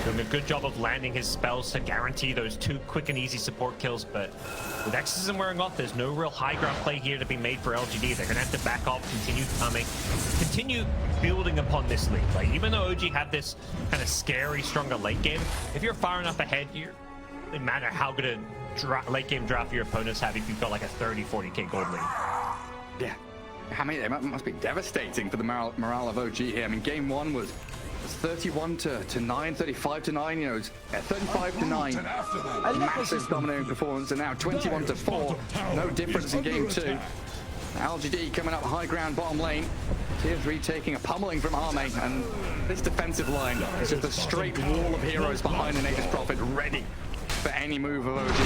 [SPEAKER 1] doing a good job of landing his spells to guarantee those 2 quick and easy support kills. But with Exorcism wearing off, there's no real high ground play here to be made for LGD. They're gonna have to back off, continue coming, continue building upon this lead. Like, even though OG had this kind of scary, stronger late game, if you're far enough ahead, it doesn't matter how good a late game draft your opponents have if you've got like a 30-40k gold lead.
[SPEAKER 2] Yeah. How many? It must be devastating for the morale of OG here. I mean, game 1 was 31 to 9, 35 to 9. You know, it's 35 to 9. Massive dominating performance, and now 21 to 4. No difference in game 2. LGD coming up high ground bottom lane. Tier 3 taking a pummeling from Arme, and this defensive line is just a straight wall of heroes behind the Nature's Prophet, ready for any move of OG.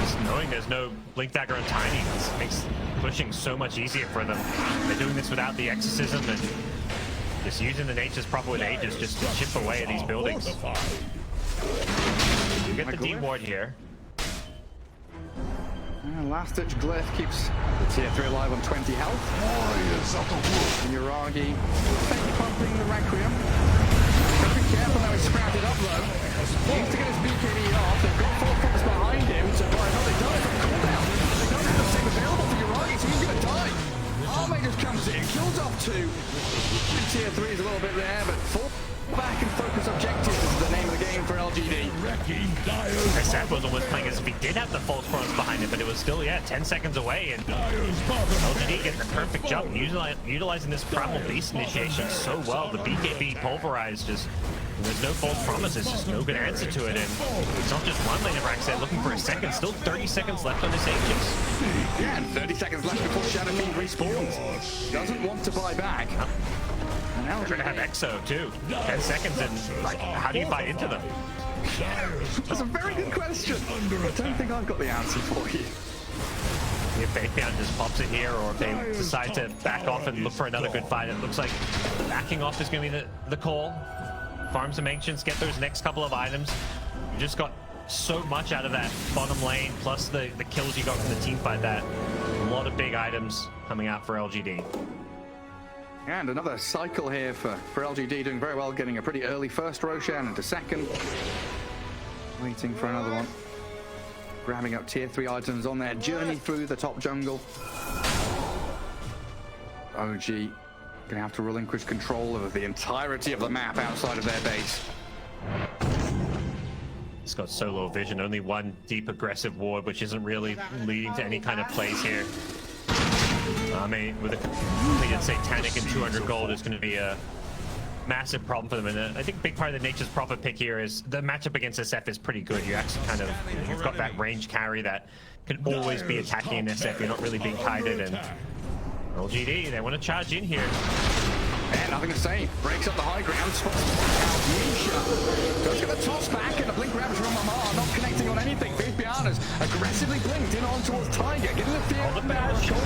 [SPEAKER 1] Just knowing there's no Blink Dagger and Tiny makes pushing so much easier for them. They're doing this without the Exorcism and just using the Nature's Prophet with Aegis just to chip away at these buildings. You get the D-Ward here.
[SPEAKER 2] Last ditch glyph keeps the tier 3 alive on 20 health. And Yuragi fake pumping the Requiem. Gotta be careful now, he's sprouted up though. He needs to get his BKB off. They've got 4 props behind him, so by the time they die from cooldown, they don't have the same available for Yuragi, so he's gonna die. Arme just comes in, kills off 2. Tier 3 is a little bit there, but fall back and focus objectives is the name of the game for LGD.
[SPEAKER 1] Seth was almost playing as if he did have the false promise behind it, but it was still, 10 seconds away, and LGD getting the perfect jump, utilizing this Primal Beast initiation so well. The BKB pulverized, just there's no false promises, just no good answer to it, and it's not just one lane of Raxet looking for a second, still 30 seconds left on this Aegis.
[SPEAKER 2] Yeah, and 30 seconds left before Shadow Fiend respawns. Doesn't want to buy back.
[SPEAKER 1] Now we're going to have Exo too. 10 seconds, and like, how do you buy into them?
[SPEAKER 2] That's a very good question. I don't think I've got the answer for you.
[SPEAKER 1] If Faithbound just pops it here, or if they decide to back off and look for another good fight, it looks like backing off is going to be the call. Farm some Ancients, get those next couple of items. You just got so much out of that bottom lane, plus the kills you got from the team fight. That a lot of big items coming out for LGD.
[SPEAKER 2] And another cycle here for LGD, doing very well, getting a pretty early first Roshan into second. Waiting for another one. Grabbing up tier 3 items on their journey through the top jungle. OG gonna have to relinquish control of the entirety of the map outside of their base.
[SPEAKER 1] It's got solo vision, only one deep aggressive ward, which isn't really leading to any kind of plays here. I mean, with a completed Satanic and 200 gold, it's going to be a massive problem for them. And I think a big part of the Nature's Prophet pick here is the matchup against SF is pretty good. You actually kind of, you've got that range carry that can always be attacking in SF. You're not really being kited. And LGD, they want to charge in here.
[SPEAKER 2] And nothing to say. Breaks up the high ground. Spots out Misha. Goes get the toss back, and the blink grabs from Amar. Not connecting on anything. Faith Piana's aggressively blinked in on towards Tiger. Getting the fear of the shot.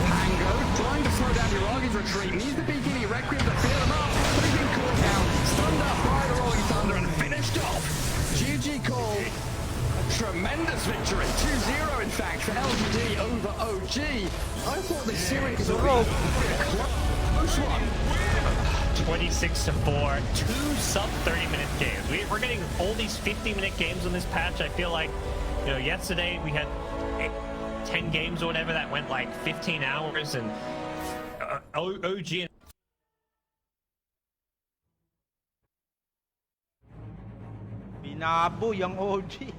[SPEAKER 2] Pango trying to slow down Yuragi's retreat. Needs the Bikini Requiem to fear them up. But he's been caught down. Stunned up by the Rolling Thunder and finished off. GG call. A tremendous victory. 2-0 in fact for LGD over OG. I thought the series was a close one.
[SPEAKER 1] 26-4, 2 sub 30-minute games. We're getting all these 50-minute games on this patch. I feel like, yesterday we had 10 games or whatever that went like 15 hours, and OG
[SPEAKER 4] Inaboy ang OG.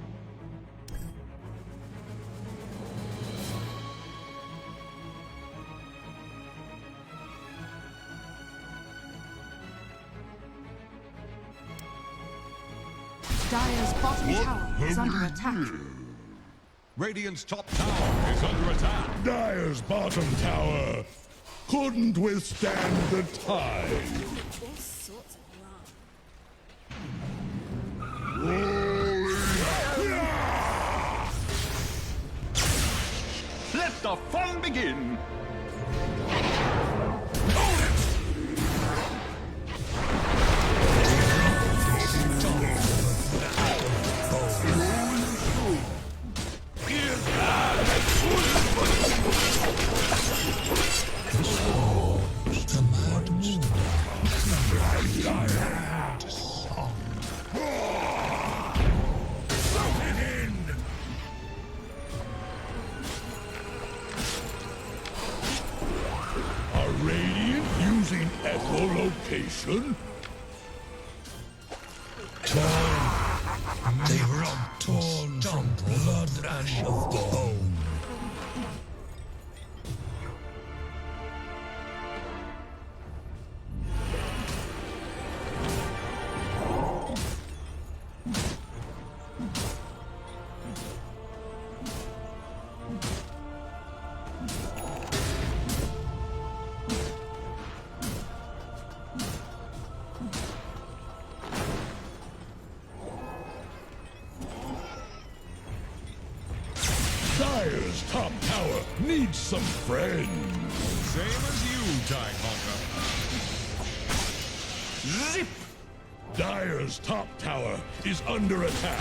[SPEAKER 16] Dire's bottom tower is under attack.
[SPEAKER 3] Radiant's top tower is under attack.
[SPEAKER 17] Dire's bottom tower couldn't withstand the tide.
[SPEAKER 16] All sorts of
[SPEAKER 3] Let the fun begin.
[SPEAKER 17] Are Radiant using echolocation?
[SPEAKER 5] They rub torn from blood and bone.
[SPEAKER 17] Dire's top tower needs some friends.
[SPEAKER 3] Same as you, Tidehunter.
[SPEAKER 17] Zip! Dire's top tower is under attack.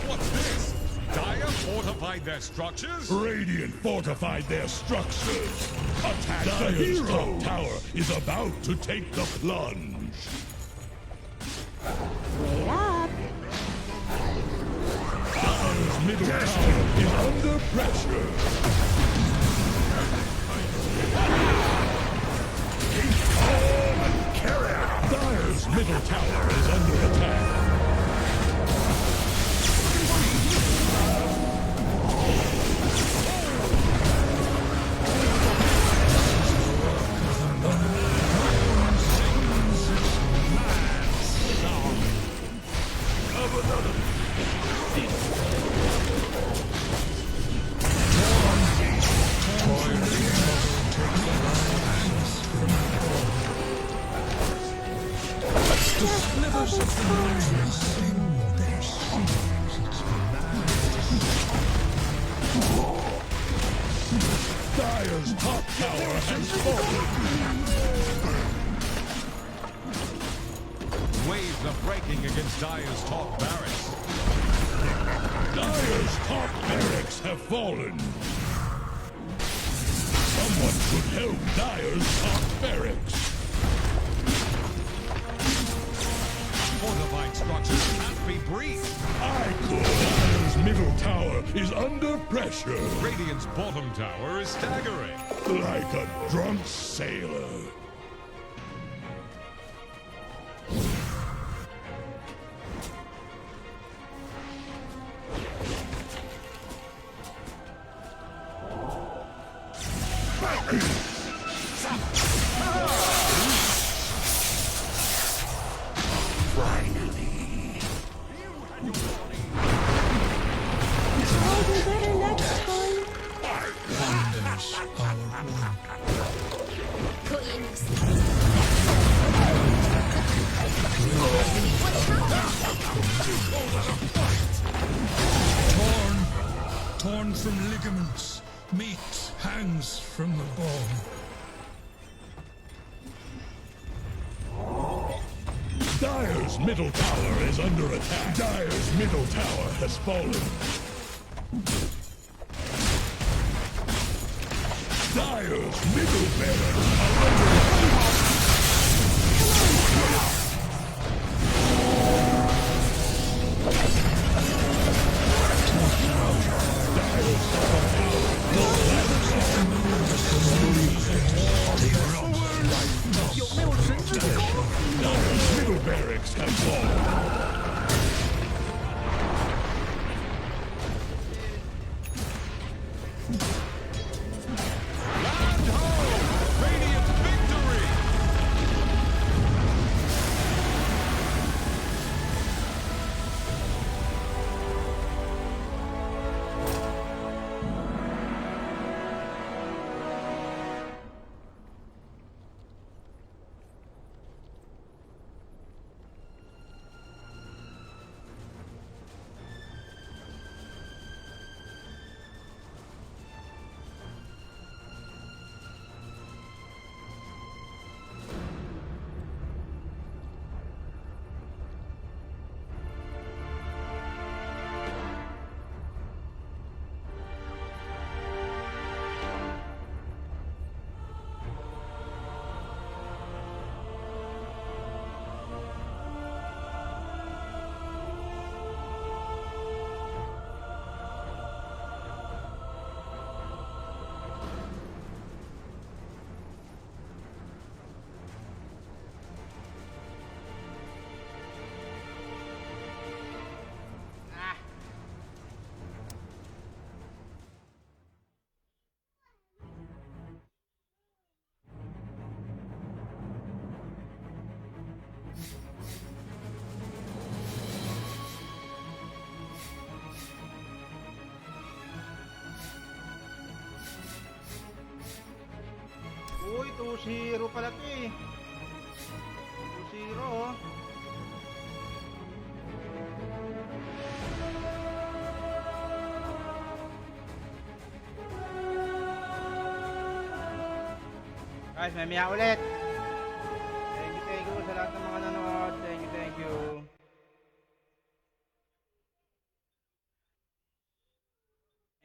[SPEAKER 3] What's this? Dire fortified their structures?
[SPEAKER 17] Radiant fortified their structures. Attack the hero. Top tower is about to take the plunge.
[SPEAKER 9] Wait up.
[SPEAKER 17] Dire's middle tower is under pressure. Dire's middle tower is under attack. Dire's top tower has fallen.
[SPEAKER 3] Waves are breaking against Dire's top barracks.
[SPEAKER 17] Dire's top barracks have fallen. Someone should help Dire's top barracks.
[SPEAKER 3] Fortified structures can't be breached.
[SPEAKER 17] I could. Dire's middle tower is under pressure.
[SPEAKER 3] Radiant's bottom tower is staggering.
[SPEAKER 17] Like a drunk sailor.
[SPEAKER 5] Torn from ligaments, meat hangs from the bone.
[SPEAKER 17] Dire's middle tower is under attack. Dire's middle tower has fallen. Dire's middle barracks are under attack. Dire's middle barracks have fallen.
[SPEAKER 4] Push hero pala to eh. Push hero. Guys, mamaya ulit. Thank you sa lahat ng mga nanood. Thank you.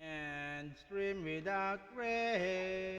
[SPEAKER 4] And stream without grace.